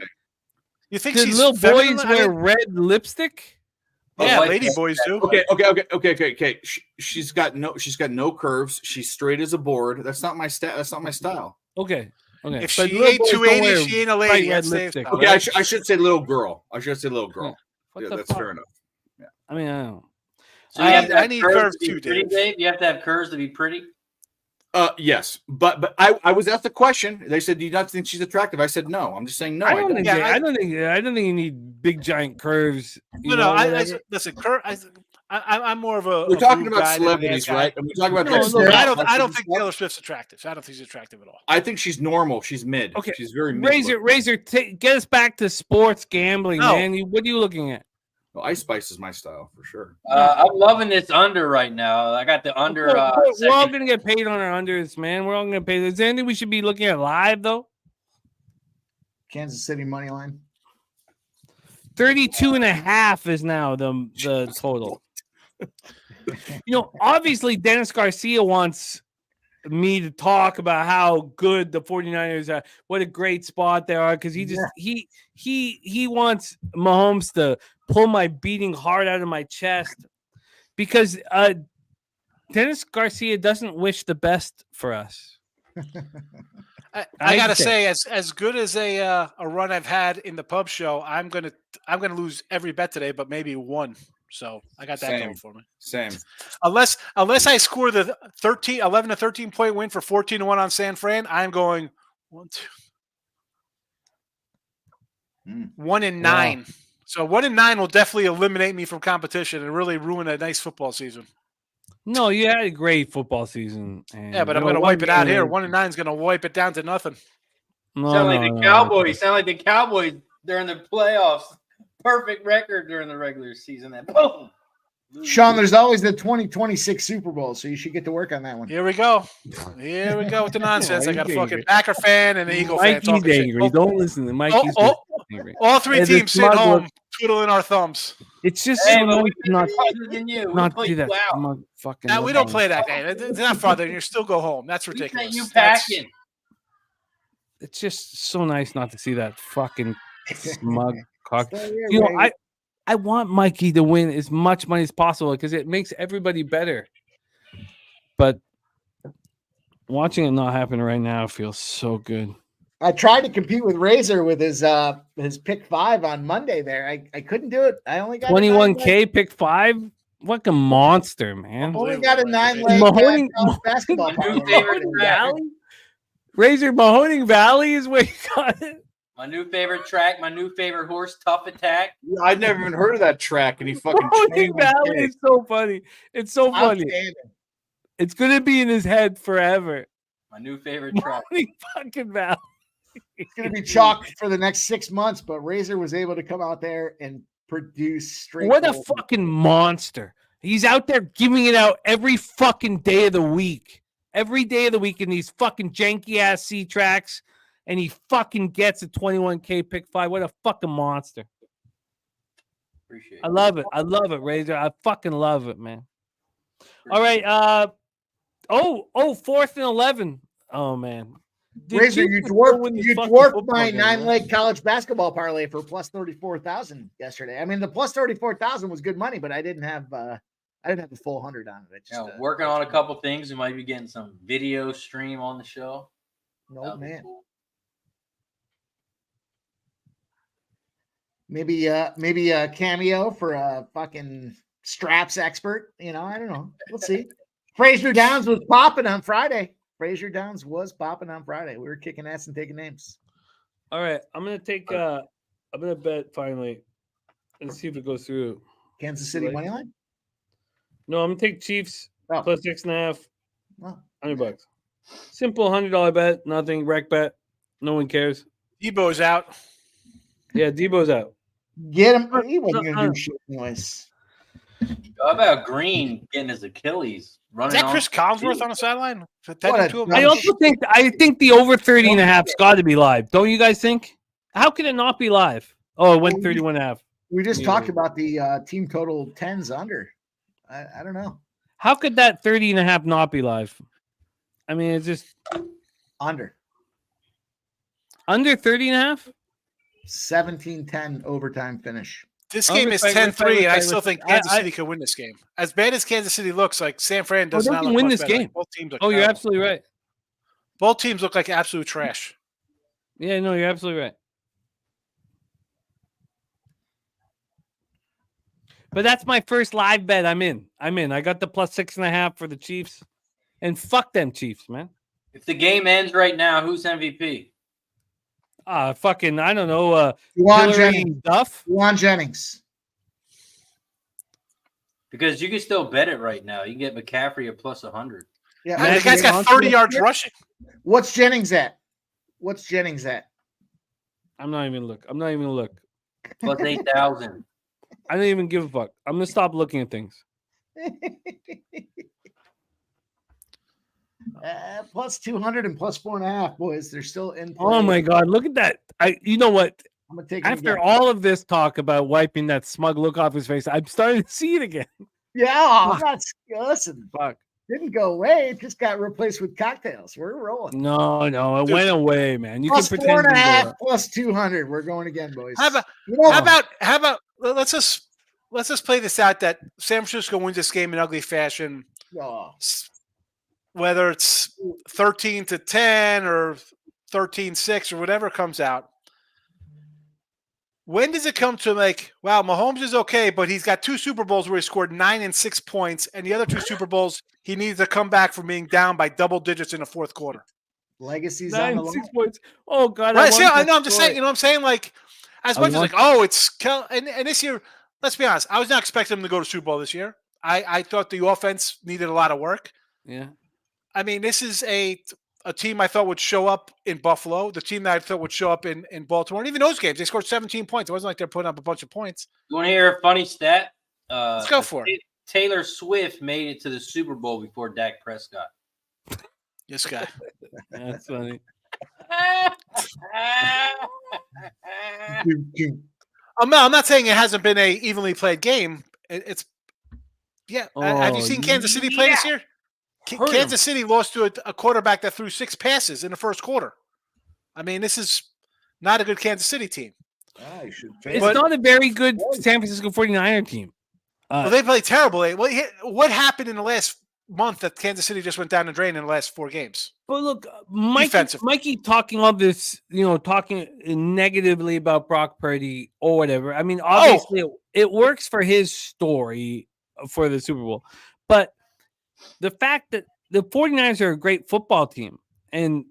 S5: You think
S1: Did
S5: she's
S1: little
S5: feminine?
S1: boys
S5: I
S1: wear
S5: mean,
S1: red lipstick?
S5: yeah,
S9: like
S5: lady
S9: that.
S5: boys do.
S6: Okay. She's got no curves. She's straight as a board. That's not my That's not my style.
S1: Okay.
S5: If
S1: But
S5: she
S1: little
S5: ain't
S1: boys don't
S5: 280,
S1: wear
S5: she ain't a
S1: bright
S5: lady.
S1: red
S5: That's Dave's
S1: lipstick.
S5: style,
S6: Okay,
S5: right?
S6: I should say little girl. I should say little girl.
S1: What
S6: Yeah,
S1: the
S6: that's
S1: fuck?
S6: fair enough.
S1: I mean, I don't know.
S9: So you have to have
S5: I need
S9: curves
S5: curves
S9: to be
S5: too,
S9: pretty,
S5: Dave.
S9: Dave. You have to have curves to be pretty.
S6: Yes, but I was asked the question. They said, "Do you not think she's attractive?" I said, "No." I'm just saying, no.
S1: I don't think.
S5: Yeah,
S1: I don't think you need big giant curves.
S5: No, listen, I'm more of a.
S6: We're
S5: a
S6: talking
S5: blue
S6: about
S5: guy than an
S6: celebrities,
S5: ass guy.
S6: right? And we're talking about.
S1: No,
S5: But
S6: like,
S5: I don't think Taylor Swift's attractive. I don't think she's attractive at all.
S6: I think she's normal. She's mid.
S1: Okay.
S6: She's very mid.
S1: Razor, get us back to sports gambling,
S5: No.
S1: man. What are you looking at?
S6: Well, Ice Spice is my style for sure.
S9: I'm loving this under right now. I got the under.
S1: We're all
S9: second.
S1: gonna get paid on our unders, man. We're all gonna pay. Is there anything we should be looking at live though?
S3: Kansas City money line.
S1: 32.5 is now the total. Obviously Dennis Garcia wants me to talk about how good the 49ers are, what a great spot they are, because he wants Mahomes to pull my beating heart out of my chest, because Dennis Garcia doesn't wish the best for us.
S5: I gotta say, as good as a run I've had in the pub show, I'm gonna lose every bet today, but maybe one. So I got that going for me.
S6: Same.
S5: Unless I score the 11 to 13 point win for 14-1 on San Fran, I'm going 1, 2, 1 and 9. Wow. So 1 and 9 will definitely eliminate me from competition and really ruin a nice football season.
S1: No, you had a great football season.
S5: Yeah, but I'm going to wipe it out here. 1 and 9 is going to wipe it down to nothing.
S9: Sound like the Cowboys. Sound like the Cowboys during the playoffs. Perfect record during the regular season. That boom.
S3: Sean, there's always the 2026 Super Bowl, so you should get to work on that one.
S5: Here we go. Here we go with the nonsense. I got a fucking Packer fan and an Eagle fan.
S1: Mikey's angry.
S5: Shit.
S1: Don't listen to Mikey's angry.
S5: All three teams sitting home, twiddling our thumbs.
S1: It's just so nice not
S9: do
S1: that.
S9: Wow.
S1: Fucking
S5: we don't play that game. It's not fun. You still go home. That's ridiculous.
S9: You packing.
S1: It's just so nice not to see that fucking smug cock. I want Mikey to win as much money as possible because it makes everybody better. But watching it not happen right now feels so good.
S3: I tried to compete with Razor with his pick 5 on Monday there. I couldn't do it. I only got
S1: 21K pick 5. What a monster, man.
S3: Only got a 9-leg basketball
S1: Valley. Razor Mahoning Valley is where you got it.
S9: My new favorite track, my new favorite horse, Tough Attack.
S6: Yeah, I'd never even heard of that track, and he fucking.
S1: Mahoning Valley is so funny. It's so funny. It's gonna be in his head forever.
S9: My new favorite track.
S1: Mahoning fucking Valley.
S3: It's gonna be chalk for the next 6 months, but Razor was able to come out there and produce straight.
S1: What a fucking monster! He's out there giving it out every fucking day of the week. Every day of the week in these fucking janky ass C tracks, and he fucking gets a 21K pick 5. What a fucking monster!
S9: Appreciate it.
S1: I love it. I love it, Razor. I fucking love it, man. All right. 4th and 11. Oh man,
S3: Razor, you dwarfed my 9-leg college basketball parlay for plus 34,000 yesterday. I mean, the plus 34,000 was good money, but I didn't have the full 100 on it.
S9: Working on a couple things. We might be getting some video stream on the show.
S3: No, man. Cool. Maybe a cameo for a fucking straps expert. I don't know. We'll see. Fraser Downs was popping on Friday. Fraser Downs was popping on Friday. We were kicking ass and taking names.
S1: All right, I'm gonna take. I'm gonna bet finally. Let's see if it goes through.
S3: Kansas City money line?
S1: No, I'm gonna take Chiefs
S3: Oh.
S1: plus 6.5.
S3: Well,
S1: $100. Simple $100 bet. Nothing. Rec bet. No one cares.
S5: Debo's out.
S1: Yeah, Debo's out.
S3: get him. He wasn't going to do shit anyways.
S9: How about Green getting his Achilles? Running
S5: Is that
S9: on-
S5: Chris Collinsworth on the sideline?
S1: I also think the over 30 and a half's got to be live. Don't you guys think? How can it not be live? Oh, it went 31 and a half.
S3: We just talked about the team total 10s under. I don't know.
S1: How could that 30 and a half not be live? I mean, it's just
S3: under
S1: 30 and a half.
S3: 17-10 overtime finish.
S5: This game is 10-3, and I still think Kansas City could win this game. As bad as Kansas City looks, like San Fran does not
S1: win
S5: look
S1: this
S5: much better.
S1: game.
S5: Like, both teams look
S1: You're
S5: terrible.
S1: absolutely right.
S5: Both teams look like absolute trash.
S1: Yeah, no, you're absolutely right. But that's my first live bet. I'm in. I got the plus 6.5 for the Chiefs. And fuck them Chiefs, man.
S9: If the game ends right now, who's MVP?
S1: Fucking, I don't know.
S3: Juwan
S1: Hillary
S3: Jennings.
S1: Duff?
S3: Juwan Jennings.
S9: Because you can still bet it right now. You can get McCaffrey at plus 100.
S3: Yeah,
S5: Man, the guy's got 30 yards rushing.
S3: What's Jennings at?
S1: I'm not even gonna look.
S9: Plus 8,000.
S1: I don't even give a fuck. I'm gonna stop looking at things.
S3: Plus 200 and plus 4.5, boys. They're still in play.
S1: Oh my god, look at that. You know what?
S3: I'm gonna take
S1: After all of this talk about wiping that smug look off his face, I'm starting to see it again.
S3: Yeah, I'm not. Listen,
S1: Fuck.
S3: didn't go away. It just got replaced with cocktails. We're rolling.
S1: No, it went away, man. You
S3: Plus
S1: can pretend.
S3: 4.5, plus 200. We're going again, boys.
S5: How about let's just play this out that San Francisco wins this game in ugly fashion.
S3: Oh.
S5: Whether it's 13-10 or 13-6 or whatever comes out. When does it come to like, wow, Mahomes is okay, but he's got 2 Super Bowls where he scored 9 and 6 points, and the other 2 Super Bowls he needs to come back from being down by double digits in the fourth quarter.
S3: Legacy's
S1: 9
S3: on the
S1: 6
S3: line.
S1: points. Oh god,
S5: Right, I know. I'm just saying. You know what I'm saying? Like, as much as like, oh, it's and this year. Let's be honest. I was not expecting him to go to Super Bowl this year. I thought the offense needed a lot of work.
S1: Yeah.
S5: I mean, this is a team I thought would show up in Buffalo, the team that I thought would show up in Baltimore. And even those games, they scored 17 points. It wasn't like they're putting up a bunch of points.
S9: You want to hear a funny stat?
S5: Let's go for it.
S9: Taylor Swift made it to the Super Bowl before Dak Prescott.
S5: This guy.
S1: That's funny.
S5: I'm not saying it hasn't been a evenly played game. Have you seen Kansas City play this year? Kansas City lost to a quarterback that threw 6 passes in the first quarter. I mean, this is not a good Kansas City team.
S1: It's not a very good San Francisco 49er team.
S5: Well, they played terrible. What happened in the last month that Kansas City just went down the drain in the last 4 games?
S1: But look, Mikey talking all this, talking negatively about Brock Purdy or whatever. I mean, obviously it works for his story for the Super Bowl. But the fact that the 49ers are a great football team and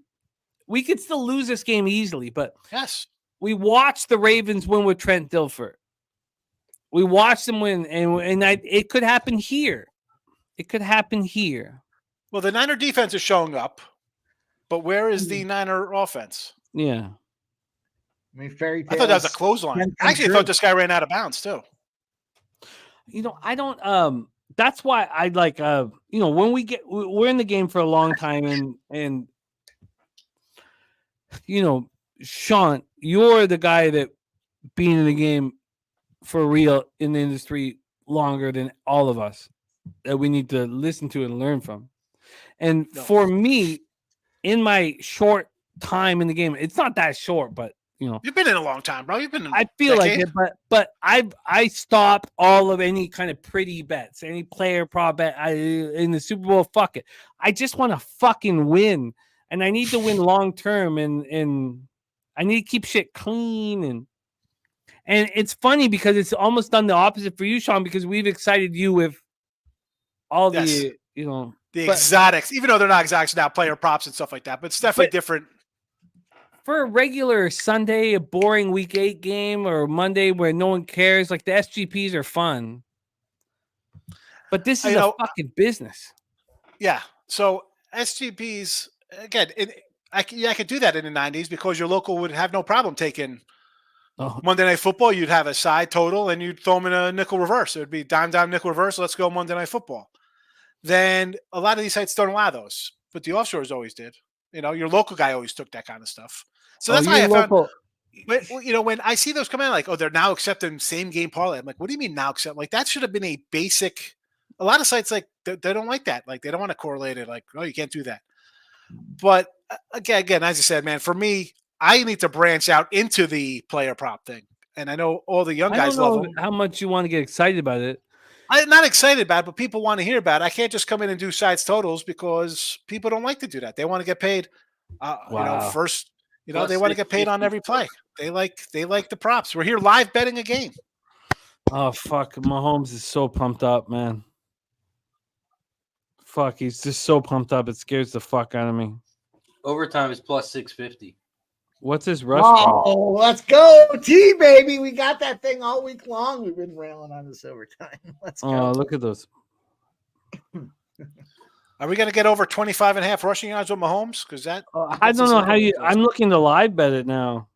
S1: we could still lose this game easily, but
S5: yes,
S1: we watched the Ravens win with Trent Dilfer. We watched them win, and it could happen here. It could happen here.
S5: Well, the Niner defense is showing up, but where is the Niner offense?
S1: Yeah.
S3: I mean, fairy tales.
S5: I thought that was a clothesline. I actually thought this guy ran out of bounds too.
S1: I don't. That's why I like. When we're in the game for a long time, and Sean, you're the guy that being in the game for real in the industry longer than all of us that we need to listen to and learn from. And for me, in my short time in the game, it's not that short, but
S5: you've been in a long time, bro. You've been.
S1: I feel like it, but I stop all of any kind of pretty bets, any player prop bet in the Super Bowl. Fuck it, I just want to fucking win, and I need to win long term, and I need to keep shit clean, and it's funny because it's almost done the opposite for you, Sean, because we've excited you with all the
S5: The exotics, even though they're not exotics now, player props and stuff like that, but it's definitely different.
S1: For a regular Sunday, a boring Week 8 game, or Monday where no one cares, like the SGPs are fun. But this is a fucking business.
S5: Yeah. So SGPs, again, I could do that in the 90s because your local would have no problem taking Monday Night Football. You'd have a side total and you'd throw them in a nickel reverse. It would be dime, nickel reverse. Let's go Monday Night Football. Then a lot of these sites don't allow those, but the offshores always did. Your local guy always took that kind of stuff. So that's why I found, when I see those come in, like, they're now accepting same game parlay. I'm like, what do you mean now accept? Like, that should have been a basic. A lot of sites, like, they don't like that. Like, they don't want to correlate it. Like, you can't do that. But again, as I said, man, for me, I need to branch out into the player prop thing. And I know all the young guys love them.
S1: How much you want to get excited about it?
S5: I'm not excited about it, but people want to hear about it. I can't just come in and do sides totals because people don't like to do that. They want to get paid. First, they want to get paid on every play. They like the props. We're here live betting a game.
S1: Oh fuck, Mahomes is so pumped up, man. Fuck, he's just so pumped up. It scares the fuck out of me.
S9: Overtime is plus 650.
S1: What's his rush?
S3: Oh, let's go, T baby. We got that thing all week long. We've been railing on this overtime. Let's go.
S1: Oh, look at those.
S5: Are we going to get over 25.5 rushing yards with Mahomes? Because
S1: I don't know how you. I'm looking to live bet it now.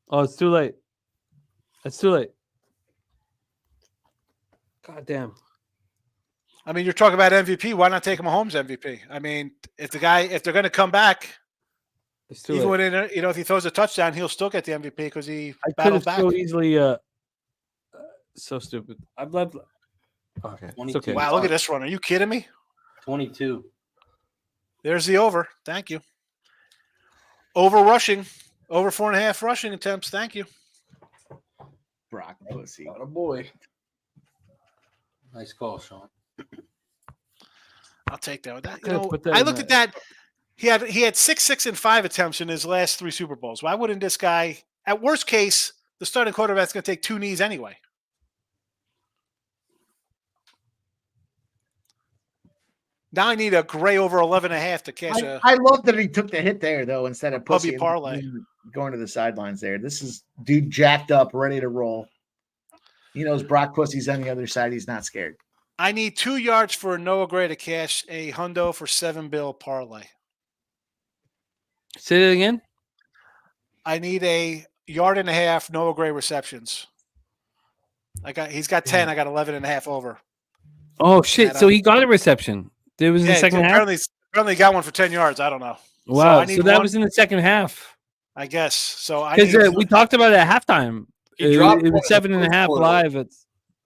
S1: Oh, it's too late. It's too late. God damn.
S5: I mean, you're talking about MVP. Why not take Mahomes MVP? I mean, if they're going to come back, even when if he throws a touchdown, he'll still get the MVP because he battled back.
S1: So easily. So stupid. I've left. Okay.
S5: It's okay. Wow, look at this one. Are you kidding me?
S9: 22.
S5: There's the over. Thank you. Over rushing. Over 4.5 rushing attempts. Thank you.
S3: Brock pussy.
S2: What a boy.
S9: Nice call, Sean.
S5: I'll take that. I looked at that. He had 6, 6, and 5 attempts in his last 3 Super Bowls. Why wouldn't this guy, at worst case, the starting quarterback's going to take 2 knees anyway? Now I need a gray over 11.5 to cash
S3: I love that he took the hit there, though, instead of
S5: pussy parlay
S3: going to the sidelines there. This is dude jacked up, ready to roll. He knows Brock Pussy's on the other side. He's not scared.
S5: I need 2 yards for Noah Gray to cash a hundo for 7 bill parlay.
S1: Say that again.
S5: I need a 1.5 yards Noah Gray receptions. He's got 10. I got 11.5 over.
S1: Oh shit! So he got a reception. There was in the second half.
S5: Apparently got one for 10 yards. I don't know.
S1: Wow. So that was in the second half.
S5: I guess. So
S1: because we talked about it at halftime. It was 7.5 live.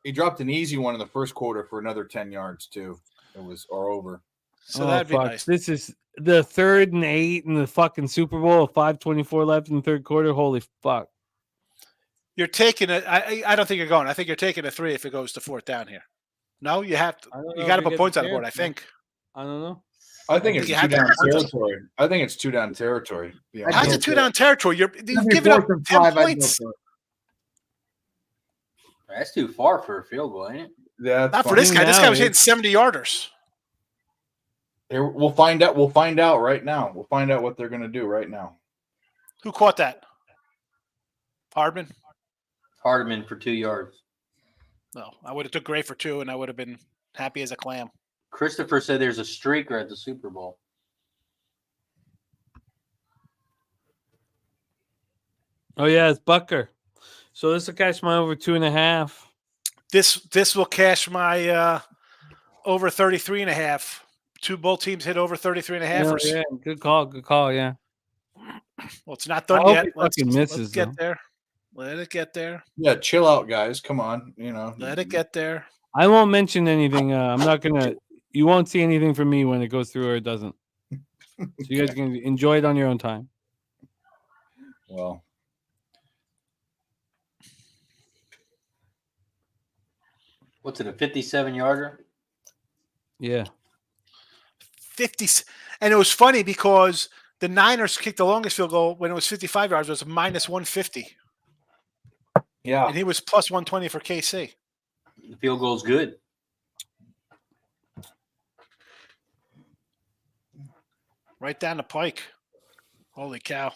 S6: He dropped an easy one in the first quarter for another 10 yards too. It was over.
S5: So that'd be nice.
S1: This is the 3rd and 8 in the fucking Super Bowl. 5:24 left in the third quarter. Holy fuck!
S5: You're taking it. I don't think you're going. I think you're taking a 3 if it goes to 4th down here. No, you have to. You got to put points on the board. I think.
S1: I don't know.
S6: I think it's 2 down territory. I think it's 2 down territory. Yeah.
S5: How's it 2 down territory? You've given up 10 points.
S9: That's too far for a field goal, ain't it?
S6: Yeah,
S5: not for this guy. This guy was hitting 70-yarders.
S6: We'll find out. We'll find out right now. We'll find out what they're going to do right now.
S5: Who caught that? Hardman.
S9: Hardman for 2 yards.
S5: No, I would have took Gray for 2, and I would have been happy as a clam.
S9: Christopher said there's a streaker at the Super Bowl.
S1: Oh yeah, it's Bucker. So this will cash my over 2.5.
S5: This will cash my over 33.5. Both teams hit over 33.5.
S1: Yeah, good call. Yeah.
S5: Well, it's not done yet.
S1: Let's
S5: get there. Let it get there.
S6: Yeah, chill out, guys. Come on,
S5: Let it get there.
S1: I won't mention anything. I'm not gonna. You won't see anything from me when it goes through or it doesn't. So you guys can enjoy it on your own time.
S6: Well,
S9: what's it? A 57-yarder?
S1: Yeah.
S5: 50, and it was funny because the Niners kicked the longest field goal when it was 55 yards. It was minus 150.
S6: Yeah,
S5: and he was plus 120 for KC.
S9: The field goal's good.
S5: right down the pike. Holy cow.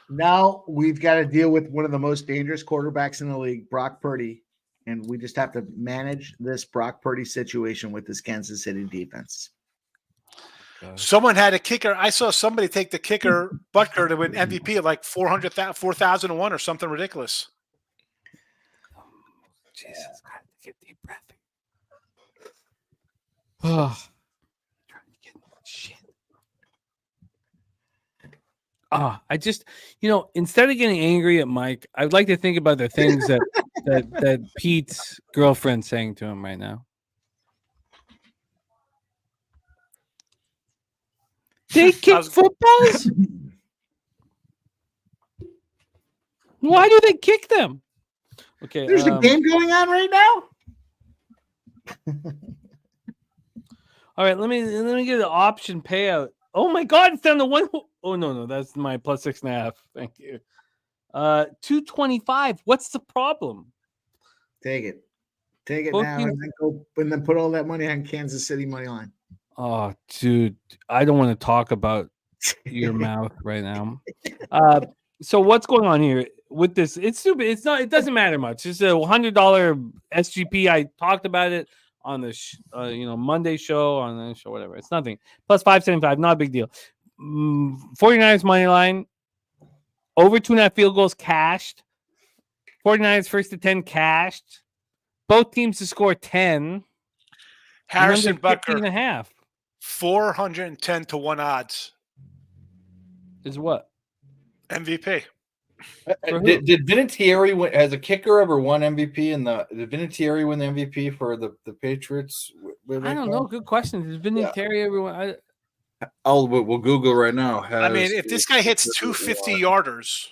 S3: Now we've got to deal with one of the most dangerous quarterbacks in the league, Brock Purdy. And we just have to manage this Brock Purdy situation with this Kansas City defense.
S5: Someone had a kicker. I saw somebody take the kicker Butker to win MVP at like 4,001 or something ridiculous.
S1: Jesus, I have to get deep breath. Oh, trying to get shit. I just, instead of getting angry at Mike, I'd like to think about the things that Pete's girlfriend's saying to him right now. They kick footballs? Why do they kick them? Okay,
S3: there's a game going on right now.
S1: All right, let me get an option payout. Oh my God, it's down to one. Oh no, that's my plus 6.5. Thank you. 225. What's the problem?
S3: Take it
S1: Both
S3: now,
S1: teams-
S3: and then go and then put all that money on Kansas City money line.
S1: Oh, dude, I don't want to talk about your mouth right now. So what's going on here with this? It's stupid. It's not. It doesn't matter much. It's a $100 SGP. I talked about it on the Monday show, on the show, whatever. It's nothing. Plus 575, not a big deal. 49ers money line, over 2.5 field goals cashed. 49ers first to 10 cashed. Both teams to score 10.
S5: Harrison Butker,
S1: 15.5.
S5: 410 to 1 odds.
S1: Is what?
S5: MVP.
S6: Did Vinatieri win as a kicker ever won MVP did Vinatieri win the MVP for the Patriots?
S1: I don't know. Good question. Did Vinatieri everyone?
S6: We'll Google right now.
S5: If this guy hits 250 yarders,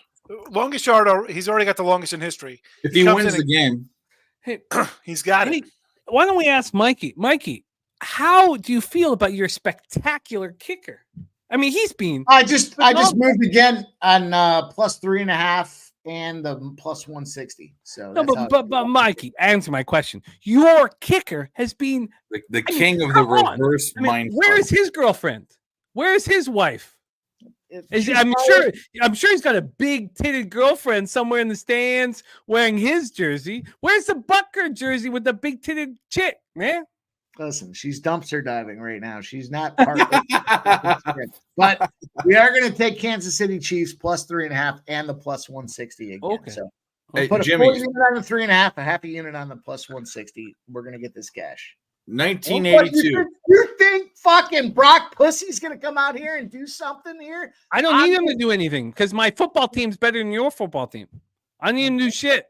S5: longest yarder, he's already got the longest in history.
S6: If he wins the game,
S1: hey,
S5: he's got it.
S1: Why don't we ask Mikey? Mikey, how do you feel about your spectacular kicker? I mean, he's been.
S3: I just moved again on plus 3.5 and the plus 160. So
S1: no, but Mikey, answer my question. Your kicker has been
S6: the king of the reverse mind.
S1: Where is his girlfriend? Where is his wife? I'm sure he's got a big titted girlfriend somewhere in the stands wearing his jersey. Where's the Butker jersey with the big titted chick, man?
S3: Listen, she's dumpster diving right now. She's not part of it. But we are going to take Kansas City Chiefs plus 3.5 and the plus 160 again.
S1: Okay.
S3: So
S6: Hey,
S3: put a
S6: Jimmy,
S3: 40 unit on the 3.5, a half a unit on the plus 160. We're going to get this cash.
S6: 1982.
S3: You think fucking Brock Pussy's going to come out here and do something here?
S1: I don't need him to do anything because my football team's better than your football team. I need him to do shit.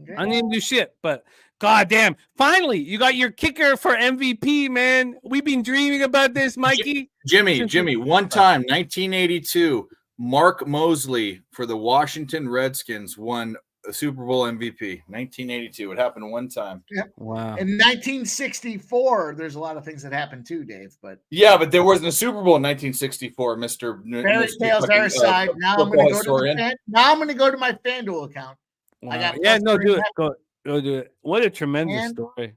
S3: Okay.
S1: I need him to do shit, but God damn! Finally, you got your kicker for MVP, man. We've been dreaming about this, Mikey.
S6: Jimmy, one time, 1982, Mark Mosley for the Washington Redskins won a Super Bowl MVP. 1982. It happened one time.
S3: Yeah.
S1: Wow.
S3: In 1964, there's a lot of things that happened too, Dave. But
S6: but there wasn't a Super Bowl in 1964, Mr.
S3: Fairy tales our side. Now I'm going to go to my FanDuel account.
S1: Wow.
S3: I got
S1: do it. Go do it. What a tremendous story.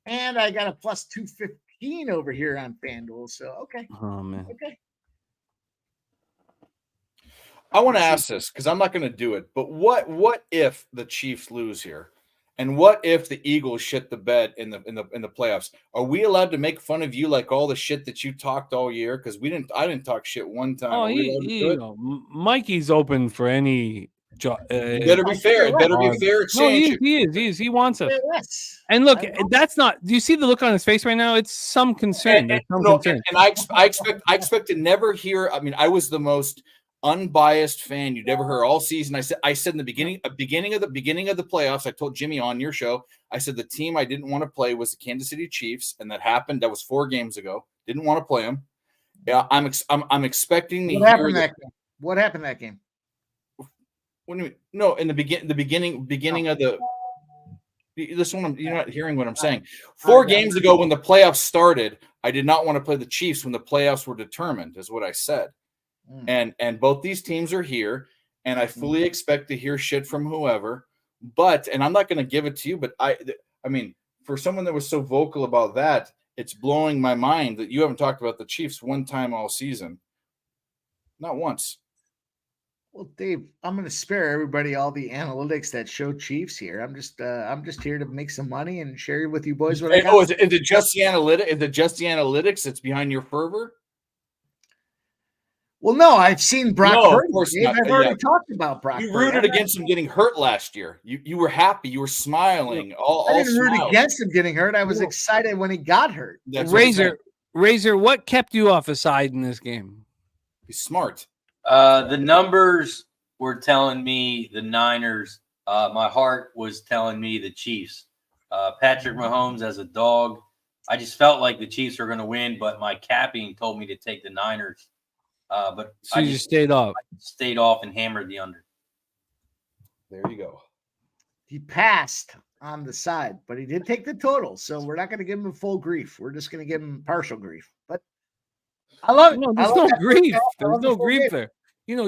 S3: And I got a plus 215 over here on FanDuel. So okay.
S1: Oh man.
S3: Okay.
S6: I want to ask this because I'm not going to do it. But what if the Chiefs lose here, and what if the Eagles shit the bed in the playoffs? Are we allowed to make fun of you like all the shit that you talked all year? Because I didn't talk shit one time.
S1: Oh, Mikey's open for any.
S6: It better be fair. It better be a fair exchange.
S1: No, he is. He wants us. And look, that's not. Do you see the look on his face right now? It's some concern.
S6: And I expect to never hear. I mean, I was the most unbiased fan you'd ever heard all season. I said in the beginning of the playoffs, I told Jimmy on your show, I said the team I didn't want to play was the Kansas City Chiefs, and that happened. That was 4 games ago. Didn't want to play them. Yeah, I'm expecting to hear
S3: What happened that game?
S6: What do you mean? No, in the beginning of the. Listen, you're not hearing what I'm saying. 4 games ago, when the playoffs started, I did not want to play the Chiefs when the playoffs were determined, is what I said. And both these teams are here, and I fully expect to hear shit from whoever. And I'm not going to give it to you, but I mean, for someone that was so vocal about that, it's blowing my mind that you haven't talked about the Chiefs one time all season. Not once.
S3: Well, Dave, I'm going to spare everybody all the analytics that show Chiefs here. I'm just here to make some money and share with you boys what I got.
S6: Oh, is it just the analytics? Is it just the analytics that's behind your fervor?
S3: Well, no, I've seen Brock Purdy.
S6: Of course
S3: Dave.
S6: not.
S3: I've already talked about Brock.
S6: You rooted against him getting hurt last year. You were happy. You were smiling.
S3: I didn't root against him getting hurt. I was excited when he got hurt.
S1: Razor, what kept you off a side in this game?
S6: He's smart.
S9: The numbers were telling me the Niners. My heart was telling me the Chiefs. Patrick Mahomes as a dog. I just felt like the Chiefs were going to win, but my capping told me to take the Niners. But
S1: so you stayed off.
S9: I stayed off and hammered the under.
S6: There you go.
S3: He passed on the side, but he did take the total. So we're not going to give him full grief. We're just going to give him partial grief. But I love it.
S1: No, there's no grief. There's no grief there.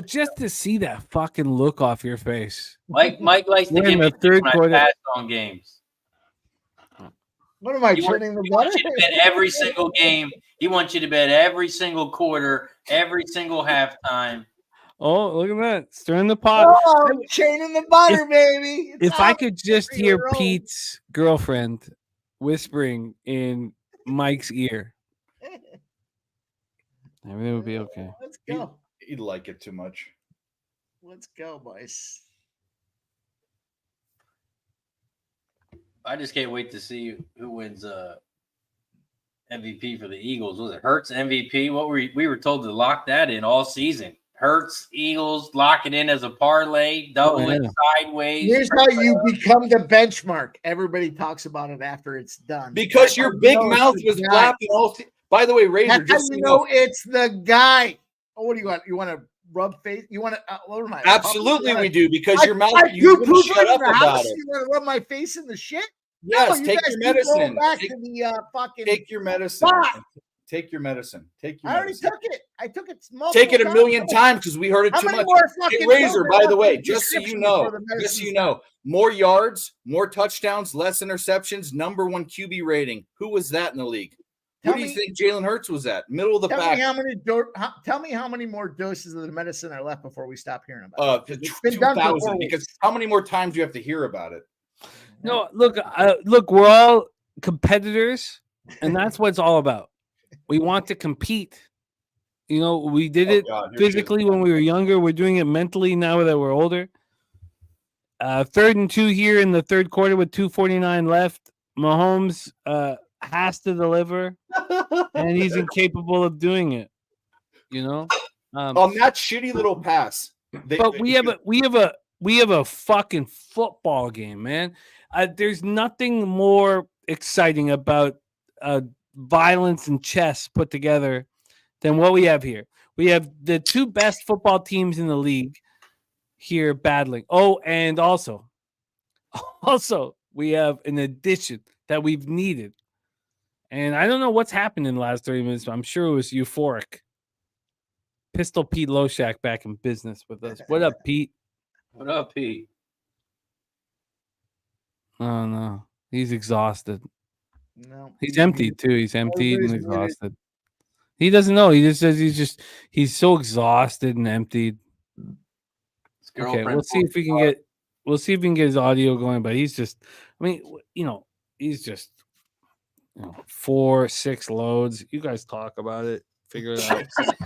S1: Just to see that fucking look off your face.
S9: Mike likes to give me third quarter on games.
S3: What am I turning the butter?
S9: You to bet every single game. He wants you to bet every single quarter, every single halftime.
S1: Oh, look at that. Stirring the pot.
S3: Oh, I'm chaining the butter, baby.
S1: If I could just hear Pete's girlfriend whispering in Mike's ear, everything would be okay.
S3: Let's go.
S6: He'd like it too much.
S3: Let's go, boys.
S9: I just can't wait to see who wins MVP for the Eagles. Was it Hurts MVP? We were told to lock that in all season. Hurts, Eagles, lock it in as a parlay, double it sideways.
S3: Here's how you become the benchmark. Everybody talks about it after it's done.
S6: Because your big mouth was flapping all. By the way, Razor,
S3: that's how you know it's the guy. Oh, what do you want? You want to rub face? You want to? What am I?
S6: Absolutely, we do. Because your mouth,
S3: you
S6: wouldn't shut up about it.
S3: You want to rub my face in the shit?
S6: Yes,
S3: no,
S6: take your medicine.
S3: Take
S6: your medicine. Take your medicine.
S3: I already took it. I took it.
S6: Take it a million times because we heard it too much. Hey, Razor, by the way, just so you know, more yards, more touchdowns, less interceptions, number one QB rating. Who was that in the league? Who do you think Jalen Hurts was at? Middle of the pack.
S3: Tell me how many more doses of the medicine are left before we stop hearing about it.
S6: It's been 2,000. Because how many more times do you have to hear about it?
S1: No, look, we're all competitors, and that's what it's all about. We want to compete. We did it physically when we were younger. We're doing it mentally now that we're older. 3rd and 2 here in the third quarter with 2:49 left. Mahomes has to deliver, and he's incapable of doing it.
S6: On that shitty little pass.
S1: But we have a fucking football game, man. There's nothing more exciting about violence and chess put together than what we have here. We have the two best football teams in the league here battling. Oh, and also we have an addition that we've needed. And I don't know what's happened in the last 30 minutes, but I'm sure it was euphoric. Pistol Pete Loshak back in business with us. What up, Pete?
S9: What up, Pete?
S1: Oh, no. He's exhausted.
S3: No.
S1: He's emptied, too. He's emptied and exhausted. He doesn't know. He just says he's so exhausted and emptied. Okay, we'll see if we can get his audio going, but he's just, he's just 4-6 loads. You guys talk about it. Figure it out.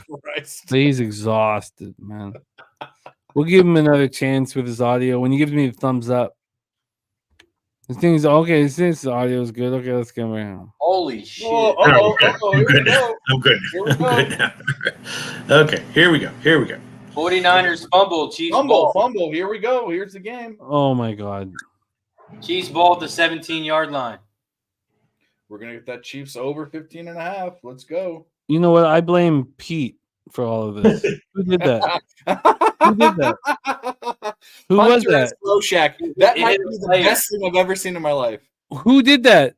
S1: But he's exhausted, man. We'll give him another chance with his audio. When he gives me the thumbs up, the thing is, okay, since the audio is good, okay, let's get him around.
S9: Holy shit.
S7: I'm good now. I'm good now. Okay, here we go.
S9: 49ers fumble. Chiefs ball.
S6: Fumble. Here we go. Here's the game.
S1: Oh, my God.
S9: Chiefs ball at the 17-yard line.
S6: We're going to get that Chiefs over 15.5. Let's go.
S1: You know what? I blame Pete for all of this. Who did that? Who was that?
S6: Loshak. That might be the best thing I've ever seen in my life.
S1: Who did that?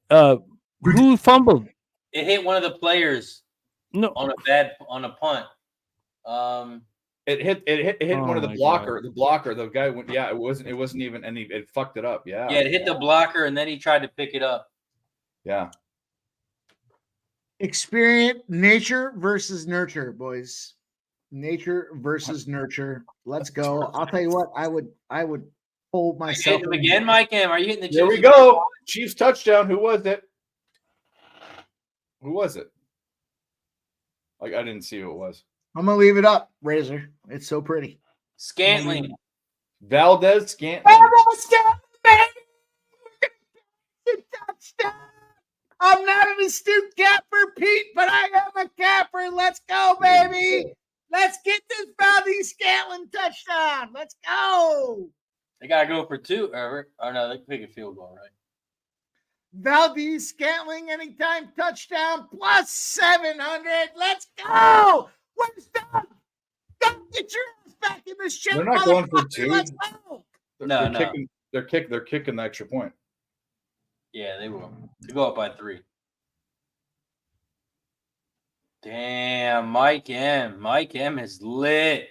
S1: Who fumbled?
S9: It hit one of the players.
S1: No,
S9: on a punt.
S6: It hit one of the blocker. God. The blocker. The guy went. Yeah, it wasn't even any. It fucked it up. Yeah.
S9: Yeah, it hit the blocker and then he tried to pick it up.
S6: Yeah.
S3: Experience nature versus nurture, boys. Nature versus nurture. Let's go. I'll tell you what. I would hold
S9: Are you
S3: myself
S9: hitting them again, Mike M? Are you hitting the
S6: There we
S9: Chiefs?
S6: go. Chiefs touchdown. Who was it? Who was it? Like, I didn't see who it was.
S3: I'm gonna leave it up, Razor. It's so pretty.
S9: Scantling.
S6: Valdez Scantling.
S3: Touchdown. I'm not an astute capper, Pete, but I am a capper. Let's go, baby. Let's get this Valdez Scantling touchdown. Let's go.
S9: They gotta go for 2. Or no, they can pick a field goal, right?
S3: Valdez Scantling anytime touchdown plus 700. Let's go. Where's Doug? Doug, get your ass back in this shit.
S6: They're not going for
S3: motherfucker.
S6: 2.
S3: Let's go.
S9: No.
S6: They're kicking the extra point.
S9: Yeah, they will. They go up by 3. Damn, Mike M. Mike M is lit.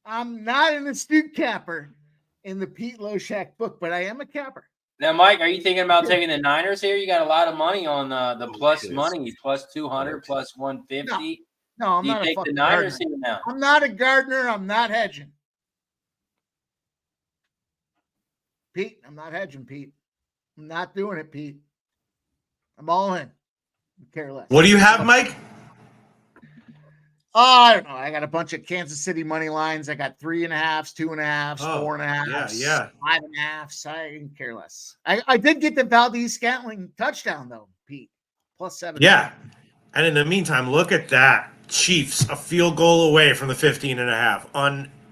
S3: I'm not an astute capper in the Pete Loshak book, but I am a capper.
S9: Now, Mike, are you thinking about taking the Niners here? You got a lot of money on the plus money, plus 200, plus 150.
S3: No, I'm
S9: Do you
S3: not a
S9: take the
S3: fucking
S9: Niners
S3: gardener.
S9: here now?
S3: I'm not a gardener. I'm not hedging. Pete, I'm not hedging, Pete. I'm not doing it, Pete. I'm all in. Care less.
S7: What do you have, Mike?
S3: Oh, I don't know. I got a bunch of Kansas City money lines. I got 3.5s, 2.5s,
S7: Oh,
S3: 4.5s,
S7: yeah.
S3: 5.5s. I can care less. I did get the Valdez Scantling touchdown though, Pete. Plus 7.
S7: Yeah. And in the meantime, look at that. Chiefs, a field goal away from the 15.5.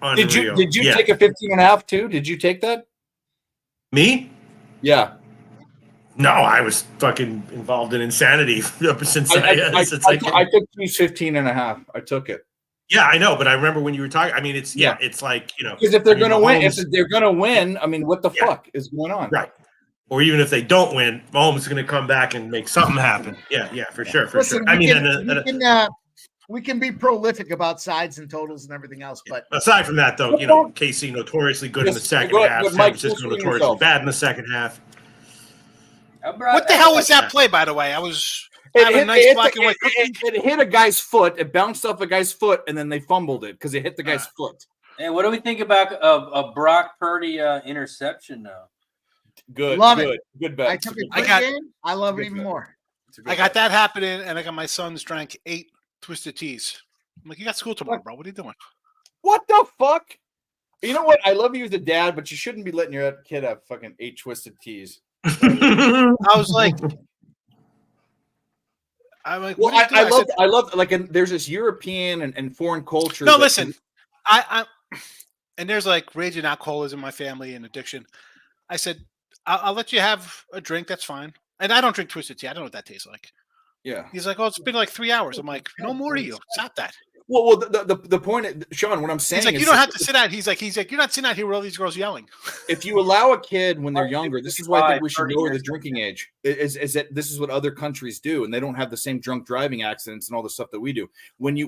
S7: Unreal.
S6: Did you
S7: Yeah.
S6: take a 15.5 too? Did you take that?
S7: Me?
S6: Yeah.
S7: No, I was fucking involved in insanity ever since
S6: I took Chiefs 15.5. I took it.
S7: Yeah, I know, but I remember when you were talking. I mean, it's
S6: Yeah.
S7: it's like, you know,
S6: Because if they're
S7: I mean,
S6: gonna win,
S7: Mahomes-
S6: I mean, what the fuck is going on?
S7: Right. Or even if they don't win, Mahomes is going to come back and make something happen. Yeah, for sure.
S3: Listen,
S7: I mean,
S3: we can be prolific about sides and totals and everything else, but
S7: aside from that, though, you know, KC notoriously good in the second half. San
S6: Mike,
S7: Francisco
S6: just
S7: notoriously
S6: yourself.
S7: bad in the second half.
S5: What the hell was that play, by the way? I was having a nice black and white.
S6: It hit a guy's foot. It bounced off a guy's foot, and then they fumbled it because it hit the guy's foot.
S9: And what do we think about a Brock Purdy interception now?
S6: Good.
S3: Love
S6: good.
S3: it.
S6: Good bet.
S3: I took a quick game. I love it even more.
S5: I got that happening, and I got my sons drank 8 Twisted Teas. I'm like, you got school tomorrow, bro. What are you doing?
S6: What the fuck? You know what? I love you as a dad, but you shouldn't be letting your kid have fucking 8 Twisted Teas.
S5: I was like,
S6: well, I love like, there's this European and foreign culture.
S5: No, listen, I and there's like raging alcoholism in my family and addiction. I said, I'll let you have a drink. That's fine. And I don't drink Twisted Tea. I don't know what that tastes like.
S6: Yeah.
S5: He's like, oh, it's been like 3 hours. I'm like, no more to you. Stop that.
S6: Well, the point, Sean, what I'm saying
S5: He's like,
S6: is,
S5: you don't have to sit out. He's like, you're not sitting out here with all these girls yelling.
S6: If you allow a kid when they're younger, this is why I think we should lower the drinking age. Is that this is what other countries do, and they don't have the same drunk driving accidents and all the stuff that we do. When you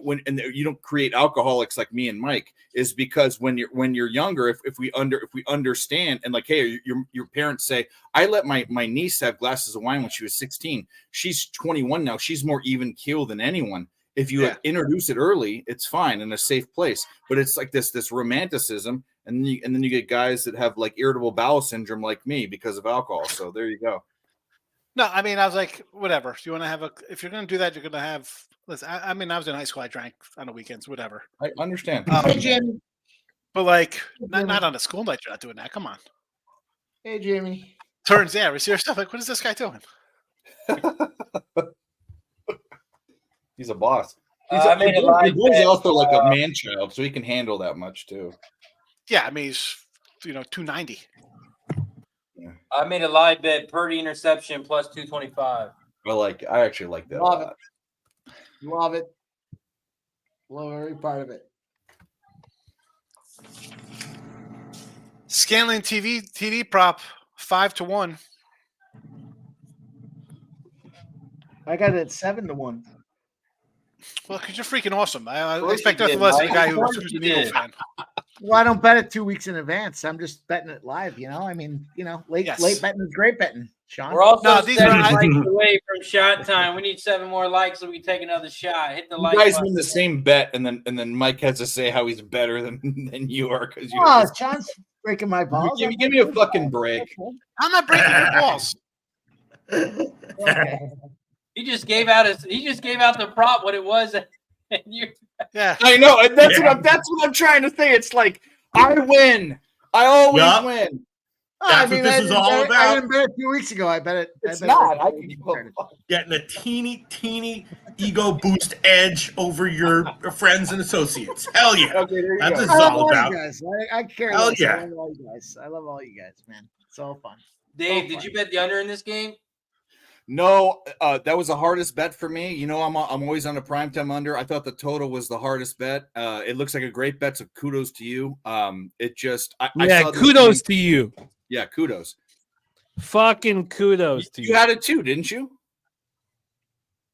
S6: don't create alcoholics like me and Mike, is because when you're younger, if we understand and like, hey, your parents say, I let my niece have glasses of wine when she was 16. She's 21 now. She's more even keel than anyone. If you introduce it early, it's fine in a safe place. But it's like this romanticism, and then you get guys that have like irritable bowel syndrome like me because of alcohol. So there you go.
S5: No, I mean, I was like, whatever. If you want to have if you're going to do that, you're going to have. Listen, I mean, I was in high school. I drank on the weekends, whatever.
S6: I understand.
S3: Hey, Jim.
S5: But like, not on a school night. You're not doing that. Come on.
S3: Hey, Jimmy.
S5: Turns there. We see stuff like, what is this guy doing?
S6: He's a boss. He's also like a man child, so he can handle that much too.
S5: Yeah, I mean, he's 290.
S6: Yeah.
S9: I made a live bet, Purdy interception plus 225.
S6: I actually like that.
S3: Love it. Love it. Love every part of it.
S5: Scanlan TD prop 5-1.
S3: I got it at 7-1.
S5: Well, because you're freaking awesome. I
S9: course
S5: expect
S9: you
S5: nothing
S9: did,
S5: less than a
S9: Mike.
S5: guy
S9: Of
S5: who
S9: course
S5: was
S9: you
S5: an Eagles
S9: did.
S5: fan.
S3: Well, I don't bet it 2 weeks in advance. I'm just betting it live. I mean, late betting is great betting. Sean,
S9: We're also
S5: No, these
S9: 7
S5: are-
S9: likes away from shot time. We need 7 more likes so we can take another shot. Hit the
S6: You
S9: like
S6: guys
S9: button.
S6: win the same bet, and then Mike has to say how he's better than you are because you.
S3: oh, Sean's breaking my balls.
S6: Give me a fucking break.
S5: I'm not breaking your balls.
S3: Okay.
S9: He just gave out the prop what it was, and you.
S5: Yeah.
S6: I know, and that's what I'm trying to say. It's like I win. I always
S7: Yup.
S6: win.
S7: That's what this is all
S3: I
S7: about.
S3: didn't bet it 2 weeks ago. I bet it.
S6: It's
S3: I bet
S6: not.
S3: It
S6: I can
S7: Getting a teeny ego boost edge over your friends and associates. Hell yeah.
S6: Okay, there you
S7: That's
S6: go.
S7: what it's
S3: I love
S7: all
S3: all
S7: about.
S3: you guys. I care.
S7: Hell
S3: less.
S7: yeah.
S3: I love all you guys. I love all you guys, man. It's all fun.
S9: Dave,
S3: Oh,
S9: did
S3: fun.
S9: you bet the under in this game?
S6: No, that was the hardest bet for me. I'm always on a primetime under. I thought the total was the hardest bet. It looks like a great bet, so kudos to you. It just I saw this
S1: kudos
S6: thing-
S1: to you.
S6: Yeah, kudos.
S1: Fucking kudos to you.
S6: You had it too, didn't you?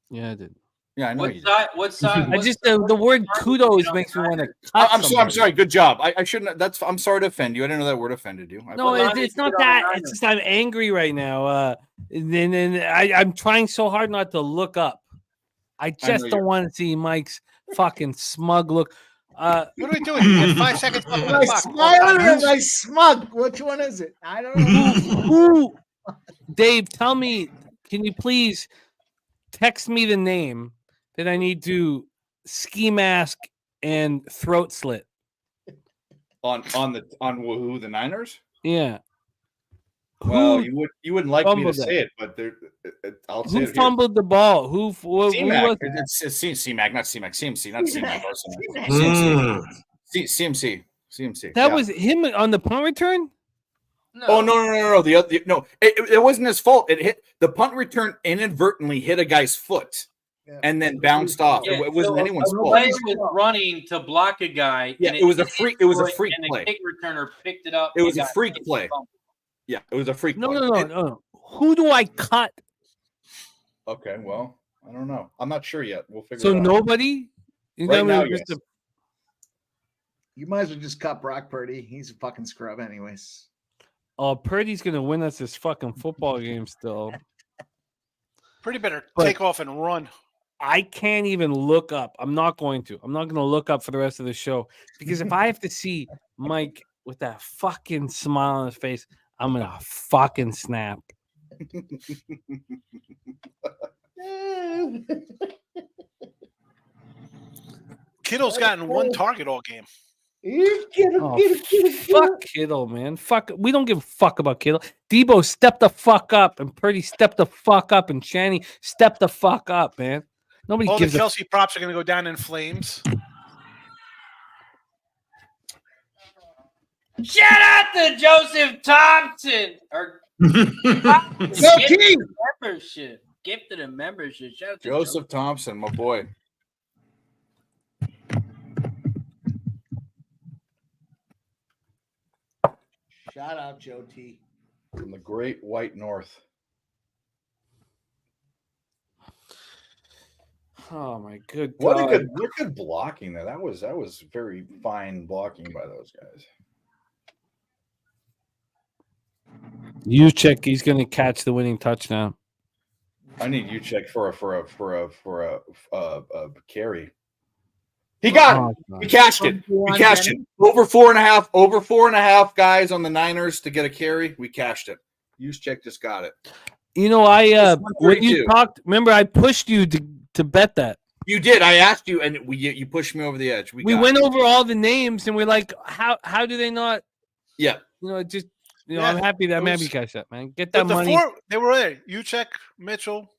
S1: Yeah, I did.
S6: Yeah, I know
S9: What
S6: you did.
S9: side? What side?
S1: I just the word kudos makes me want to.
S6: I'm sorry. Good job. I shouldn't. I'm sorry to offend you. I didn't know that word offended you.
S1: No, it's not that. It's just I'm angry right now. And I'm trying so hard not to look up. I just don't want to see Mike's fucking smug look.
S5: What are we doing? You get 5 seconds left on
S3: Am I
S5: the clock.
S3: smiling or am I smug? Which one is it? I don't know.
S1: Who? Dave, tell me. Can you please text me the name that I need to ski mask and throat slit?
S6: On who, the Niners?
S1: Yeah.
S6: Well,
S1: Who
S6: you wouldn't like me to
S1: fumbled
S6: say it, but I'll say
S1: who
S6: it.
S1: fumbled the ball? Who was
S6: CMAC.
S1: it?
S6: It's CMAC, not CMAC. CMC, not CMAC. CMC.
S1: That was him on the punt return?
S9: No.
S6: Oh no! The other no, it wasn't his fault. It hit the punt return inadvertently hit a guy's foot, and then bounced off.
S9: Yeah,
S6: It wasn't anyone's
S9: a
S6: fault.
S9: player was running to block a guy.
S6: Yeah,
S9: and
S6: it was a freak. It was a freak
S9: and
S6: play.
S9: the kick returner picked it up.
S6: It was
S9: and
S6: a
S9: got
S6: freak
S9: hit.
S6: play. Yeah, it was a freak
S1: No,
S6: play.
S1: no. Who do I cut?
S6: Okay, well, I don't know. I'm not sure yet. We'll figure
S1: So
S6: it out.
S1: nobody? You
S6: Right
S1: know,
S6: now,
S1: just
S6: yes.
S3: You might as well just cut Brock Purdy. He's a fucking scrub, anyways.
S1: Purdy's gonna win us this fucking football game still.
S5: Pretty better
S1: But-
S5: take off and run.
S1: I can't even look up. I'm not going to. I'm not going to look up for the rest of the show because if I have to see Mike with that fucking smile on his face, I'm going to fucking snap.
S5: Kittle's gotten one target all game.
S1: Fuck Kittle, man. Fuck. We don't give a fuck about Kittle. Debo stepped the fuck up, and Purdy stepped the fuck up, and Channy stepped the fuck up, man. Nobody
S5: All the
S1: gives a
S5: Kelsey props are going to go down in flames.
S9: Shout out to Joseph Thompson or
S3: King.
S9: membership. Gifted a membership. Shout out to
S6: Joseph Thompson, my boy.
S3: Shout out, Joe T.
S6: From the Great White North.
S1: Oh my good
S6: What
S1: God.
S6: a good blocking there. That was very fine blocking by those guys.
S1: You check. He's going to catch the winning touchdown.
S6: I need you check for a carry. He got it. We cashed it. We cashed it. Over 4.5 guys on the Niners to get a carry. We cashed it. Juszczyk just got it.
S1: You know, I
S6: It's
S1: when you
S6: 132.
S1: talked, remember I pushed you to bet that.
S6: You did. I asked you, and you pushed me over the edge.
S1: We
S6: got
S1: went
S6: it.
S1: over all the names, and we're like, how do they not?
S6: Yeah.
S1: You know, just you know,
S5: Yeah,
S1: I'm happy that
S5: it was-
S1: you catch that, man. Get that
S5: The
S1: money.
S5: four, they were there. Juszczyk, Mitchell,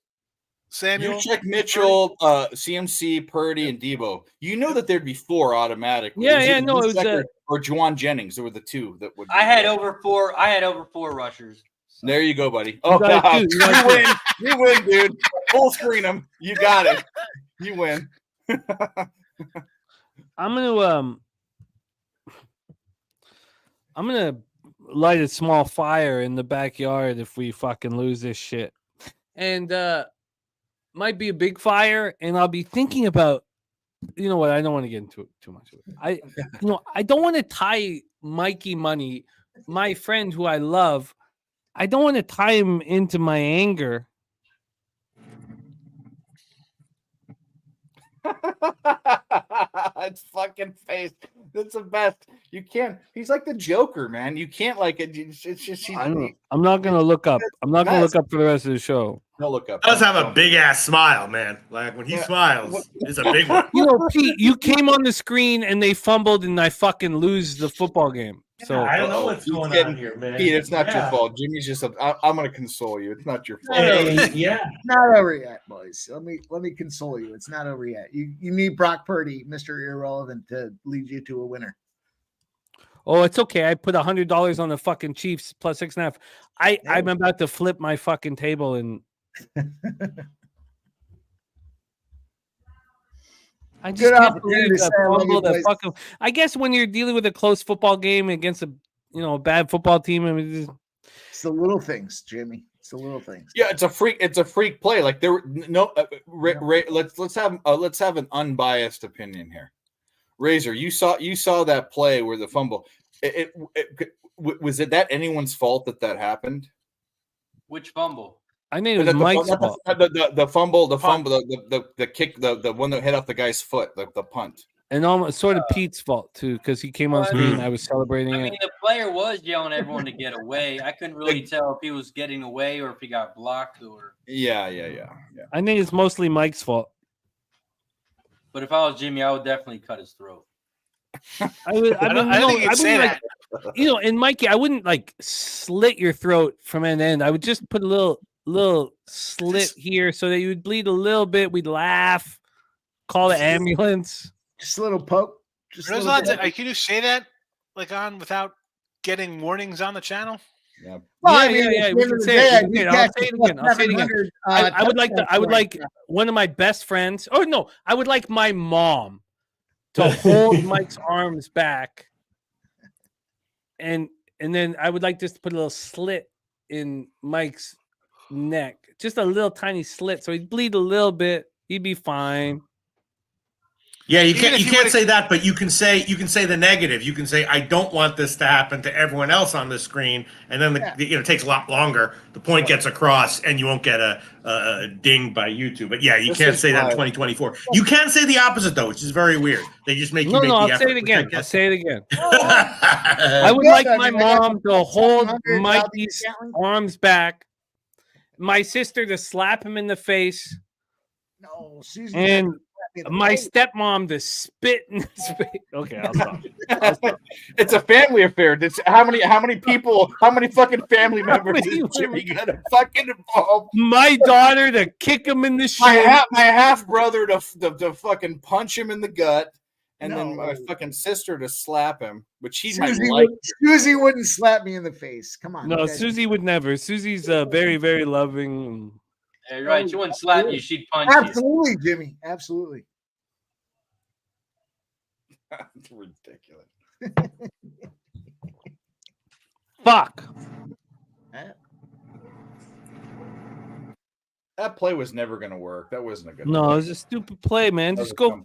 S5: Samuel.
S6: Juszczyk, Mitchell, CMC, Purdy, and Debo. You know that there'd be 4 automatically.
S1: Yeah,
S6: It was
S1: yeah,
S6: either
S1: no, it was,
S6: Juszczyk or Juwan Jennings. There were the 2 that would.
S9: I had over 4 rushers.
S6: There you go, buddy. Oh,
S1: got it too. You got
S6: you
S1: it
S6: win. You win, dude. Full screen them. You got it. You win.
S1: I'm gonna light a small fire in the backyard if we fucking lose this shit, and might be a big fire, and I'll be thinking about you know what? I don't want to get into it too much. I don't want to tie Mikey money, my friend who I love. I don't want to tie him into my anger.
S6: It's fucking face. That's the best. You can't. He's like the Joker, man. You can't like it. It's just.
S1: I'm not gonna look up. I'm not gonna look up for the rest of the show.
S6: No, look up.
S7: He does have a big ass smile, man. Like when he smiles, it's a big one.
S1: You know, Pete, you came on the screen and they fumbled and I fucking lose the football game. So
S7: I don't know what's going on here, man.
S6: Pete, it's not your fault. Jimmy's just. I'm gonna console you. It's not your fault.
S3: Not over yet, boys. Let me console you. It's not over yet. You need Brock Purdy, Mr. Irrelevant, to lead you to a winner.
S1: Oh, it's okay. I put $100 on the fucking Chiefs plus 6.5. I'm about to flip my fucking table and. I just can't believe that fumble, that fucking. I guess when you're dealing with a close football game against a bad football team, I mean,
S3: it's the little things, Jimmy. It's the little things.
S6: Yeah, it's a freak play. Like there, no. Let's have an unbiased opinion here. Razor, you saw that play where the fumble. Was it that anyone's fault that happened?
S9: Which fumble?
S1: I think it was Mike's fault.
S6: The fumble, the kick, the one that hit off the guy's foot, the punt.
S1: And almost sort of Pete's fault too, because he came on screen. I was celebrating it.
S9: I mean, the player was yelling at everyone to get away. I couldn't really tell if he was getting away or if he got blocked or.
S6: Yeah.
S1: I think it's mostly Mike's fault.
S9: But if I was Jimmy, I would definitely cut his throat.
S5: I think you'd say that.
S1: And Mikey, I wouldn't like slit your throat from end to end. I would just put a little slit here so that you would bleed a little bit. We'd laugh, call the ambulance.
S3: Just a little poke.
S5: Can you say that like on without getting warnings on the channel?
S6: Yeah.
S1: Yeah. We can say it. I'll say it again. I would like one of my best friends. Oh no, I would like my mom to hold Mike's arms back, and then I would like just to put a little slit in Mike's neck, just a little tiny slit, so he'd bleed a little bit. He'd be fine.
S7: Yeah, you can't say that, but you can say the negative. You can say, I don't want this to happen to everyone else on the screen, and then it takes a lot longer. The point gets across, and you won't get a ding by YouTube. But yeah, you can't say that in 2024. You can say the opposite though, which is very weird. They just make you make the effort.
S1: I'll say it again. I would like my mom to hold Mikey's arms back, my sister to slap him in the face.
S3: No, Susie.
S1: And my stepmom to spit in his face. Okay, I'll stop.
S6: It's a family affair. It's how many fucking family members is Jimmy gonna fucking involve?
S1: My daughter to kick him in the shin.
S6: My half brother to fucking punch him in the gut, and then my fucking sister to slap him, which he might like.
S3: Susie wouldn't slap me in the face. Come on.
S1: No, Susie would never. Susie's very, very loving.
S9: Yeah, you're right. She wouldn't slap you. She'd punch
S3: Absolutely,
S9: you.
S3: Jimmy. Absolutely.
S6: That's ridiculous.
S1: Fuck.
S6: That play was never going to work. That wasn't a good
S1: No,
S6: play.
S1: it was a stupid play, man. Just go.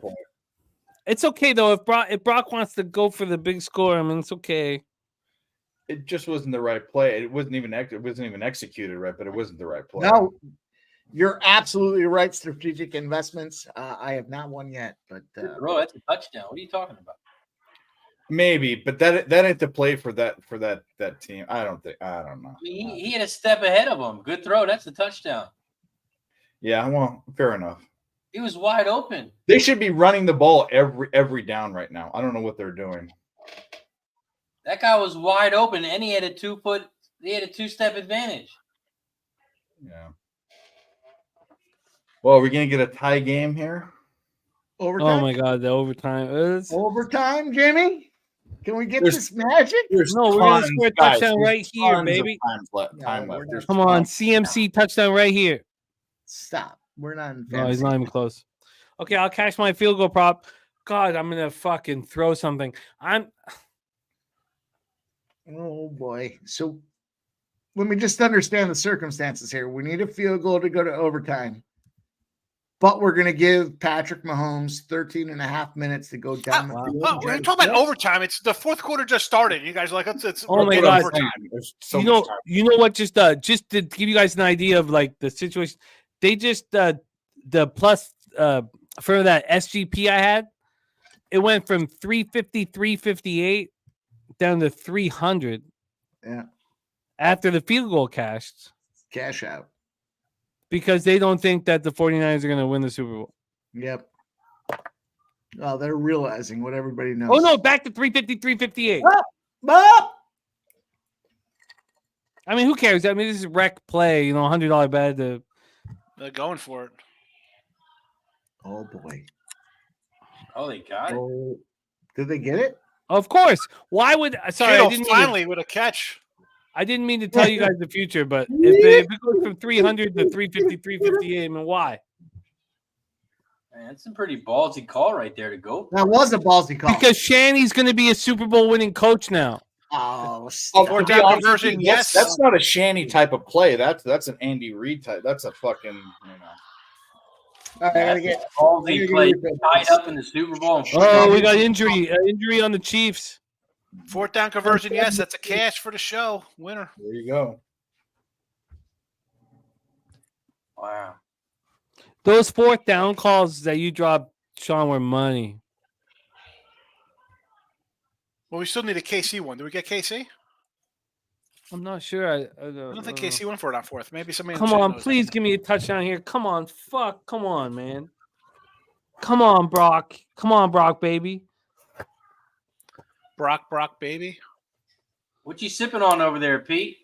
S1: It's okay, though. If Brock wants to go for the big score, I mean, it's okay.
S6: It just wasn't the right play. It wasn't even executed right, but it wasn't the right play.
S3: No. You're absolutely right. Strategic investments. I have not won yet, but
S9: bro, that's a touchdown. What are you talking about?
S6: Maybe, but that ain't the play for that team. I don't know.
S9: He had a step ahead of him. Good throw. That's a touchdown.
S6: Yeah, well, fair enough.
S9: He was wide open.
S6: They should be running the ball every down right now. I don't know what they're doing.
S9: That guy was wide open, and he had a 2-step advantage.
S6: Yeah. Well, are we going to get a tie game here?
S3: Overtime?
S1: Oh, my God, the overtime.
S3: Overtime, Jimmy? Can we get this magic?
S1: No, we're going to score a touchdown right here, baby.
S6: Time left.
S1: Come on, CMC touchdown right here.
S3: Stop. We're not in fantasy.
S1: No, he's not even close. Okay, I'll cash my field goal prop. God, I'm going to fucking throw something.
S3: Oh, boy. So let me just understand the circumstances here. We need a field goal to go to overtime. but we're going to give Patrick Mahomes 13.5 minutes to go down the field.
S5: Oh, we're talking about overtime. It's the fourth quarter just started. You guys are like, it's
S1: Oh my God.
S5: overtime.
S2: So
S1: you
S2: much
S1: know,
S2: time.
S1: you know what? Just to give you guys an idea of like the situation, they just the plus for that SGP I had, it went from 350, 358 down to 300.
S3: Yeah.
S1: After the field goal cashed.
S3: Cash out.
S1: Because they don't think that the 49ers are going to win the Super Bowl.
S3: Yep. Well, they're realizing what everybody knows.
S1: Oh, no, back to 350, 358.
S3: Up.
S1: I mean, who cares? I mean, this is rec play, you know, $100 bet.
S5: They're going for it.
S3: Oh, boy.
S9: Oh, they got it.
S3: Oh, did they get it?
S1: Of course. Why would – sorry,
S5: Kittle
S1: I didn't
S5: finally with a catch.
S1: I didn't mean to tell you guys the future, but if it goes from 300 to 350, 358, I mean, why?
S9: Man, that's a pretty ballsy call right there to go.
S3: That was a ballsy call.
S1: Because Shanny's going to be a Super Bowl winning coach now.
S3: Oh,
S2: To be honest with you,
S5: yes.
S2: That's not a Shanny type of play. That's an Andy Reid type. That's a fucking,
S3: all right, I gotta get
S9: Ballsy play tied up in the Super Bowl.
S1: Oh, we got injury on the Chiefs.
S5: Fourth down conversion, yes, that's a cash for the show. Winner.
S2: There you go.
S9: Wow.
S1: Those fourth down calls that you dropped, Sean, were money.
S5: Well, we still need a KC one. Did we get KC?
S1: I'm not sure. I
S5: don't think KC went for it on fourth. Maybe somebody.
S1: Come on, please give me a touchdown here. Come on, fuck. Come on, man. Come on, Brock. Come on, Brock, baby.
S5: Brock, baby.
S9: What you sipping on over there, Pete?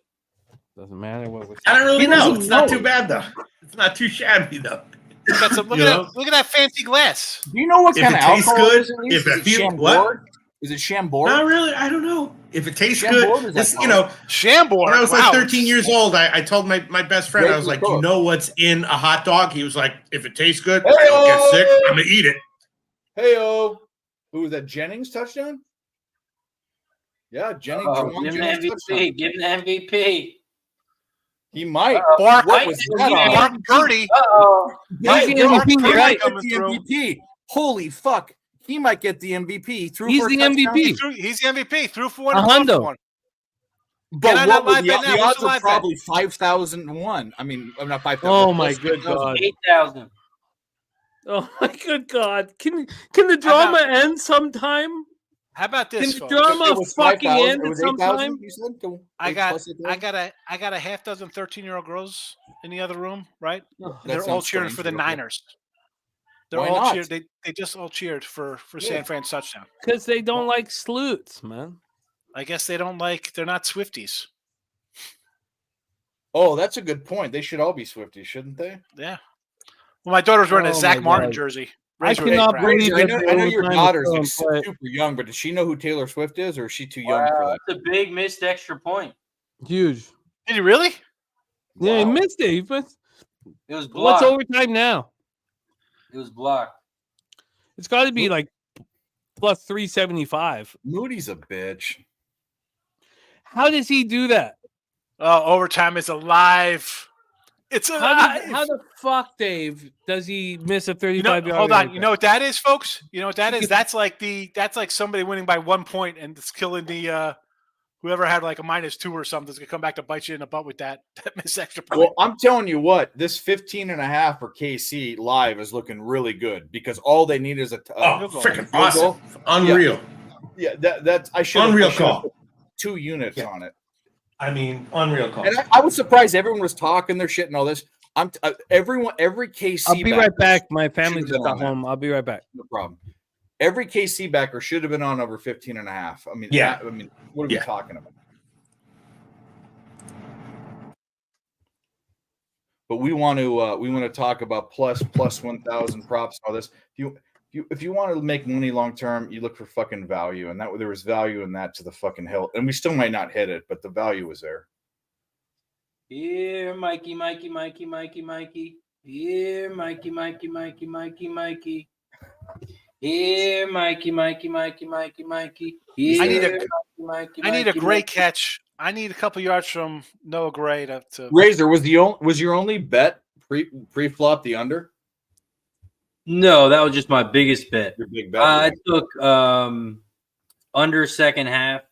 S1: Doesn't matter what.
S7: I don't really know. It's not too bad though. It's not too shabby though.
S5: Look at that fancy glass.
S2: Do you know what
S7: If
S2: kind
S7: it
S2: of
S7: tastes
S2: alcohol
S7: good,
S2: it is?
S7: if it
S2: Is it
S7: feels-
S2: Chambord? Is it Chambord?
S7: Not really. I don't know. If it tastes
S2: Chambord
S7: good,
S2: is
S7: this,
S2: like
S7: you know,
S5: Chambord.
S7: when I was
S5: Wow.
S7: like 13 years old, I told my best friend, I was like, you know what's in a hot dog? He was like, if it tastes good, I don't get sick, I'm going to eat it.
S2: Hey-o. Who was that, Jennings touchdown? Yeah, Jennings.
S9: Oh,
S2: Jawan
S9: give him
S2: Jennings
S9: the
S2: touchdown.
S9: MVP. Give him the MVP.
S2: He might.
S5: Bark,
S2: What was that on?
S5: Mark Purdy.
S9: Uh-oh.
S1: He's the
S2: Mark
S1: MVP,
S2: Purdy
S1: right?
S2: might get the MVP. Holy fuck. He might get the MVP.
S1: He's the MVP.
S5: He's the MVP. Threw for one.
S1: A hundo.
S5: One.
S2: But
S5: Get on
S2: what
S5: that
S2: was
S5: live
S2: the
S5: bet now.
S2: odds
S5: What's the
S2: are
S5: live bet?
S2: probably 5,001. I mean, I'm not 5,000.
S1: Oh my good God.
S9: 8,000.
S1: Oh my good God. Can the drama end sometime?
S5: How about
S1: Can
S5: this,
S1: the
S5: folks?
S1: drama fucking end
S2: It was
S1: sometime?
S2: 8,000, you said? Go
S5: I
S2: 8
S5: got
S2: plus 8,000?
S5: a half dozen 13-year-old girls in the other room, right?
S1: Oh,
S5: They're all
S2: sounds
S5: cheering for the
S2: strange, okay.
S5: Niners. They're
S2: Why
S5: all
S2: not?
S5: cheered. They just all cheered for San Fran's touchdown.
S1: Because they don't like sleuths, man.
S5: I guess they're not Swifties.
S2: Oh, that's a good point. They should all be Swifties, shouldn't they?
S5: Yeah. Well, my daughter's wearing
S1: Oh
S5: a Zach
S1: my
S5: Martin
S1: God.
S5: jersey.
S1: I
S5: Razor
S1: cannot
S5: Brown.
S1: believe
S2: I
S1: that
S2: know your
S1: overtime
S2: daughter's
S1: is
S2: like
S1: still in play.
S2: super young, but does she know who Taylor Swift is, or is she too young for that?
S9: That's a big missed extra point.
S1: Huge.
S5: Did he really?
S1: Yeah, he
S9: Wow.
S1: missed it. He missed-
S9: It was
S1: What's
S9: blocked.
S1: overtime now?
S9: It was blocked.
S1: It's got to be like plus 375.
S2: Moody's a bitch.
S1: How does he do that?
S5: Oh, overtime is alive. It's alive.
S1: How the fuck, Dave, does he miss a 35-yard?
S5: Hold on. You know what that is, folks? You know what that is? That's like somebody winning by 1 point and it's killing the whoever had like a -2 or something is gonna come back to bite you in the butt with that missed extra point.
S2: Well, I'm telling you what, this 15.5 for KC live is looking really good because all they need is a
S7: freaking
S2: field goal.
S7: awesome. Unreal.
S2: Yeah, that's I should
S7: Unreal call.
S2: 2 units on it.
S7: I mean, unreal call.
S2: And I was surprised everyone was talking their shit and all this. Every KC.
S1: I'll be right back. My family
S2: should've
S1: just
S2: been
S1: got
S2: on that.
S1: home. I'll be right back.
S2: No problem. Every KC backer should have been on over 15.5. I mean,
S7: Yeah.
S2: what are we talking about? But we want to talk about plus 1,000 props. All this. If you want to make money long term, you look for fucking value, and that there was value in that to the fucking hill. And we still might not hit it, but the value was there.
S9: Here, Mikey. Here, Mikey. Here, Mikey. Here,
S5: I need a Gray catch. I need a couple yards from Noah Gray to
S2: Razor was your only bet pre-flop the under?
S9: No, that was just my biggest bet.
S6: Your big bet.
S9: I took under second half,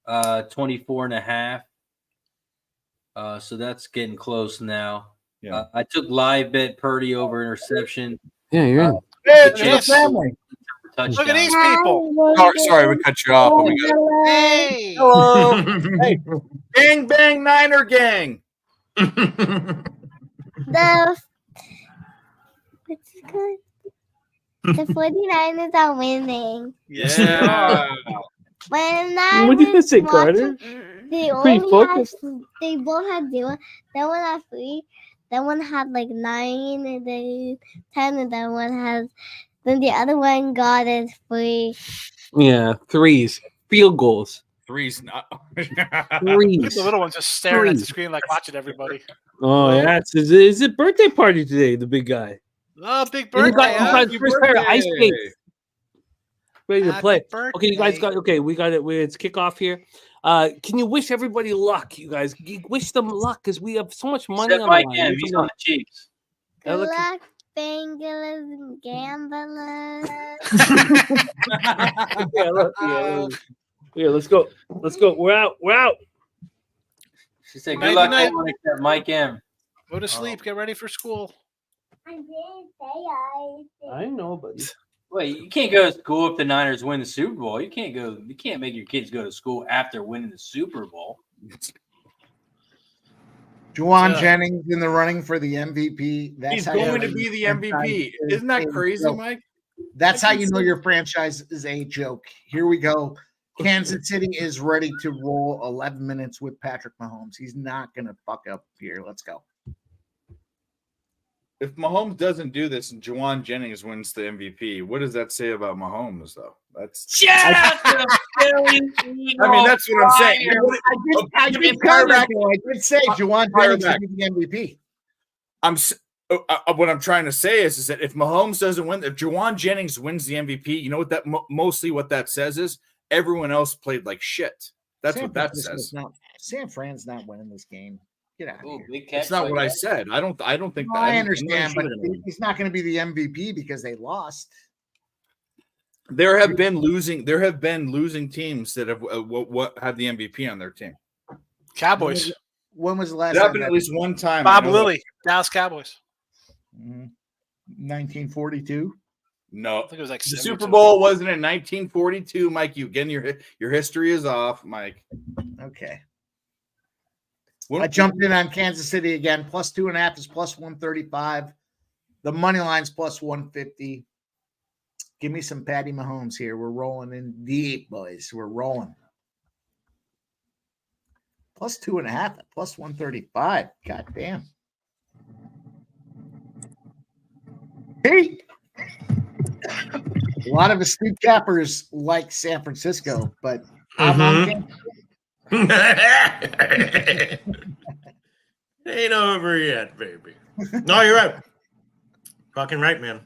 S9: 24.5. So that's getting close now.
S6: Yeah.
S9: I took live bet Purdy over interception.
S1: Yeah, you're in.
S3: It's
S5: Yes.
S3: the family.
S5: Look at these people.
S6: Sorry, we cut you off. But we got
S5: Hey.
S6: hello. Hey, bang bang Niner gang.
S10: The 49ers are winning.
S6: Yeah.
S10: When I
S1: What did you
S10: was
S1: say,
S10: watching,
S1: Carter?
S10: They
S1: Pretty
S10: only
S1: focused.
S10: had, they both had 0. That one had 3. That one had like 9 and then 10, and that one has. Then the other one got it 3.
S1: Yeah, threes, field goals,
S6: Three's not.
S5: Look at
S1: threes.
S5: the little ones just staring at the
S1: Threes.
S5: screen like watching everybody.
S1: Oh, yeah, it's a birthday party today. The big guy.
S5: Oh, big
S1: And he
S5: birthday.
S1: got
S5: huh?
S1: his first pair of ice skates. Ready to
S5: Happy
S1: play.
S5: birthday.
S1: Okay, you guys got. Okay, we got it. It's kickoff here. Can you wish everybody luck, you guys? You wish them luck because we have so much money
S9: Except
S1: on
S9: Mike
S1: the line.
S9: M. He's on the Chiefs.
S1: Yeah,
S10: Good
S1: look-
S10: luck, Bengals and gamblers.
S1: Yeah, let's go. Let's go. We're out. We're out.
S9: She said,
S5: Night,
S9: "Good luck,
S5: night.
S9: everyone except Mike M."
S5: Go to sleep. Get ready for school.
S10: I didn't say
S1: I know, buddy.
S9: Wait, you can't go to school if the Niners win the Super Bowl. You can't go. You can't make your kids go to school after winning the Super Bowl.
S3: Juwan
S5: Yeah.
S3: Jennings in the running for the MVP. That's
S6: He's
S3: how you
S6: going
S3: know
S6: to be the
S3: your
S6: MVP.
S3: franchise
S6: Isn't that
S3: is a
S6: crazy,
S3: joke.
S6: Mike?
S3: That's how you know your franchise is a joke. Here we go. Kansas City is ready to roll 11 minutes with Patrick Mahomes. He's not going to fuck up here. Let's go.
S6: If Mahomes doesn't do this and Juwan Jennings wins the MVP, what does that say about Mahomes, though? That's.
S9: Shout out to the Philly Eagles.
S6: I mean, that's what I'm saying.
S3: I did say Juwan Jennings to be the MVP.
S6: What I'm trying to say is that if Mahomes doesn't win, if Juwan Jennings wins the MVP, you know what that mostly what that says is everyone else played like shit. That's
S3: San
S6: what that
S3: Francisco's
S6: says.
S3: San Fran's not winning this game. Get out of
S9: Ooh,
S3: here.
S9: big catch
S6: That's not
S9: by
S6: what I
S9: that.
S6: said. I don't think
S3: No,
S6: that.
S3: I
S6: I'm not
S3: understand,
S6: sure
S3: but
S6: they're gonna win.
S3: he's not going to be the MVP because they lost.
S6: There have been losing teams that have what have the MVP on their team.
S5: Cowboys.
S3: When was the last
S6: It
S3: time?
S6: happened at least one time.
S5: Bob
S6: I know that-
S5: Lilly. Dallas Cowboys.
S3: 1942.
S6: No,
S5: I think it was like
S6: the
S5: 72.
S6: Super Bowl wasn't in 1942, Mike. You again, your history is off, Mike.
S3: Okay.
S6: When-
S3: I jumped in on Kansas City again. Plus 2.5 is plus 135. The money line's plus 150. Give me some Patty Mahomes here. We're rolling in deep, boys. We're rolling. Plus 2.5 at plus 135. God damn. Hey. A lot of astute cappers like San Francisco, but I'm on Kansas.
S7: Ain't over yet, baby. No, you're right. Fucking right, man.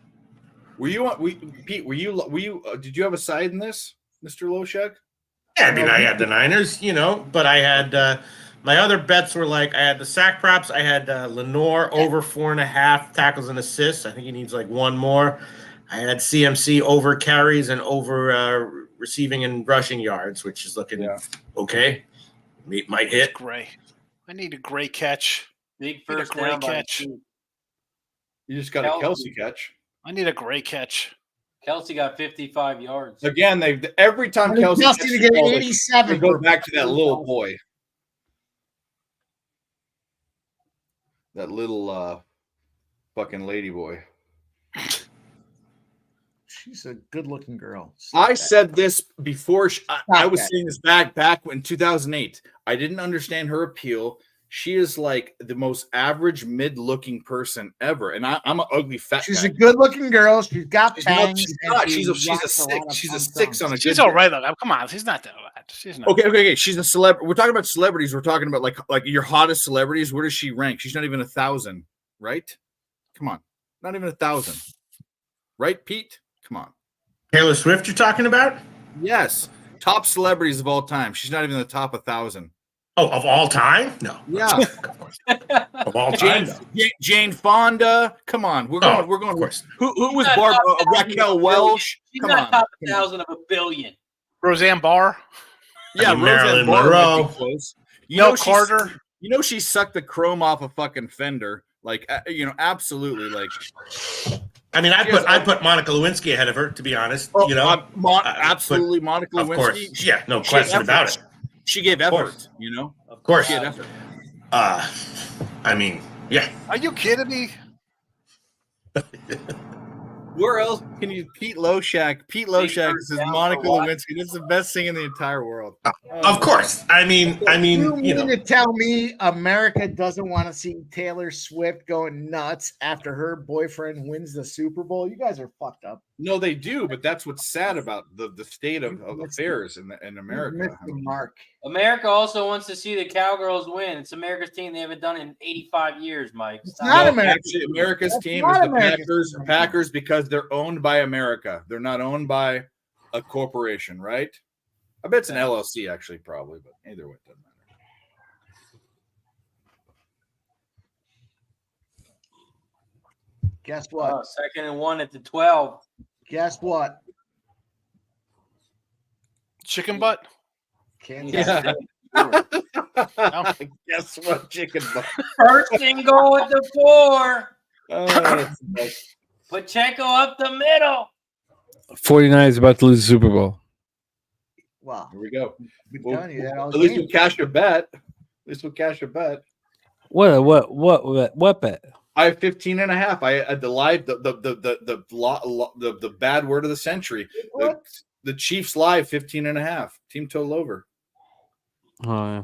S6: Pete? Were you? Did you have a side in this, Mr. Loshek?
S7: Yeah, I mean, I had the Niners, but I had my other bets were like I had the sack props. I had Lenore over 4.5 tackles and assists. I think he needs like one more. I had CMC over carries and over receiving and rushing yards, which is looking okay. Might hit.
S5: Gray. I need a gray catch.
S9: Big
S5: Need a
S9: first
S5: gray
S9: down by
S5: catch.
S9: two.
S6: You just got a Kelsey catch.
S5: I need a gray catch.
S9: Kelsey got 55 yards.
S6: Again, every time
S3: I need
S6: Kelsey
S3: Kelsey
S6: gets
S3: to
S6: the
S3: get
S6: ball,
S3: 87
S6: they go
S3: for-
S6: back to that little boy. That little fucking lady boy.
S3: She's a good-looking girl.
S6: I said this before. I was
S3: that.
S6: saying this back in 2008. I didn't understand her appeal. She is like the most average mid-looking person ever, and I'm an ugly fat.
S3: She's
S6: guy.
S3: a good-looking girl. She's got
S6: She's
S3: bangs.
S6: she's
S3: and
S6: not.
S3: she
S6: She's a
S3: rocks lot
S6: six.
S3: of
S6: She's a
S3: fun
S6: 6
S3: songs.
S6: on a.
S5: She's
S6: good
S5: all
S6: day.
S5: right, though. Come on. She's not that bad. She's not.
S6: Okay. She's a celebrity. We're talking about celebrities. We're talking about like your hottest celebrities. Where does she rank? She's not even 1,000, right? Come on, not even 1,000, right, Pete? Come on.
S7: Taylor Swift, you're talking about?
S6: Yes, top celebrities of all time. She's not even in the top 1,000.
S7: Oh, of all time? No.
S6: Yeah.
S7: Of all time?
S6: Jane Fonda. Come on. We're going. We're going.
S7: Of course.
S6: Who was
S9: She's not
S6: Barbara?
S9: top 1,000
S6: Raquel
S9: of a
S6: Welch.
S9: billion. She's
S6: Come
S9: not
S6: on.
S9: top 1,000 of a billion.
S5: Roseanne Barr.
S6: Yeah,
S7: I mean, Marilyn
S6: Roseanne Barr might
S7: Monroe.
S6: be close.
S5: Mel Carter.
S6: You know she sucked the chrome off a fucking fender. Like, absolutely. Like,
S7: I mean, I put Monica Lewinsky ahead of her, to be honest.
S6: absolutely, Monica
S7: Of
S6: Lewinsky.
S7: course. Yeah, no question about it.
S6: She gave effort,
S7: Of course.
S6: She had effort.
S7: I mean, yeah.
S5: Are you kidding me?
S6: Where else can you Pete Loshak says Monica Lewinsky. This is the best thing in the entire world.
S7: Of course. I mean,
S3: you mean to tell me America doesn't want to see Taylor Swift going nuts after her boyfriend wins the Super Bowl? You guys are fucked up.
S6: No, they do, but that's what's sad about the state of affairs in America.
S3: Mark.
S9: America also wants to see the Cowgirls win. It's America's team. They haven't done it in 85 years, Mike.
S3: It's not America.
S6: Actually, America's team
S3: not
S6: is the
S3: America's
S6: Packers because they're owned by America. They're not owned by a corporation, right? I bet it's an LLC, actually, probably, but either way, it doesn't matter.
S3: Guess what?
S9: 2nd and 1 at the 12.
S3: Guess what?
S5: Chicken butt.
S3: Kansas.
S6: Yeah. Guess what? Chicken butt.
S9: 1st and goal at the 4.
S6: Oh,
S9: Pacheco up the middle.
S1: 49 is about to lose the Super Bowl.
S3: Wow.
S6: here we go.
S3: Been telling you that all
S6: At least
S3: game.
S6: we'll cash your bet.
S1: What bet?
S6: I have 15.5. I had the live the bad word of the century. The Chiefs live 15.5. Team total over.
S1: Oh yeah,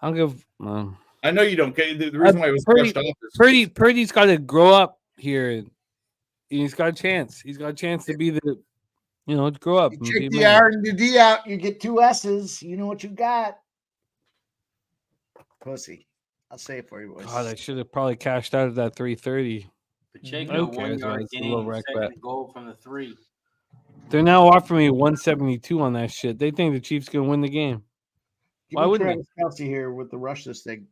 S1: I'll give.
S6: I know you don't. The reason why it was brushed off is
S1: Purdy's got to grow up here. He's got a chance. He's got a chance to be the, grow up.
S3: You
S1: and
S3: check
S1: be a
S3: the
S1: man.
S3: R and the D out, you get 2 S's. You know what you got. Pussy. I'll say it for you, boys.
S1: God, I should have probably cashed out of that 330.
S9: Pacheco,
S1: Who
S9: 1
S1: cares, man?
S9: yard
S1: It's a low
S9: gain.
S1: rec
S9: 2nd
S1: bet.
S9: goal from the 3.
S1: They're now offering me 172 on that shit. They think the Chiefs gonna win the game.
S3: Give
S1: Why
S3: me
S1: wouldn't
S3: Travis Kelce here with the rush this thing.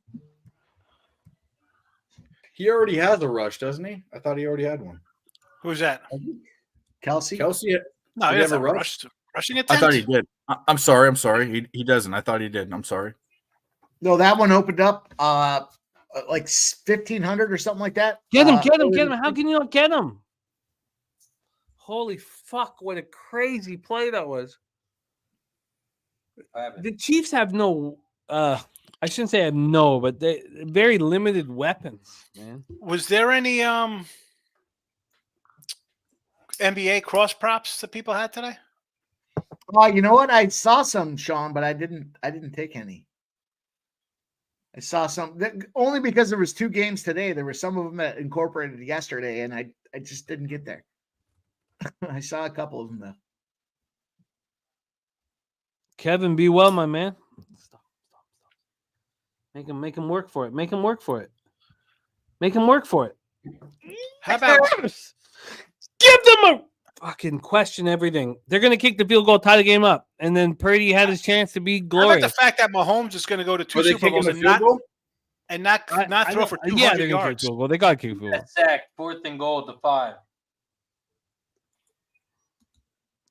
S6: he already has a rush, doesn't he? I thought he already had one.
S5: Who's that?
S3: Kelsey?
S6: Kelsey,
S5: No,
S6: Did
S5: he
S6: he
S5: doesn't
S6: have a rush?
S5: rushing
S6: I thought he did. I'm sorry. He doesn't. I thought he did. I'm sorry.
S3: No, that one opened up like 1,500 or something like that.
S1: Get him! How can you not get him? Holy fuck! What a crazy play that was. The Chiefs have no. I shouldn't say have no, but they very limited weapons, man.
S5: Was there any NBA cross props that people had today?
S3: You know what? I saw some, Sean, but I didn't take any. I saw some only because there was 2 games today. There were some of them that incorporated yesterday, and I just didn't get there. I saw a couple of them though.
S1: Kevin, be well, my man. Stop. Make him work for it. Make him work for it.
S5: How about
S1: Give them a fucking question everything. They're gonna kick the field goal, tie the game up, and then Purdy had his chance to be
S5: how about
S1: glorious.
S5: the fact that Mahomes is going to go to 2
S6: Are they
S5: Super Bowls
S6: kicking
S5: and
S6: the field
S5: not
S6: goal?
S5: not throw for 200
S1: yeah, they're gonna kick
S5: yards?
S1: the field goal. They gotta kick the field goal.
S9: Sack. 4th and goal at the 5.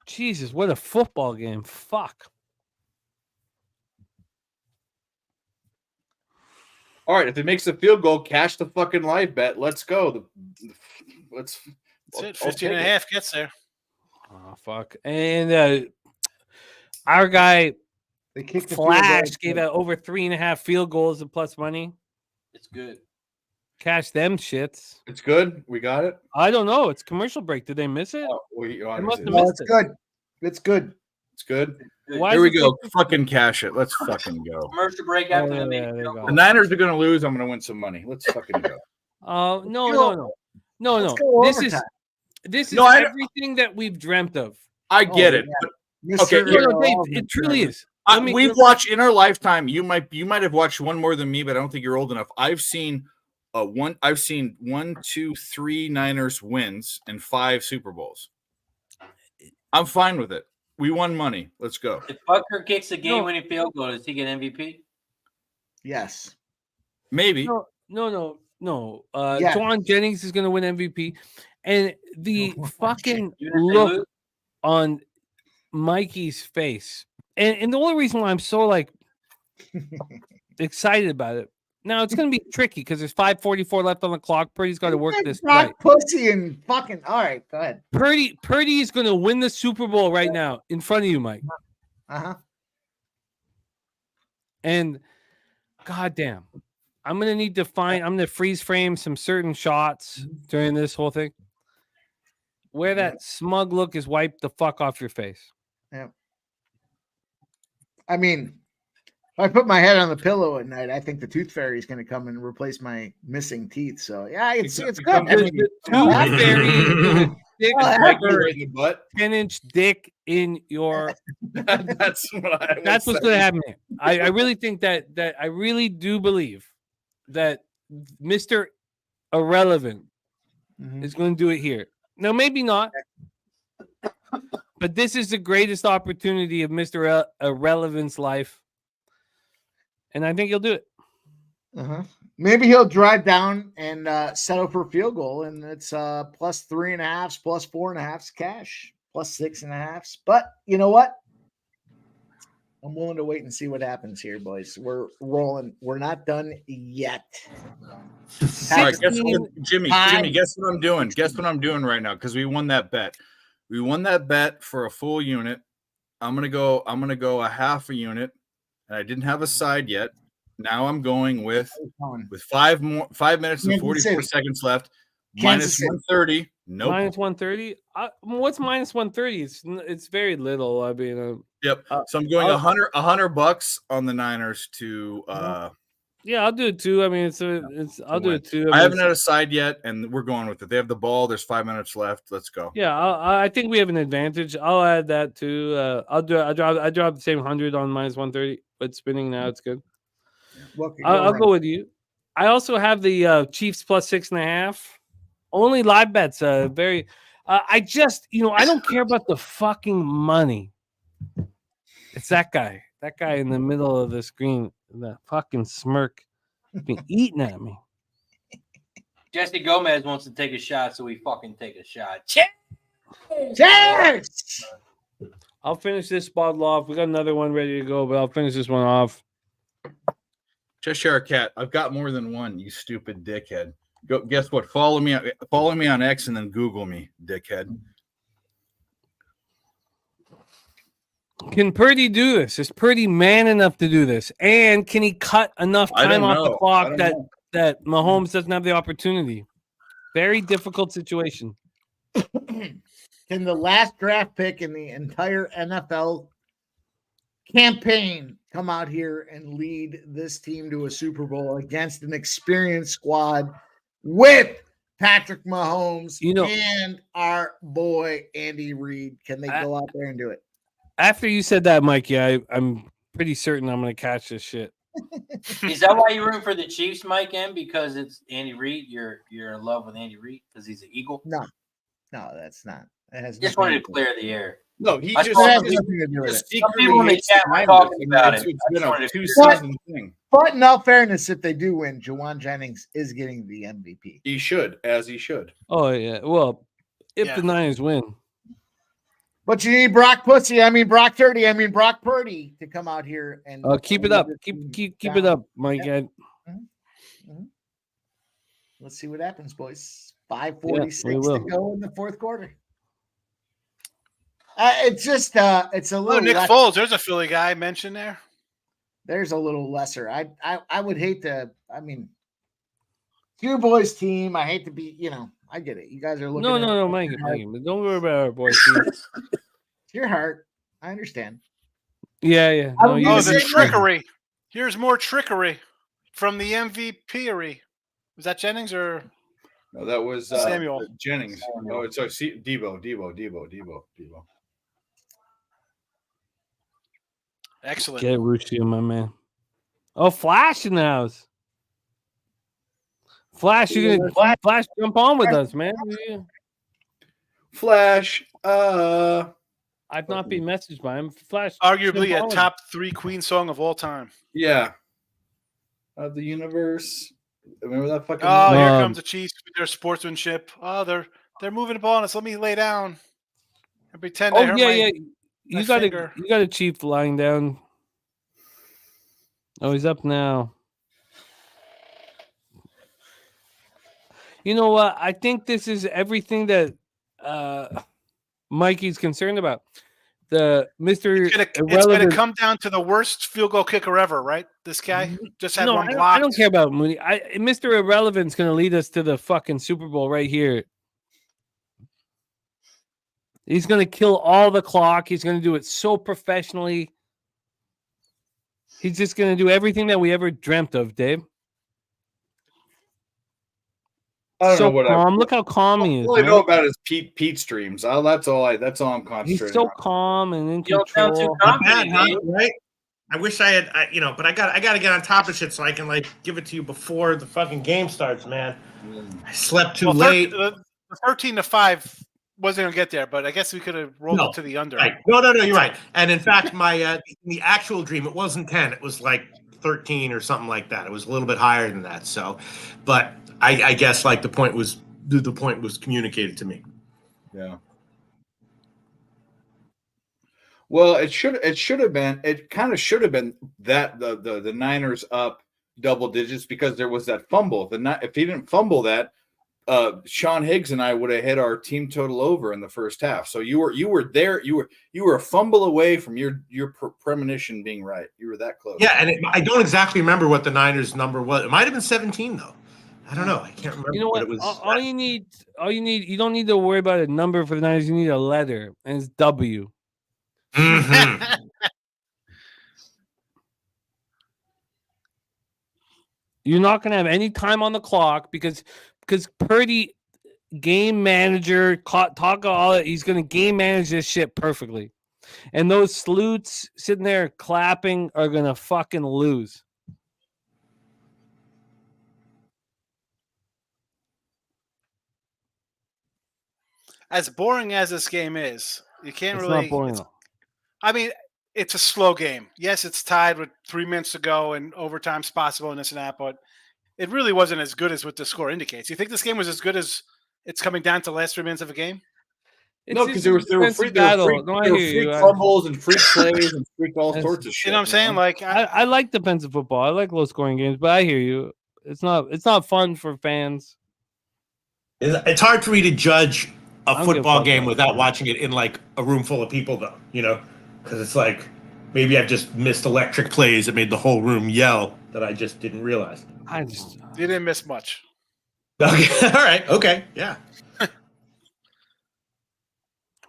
S1: Jesus, what a football game! Fuck.
S6: All right, if it makes a field goal, cash the fucking live bet. Let's go.
S5: That's it. 15.5 gets there.
S1: Oh fuck! And our guy
S3: They kicked the
S1: Flash
S3: field
S1: gave
S3: goal.
S1: out over 3.5 field goals and plus money.
S9: It's good.
S1: Cash them shits.
S6: It's good. We got it.
S1: I don't know. It's commercial break. Did they miss it?
S6: Oh,
S1: They must have
S3: No,
S1: missed
S3: it's
S1: it.
S3: good. It's good.
S6: It's good.
S1: Why
S6: Here we
S1: is it
S6: go.
S1: taking-
S6: Fucking cash it. Let's fucking go.
S9: Commercial break
S1: Oh,
S9: after
S1: yeah,
S9: the main
S1: there you
S9: field
S1: go.
S9: goal.
S6: The Niners are going to lose. I'm going to win some money. Let's fucking go.
S1: No.
S3: Let's go
S1: This
S3: overtime.
S1: is
S6: No, I-
S1: everything that we've dreamt of.
S6: I get it. Okay,
S1: No, no, Dave, it truly is. Let me-
S6: We've watched in our lifetime. You might have watched one more than me, but I don't think you're old enough. I've seen one, 2, 3 Niners wins and 5 Super Bowls. I'm fine with it. We won money. Let's go.
S9: If Butker kicks a game-winning field goal, does he get MVP?
S3: Yes.
S6: Maybe.
S1: No.
S3: Yeah.
S1: Juwan Jennings is going to win MVP. And the fucking
S9: Even if they
S1: look
S9: lose?
S1: on Mikey's face. And the only reason why I'm so like excited about it. Now it's going to be tricky because there's 5:44 left on the clock. Purdy's got to work this right.
S3: Pussy and fucking. All right, go ahead.
S1: Purdy is going to win the Super Bowl right now in front of you, Mike. And goddamn, I'm going to need to find. I'm going to freeze frame some certain shots during this whole thing where that smug look is wiped the fuck off your face.
S3: Yeah. I mean, if I put my head on the pillow at night, I think the tooth fairy is going to come and replace my missing teeth. So yeah, it's good. I mean,
S1: The tooth fairy is going to stick
S6: in the butt.
S1: 10-inch dick in your.
S6: That's what I.
S1: That's what's going to happen. I really think that I really do believe that Mr. Irrelevant is going to do it here. Now, maybe not, but this is the greatest opportunity of Mr. Irrelevant's life, and I think he'll do it.
S3: Maybe he'll drive down and settle for a field goal, and it's plus 3.5, plus 4.5 cash, plus 6.5. But you know what? I'm willing to wait and see what happens here, boys. We're rolling. We're not done yet.
S6: All right, Jimmy, guess what I'm doing? Guess what I'm doing right now? Because we won that bet. We won that bet for a full unit. I'm gonna go a half a unit, and I didn't have a side yet. Now I'm going with 5 minutes and 44 seconds left. Minus 130. Nope.
S1: Minus 130. What's minus 130? It's very little. I mean,
S6: yep. So I'm going $100 on the Niners to.
S1: Yeah, I'll do it too. I mean, I'll do it too.
S6: I haven't had a side yet, and we're going with it. They have the ball. There's 5 minutes left. Let's go.
S1: Yeah, I think we have an advantage. I'll add that too. I dropped the same 100 on minus 130, but spinning now it's good. I'll go with you. I also have the Chiefs plus 6.5. Only live bets. Very. I just, I don't care about the fucking money. It's that guy. That guy in the middle of the screen. That fucking smirk. Been eating at me.
S9: Jesse Gomez wants to take a shot, so we fucking take a shot.
S3: Cheers!
S1: I'll finish this bottle off. We got another one ready to go, but I'll finish this one off.
S6: Cheshire Cat, I've got more than one, you stupid dickhead. Go, guess what? Follow me on X and then Google me, dickhead.
S1: Can Purdy do this? Is Purdy man enough to do this? And can he cut enough time off the clock that Mahomes doesn't have the opportunity? Very difficult situation.
S3: Can the last draft pick in the entire NFL campaign come out here and lead this team to a Super Bowl against an experienced squad with Patrick Mahomes and our boy Andy Reid? Can they go out there and do it?
S1: After you said that, Mikey, I'm pretty certain I'm going to catch this shit.
S9: Is that why you're rooting for the Chiefs, Mike M? Because it's Andy Reid? You're in love with Andy Reid because he's an Eagle?
S3: No, that's not.
S9: Just wanted to clear the air.
S6: No, he
S3: just has nothing to do with it.
S9: Some people in the chat were talking about it.
S6: It's been a two-season thing.
S3: But in all fairness, if they do win, Juwan Jennings is getting the MVP.
S6: He should, as he should.
S1: Oh, yeah. Well, if the Niners win.
S3: But you need Brock Purdy to come out here and
S1: keep it up. Keep it up, Mike.
S3: Yeah. Let's see what happens, boys. 5:46 to go in the fourth quarter. It's just it's a little.
S5: Nick Foles, there's a Philly guy mentioned there.
S3: There's a little lesser. I would hate to. I mean, it's your boys' team. I hate to be. I get it. You guys are looking.
S1: No, Mike. Don't worry about our boys' team.
S3: It's your heart. I understand.
S1: Yeah.
S5: No, the trickery. Here's more trickery from the MVP-ery. Was that Jennings or?
S6: No, that was
S5: Samuel
S6: Jennings. Oh, sorry, Debo.
S5: Excellent.
S1: Get Ruscio, my man. Oh, Flash in the house. Flash, you're gonna Flash jump on with us, man.
S6: Flash.
S1: I've not been messaged by him. Flash,
S5: arguably a top 3 Queen song of all time.
S6: Yeah. of the universe. Remember that fucking?
S5: Oh, here comes the Chiefs with their sportsmanship. Oh, they're moving the ball on us. Let me lay down and pretend I hurt my
S1: You got
S5: finger.
S1: a Chief lying down. Oh, he's up now. You know what? I think this is everything that Mikey's concerned about. The Mr.
S5: It's gonna come down to the worst field goal kicker ever, right? This guy just had one block.
S1: I don't care about Mooney. Mr. Irrelevant's gonna lead us to the fucking Super Bowl right here. He's gonna kill all the clock. He's gonna do it so professionally. He's just gonna do everything that we ever dreamt of, Dave.
S6: I don't know what
S1: calm. Look how calm he is.
S6: All I know about is Pete streams. That's all I'm concentrating.
S1: He's so calm and in control.
S7: Right? I wish I had, but I got to get on top of shit so I can give it to you before the fucking game starts, man. I slept too late.
S5: The 13-5 wasn't gonna get there, but I guess we could have rolled it to the under.
S7: Right. No, you're right. And in fact, my the actual dream, it wasn't 10, it was 13 or something like that. It was a little bit higher than that. So, but I guess the point was communicated to me.
S6: Yeah. Well, it kind of should have been that the Niners up double digits because there was that fumble. If he didn't fumble that, Sean Higgs and I would have hit our team total over in the first half. So you were there. You were a fumble away from your premonition being right. You were that close.
S7: Yeah, and I don't exactly remember what the Niners number was. It might have been 17 though. I don't know. I can't remember.
S1: You know what?
S7: It was.
S1: All you need. You don't need to worry about a number for the Niners. You need a letter, and it's W.
S7: Mm-hmm.
S1: You're not going to have any time on the clock because Purdy, game manager, talk all that. He's going to game manage this shit perfectly, and those sleuths sitting there clapping are going to fucking lose.
S5: As boring as this game is, you can't
S1: It's
S5: really.
S1: not boring.
S5: I mean, it's a slow game. Yes, it's tied with 3 minutes to go and overtime's possible in this and that, but it really wasn't as good as what the score indicates. You think this game was as good as it's coming down to the last 3 minutes of a game?
S6: No, because there were freak fumbles and freak plays and freak all sorts of shit.
S5: You know what I'm saying?
S1: I like defensive football. I like low scoring games, but I hear you. It's not fun for fans.
S7: It's hard for me to judge a football game without watching it in a room full of people, though. Because it's maybe I've just missed electric plays that made the whole room yell that I just didn't realize.
S5: You didn't miss much.
S7: Okay. All right. Okay. Yeah.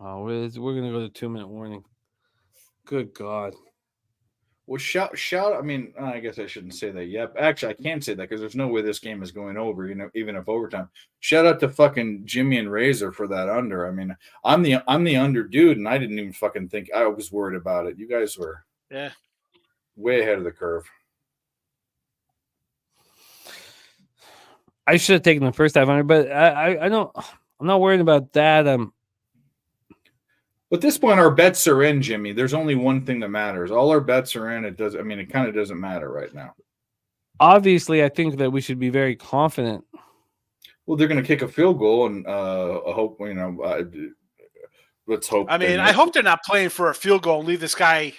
S1: Oh, we're gonna go to 2-minute warning. Good God.
S6: Well, shout! I mean, I guess I shouldn't say that yet. Actually, I can't say that because there's no way this game is going over. Even if overtime. Shout out to fucking Jimmy and Razor for that under. I mean, I'm the under dude, and I didn't even fucking think I was worried about it. You guys were way ahead of the curve.
S1: I should have taken the first half under, but I don't. I'm not worried about that.
S6: But at this point, our bets are in, Jimmy. There's only one thing that matters. All our bets are in. It kind of doesn't matter right now.
S1: Obviously, I think that we should be very confident.
S6: Well, they're going to kick a field goal, and hope let's hope.
S5: I mean, I hope they're not playing for a field goal and leave this guy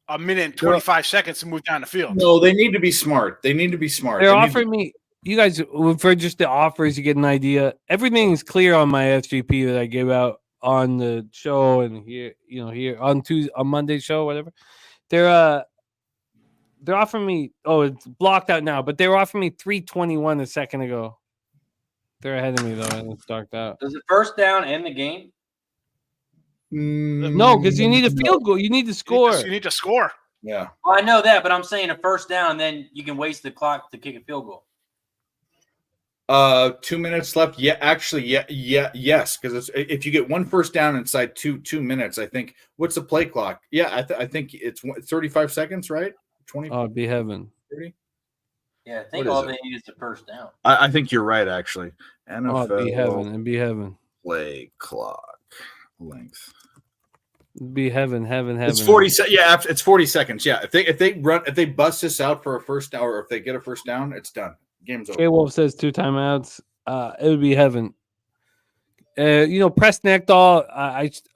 S5: a minute and 25 seconds to move down the field.
S6: No, they need to be smart.
S1: They're offering me. You guys, for just the offers, you get an idea. Everything is clear on my SGP that I gave out on the show and here on Monday's show, whatever. They're offering me. Oh, it's blocked out now, but they were offering me 321 a second ago. They're ahead of me though, and it's darked out.
S9: Does the first down end the game?
S1: No, because you need a field goal. You need to score.
S5: You need to score.
S6: Yeah.
S9: Well, I know that, but I'm saying a first down, and then you can waste the clock to kick a field goal.
S6: 2 minutes left. Yeah, actually, yes. Because if you get one first down inside 2 minutes, I think. What's the play clock? Yeah, I think it's 35 seconds, right? 20.
S1: Oh, it'd be heaven.
S6: 30.
S9: Yeah, I think all they need is the first down.
S6: I think you're right, actually. NFL
S1: it'd be heaven. It'd be heaven.
S6: Play clock length.
S1: It'd be heaven.
S6: It's 40. Yeah, it's 40 seconds. Yeah, if they bust this out for a first down, or if they get a first down, it's done. Game's over.
S1: K Wolf says 2 timeouts. It would be heaven. Press Neckdahl.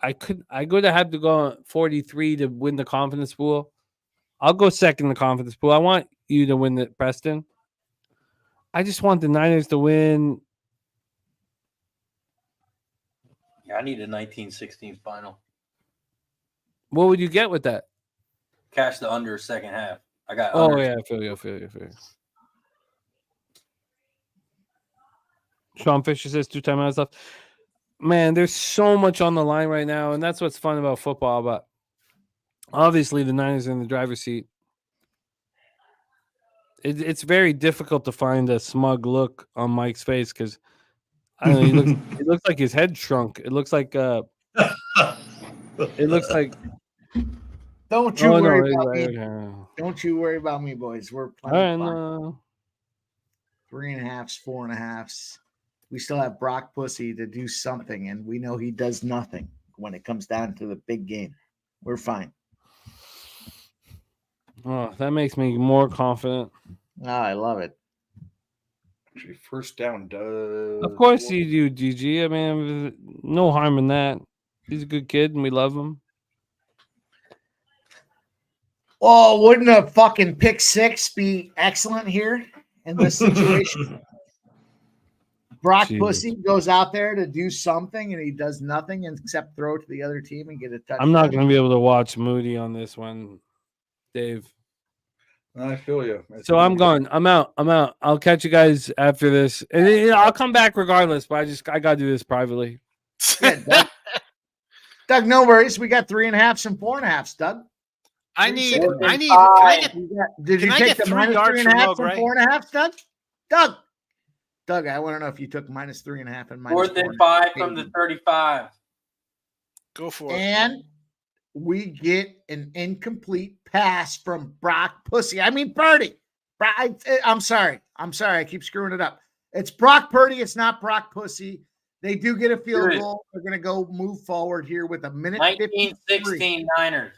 S1: I could have had to go 43 to win the confidence pool. I'll go second in the confidence pool. I want you to win it, Preston. I just want the Niners to win.
S9: Yeah, I need a 19-16 final.
S1: What would you get with that?
S9: Cash the under second half. I got.
S1: Oh
S9: under.
S1: yeah, I feel you. Sean Fisher says 2 timeouts left. Man, there's so much on the line right now, and that's what's fun about football. But obviously, the Niners are in the driver's seat. It's very difficult to find a smug look on Mike's face because I don't know. He looks like his head shrunk. It looks like. It looks like.
S3: Don't you worry about
S1: right,
S3: me.
S1: okay.
S3: Don't you worry about me, boys. We're
S1: All
S3: playing
S1: right,
S3: 3.5s, 4.5s. We still have Brock Pussy to do something, and we know he does nothing when it comes down to the big game. We're fine.
S1: Oh, that makes me more confident.
S3: Oh, I love it.
S6: Actually, first down does.
S1: Of course you do, GG. I mean, no harm in that. He's a good kid, and we love him.
S3: Oh, wouldn't a fucking pick six be excellent here in this situation? Brock
S1: Jeez.
S3: Pussy goes out there to do something, and he does nothing except throw it to the other team and get a touchdown.
S1: I'm not going to be able to watch Moody on this one, Dave.
S6: I feel you.
S1: So I'm gone. I'm out. I'll catch you guys after this, and I'll come back regardless. But I got to do this privately.
S3: Yeah, Doug, no worries. We got 3.5s and 4.5s, Doug.
S5: Did you
S3: Did you take the minus 3.5 and 4.5, Doug? Doug, I want to know if you took minus 3.5 and minus
S9: 4th and 5 from the 35.
S5: Go for it.
S3: And we get an incomplete pass from Brock Pussy. I mean, Purdy. I'm sorry. I keep screwing it up. It's Brock Purdy. It's not Brock Pussy. They do get a field goal. They're going to go move forward here with a minute
S9: 19-16 Niners.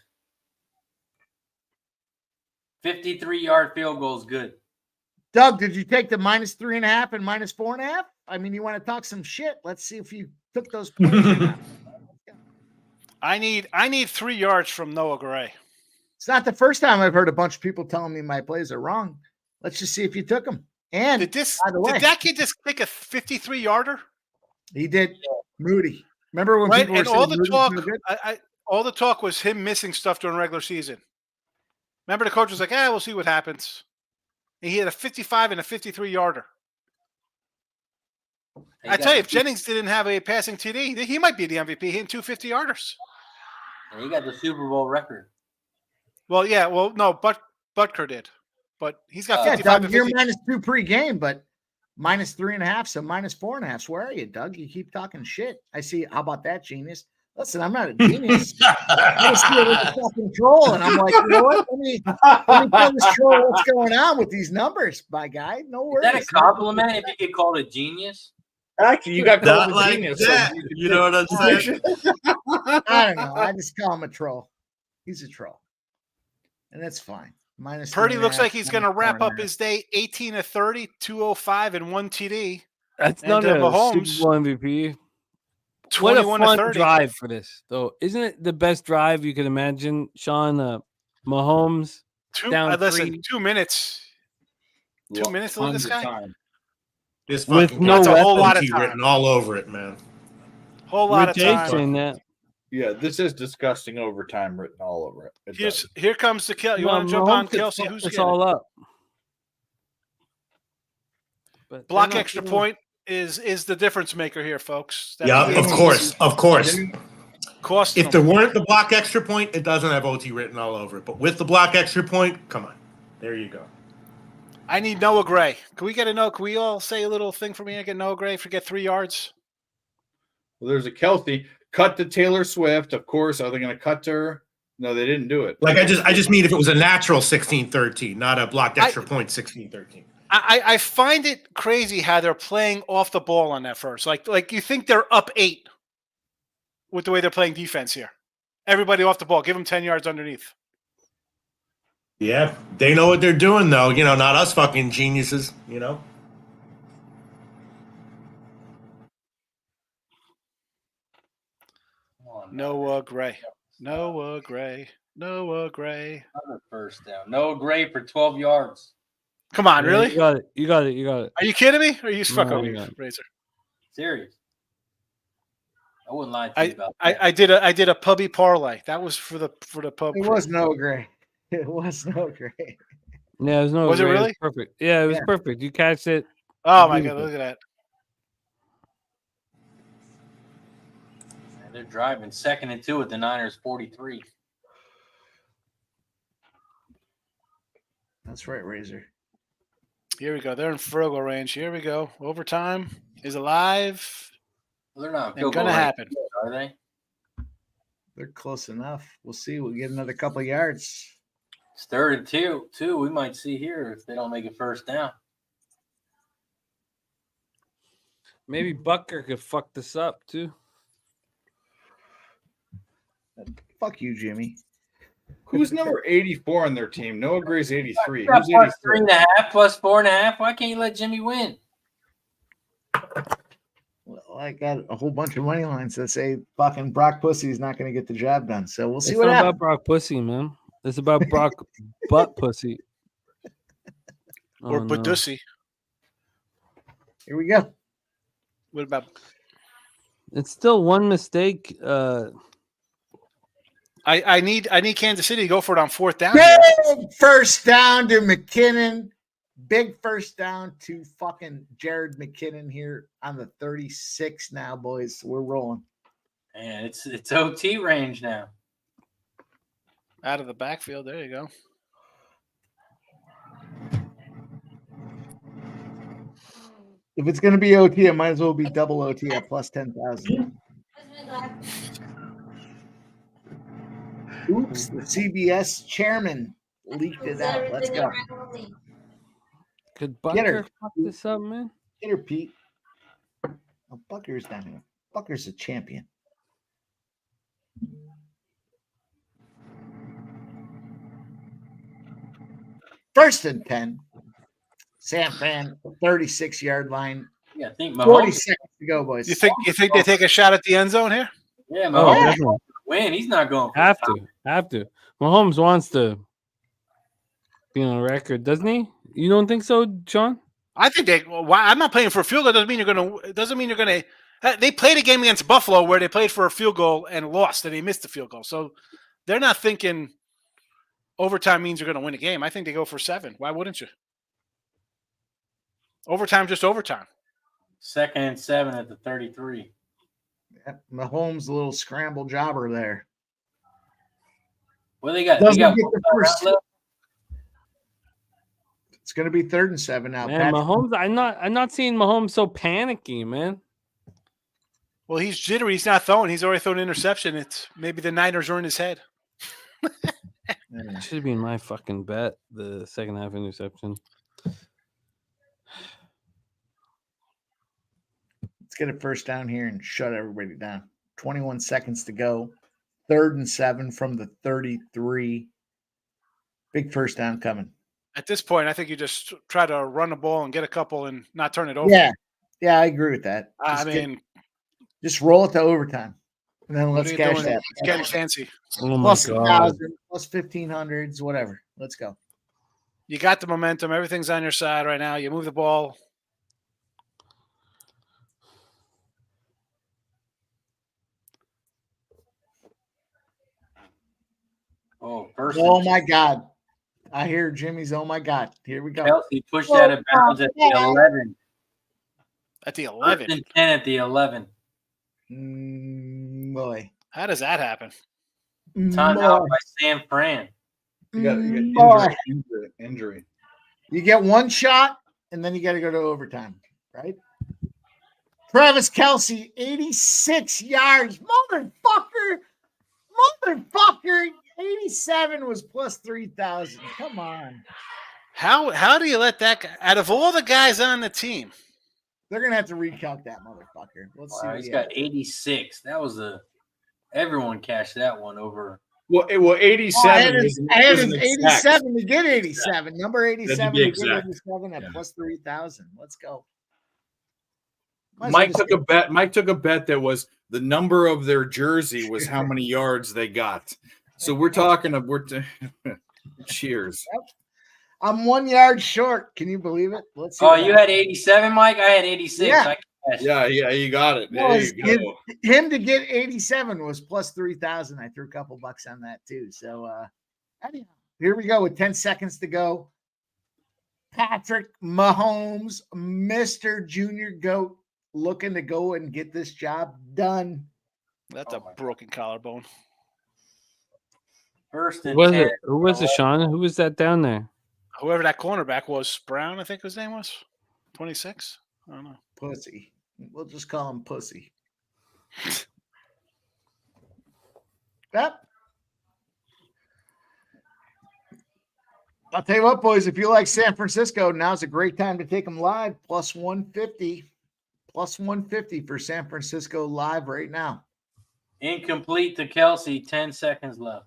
S9: 53-yard field goal is good.
S3: Doug, did you take the minus 3.5 and minus 4.5? I mean, you want to talk some shit? Let's see if you took those points or not.
S5: I need 3 yards from Noah Gray.
S3: It's not the first time I've heard a bunch of people telling me my plays are wrong. Let's just see if you took them. And
S5: did that kid just kick a 53-yarder?
S3: He did. Moody. Remember when people were saying
S5: all the
S3: Moody's
S5: talk?
S3: no good?
S5: All the talk was him missing stuff during regular season. Remember, the coach was like, we'll see what happens. And he had a 55 and a 53-yarder. I tell you, if Jennings didn't have a passing TD, he might be the MVP. He had 2 50-yarders.
S9: And he got the Super Bowl record.
S5: Well, yeah. Well, no, Butker did. But he's got 55
S3: Doug,
S5: and 50.
S3: you're minus 2 pre-game, but minus 3.5, so minus 4.5. Where are you, Doug? You keep talking shit. I see. How about that, genius? Listen, I'm not a genius. I just see it with the fucking troll, and I'm like, you know what? Let me tell this troll what's going on with these numbers, my guy. No worries.
S9: Is that a compliment if you get called a genius?
S6: Actually, you got called
S7: Not
S6: a
S7: like
S6: genius.
S7: that.
S6: So
S7: You know what I'm saying?
S3: I don't know. I just call him a troll. He's a troll, and that's fine. Minus
S5: Purdy
S3: 3.5,
S5: looks like he's going to wrap up
S3: 4.5.
S5: his day 18 of 30, 205, and 1 TD.
S1: That's
S5: And
S1: not a
S5: Mahomes,
S1: Super Bowl MVP. What a
S5: 21 to
S1: fun
S5: 30.
S1: drive for this, though. Isn't it the best drive you could imagine, Sean? Mahomes down
S5: Listen,
S1: 3
S5: 2 minutes. 2 minutes to leave this guy?
S6: Time.
S7: This
S1: With
S7: fucking
S1: no
S7: that's a whole
S5: weapons.
S7: lot of time written all over it, man.
S5: Whole lot of
S1: With Jake
S5: time.
S1: saying that.
S6: Yeah, this is disgusting overtime written all over it.
S5: Here comes the Kelsey. You want to jump on Kelsey? Who's
S1: it's
S5: getting
S1: all
S5: it?
S1: up? But
S5: Block
S1: they're not
S5: extra
S1: doing-
S5: point is the difference maker here, folks.
S7: Yeah, of course.
S5: Cost
S7: If there weren't the block extra point, it doesn't have OT written all over it. But with the block extra point, come on. There you go.
S5: I need Noah Gray. Can we get a note? Can we all say a little thing for me? I get Noah Gray. Forget 3 yards.
S6: Well, there's a Kelsey cut to Taylor Swift. Of course, are they going to cut to her? No, they didn't do it.
S7: Like I just mean if it was a natural 16-13, not a blocked extra point 16-13.
S5: I find it crazy how they're playing off the ball on that first. Like you think they're up 8 with the way they're playing defense here. everybody off the ball. Give them 10 yards underneath.
S7: Yeah, they know what they're doing, though. Not us fucking geniuses.
S5: Noah Gray. Noah Gray. Noah Gray.
S9: Another first down. Noah Gray for 12 yards.
S5: Come on, really?
S1: You got it. You got it. You got it.
S5: Are you kidding me? Or are you fucking
S1: No,
S5: with
S1: no.
S5: me, Razor?
S9: Serious. I wouldn't lie to you about that.
S5: I did a pubby parlay. That was for the pub.
S3: It was no gray. It was no gray.
S1: Yeah, there's no.
S5: Was it
S1: way.
S5: really?
S1: Perfect. Yeah, it was perfect. You catch it.
S5: Oh my god,
S1: Beautiful.
S5: look at that.
S9: And they're driving 2nd and 2 at the Niners 43.
S3: That's right, Razor.
S5: Here we go. They're in field goal range. Here we go. Overtime is alive.
S9: Well, they're not
S5: It's
S9: field goal
S5: gonna
S9: range,
S5: happen.
S9: are they?
S3: They're close enough. We'll see. We'll get another couple of yards.
S9: It's 3rd and 2. We might see here if they don't make it first down.
S1: Maybe Bucker could fuck this up too.
S3: Fuck you, Jimmy.
S6: Who's number 84 on their team? Noah Gray's 83.
S9: Got
S6: Who's
S9: plus
S6: 83?
S9: 3.5, plus 4.5. Why can't you let Jimmy win?
S3: Well, I got a whole bunch of money lines that say fucking Brock Pussy is not going to get the job done. So we'll see
S1: It's
S3: what
S1: not
S3: happens.
S1: about Brock Pussy, man. It's about Brock Butt Pussy.
S5: Or
S1: Oh, no.
S5: Badussy.
S3: Here we go.
S5: What about
S1: It's still one mistake.
S5: I need Kansas City to go for it on 4th down.
S3: Big first down to McKinnon. Big first down to fucking Jared McKinnon here on the 36 now, boys. We're rolling.
S9: And it's OT range now.
S5: Out of the backfield. There you go.
S3: If it's going to be OT, it might as well be double OT at plus 10,000. Oops, the CBS chairman leaked it out. Let's go.
S1: Could
S3: Get her.
S1: Bucker fuck this up, man?
S3: Get her, Pete. Oh, Bucker's down here. Bucker's a champion. First and 10. San Fran, 36-yard line.
S9: Yeah, I think
S3: 40
S9: Mahomes.
S3: seconds to go, boys.
S5: You think they take a shot at the end zone here?
S9: Yeah,
S1: Oh,
S9: Mahomes
S1: definitely.
S9: win. He's not going. For
S1: Have
S9: the top.
S1: to. Have to. Mahomes wants to be on record, doesn't he? You don't think so, John?
S5: I think they. Well, I'm not playing for a field goal. Doesn't mean you're going to. Doesn't mean you're going to. They played a game against Buffalo where they played for a field goal and lost, and they missed the field goal. So they're not thinking overtime means you're going to win a game. I think they go for 7. Why wouldn't you? Overtime, just overtime.
S9: 2nd and 7 at the 33.
S3: Yeah, Mahomes, a little scramble jobber there.
S9: Well, they got.
S3: Doesn't
S9: They got
S3: get
S9: one
S3: the
S9: round
S3: first-
S9: left.
S3: It's going to be 3rd and 7 now.
S1: Man,
S3: Patrick.
S1: Mahomes. I'm not seeing Mahomes so panicky, man.
S5: Well, he's jittery. He's not throwing. He's already thrown an interception. It's maybe the Niners are in his head.
S3: Yeah.
S1: Should have been my fucking bet. The second half interception.
S3: Let's get a first down here and shut everybody down. 21 seconds to go. 3rd and 7 from the 33. Big first down coming.
S5: At this point, I think you just try to run the ball and get a couple and not turn it over.
S3: Yeah, I agree with that.
S5: I mean,
S3: Just roll it to overtime. And then
S5: what
S3: let's
S5: are you
S3: cash
S5: doing?
S3: that.
S5: It's getting fancy.
S1: Oh my
S3: Plus
S1: god.
S3: 1,000, plus 1,500s, whatever. Let's go.
S5: You got the momentum. Everything's on your side right now. You move the ball.
S9: Oh, first.
S3: Oh
S9: and
S3: my God. I hear Jimmy's. Oh my God. Here we go.
S9: Kelsey pushed out of bounds at the 11.
S5: At the
S9: First
S5: 11.
S9: and 10 at the 11.
S3: Boy.
S5: How does that happen?
S9: Time out by San Fran.
S6: You got
S3: Boy.
S6: injury.
S3: You get one shot, and then you got to go to overtime, right? Travis Kelsey, 86 yards. Motherfucker. 87 was plus 3,000. Come on.
S5: How do you let that guy, out of all the guys on the team?
S3: They're going to have to recount that motherfucker. Let's see.
S9: Wow,
S3: what
S9: he's
S3: he
S9: got
S3: has.
S9: 86. That was a Everyone cashed that one over.
S6: Well, 87 was
S3: I had
S6: an
S3: his
S6: exact.
S3: 87 to get 87. Number 87
S6: be
S3: to get
S6: exact.
S3: 87 at
S6: Yeah.
S3: plus 3,000. Let's go. Might as well
S6: Mike
S3: just
S6: took a bet. Mike took a bet that was the number of their jersey was how many yards they got. So we're talking. Cheers.
S3: I'm 1 yard short. Can you believe it? Let's see.
S9: Oh,
S3: what
S9: you
S3: happens.
S9: had 87, Mike? I had 86.
S3: Yeah.
S6: Yeah, you got it.
S3: No,
S6: There you go.
S3: him to get 87 was plus 3,000. I threw a couple bucks on that too. So anyhow, here we go with 10 seconds to go. Patrick Mahomes, Mr. Junior GOAT, looking to go and get this job done.
S5: That's a broken collarbone.
S9: First and
S1: Who was
S9: 10.
S1: it? Who was it, Sean? Who was that down there?
S5: Whoever that cornerback was, Brown, I think his name was. 26? I don't know.
S3: Pussy. We'll just call him Pussy. Yep. I'll tell you what, boys, if you like San Francisco, now's a great time to take them live. Plus 150. Plus 150 for San Francisco live right now.
S9: Incomplete to Kelsey. 10 seconds left.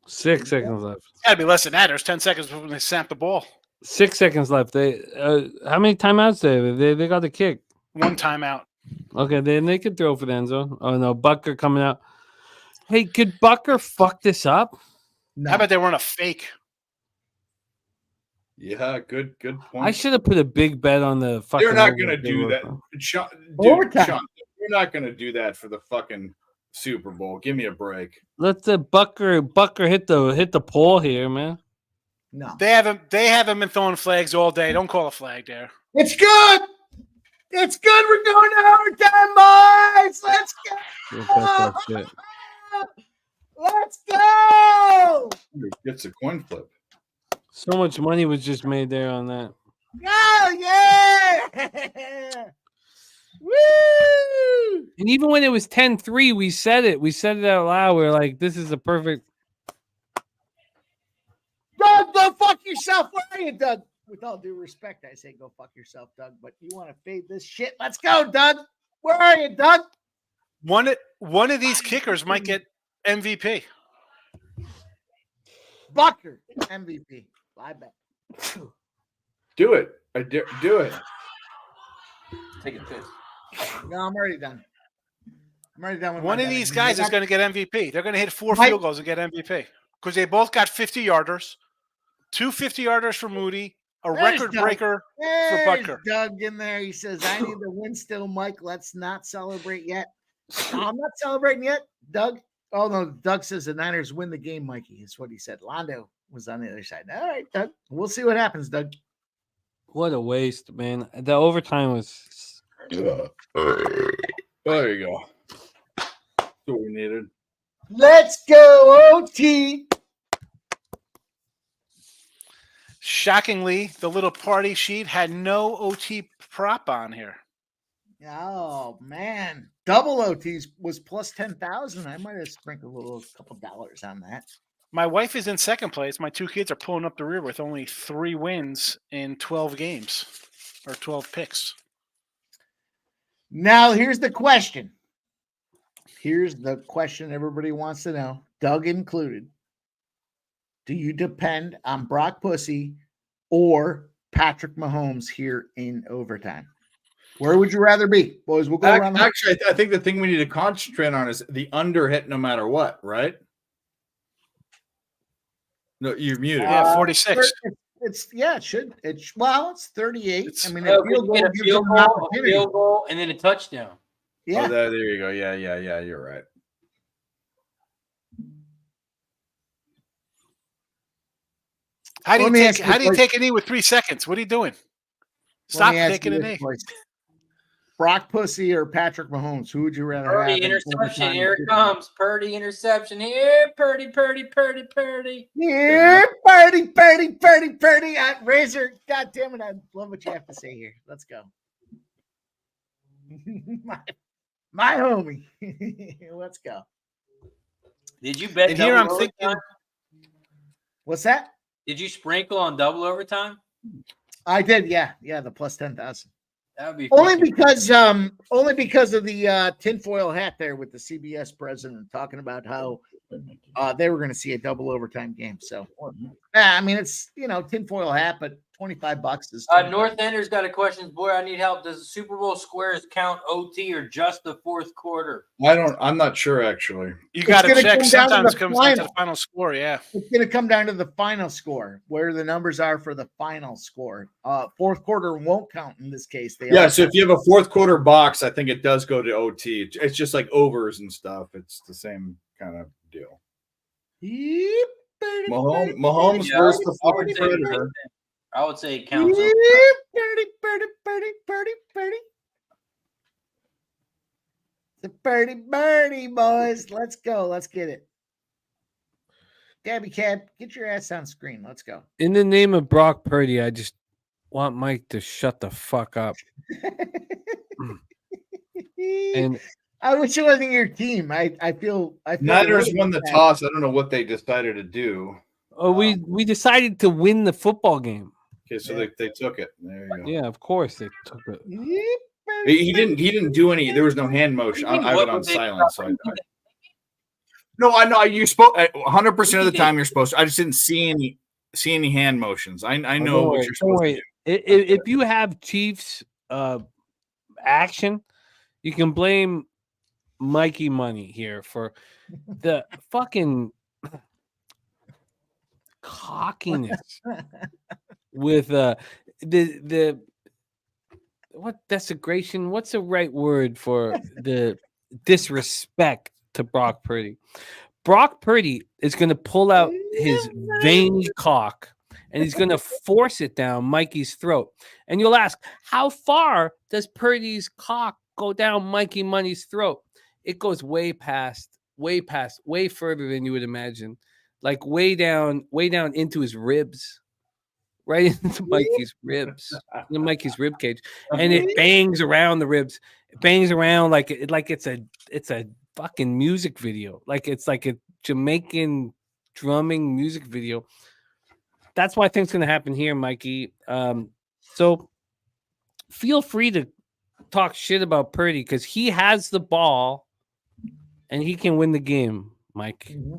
S1: 6 seconds left.
S5: It's got to be less than that. There's 10 seconds before they snap the ball.
S1: 6 seconds left. They how many timeouts they got the kick?
S5: One timeout.
S1: Okay, then they could throw for the end zone. Oh no, Bucker coming out. Hey, could Bucker fuck this up?
S3: No.
S5: How about they run a fake?
S6: Yeah, good point.
S1: I should have put a big bet on the fucking.
S6: They're not going to do that. Sean,
S3: Overtime.
S6: Sean, you're not going to do that for the fucking Super Bowl. Give me a break.
S1: Let the Bucker hit the pole here, man.
S3: No.
S5: They haven't been throwing flags all day. Don't call a flag there.
S3: It's good. It's good. We're going to overtime, boys. Let's go.
S1: We'll bet that shit.
S3: Let's go.
S6: It's a coin flip.
S1: So much money was just made there on that.
S3: Oh, yeah. Woo.
S1: And even when it was 10-3, we said it. We said it out loud. We're like, this is a perfect.
S3: Doug, go fuck yourself. Where are you, Doug? With all due respect, I say go fuck yourself, Doug. But you want to fade this shit? Let's go, Doug. Where are you, Doug?
S5: One of these kickers might get MVP.
S3: Bucker, MVP. I bet.
S6: Do it. Do it.
S9: Take a piss.
S3: No, I'm already done. I'm already done with
S5: One
S3: my
S5: of
S3: betting.
S5: these guys is going to get MVP. They're going to hit 4
S3: Mike-
S5: field goals and get MVP because they both got 50-yarders. 2 50-yarders for Moody, a
S3: There's
S5: record
S3: Doug.
S5: breaker for
S3: There's
S5: Butker.
S3: Doug in there. He says, I need the win still, Mike. Let's not celebrate yet. I'm not celebrating yet, Doug. Oh, no. Doug says the Niners win the game, Mikey. Is what he said. Londo was on the other side. All right, Doug. We'll see what happens, Doug.
S1: What a waste, man. The overtime was.
S6: There you go. That's what we needed.
S3: Let's go, OT.
S5: Shockingly, the little party sheet had no OT prop on here.
S3: Oh, man. Double OTs was plus 10,000. I might have sprinkled a couple dollars on that.
S5: My wife is in second place. My 2 kids are pulling up the rear with only 3 wins in 12 games or 12 picks.
S3: Now, here's the question. Here's the question everybody wants to know, Doug included. Do you depend on Brock Pussy or Patrick Mahomes here in overtime? Where would you rather be? Boys, we'll go around.
S6: Actually, I think the thing we need to concentrate on is the under hit no matter what, right? No, you're muted.
S5: Yeah, 46.
S3: It should. It's 38. I mean,
S9: Oh,
S3: a field goal
S9: get a
S3: gives
S9: field
S3: them an
S9: goal, a
S3: opportunity.
S9: field goal, and then a touchdown.
S3: Yeah.
S6: Oh, there you go. Yeah, you're right.
S5: How do
S3: Let
S5: you
S3: me
S5: take?
S3: ask you
S5: How
S3: a
S5: do you
S3: question.
S5: take a knee with 3 seconds? What are you doing?
S3: Let
S5: Stop
S3: me ask
S5: taking
S3: you
S5: a
S3: this,
S5: knee.
S3: boys. Brock Pussy or Patrick Mahomes? Who would you rather have?
S9: Purdy
S3: in
S9: interception.
S3: overtime?
S9: Here it comes. Purdy interception. Here, Purdy.
S3: Here, Purdy. Razor, God damn it. I love what you have to say here. Let's go. my homie. Let's go.
S9: Did you bet
S5: And
S9: double
S5: here I'm
S9: overtime?
S5: thinking,
S3: What's that?
S9: Did you sprinkle on double overtime?
S3: I did, yeah. Yeah, the plus 10,000.
S9: That would be
S3: only
S9: fucking-
S3: because of the tinfoil hat there with the CBS president talking about how they were going to see a double overtime game. So, I mean, it's tinfoil hat, but $25 is.
S9: North Ender's got a question. Boy, I need help. Does the Super Bowl squares count OT or just the fourth quarter?
S6: I'm not sure actually.
S5: You got to
S3: gonna
S5: check.
S3: come down to
S5: Sometimes
S3: the
S5: comes down to
S3: final.
S5: the final score. Yeah.
S3: It's going to come down to the final score, where the numbers are for the final score. Fourth quarter won't count in this case.
S6: So if you have a fourth quarter box, I think it does go to OT. It's just like overs and stuff. It's the same kind of deal. Mahomes versus the fucking Predator.
S9: I would say it counts.
S3: Birdie. The birdie, boys. Let's go. Let's get it. Gabby Cab, get your ass on screen. Let's go.
S1: In the name of Brock Purdy, I just want Mike to shut the fuck up. And
S3: I wish it wasn't your team. I feel
S6: Niners won the toss. I don't know what they decided to do.
S1: we decided to win the football game.
S6: Okay, so they took it. There you go.
S1: Yeah, of course they took it.
S6: He didn't do any. There was no hand motion. I have it on silent. So I know you spoke 100% of the time. You're supposed to. I just didn't see any hand motions. I know what you're supposed to do.
S1: If you have Chiefs action, you can blame Mikey Money here for the fucking cockiness with the what desecration? What's the right word for the disrespect to Brock Purdy? Brock Purdy is going to pull out his veiny cock and he's going to force it down Mikey's throat. And you'll ask, how far does Purdy's cock go down Mikey Money's throat? It goes way further than you would imagine. Like way down into his ribs. Right into Mikey's ribs, into Mikey's rib cage, and it bangs around the ribs. It bangs around like it's a fucking music video, like it's like a Jamaican drumming music video. That's what I think is going to happen here, Mikey. So feel free to talk shit about Purdy because he has the ball and he can win the game, Mike.
S3: Mm-hmm.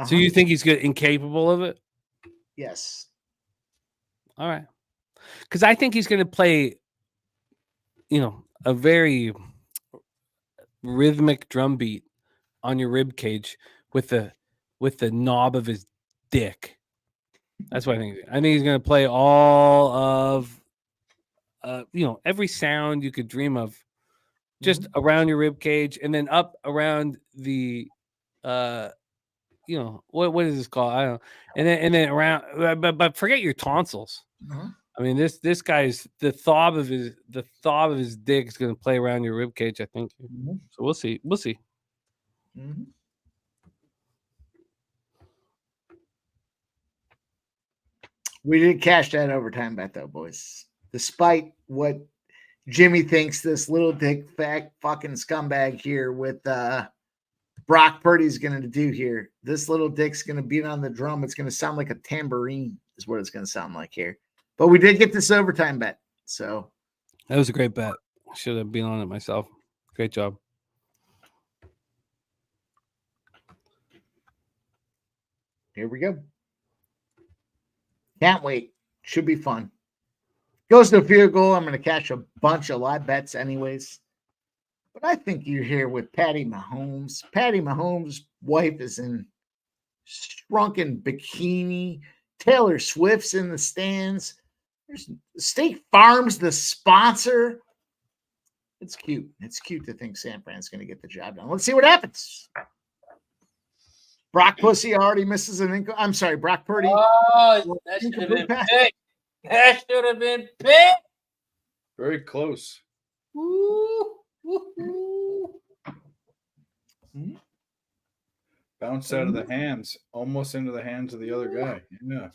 S1: So you think he's incapable of it?
S3: Yes.
S1: All right. Because I think he's going to play, a very rhythmic drum beat on your rib cage with the knob of his dick. That's what I think. I think he's going to play all of, every sound you could dream of, just around your rib cage, and then up around the, what is this called? I don't know. And then around, but forget your tonsils. I mean, this guy's the throb of his dick is going to play around your rib cage. I think. So we'll see.
S3: We did cash that overtime bet though, boys. Despite what Jimmy thinks this little dick fat fucking scumbag here with Brock Purdy's going to do here. This little dick's going to beat on the drum. It's going to sound like a tambourine is what it's going to sound like here. But we did get this overtime bet. So
S1: that was a great bet. I should have been on it myself. Great job.
S3: Here we go. Can't wait. Should be fun. Goes to a field goal. I'm going to cash a bunch of live bets anyways. But I think you're here with Patty Mahomes. Patty Mahomes' wife is in shrunken bikini. Taylor Swift's in the stands. There's State Farm's the sponsor. It's cute. It's cute to think San Fran's going to get the job done. Let's see what happens. Brock Pussy already misses an income. I'm sorry, Brock Purdy.
S9: Oh, that should have been picked. That should have been picked.
S6: Very close. Bounced out of the hands, almost into the hands of the other guy. Yeah.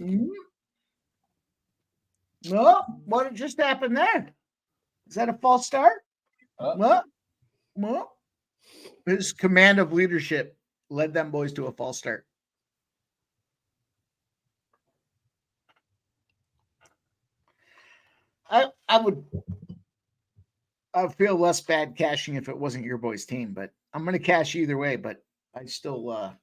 S3: Well, what just happened there? Is that a false start? Well, his command of leadership led them boys to a false start. I would feel less bad cashing if it wasn't your boy's team, but I'm going to cash either way. But I still I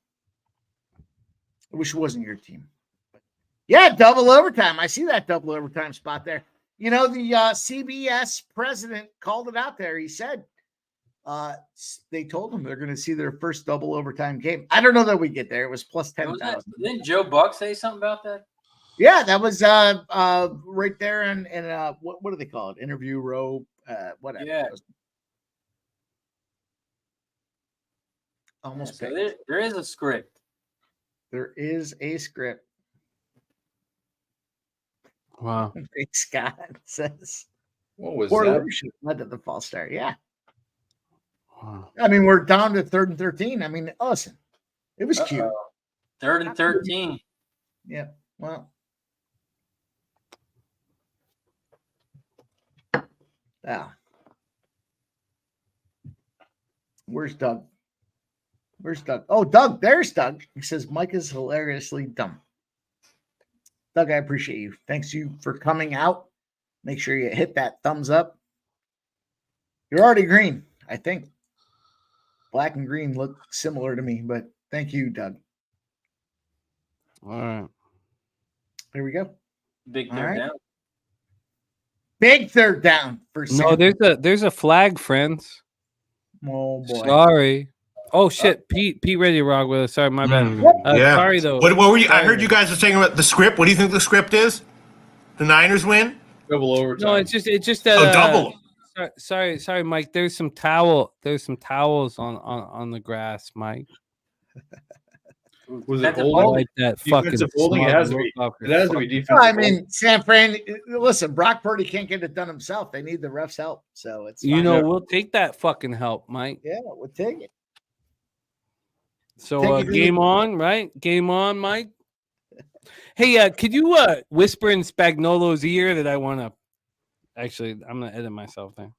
S3: wish it wasn't your team. But yeah, double overtime. I see that double overtime spot there. You know, the CBS president called it out there. He said they told them they're going to see their first double overtime game. I don't know that we get there. It was plus 10,000.
S9: Didn't Joe Buck say something about that?
S3: Yeah, that was right there in what do they call it? Interview row, whatever.
S9: Yeah.
S3: Almost.
S9: So there is a script.
S3: There is a script.
S1: Wow.
S3: Big Scott says.
S6: What was
S3: Poor
S6: that?
S3: leadership led to the false start. Yeah.
S1: Wow.
S3: I mean, we're down to 3rd and 13. I mean, listen, it was cute.
S9: 3rd and 13.
S3: Yeah. Well. Yeah. Where's Doug? Where's Doug? Oh, Doug. There's Doug. He says Mike is hilariously dumb. Doug, I appreciate you. Thanks you for coming out. Make sure you hit that thumbs up. You're already green, I think. Black and green look similar to me, but thank you, Doug.
S1: All right.
S3: Here we go.
S9: Big
S3: All
S9: third
S3: right.
S9: down.
S3: Big third down for
S1: No,
S3: Sam.
S1: there's a flag, friends.
S3: Oh boy.
S1: Sorry. Oh shit, Pete ready to rock with us. Sorry, my bad.
S7: Yeah.
S1: Sorry though.
S7: What were you? I
S1: Sorry.
S7: heard you guys were saying about the script. What do you think the script is? The Niners win?
S6: Double overtime.
S1: No, it's just that.
S7: Oh, double.
S1: Sorry, Mike. There's some towels on the grass, Mike.
S6: Was
S9: That's
S6: it
S9: a
S1: I
S6: holding?
S1: like that fucking.
S6: Defensive holding? It
S1: smug
S6: has to be.
S1: look
S6: It has to be
S1: off.
S6: defensive.
S3: I
S6: holding.
S3: mean, San Fran, listen, Brock Purdy can't get it done himself. They need the refs' help. So it's
S1: You
S3: fine.
S1: know, we'll take that fucking help, Mike.
S3: Yeah, we'll take it.
S1: So
S3: Take it
S1: game
S3: easy.
S1: on, right? Game on, Mike. Hey, could you whisper in Spagnolo's ear that I want to? Actually, I'm gonna edit myself there.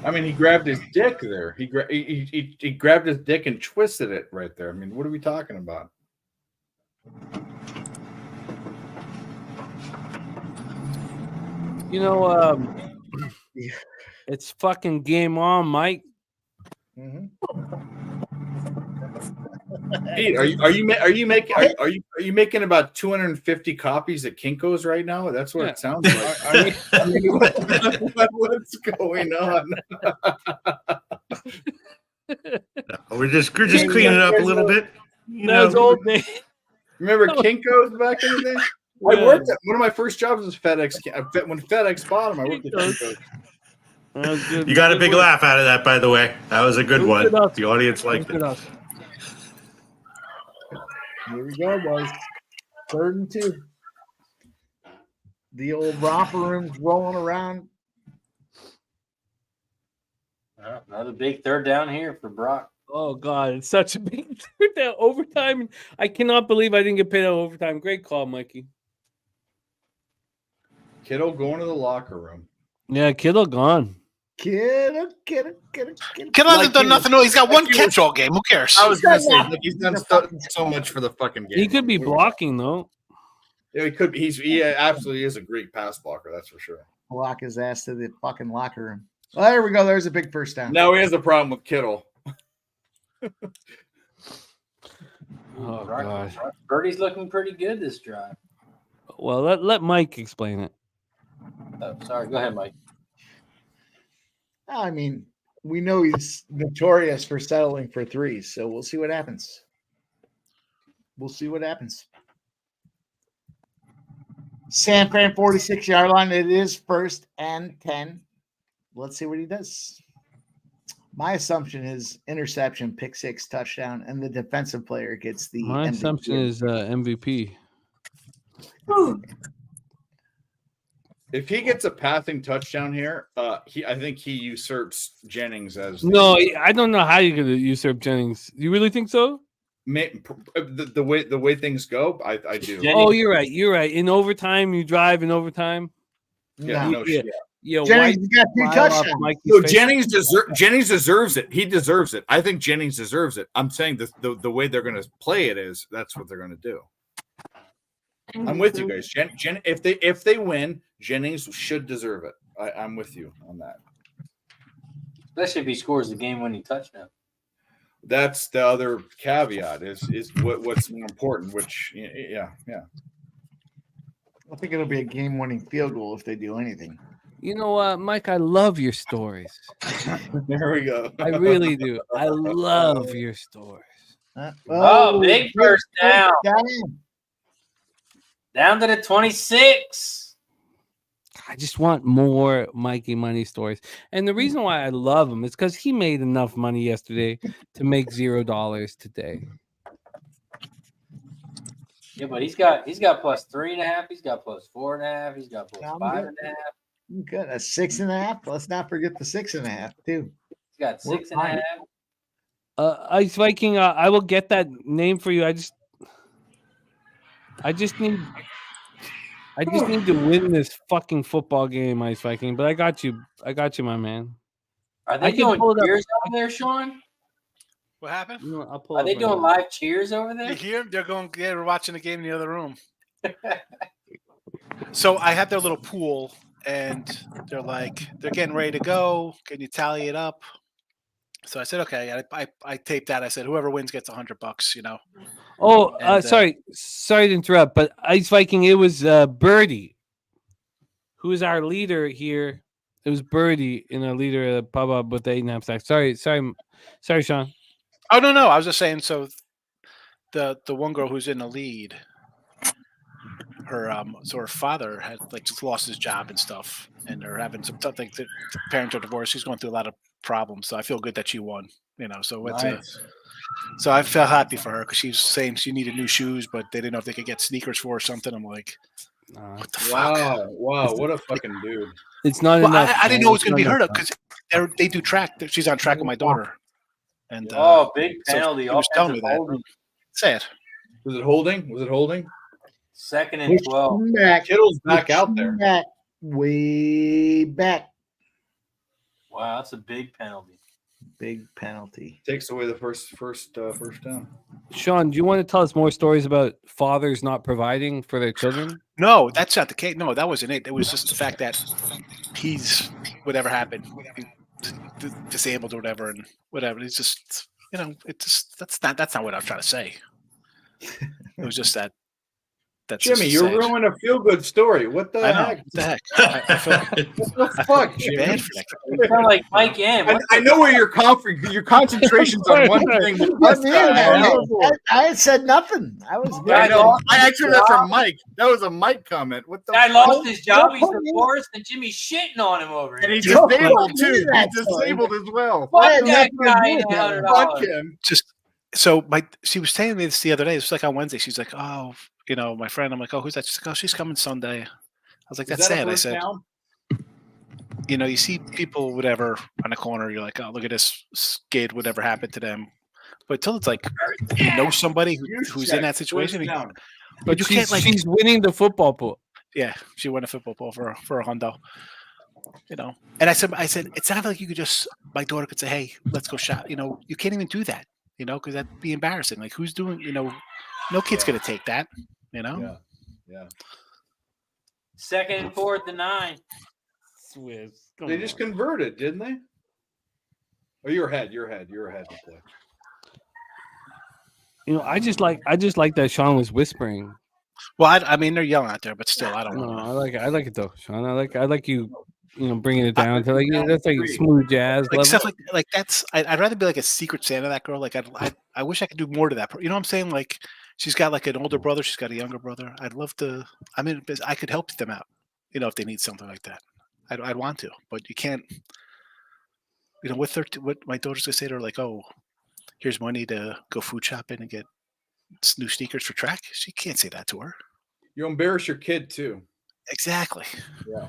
S6: I mean, he grabbed his dick there. He grabbed his dick and twisted it right there. I mean, what are we talking about?
S1: You know, it's fucking game on, Mike.
S3: Mhm.
S6: Pete, are you making about 250 copies at Kinko's right now? That's what
S1: Yeah.
S6: it sounds like. I mean, what's going on?
S7: We're just cleaning it up a little bit. You
S1: That was
S7: know.
S1: old days.
S6: Remember Kinko's back in the day?
S1: Yeah.
S6: I worked at one of my first jobs was FedEx. When FedEx bought them, I worked at Kinko's.
S1: That was good.
S7: You got a big laugh out of that, by the way. That was a good one.
S1: Good enough.
S7: The audience liked
S1: Good
S7: it.
S1: enough.
S3: Here we go, boys. 3rd and 2. The old romper room's rolling around.
S9: Another big third down here for Brock.
S1: Oh God, it's such a big third down overtime. I cannot believe I didn't get paid on overtime. Great call, Mikey.
S6: Kittle going to the locker room.
S1: Yeah, Kittle gone.
S3: Kittle.
S5: Kittle hasn't done nothing. No, he's got one catch all game. Who cares?
S6: I was gonna say, like, he's done so much for the fucking game.
S1: He could be blocking though.
S6: Yeah, he could be. He absolutely is a great pass blocker. That's for sure.
S3: Lock his ass to the fucking locker room. Well, there we go. There's a big first down.
S6: Now he has a problem with Kittle.
S1: Oh
S9: Brock
S1: God.
S9: Purdy's looking pretty good this drive.
S1: Well, let Mike explain it.
S9: Oh, sorry. Go ahead, Mike.
S3: I mean, we know he's notorious for settling for threes, so we'll see what happens. We'll see what happens. San Fran 46-yard line. It is 1st and 10. Let's see what he does. My assumption is interception, pick 6, touchdown, and the defensive player gets the
S1: My
S3: MVP.
S1: assumption is MVP.
S6: If he gets a passing touchdown here, I think he usurps Jennings as
S1: No, I don't know how you're gonna usurp Jennings. You really think so?
S6: the way things go. I do.
S1: Oh, you're right. You're right. In overtime, you drive in overtime.
S6: Yeah, no
S1: yeah.
S6: shit.
S1: Yo,
S3: Jennings got 2 touchdowns.
S6: So Jennings deserves it. He deserves it. I think Jennings deserves it. I'm saying the way they're going to play it is that's what they're going to do. I'm with you guys. If they win, Jennings should deserve it. I'm with you on that.
S9: Especially if he scores the game-winning touchdown.
S6: That's the other caveat is what's more important. Which yeah.
S3: I think it'll be a game-winning field goal if they do anything.
S1: You know what, Mike? I love your stories.
S6: There we go.
S1: I really do. I love your stories.
S9: Big first down. Down to the 26.
S1: I just want more Mikey money stories. And the reason why I love him is because he made enough money yesterday to make $0 today.
S9: Yeah, but he's got plus 3.5. He's got plus 4.5. He's got plus 5.5.
S3: Good. That's 6.5. Let's not forget the 6.5 too.
S9: He's got 6.5.
S1: Ice Viking, I will get that name for you. I just need to win this fucking football game, Ice Viking. But I got you, my man.
S9: Are they doing cheers over there, Sean?
S5: What happened?
S9: Are they doing live cheers over there?
S5: You hear them? We're watching the game in the other room. So I had their little pool, and they're getting ready to go. Can you tally it up? So I said, okay. I taped that. I said, whoever wins gets $100. You know.
S1: Oh, sorry to interrupt, but Ice Viking, it was Birdie, who is our leader here. It was Birdie in our leader Pub with the 8.5 sacks. Sorry, Sean.
S5: Oh no, I was just saying. So the one girl who's in the lead, her father had just lost his job and stuff, and they're having some tough things. The parents are divorced. She's going through a lot of problems. So I feel good that she won. You know, so it's so I felt happy for her because she was saying she needed new shoes, but they didn't know if they could get sneakers for her or something. I'm like, what the fuck?
S6: Wow, what a fucking dude.
S1: It's not enough.
S5: I didn't know it was going to be her because they do track. She's on track with my daughter. And
S9: big penalty.
S5: So was telling me that. Say it.
S6: Was it holding?
S9: 2nd and 12.
S6: Kittle's back out there.
S3: Way back.
S9: Wow, that's a big penalty.
S3: Big penalty.
S6: Takes away the first down.
S1: Sean, do you want to tell us more stories about fathers not providing for their children?
S5: No, that's not the case. No, that wasn't it. It was just the fact that he's whatever happened, disabled or whatever, and whatever. It's just that's not what I'm trying to say. It was just that. That's
S6: Jimmy, you're ruining a feel-good story. What the heck?
S5: What the heck? What
S6: the fuck, Jimmy?
S9: You sound like Mike M.
S6: I know where your concentration's on one thing.
S3: I said nothing. I was.
S6: I actually heard that from Mike. That was a Mike comment. What the?
S9: Guy lost his job. He's divorced, and Jimmy's shitting on him over here.
S6: And he's disabled too. He's disabled as well.
S9: Fuck that guy.
S6: Fuck him.
S5: So she was telling me this the other day. It was like on Wednesday. She's like, oh, my friend. I'm like, oh, who's that? She's like, oh, she's coming Sunday. I was like, that's sad. I said, you see people, whatever, on the corner. You're like, oh, look at this kid, whatever happened to them. But until it's like, you know somebody who's in that situation.
S1: But you can't she's winning the football pool.
S5: Yeah, she won a football pool for a hundo. And I said, it's not like you could just, my daughter could say, hey, let's go shop. You can't even do that. Because that'd be embarrassing. Like, who's doing? No kid's gonna take that.
S6: Yeah.
S9: 2nd and 4th and 9.
S1: Swiss.
S6: They just converted, didn't they? Oh, you're ahead. You're ahead.
S1: I just like that Sean was whispering.
S5: Well, I mean, they're yelling out there, but still, I don't know.
S1: I like it though, Sean. I like you. Bringing it down to that's like smooth jazz.
S5: Like stuff like that's. I'd rather be like a secret Santa. That girl. Like I wish I could do more to that. You know what I'm saying? Like she's got like an older brother. She's got a younger brother. I'd love to. I mean, I could help them out. If they need something like that, I'd want to. But you can't. What my daughter's gonna say to her, like, oh, here's money to go food shopping and get new sneakers for track. She can't say that to her.
S6: You embarrass your kid too.
S5: Exactly.
S6: Yeah.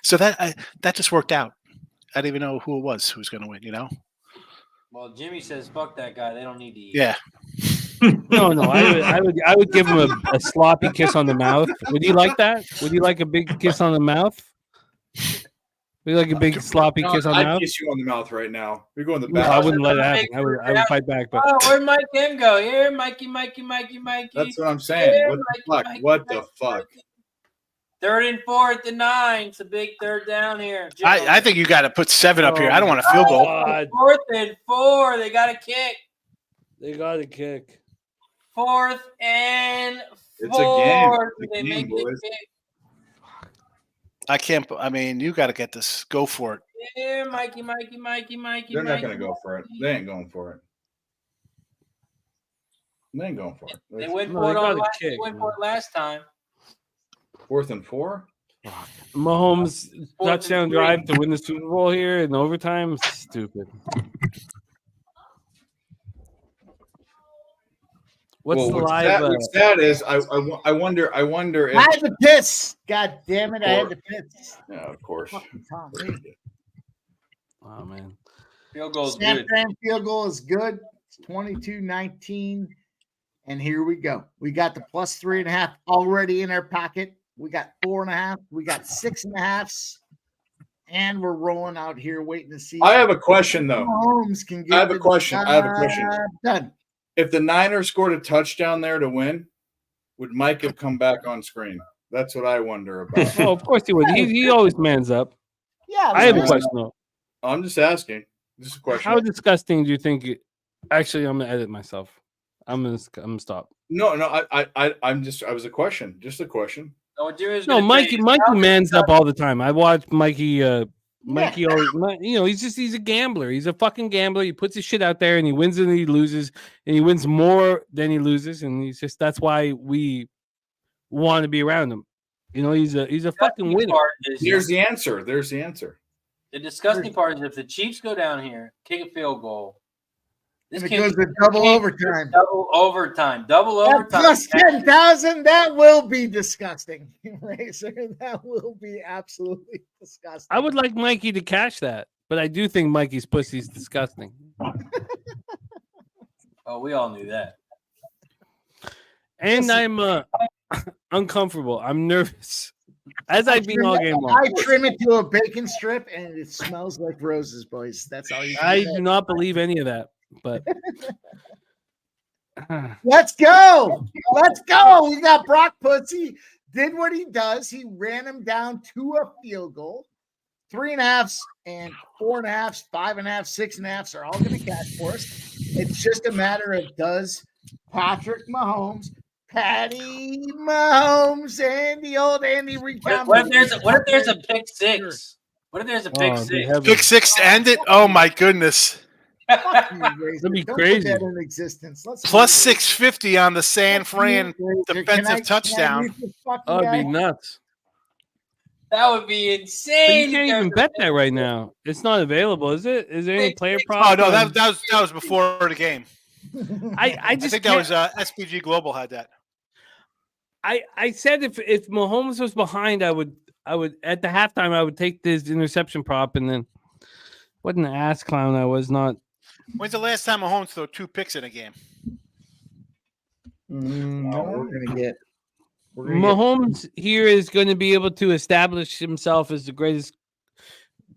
S5: So that just worked out. I didn't even know who it was who was going to win.
S9: Well, Jimmy says, "Fuck that guy. They don't need to eat."
S5: Yeah.
S1: No. I would give him a sloppy kiss on the mouth. Would you like that? Would you like a big kiss on the mouth? We like a big sloppy kiss on the
S6: I'd
S1: mouth.
S6: kiss you on the mouth right now. You're going the
S1: No,
S6: back.
S1: I wouldn't let it happen. I would fight back. But
S9: Oh, where'd Mike M go? Here, Mikey.
S6: That's what I'm saying.
S9: Yeah,
S6: What the fuck?
S9: Mikey,
S6: What the fuck?
S9: 3rd and 4th and 9. It's a big third down here.
S5: I think you got to put 7 up here. I don't want a field goal.
S1: God.
S9: 4th and 4. They got a kick.
S1: They got a kick.
S9: 4th and 4.
S6: It's a game. It's a
S9: They
S6: game,
S9: make the
S6: boys.
S9: kick.
S5: I can't. I mean, you got to get this. Go for it.
S9: Here, Mikey.
S6: They're not going to go for it. They ain't going for it. They ain't going for it.
S9: They
S6: It's
S9: went
S1: No,
S9: for
S1: they
S9: it
S1: got
S9: on
S1: a
S9: last.
S1: kick,
S9: They went
S1: man.
S9: for it last time.
S6: 4th and 4.
S1: Mahomes
S9: Fourth
S1: touchdown
S9: and 3.
S1: drive to win the Super Bowl here in overtime. Stupid. What's
S6: Well,
S1: the live?
S6: what's sad is I wonder if
S3: I had to piss. God damn it! I had to piss.
S6: yeah, of course.
S3: Fucking Tom Brady.
S1: Oh man.
S9: Field goal's
S3: San
S9: good.
S3: Fran field goal is good. It's 22-19. And here we go. We got the plus 3.5 already in our pocket. We got 4.5. We got 6.5s. And we're rolling out here waiting to see.
S6: I have a question though.
S3: Mahomes can get
S6: I have a
S3: the
S6: question.
S3: job done.
S6: If the Niners scored a touchdown there to win, would Mike have come back on screen? That's what I wonder about.
S1: Oh, of course he would. He always mans up.
S3: Yeah,
S1: I have a
S3: man.
S1: question though.
S6: I'm just asking. Just a question.
S1: How disgusting do you think? Actually, I'm gonna edit myself. I'm gonna stop.
S6: No. I'm just. I was a question. Just a question.
S9: No, Jerry's
S1: No,
S9: gonna
S1: Mikey
S9: tell you,
S1: mans up all the time. I watch Mikey. Mikey always, he's a gambler. He's a fucking gambler. He puts his shit out there and he wins and he loses, and he wins more than he loses, and that's why we want to be around him. He's a fucking winner.
S6: There's the answer. There's the answer.
S9: The disgusting part is if the Chiefs go down here, kick a field goal. This
S3: And it
S9: can't
S3: goes to double overtime.
S9: Double overtime.
S3: That plus 10,000, that will be disgusting. Razor, that will be absolutely disgusting.
S1: I would like Mikey to cash that, but I do think Mikey's pussy's disgusting.
S9: Oh, we all knew that.
S1: And I'm uncomfortable. I'm nervous. As I've been all game long.
S3: I trim it to a bacon strip and it smells like roses, boys. That's all you can
S1: I
S3: say.
S1: do not believe any of that, but
S3: Let's go. Let's go. We got Brock Pussy. Did what he does. He ran him down to a field goal. 3.5s and 4.5s, 5.5, 6.5s are all going to catch for us. It's just a matter of does Patrick Mahomes, Patty Mahomes, and the old Andy Reid.
S9: What if there's a pick six? What if there's a pick six?
S5: Pick six to end it? Oh my goodness.
S1: That'd be crazy.
S3: That in existence. Let's
S5: Plus 650 on the San Fran defensive touchdown.
S1: Oh, it'd be nuts.
S9: That would be
S1: But
S9: insane.
S1: you can't even bet that right now. It's not available, is it? Is there any player prop?
S5: Oh no, that was before the game.
S1: I
S5: think that was SPG Global had that.
S1: I said if Mahomes was behind, I would at the halftime I would take this interception prop, and then what an ass clown I was not.
S5: When's the last time Mahomes threw 2 picks in a game?
S3: We're gonna get
S1: Mahomes here is going to be able to establish himself as the greatest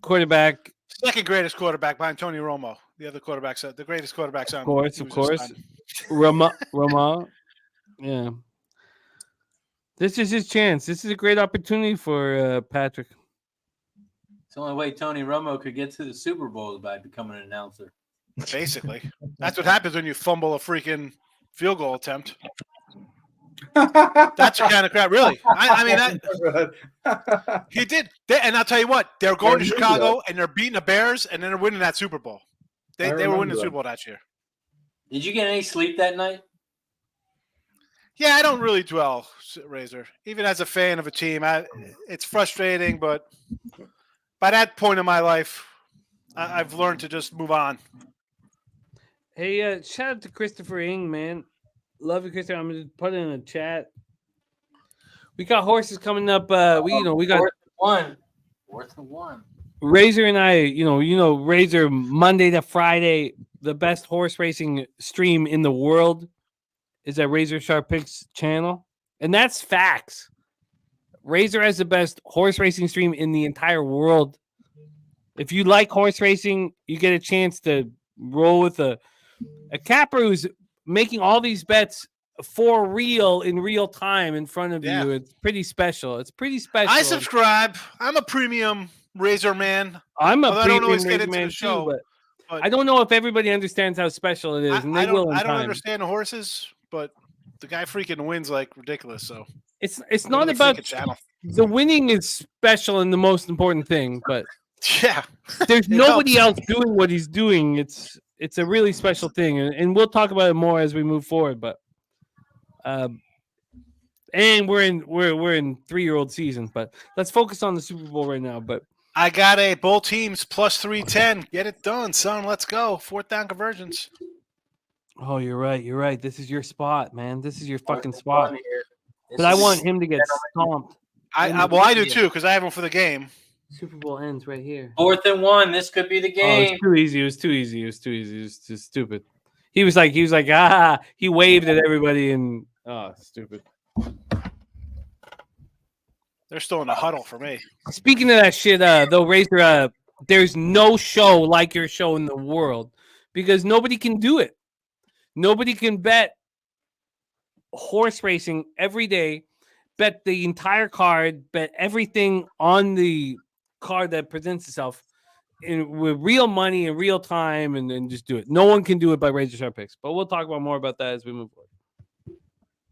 S1: quarterback.
S5: Second greatest quarterback behind Tony Romo. The other quarterbacks, the greatest quarterbacks on.
S1: Of course. Roma. Yeah. This is his chance. This is a great opportunity for Patrick.
S9: It's the only way Tony Romo could get to the Super Bowl is by becoming an announcer.
S5: Basically, that's what happens when you fumble a freaking field goal attempt. That's the kind of crap, really. I mean, he did. And I'll tell you what, they're going to Chicago and they're beating the Bears and then they're winning that Super Bowl. They were winning the Super Bowl that year.
S9: Did you get any sleep that night?
S5: Yeah, I don't really dwell, Razor. Even as a fan of a team, it's frustrating, but by that point in my life, I've learned to just move on.
S1: Hey, shout out to Christopher Ing, man. Love you, Christopher. I'm gonna put it in the chat. We got horses coming up. We got
S9: 4th and 1.
S1: Razor and I, Razor Monday to Friday, the best horse racing stream in the world is at Razor Sharp Picks channel. And that's facts. Razor has the best horse racing stream in the entire world. If you like horse racing, you get a chance to roll with a capper who's making all these bets for real in real time in front of you. It's pretty special. It's pretty special.
S5: I subscribe. I'm a premium Razor man.
S1: I'm a
S5: Although I don't
S1: premium
S5: always get
S1: Razor
S5: into
S1: man
S5: the show,
S1: too, but I don't know if everybody understands how special it is, and they will in
S5: I don't
S1: time.
S5: understand the horses, but the guy freaking wins like ridiculous. So
S1: It's not about the winning is special and the most important thing, but
S5: yeah,
S1: there's nobody else doing what he's doing. It's a really special thing, and we'll talk about it more as we move forward. But and we're in 3-year-old seasons, but let's focus on the Super Bowl right now. But
S5: I got a both teams plus 310. Get it done, son. Let's go. 4th down conversions.
S1: oh, you're right. This is your spot, man. This is your fucking spot. But I want him to get stomped.
S5: I do too because I have him for the game.
S1: Super Bowl ends right here.
S9: 4th and 1. This could be the game.
S1: It's too easy. It was too easy. It was just stupid. He was like, he waved at everybody and stupid.
S5: They're still in the huddle for me.
S1: Speaking of that shit, though, Razor, there's no show like your show in the world because nobody can do it. Nobody can bet horse racing every day, bet the entire card, bet everything on the card that presents itself with real money in real time, and then just do it. No one can do it by Razor Sharp picks, but we'll talk about more about that as we move forward.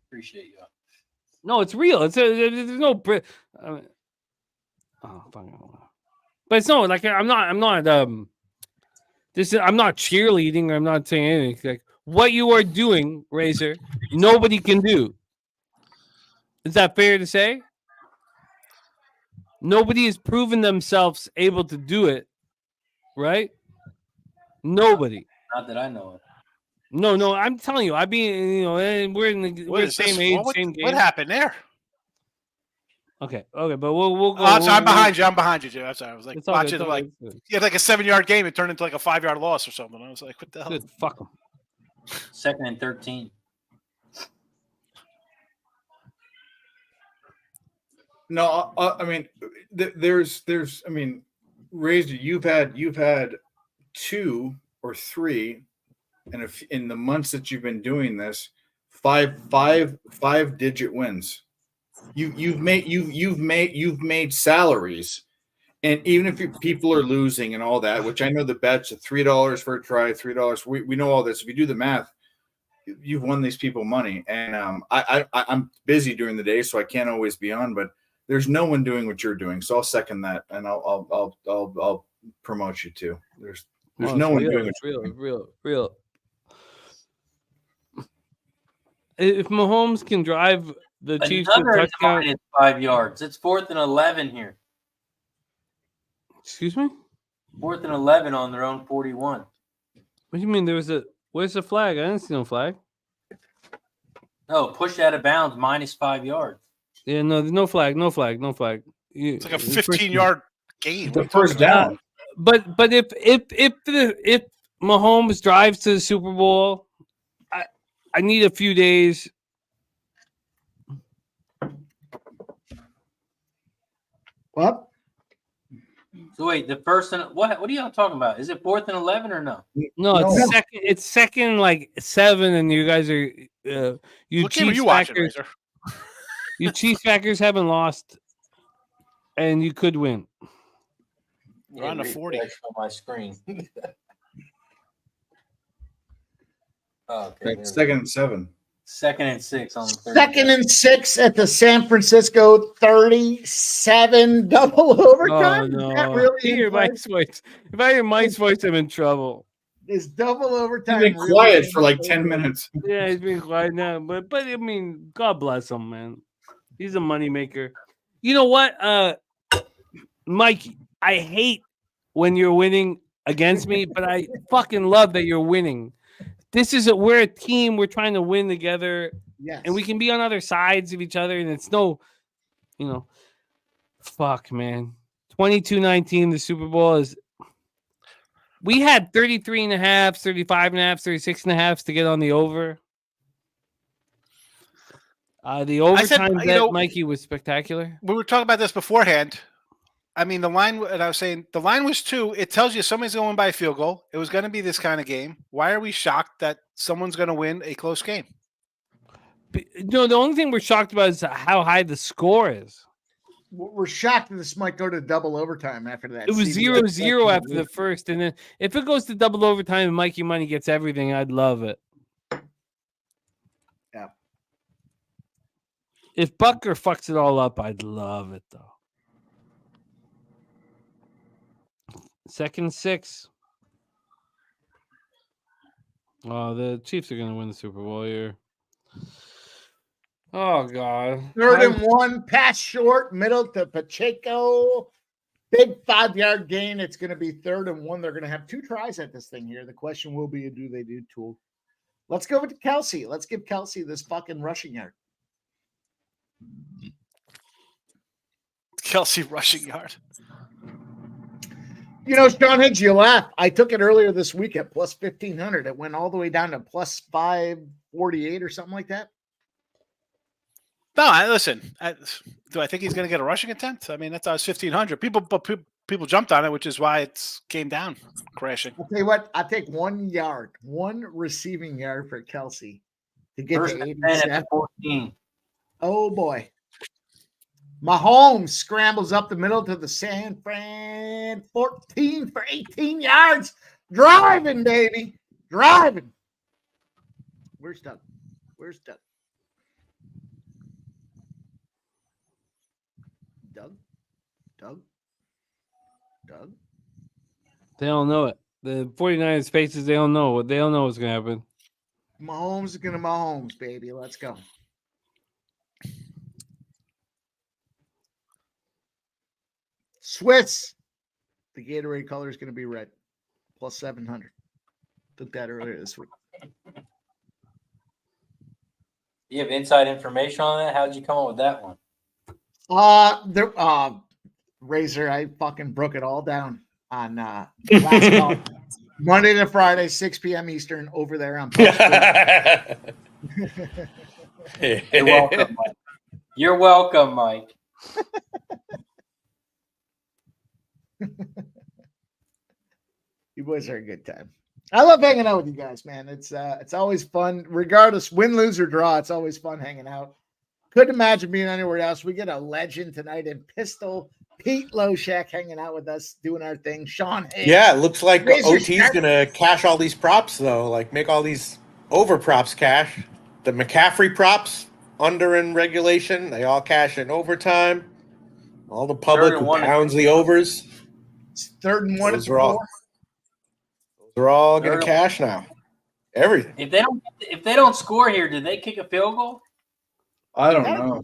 S9: Appreciate you.
S1: No, it's real. There's no. But it's no like I'm not I'm not cheerleading. I'm not saying anything. Like what you are doing, Razor, nobody can do. Is that fair to say? Nobody has proven themselves able to do it, right? Nobody.
S9: Not that I know of.
S1: No, I'm telling you. We're the same age, same game.
S5: What happened there?
S1: Okay, but we'll go.
S5: I'm behind you. I'm behind you, Jim. I'm sorry. I was like watching
S1: you
S5: had like a 7-yard game. It turned into like a 5-yard loss or something. I was like, what the hell?
S1: Good, fuck them.
S9: 2nd and 13.
S6: No, I mean, there's, I mean, Razor, you've had 2 or 3, and if in the months that you've been doing this, 5-digit wins. You've made salaries, and even if people are losing and all that, which I know the bets are $3 for a try, $3. We know all this. If you do the math, you've won these people money. And I'm busy during the day, so I can't always be on, but there's no one doing what you're doing, so I'll second that, and I'll promote you too. There's no one doing it.
S1: Real. If Mahomes can drive the Chiefs to touchdown,
S9: 5 yards. It's 4th and 11 here.
S1: Excuse me.
S9: 4th and 11 on their own 41.
S1: What do you mean? Where's the flag? I didn't see no flag.
S9: No, pushed out of bounds, -5 yards.
S1: Yeah, no, there's no flag.
S5: It's like a 15-yard game.
S6: The first down.
S1: But if Mahomes drives to the Super Bowl, I need a few days.
S3: What?
S1: So wait, the first and what are y'all talking about? Is it 4th and 11 or no?
S3: No,
S1: it's second. It's second, like 7, and you guys are you
S5: What game are
S1: Chiefs
S5: you watching,
S1: backers.
S5: Razor?
S1: You Chiefs backers haven't lost, and you could win.
S5: We're on the 40
S9: on my screen. Okay.
S6: That's 2nd and 7.
S9: 2nd and 6 on the 30.
S3: 2nd and 6 at the San Francisco 37 double overtime.
S1: Oh, no.
S3: Is that really
S1: Hear Mike's voice. If I hear Mike's voice, I'm in trouble.
S3: Is double overtime?
S6: You've been quiet for like 10 minutes.
S1: Yeah, he's been quiet now, but I mean, God bless him, man. He's a moneymaker. You know what, Mikey? I hate when you're winning against me, but I fucking love that you're winning. We're a team. We're trying to win together.
S3: Yes.
S1: And we can be on other sides of each other. And it's fuck, man. 22-19, the Super Bowl is. We had 33.5, 35.5, 36.5 to get on the over. The overtime bet, Mikey, was spectacular.
S5: We were talking about this beforehand. I mean, the line, and I was saying the line was 2. It tells you somebody's going to win by a field goal. It was going to be this kind of game. Why are we shocked that someone's going to win a close game?
S1: No, the only thing we're shocked about is how high the score is.
S3: We're shocked that this might go to double overtime after that.
S1: It was 0-0 after the first, and then if it goes to double overtime and Mikey Money gets everything, I'd love it.
S3: Yeah.
S1: If Bucker fucks it all up, I'd love it though. 2nd 6. Oh, the Chiefs are gonna win the Super Bowl here. Oh God.
S3: 3rd and 1, pass short, middle to Pacheco. Big 5-yard gain. It's going to be 3rd and 1. They're going to have 2 tries at this thing here. The question will be, do they do 2? Let's go with Kelsey. Let's give Kelsey this fucking rushing yard.
S5: Kelsey rushing yard.
S3: You know, Sean Higgs, you laugh. I took it earlier this week at plus 1,500. It went all the way down to plus 548 or something like that.
S5: No, listen. Do I think he's going to get a rushing attempt? I mean, that's 1,500. People jumped on it, which is why it came down crashing.
S3: I'll tell you what. I'll take 1 yard, 1 receiving yard for Kelsey to get
S9: First
S3: to
S9: and 10 at
S3: 87.
S9: 14.
S3: Oh boy. Mahomes scrambles up the middle to the San Fran 14 for 18 yards. Driving, baby. Driving. Where's Doug? Where's Doug? Doug?
S1: They don't know it. The 49ers faces, they don't know. They don't know what's going to happen.
S3: Mahomes is going to Mahomes, baby. Let's go. Swiss. The Gatorade color is going to be red. Plus 700. Took that earlier this week.
S9: You have inside information on that? How'd you come up with that one?
S3: Razor, I fucking broke it all down on last call. Monday to Friday, 6 p.m. Eastern, over there on
S9: You're welcome, Mike. You're welcome, Mike.
S3: You boys are a good time. I love hanging out with you guys, man. It's always fun, regardless, win, lose, or draw. It's always fun hanging out. Couldn't imagine being anywhere else. We get a legend tonight in Pistol, Pete Loshak hanging out with us, doing our thing. Sean Higgs.
S11: Yeah, it looks like
S3: Razor
S11: OT's
S3: Sharp.
S11: going to cash all these props, though. Like, make all these over props cash. The McCaffrey props, under in regulation, they all cash in overtime. All the public who pounds the overs.
S3: It's 3rd and 1.
S11: Those are all going to cash now. Everything.
S9: If they don't score here, did they kick a field goal?
S6: I don't know.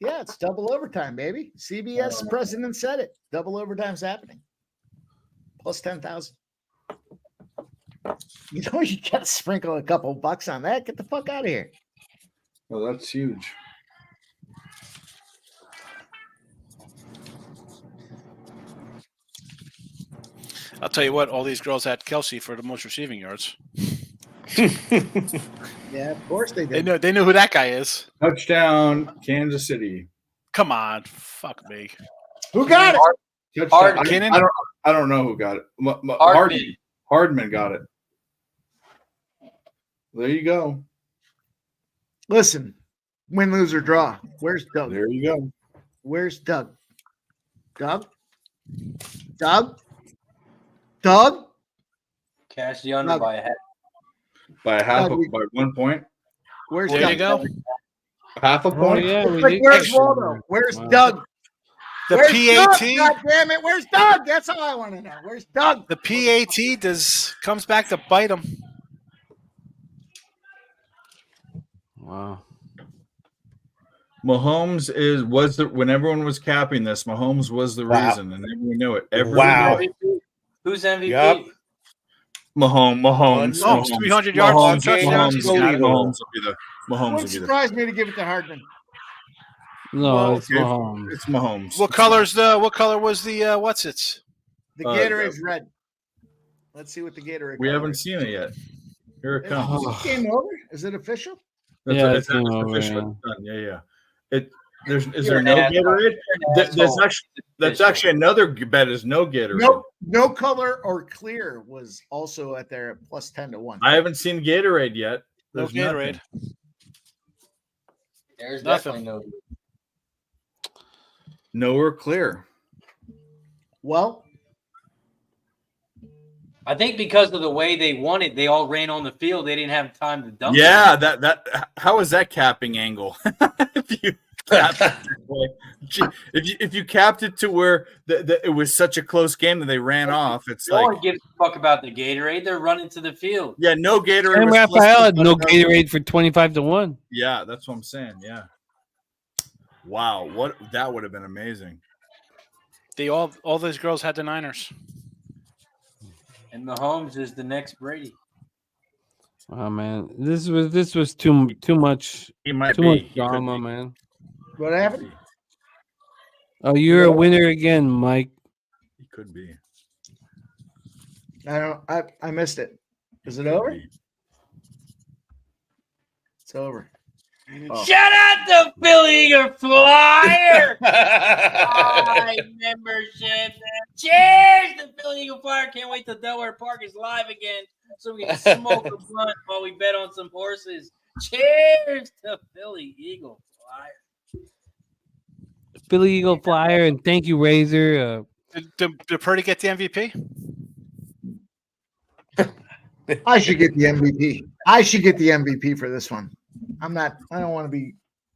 S3: Yeah, it's double overtime, baby. CBS president said it. Double overtime's happening. Plus 10,000. You know, you got to sprinkle a couple bucks on that. Get the fuck out of here.
S6: Oh, that's huge.
S5: I'll tell you what, all these girls had Kelsey for the most receiving yards.
S3: Yeah, of course they did.
S5: They know who that guy is.
S6: Touchdown, Kansas City.
S5: Come on, fuck me.
S3: Who got it?
S6: Touchdown. I don't know who got it. Hardman got it. There you go.
S3: Listen, win, lose, or draw. Where's Doug?
S6: There you go.
S3: Where's Doug? Doug? Doug?
S9: Cash the under by a half.
S6: By 1 point.
S3: Where's
S5: There
S3: Doug?
S5: you go.
S6: Half a point.
S1: Yeah,
S3: Where's Waldo? Where's Doug?
S5: The
S3: Where's
S5: PAT.
S3: Doug? God damn it! Where's Doug? That's all I want to know. Where's Doug?
S5: The PAT comes back to bite him.
S1: Wow.
S6: Mahomes when everyone was capping this, Mahomes was the reason, and everyone knew it.
S9: Who's MVP?
S11: Yep.
S6: Mahomes.
S5: 300 yards.
S6: Mahomes will
S3: Wouldn't
S6: be there.
S3: surprise me to give it to Hardman.
S1: No, it's Mahomes.
S6: It's Mahomes.
S5: What color was the what's it?
S3: The Gatorade's red. Let's see what the Gatorade.
S6: We
S3: color
S6: haven't
S3: is.
S6: seen it yet. Here it comes.
S3: Is it game over? Is it official?
S1: Yeah,
S6: It's
S1: it's
S6: official.
S1: over,
S6: It's
S1: yeah.
S6: done. Yeah. Is there no Gatorade? That's actually another bet is no Gatorade.
S3: No color or clear was also at there at plus 10 to 1.
S6: I haven't seen Gatorade yet.
S5: No Gatorade.
S9: There's
S5: Nothing.
S9: definitely
S6: No or clear.
S3: Well,
S9: I think because of the way they won it, they all ran on the field. They didn't have time to dump.
S6: Yeah, that how is that capping angle? If you capped it that way. If you capped it to where it was such a close game that they ran off, it's
S9: No
S6: like
S9: one gives a fuck about the Gatorade. They're running to the field.
S6: yeah, no Gatorade.
S1: And
S6: was
S1: Raphael had no
S6: plus-
S1: Gatorade for 25 to 1.
S6: Yeah, that's what I'm saying. Yeah. Wow, what that would have been amazing.
S5: They all those girls had the Niners.
S9: And Mahomes is the next Brady.
S1: Oh man, this was too much.
S6: He might
S1: too
S6: be.
S1: much
S6: He could
S1: drama,
S6: be.
S1: man.
S3: what happened?
S1: Oh, you're a winner again, Mike.
S6: He could be.
S3: I missed it. Is it over? It's over. Oh.
S9: Shout out to Philly Eagle Flyer! My membership. Cheers to Philly Eagle Flyer. Can't wait till Delaware Park is live again so we can smoke a blunt while we bet on some horses. Cheers to Philly Eagle Flyer.
S1: Philly Eagle Flyer, and thank you, Razor.
S5: Did Purdy get the MVP?
S3: I should get the MVP. I should get the MVP for this one. I don't want to be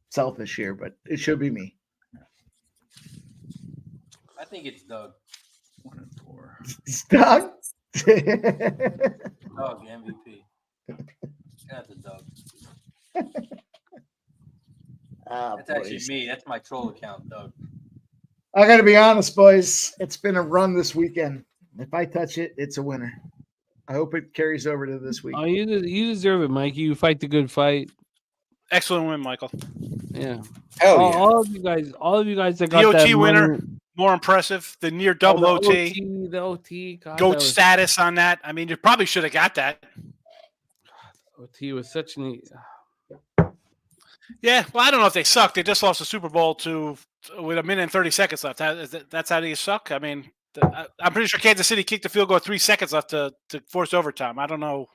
S3: selfish here, but it should be me.
S9: I think it's Doug.
S6: 1 and 4.
S3: It's Doug.
S9: Doug, MVP. Shout out to Doug. That's actually me. That's my troll account, Doug.
S3: I got to be honest, boys. It's been a run this weekend. If I touch it, it's a winner. I hope it carries over to this week.
S1: Oh, you deserve it, Mikey. You fight the good fight.
S5: Excellent win, Michael.
S1: Yeah.
S11: Hell yeah.
S1: All of you guys that got
S5: The
S1: that
S5: OT winner,
S1: money-
S5: more impressive. The near double
S1: the
S5: OT.
S1: The OT. God,
S5: Goat
S1: that was-
S5: status on that. I mean, you probably should have got that.
S1: OT was such an.
S5: Yeah, well, I don't know if they suck. They just lost the Super Bowl with 1 minute and 30 seconds left. That's how they suck. I mean, I'm pretty sure Kansas City kicked the field goal with 3 seconds left to force overtime. I don't know.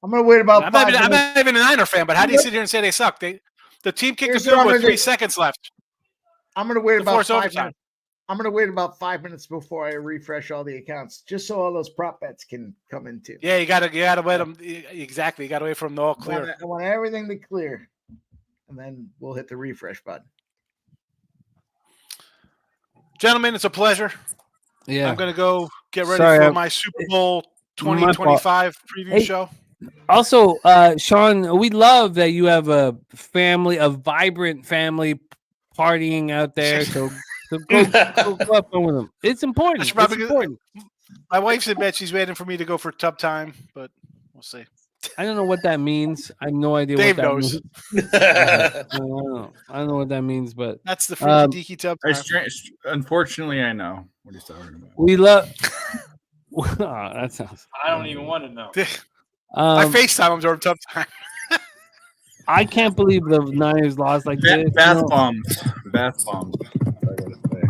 S3: I'm going to wait about
S5: I'm
S3: 5
S5: not, even, I'm
S3: minutes.
S5: not even a Niner fan, but how do you sit here and say they suck? The team kicked
S3: Here's
S5: the field
S3: what
S5: goal
S3: I'm
S5: with
S3: gonna
S5: 3
S3: do.
S5: seconds left.
S3: I'm going to wait
S5: to
S3: about
S5: force
S3: 5
S5: overtime.
S3: minutes. I'm going to wait about 5 minutes before I refresh all the accounts, just so all those prop bets can come in too.
S5: Yeah, you gotta wait them exactly. You gotta wait for them to all clear.
S3: I want everything to clear, and then we'll hit the refresh button.
S5: Gentlemen, it's a pleasure.
S1: Yeah.
S5: I'm gonna go get ready
S1: Sorry,
S5: for my Super Bowl 2025 preview
S1: Hey,
S5: show.
S1: Also, Sean, we love that you have a vibrant family partying out there. So go up with them. It's important.
S5: That's probably
S1: It's important.
S5: My wife's in bed. She's waiting for me to go for tub time, but we'll see.
S1: I don't know what that means. I have no idea
S5: Dave
S1: what that
S5: knows.
S1: means. I don't know what that means, but
S5: That's the freaky deaky tub time.
S6: Unfortunately, I know what he's talking about.
S1: we love. Oh, that sounds.
S9: I don't even want to know.
S5: I FaceTime him during tub time.
S1: I can't believe the Niners lost like this.
S6: Bath bombs. Bath bombs.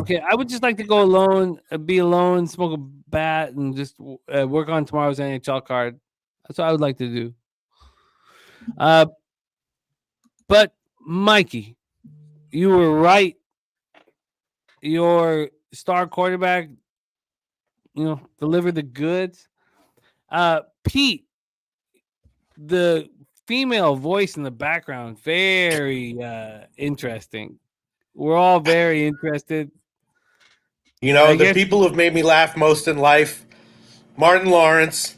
S1: Okay, I would just like to go alone, be alone, smoke a bat, and just work on tomorrow's NHL card. That's what I would like to do. But Mikey, you were right. Your star quarterback, delivered the goods. Pete, the female voice in the background, very interesting. We're all very interested.
S11: The people who've made me laugh most in life, Martin Lawrence.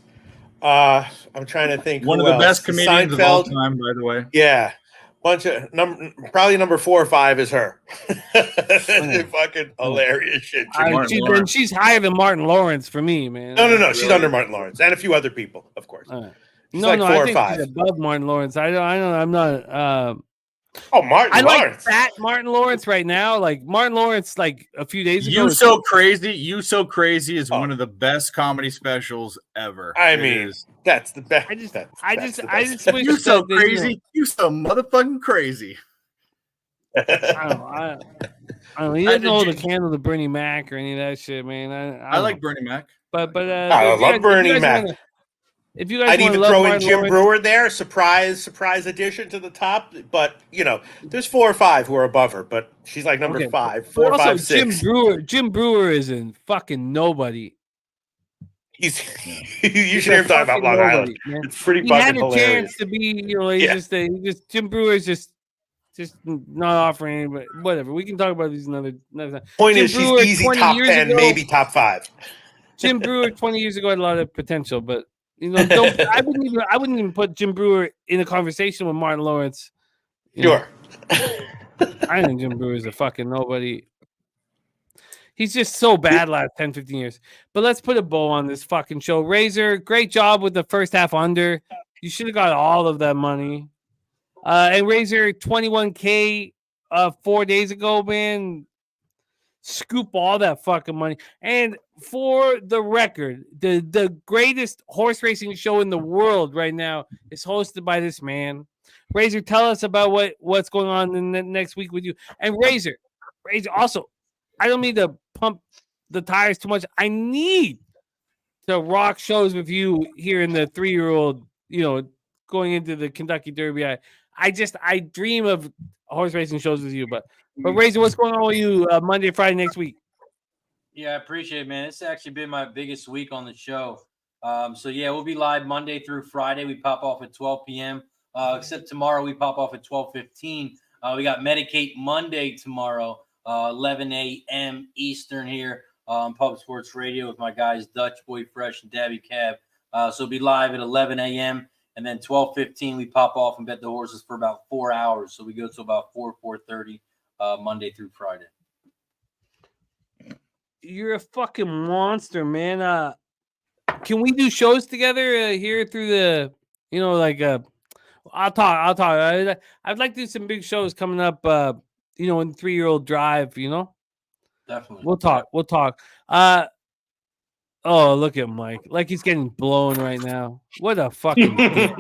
S11: I'm trying to think.
S6: One of the best comedians of all time, by the way.
S11: Yeah. Bunch of probably number 4 or 5 is her. Fucking hilarious shit.
S1: She's higher than Martin Lawrence for me, man.
S11: No. She's under Martin Lawrence and a few other people, of course. She's like 4
S1: I
S11: or
S1: think
S11: 5.
S1: she's above Martin Lawrence. I'm not.
S11: Martin
S1: I
S11: Lawrence.
S1: like that Martin Lawrence right now. Like Martin Lawrence, like a few days ago.
S6: You So Crazy is one of the best comedy specials ever.
S11: I mean, that's the best.
S1: I just wish
S6: You So
S1: that,
S6: Crazy. You So motherfucking crazy.
S1: I don't know. He doesn't hold a candle to Bernie Mac or any of that shit, man.
S6: I like Bernie Mac.
S1: But
S11: I love Bernie Mac.
S1: If you guys
S11: I'd
S1: want to
S11: even
S1: love
S11: throw in
S1: Martin
S11: Jim
S1: Lawrence,
S11: Brewer there, surprise addition to the top. But there's 4 or 5 who are above her, but she's like number 5, 4,
S1: but also
S11: 5, 6.
S1: Jim Brewer isn't fucking nobody.
S11: You should hear him talk about Long Island.
S1: Man.
S11: It's pretty
S1: he
S11: fucking
S1: had a
S11: hilarious.
S1: chance to be, Jim Brewer's just not offering, but whatever. We can talk about these another time.
S11: Point
S1: Jim
S11: is,
S1: Brewer,
S11: she's easy
S1: 20
S11: top
S1: years
S11: 10,
S1: ago,
S11: maybe top 5.
S1: Jim Brewer 20 years ago had a lot of potential, but I wouldn't even put Jim Brewer in a conversation with Martin Lawrence.
S11: Sure.
S1: I think Jim Brewer is a fucking nobody. He's just so bad last 10, 15 years. But let's put a bow on this fucking show. Razor, great job with the first half under. You should have got all of that money. And Razor, 21K 4 days ago, man. Scoop all that fucking money. And for the record, the greatest horse racing show in the world right now is hosted by this man. Razor, tell us about what's going on in the next week with you. And Razor, also, I don't mean to pump the tires too much. I need to rock shows with you here in the 3-year-old, going into the Kentucky Derby. I dream of horse racing shows with you, but Razor, what's going on with you Monday, Friday next week?
S9: Yeah, I appreciate it, man. It's actually been my biggest week on the show. So yeah, we'll be live Monday through Friday. We pop off at 12 p.m. Except tomorrow we pop off at 12:15. We got Medicate Monday tomorrow, 11 a.m. Eastern here on Pub Sports Radio with my guys Dutch Boy Fresh and Dabby Cab. So we'll be live at 11 a.m. and then 12:15 we pop off and bet the horses for about 4 hours. So we go to about 4:30 Monday through Friday.
S1: You're a fucking monster, man. Can we do shows together here through the, I'll talk. I'd like to do some big shows coming up, in the 3-year-old drive,
S9: Definitely.
S1: We'll talk. Oh, look at Mike. Like he's getting blown right now. What a fucking dick.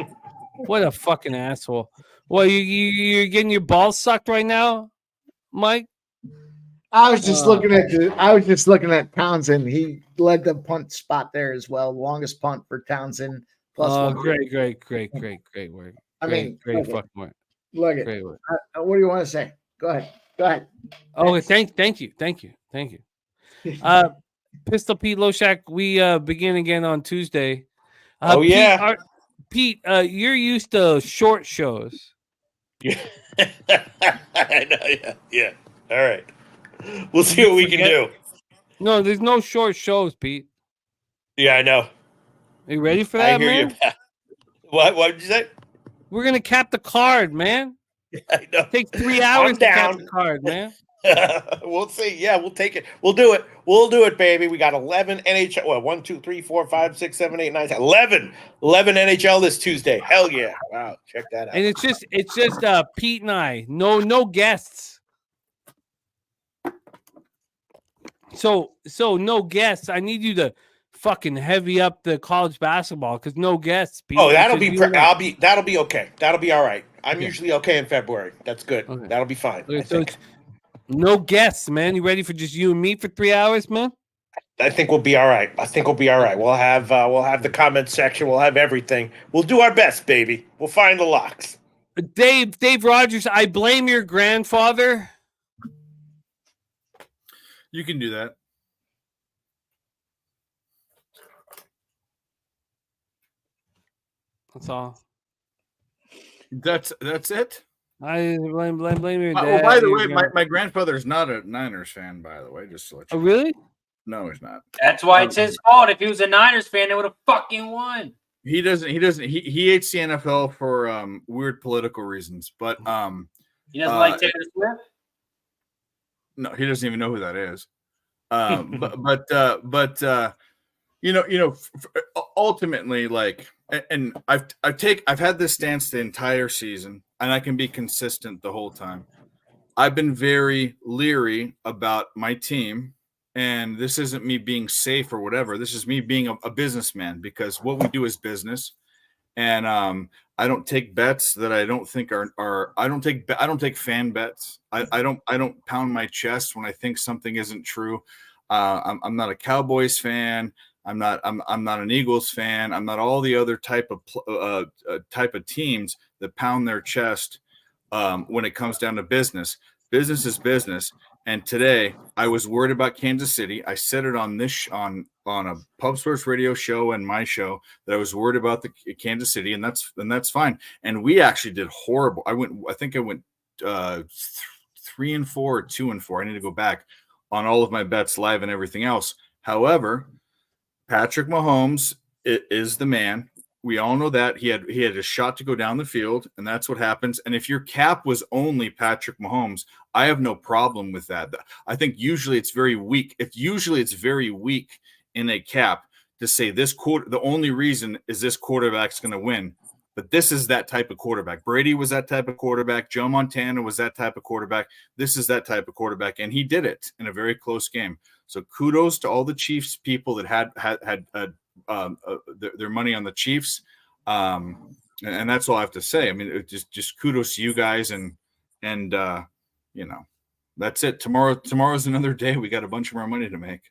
S1: What a fucking asshole. Well, you're getting your balls sucked right now, Mike?
S3: I was just looking at Townsend. He led the punt spot there as well. Longest punt for Townsend. Plus
S1: great work. Great fucking work.
S3: Look at
S1: great work.
S3: What do you want to say? Go ahead.
S1: Oh, thank you. Pistol Pete Loshak, we begin again on Tuesday. Pete, you're used to short shows.
S11: Yeah. I know, yeah. All right. We'll see what we can do.
S1: No, there's no short shows, Pete.
S11: Yeah, I know.
S1: Are you ready for that, man?
S11: You. What did you say?
S1: We're going to cap the card, man.
S11: Yeah, I know.
S1: It takes 3 hours to cap the card, man.
S11: We'll see. Yeah, we'll take it. We'll do it, baby. We got 11 NHL. Well, 1, 2, 3, 4, 5, 6, 7, 8, 9, 10, 11 NHL this Tuesday. Hell yeah. Wow. Check that out.
S1: And it's just Pete and I. No guests. So no guests. I need you to fucking heavy up the college basketball because no guests. Pete.
S11: Oh, that'll be okay. That'll be all right. I'm usually okay in February. That's good. Okay. That'll be fine.
S1: Okay, so no guests, man. You ready for just you and me for 3 hours, man?
S11: I think we'll be all right. We'll have the comment section. We'll have everything. We'll do our best, baby. We'll find the locks.
S1: Dave Rogers, I blame your grandfather.
S6: You can do that.
S1: That's all.
S6: That's it.
S1: I blame your dad.
S6: Oh, by the way, my grandfather's not a Niners fan. By the way, just to let you know.
S1: Really?
S6: No, he's not.
S9: That's why it's his fault. If he was a Niners fan, they would have fucking won.
S6: He doesn't. He hates the NFL for weird political reasons. But
S9: he doesn't like Taylor Swift.
S6: No, he doesn't even know who that is. Ultimately, like, and I've had this stance the entire season, and I can be consistent the whole time. I've been very leery about my team, and this isn't me being safe or whatever. This is me being a businessman, because what we do is business, And I don't take bets that I don't think are I don't take fan bets. I don't pound my chest when I think something isn't true. I'm not a Cowboys fan. I'm not an Eagles fan. I'm not all the other type of teams that pound their chest when it comes down to business. Business is business. And today I was worried about Kansas City. I said it on this on a Pub Sports Radio show and my show that I was worried about the Kansas City, and that's fine. And we actually did horrible. I think I went 3-4 or 2-4. I need to go back on all of my bets live and everything else. However, Patrick Mahomes is the man. We all know that he had a shot to go down the field, and that's what happens. And if your cap was only Patrick Mahomes, I have no problem with that. I think usually it's very weak. It's very weak in a cap to say this quarter. The only reason is this quarterback's going to win. But this is that type of quarterback. Brady was that type of quarterback. Joe Montana was that type of quarterback. This is that type of quarterback, and he did it in a very close game. So kudos to all the Chiefs people that had their money on the Chiefs, and that's all I have to say. I mean, just kudos to you guys, and that's it. Tomorrow's another day. We got a bunch more money to make.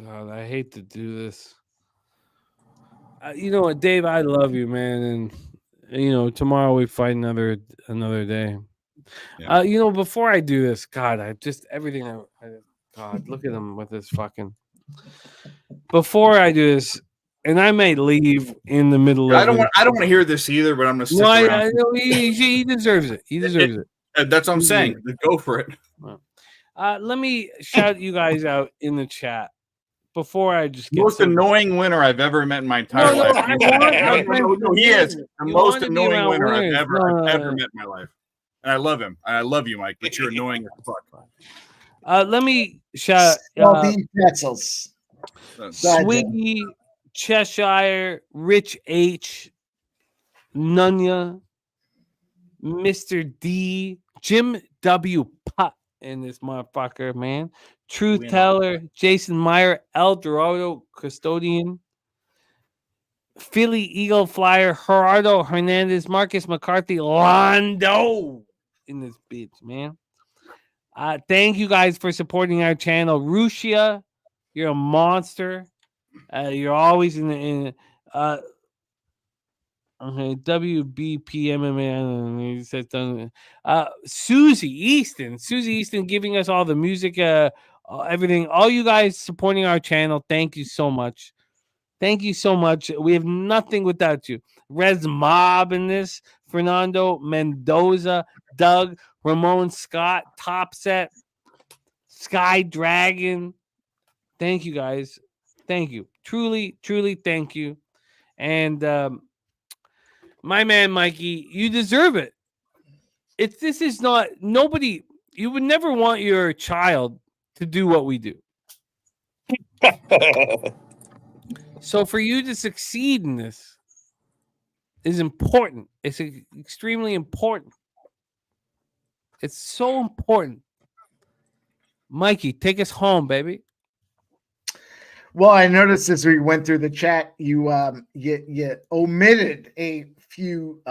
S1: God, I hate to do this. You know what, Dave? I love you, man, and tomorrow we fight another day.
S6: Yeah.
S1: Before I do this, God, God, look at him with this fucking. Before I do this, and I may leave in the middle of.
S6: I don't want to hear this either, but I'm gonna stick around.
S1: I know he deserves it. He deserves it.
S6: That's what I'm saying. Go for it.
S1: Let me shout you guys out in the chat before I just get
S6: most annoying winner I've ever met in my entire life. No, he is the most annoying winner I've ever met in my life, and I love him. I love you, Mike, but you're annoying as fuck.
S1: Let me shout
S3: pretzels.
S1: Swiggy, Cheshire, Rich H, Nunya, Mr. D, Jim W. Putt, and this motherfucker, man. Truth Teller, Jason Meyer, El Dorado Custodian, Philly Eagle Flyer, Gerardo Hernandez, Marcus McCarthy, Londo in this bitch, man. Thank you guys for supporting our channel. Rushia, you're a monster. You're always in okay, WBP MMA. He says Susie Easton giving us all the music, everything. All you guys supporting our channel. Thank you so much. Thank you so much. We have nothing without you. Rez Mob in this. Fernando Mendoza, Doug, Ramon Scott, Top Set, Sky Dragon. Thank you guys. Thank you. Truly, truly thank you. And my man Mikey, you deserve it. This is not nobody. You would never want your child to do what we do. So for you to succeed in this is important. It's extremely important. It's so important. Mikey, take us home, baby.
S3: Well, I noticed as we went through the chat, you omitted a few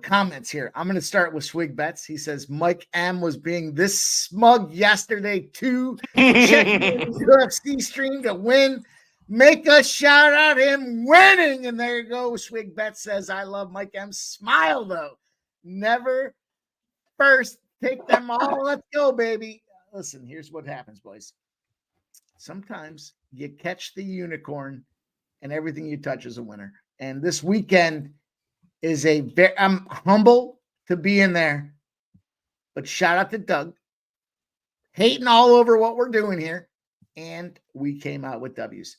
S3: comments here. I'm going to start with Swig Bets. He says Mike M was being this smug yesterday too. Check the UFC stream to win. Make us shout out him winning. And there you go. Swig Bets says, I love Mike M. Smile though. Never first. Take them all. Let's go, baby. Listen, here's what happens, boys. Sometimes you catch the unicorn and everything you touch is a winner. And this weekend is I'm humble to be in there, but shout out to Doug, hating all over what we're doing here. And we came out with W's.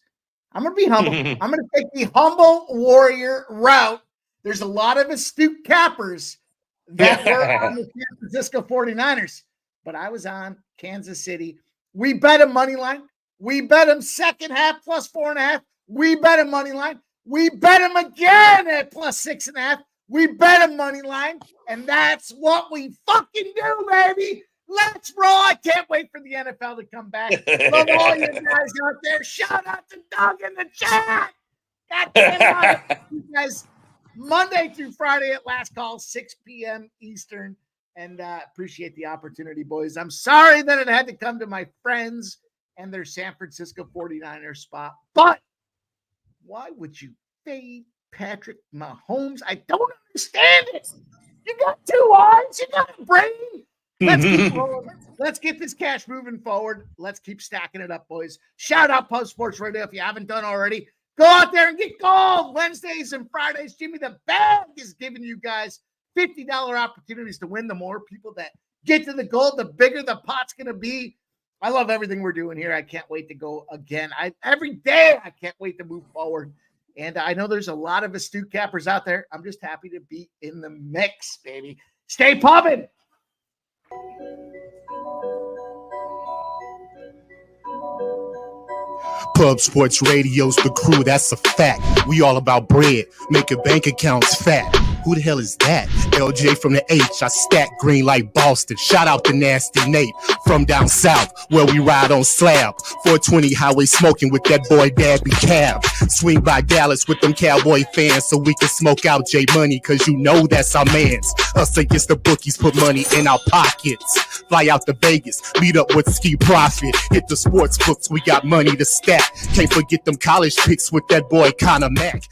S3: I'm going to be humble. I'm going to take the humble warrior route. There's a lot of astute cappers that were on the San Francisco 49ers, but I was on Kansas City. We bet a money line. We bet him second half plus 4.5. We bet him money line. We bet him again at plus 6.5. We bet him money line. And that's what we fucking do, baby. Let's roll. I can't wait for the NFL to come back. Love all you guys out there. Shout out to Doug in the chat. God damn it. You guys, Monday through Friday at Last Call, 6 p.m. Eastern. And appreciate the opportunity, boys. I'm sorry that it had to come to my friends and their San Francisco 49ers spot. But why would you fade Patrick Mahomes? I don't understand it. You got 2 eyes. You got a brain. Let's keep rolling. Let's get this cash moving forward. Let's keep stacking it up, boys. Shout out Post Sports Radio if you haven't done already. Go out there and get gold. Wednesdays and Fridays, Jimmy the Bag is giving you guys $50 opportunities to win. The more people that get to the gold, the bigger the pot's going to be. I love everything we're doing here. I can't wait to go again. Every day, I can't wait to move forward. And I know there's a lot of astute cappers out there. I'm just happy to be in the mix, baby. Stay pumping.
S12: Pub Sports Radio's the crew, that's a fact. We all about bread, making bank accounts fat. Who the hell is that? LJ from the H, I stack green like Boston. Shout out to Nasty Nate from down south, where we ride on slab. 420 highway smoking with that boy Dabby Cab. Swing by Dallas with them Cowboy fans so we can smoke out J Money, cause you know that's our mans. Us against the bookies, put money in our pockets. Fly out to Vegas, meet up with Ski Profit. Hit the sports books, we got money to stack. Can't forget them college picks with that boy Conor Mack.